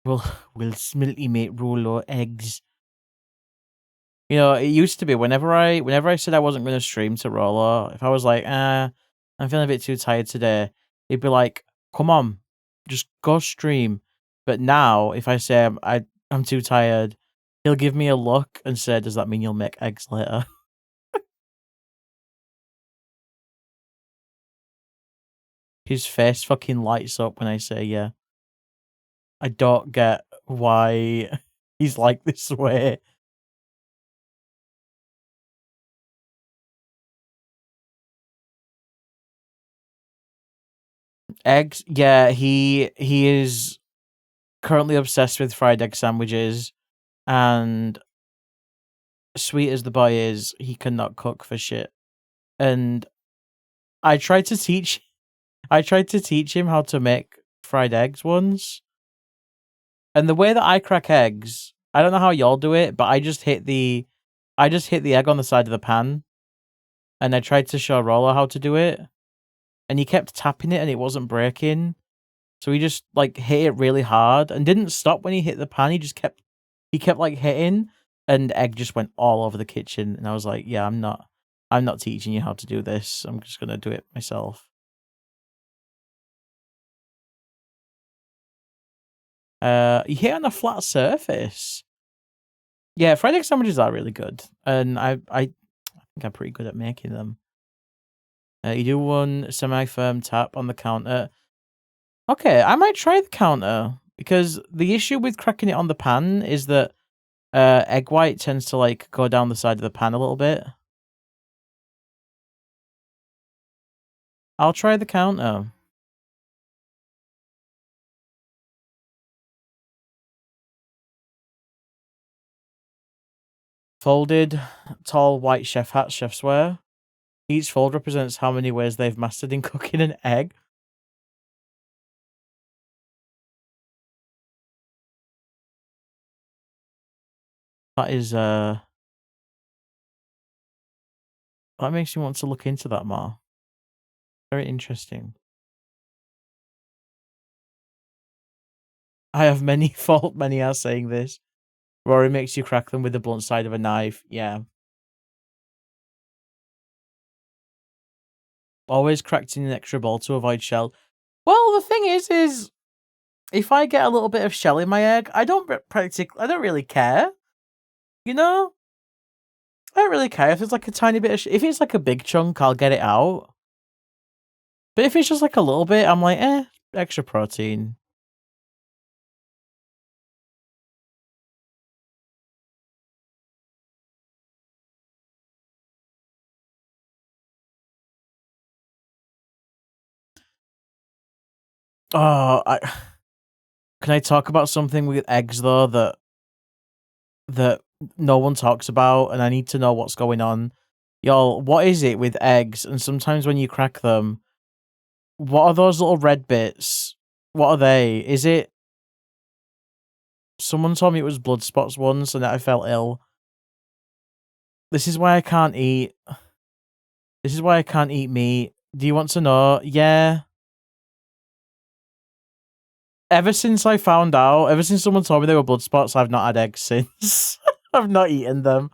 Speaker 1: Will Smilky make Rolo eggs? You know, it used to be whenever I said I wasn't going to stream to Rolo, if I was like, I'm feeling a bit too tired today, he'd be like, come on, just go stream. But now, if I say I'm too tired, he'll give me a look and say, does that mean you'll make eggs later? His face fucking lights up when I say yeah. I don't get why he's like this way. Eggs, yeah, he is currently obsessed with fried egg sandwiches, and sweet as the boy is, he cannot cook for shit. And I tried to teach him how to make fried eggs once. And the way that I crack eggs, I don't know how y'all do it, but I just hit the egg on the side of the pan. And I tried to show Rollo how to do it. And he kept tapping it and it wasn't breaking. So he just like hit it really hard and didn't stop when he hit the pan. He kept like hitting, and egg just went all over the kitchen. And I was like, yeah, I'm not teaching you how to do this. I'm just gonna do it myself. You hit on a flat surface. Yeah, fried egg sandwiches are really good, and I think I'm pretty good at making them. You do one semi-firm tap on the counter. Okay, I might try the counter, because the issue with cracking it on the pan is that egg white tends to like go down the side of the pan a little bit. I'll try the counter. Folded, tall white chef hats chefs wear. Each fold represents how many ways they've mastered in cooking an egg. That is that makes me want to look into that more. Very interesting. I have many fault, many are saying this. Rory makes you crack them with the blunt side of a knife. Yeah. Always cracked in an extra bowl to avoid shell. Well, the thing is if I get a little bit of shell in my egg, I don't really care. You know? I don't really care if it's like a tiny bit of if it's like a big chunk, I'll get it out. But if it's just like a little bit, I'm like, extra protein. Oh, can I talk about something with eggs though that no one talks about, and I need to know what's going on. Y'all, what is it with eggs? And sometimes when you crack them, what are those little red bits? What are they? Is it? Someone told me it was blood spots once, and that I felt ill. This is why I can't eat. This is why I can't eat meat. Do you want to know? Yeah. Ever since I found out, ever since someone told me they were blood spots, I've not had eggs since. I've not eaten them.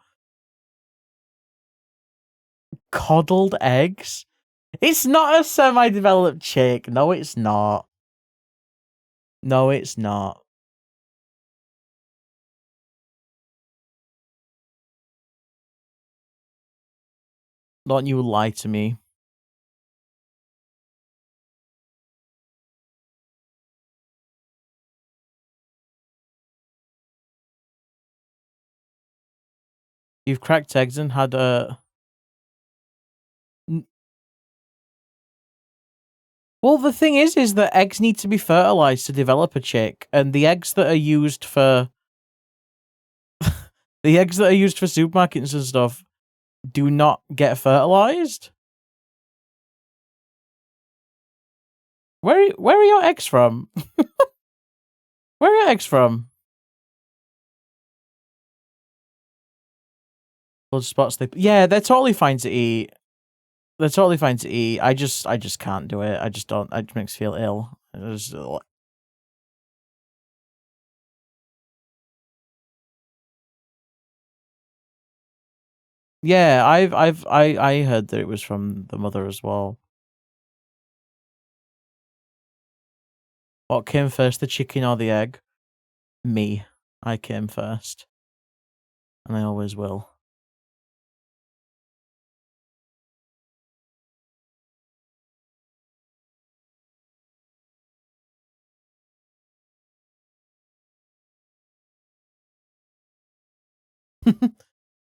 Speaker 1: Coddled eggs? It's not a semi-developed chick. No, it's not. No, it's not. Don't you lie to me. You've cracked eggs and had a... Well, the thing is that eggs need to be fertilized to develop a chick, and the eggs that are used for the eggs that are used for supermarkets and stuff do not get fertilized. Where are your eggs from? Where are your eggs from? Blood spots. Yeah, they're totally fine to eat. They're totally fine to eat. I just can't do it. I just don't. It makes me feel ill. Yeah, I heard that it was from the mother as well. What came first, the chicken or the egg? Me. I came first. And I always will.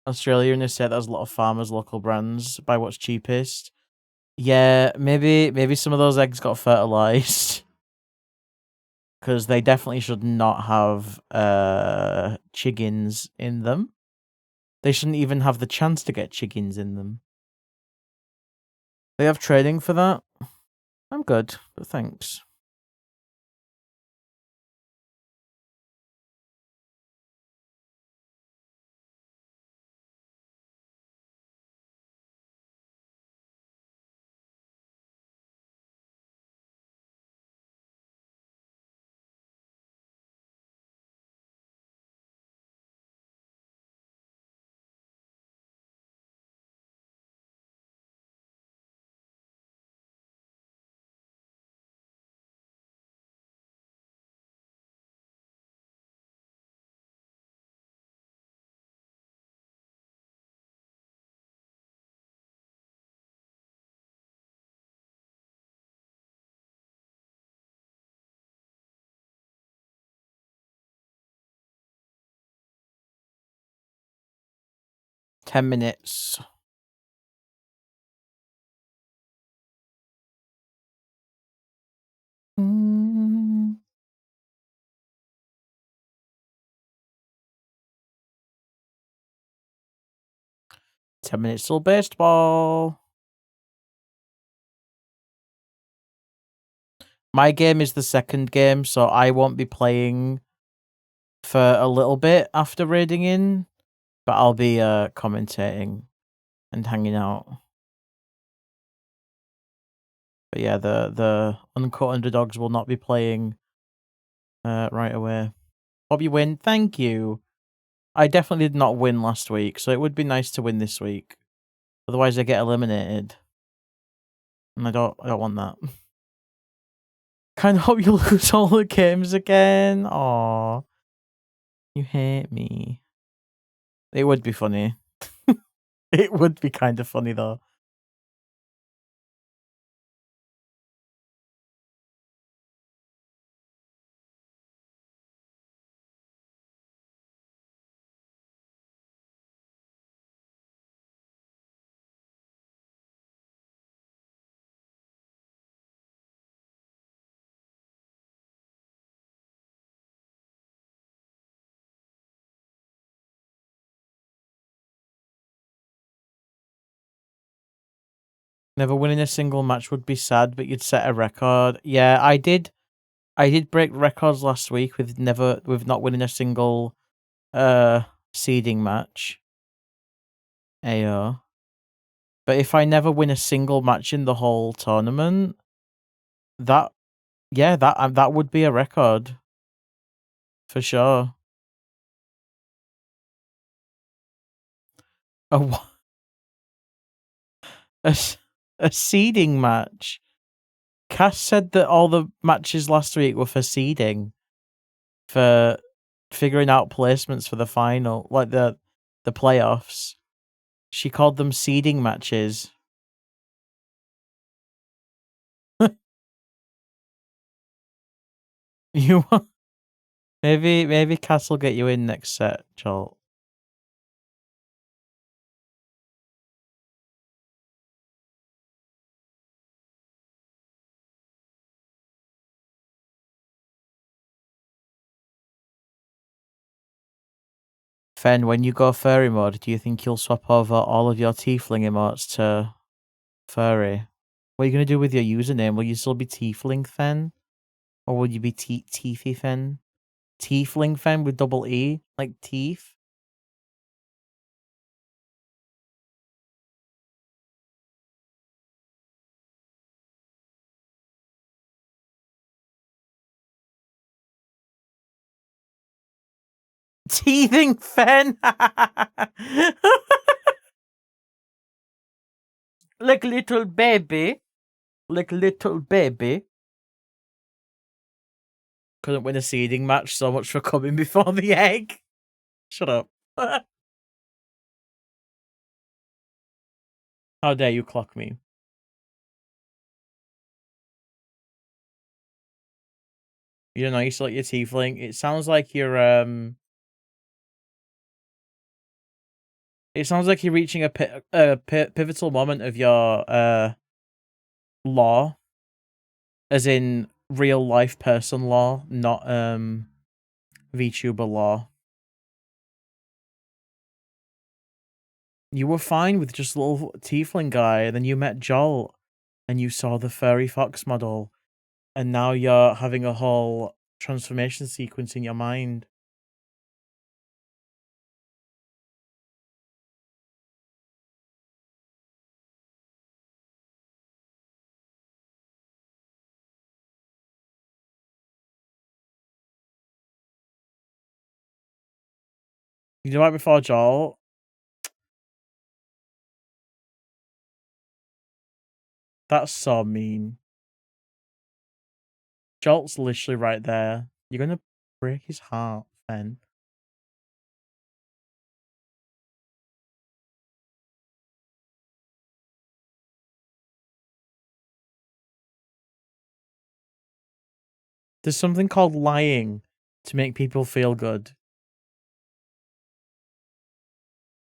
Speaker 1: Australia, and they said there's a lot of farmers, local brands. Buy what's cheapest. Yeah, maybe some of those eggs got fertilized. Because they definitely should not have chickens in them. They shouldn't even have the chance to get chickens in them. They have training for that. I'm good, but thanks. Ten minutes. Mm. 10 minutes till baseball. My game is the second game, so I won't be playing for a little bit after raiding in, but I'll be commentating and hanging out. But yeah, the uncut underdogs will not be playing right away. Bobby win, thank you. I definitely did not win last week, so it would be nice to win this week. Otherwise, I get eliminated, and I don't want that. Kind of hope you lose all the games again. Aw, you hate me. It would be funny. It would be kind of funny though. Never winning a single match would be sad, but you'd set a record. Yeah, I did break records last week with not winning a single seeding match. Ayo. But if I never win a single match in the whole tournament, that would be a record. For sure. A a seeding match. Cass said that all the matches last week were for seeding, for figuring out placements for the final, like the playoffs. She called them seeding matches. You maybe Cass will get you in next set, Joel. Fen, when you go furry mode, do you think you'll swap over all of your tiefling emotes to furry? What are you gonna do with your username? Will you still be tiefling Fen? Or will you be teethy Fen? Tiefling Fen with double E? Like teeth? Teething Fen! Like little baby. Like little baby. Couldn't win a seeding match, so much for coming before the egg. Shut up. How dare you clock me? You don't know, you still like your tiefling. It sounds like you're it sounds like you're reaching a pivotal moment of your law, as in real life person law, not VTuber law. You were fine with just a little tiefling guy, and then you met Joel, and you saw the furry fox model, and now you're having a whole transformation sequence in your mind. You know right before Joel? That's so mean. Jolt's literally right there. You're gonna break his heart, Fen. There's something called lying to make people feel good.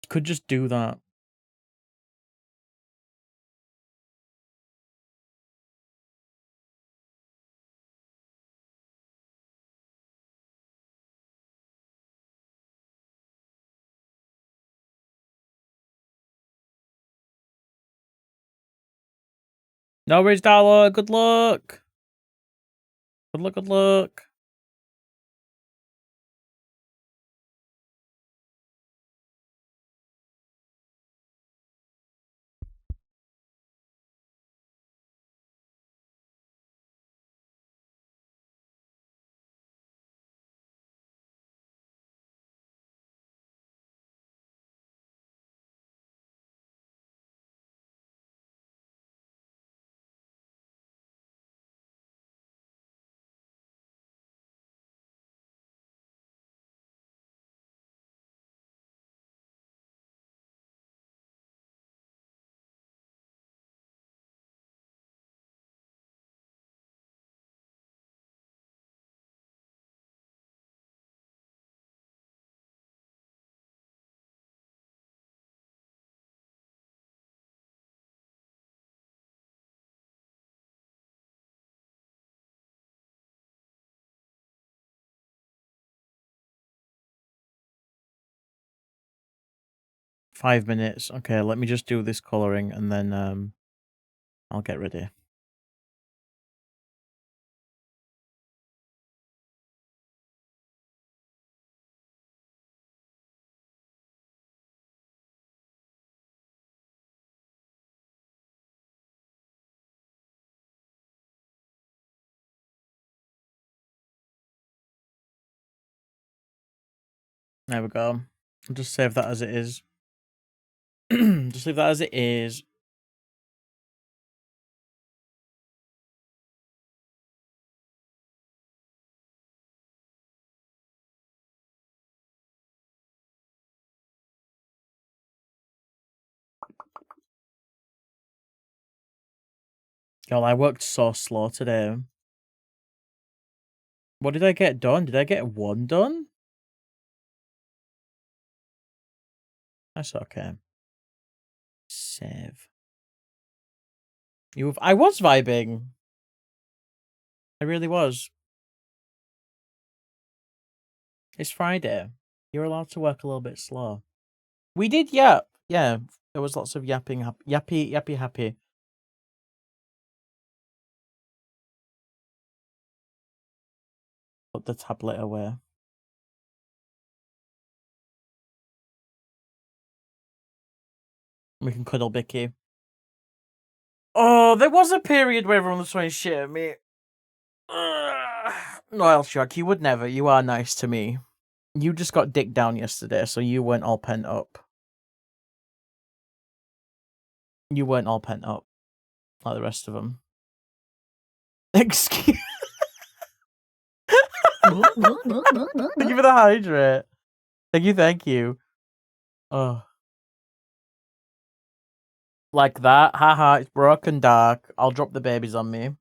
Speaker 1: You could just do that. No worries, Darla. Good luck. Good luck, good luck. Five minutes. Okay, let me just do this coloring and then I'll get ready. There we go. I'll just save that as it is. Just leave that as it is. Y'all, I worked so slow today. What did I get done? Did I get one done? That's okay. Save. I was vibing. I really was. It's Friday. You're allowed to work a little bit slow. We did yap. Yeah, there was lots of yapping. Yappy, happy. Put the tablet away. We can cuddle Bicky. Oh, there was a period where everyone was trying to shit at me. No, Elshak, you would never. You are nice to me. You just got dicked down yesterday, so you weren't all pent up. You weren't all pent up like the rest of them. Excuse. Thank you for the hydrate. Thank you. Oh. Like that. Haha, it's broken dark. I'll drop the babies on me.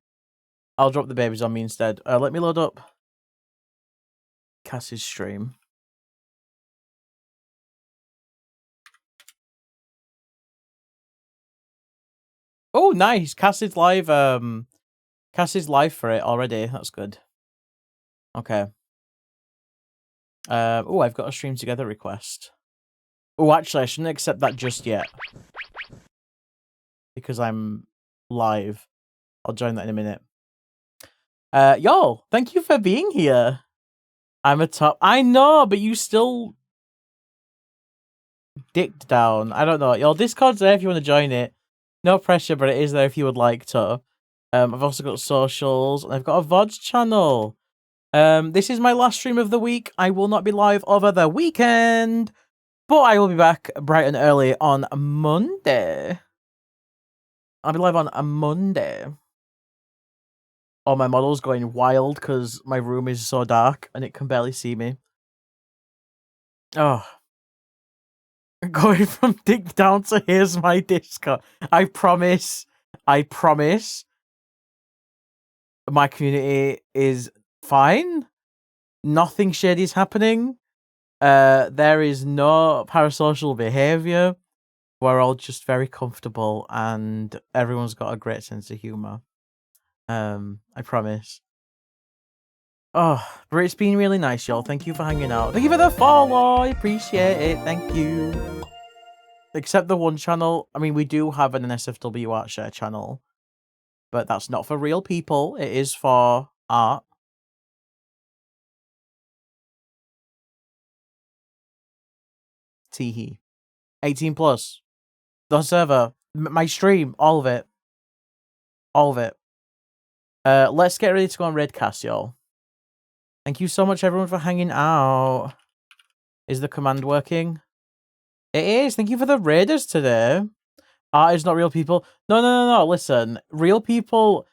Speaker 1: I'll drop the babies on me instead. Let me load up Cassie's stream. Oh, nice. Cassie's live. Cassie's live for it already. That's good. Okay. Oh, I've got a stream together request. Oh, actually, I shouldn't accept that just yet. Because I'm live. I'll join that in a minute. Y'all, thank you for being here. I'm a top. I know, but you still dicked down. I don't know. Y'all, Discord's there if you want to join it. No pressure, but it is there if you would like to. I've also got socials, and I've got a VODs channel. This is my last stream of the week. I will not be live over the weekend, but I will be back bright and early on Monday. I'll be live on a Monday. Oh, my model's going wild because my room is so dark and it can barely see me. Oh. Going from dick down to here's my Discord. I promise. My community is fine. Nothing shady is happening. There is no parasocial behavior. We're all just very comfortable and everyone's got a great sense of humor. I promise. Oh, but it's been really nice, y'all. Thank you for hanging out. Thank you for the follow. I appreciate it. Thank you. Except the one channel. I mean, we do have an NSFW art share channel, but that's not for real people. It is for art. Teehee. 18 plus. The server. My stream. All of it. All of it. Let's get ready to go on Redcast, y'all. Thank you so much, everyone, for hanging out. Is the command working? It is. Thank you for the raiders today. Art is not real people. No. Listen. Real people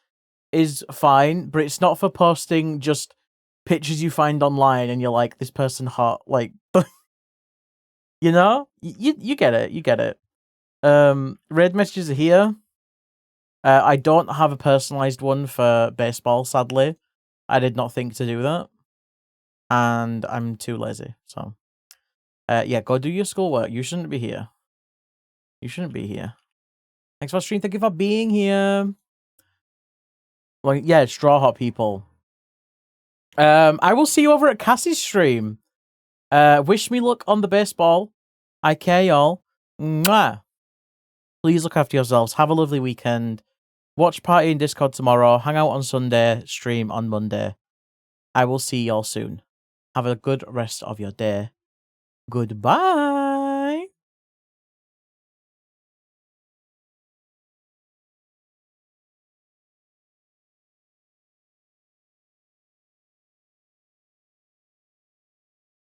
Speaker 1: is fine, but it's not for posting just pictures you find online and you're like, this person hot. Like, you know? You get it. You get it. Raid messages are here. I don't have a personalized one for baseball, sadly. I did not think to do that. And I'm too lazy, so. Yeah, go do your schoolwork. You shouldn't be here. You shouldn't be here. Thanks for stream. Thank you for being here. Like, yeah, straw hot people. I will see you over at Cassie's stream. Wish me luck on the baseball. I care, y'all. Mwah. Please look after yourselves. Have a lovely weekend. Watch party in Discord tomorrow. Hang out on Sunday. Stream on Monday. I will see y'all soon. Have a good rest of your day. Goodbye.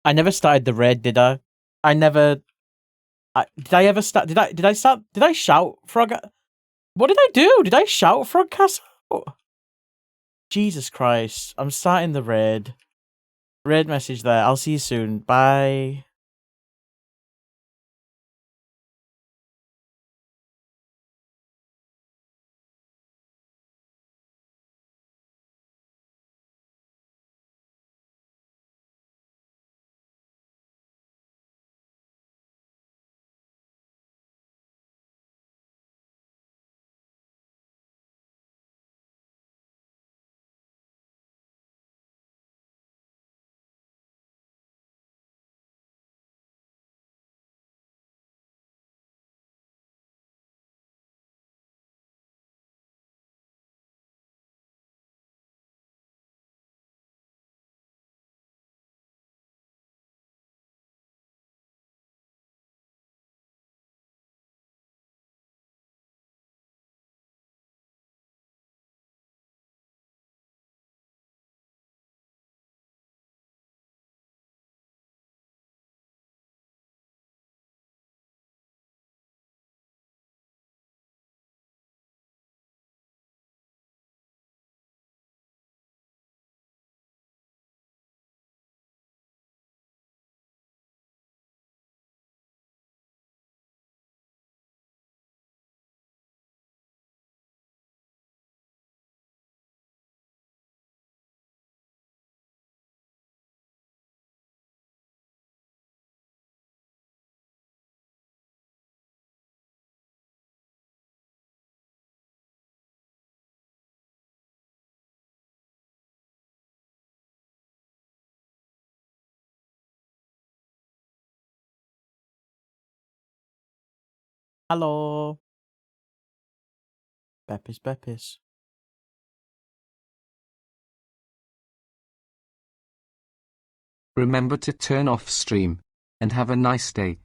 Speaker 1: I never started the raid, did I? I never. Did I ever start? Did I start? Did I shout frog? What did I do? Did I shout frogcast? Oh. Jesus Christ! I'm starting the raid. Raid message there. I'll see you soon. Bye. Hello. Beppis, Beppis.
Speaker 2: Remember to turn off stream. And have a nice day.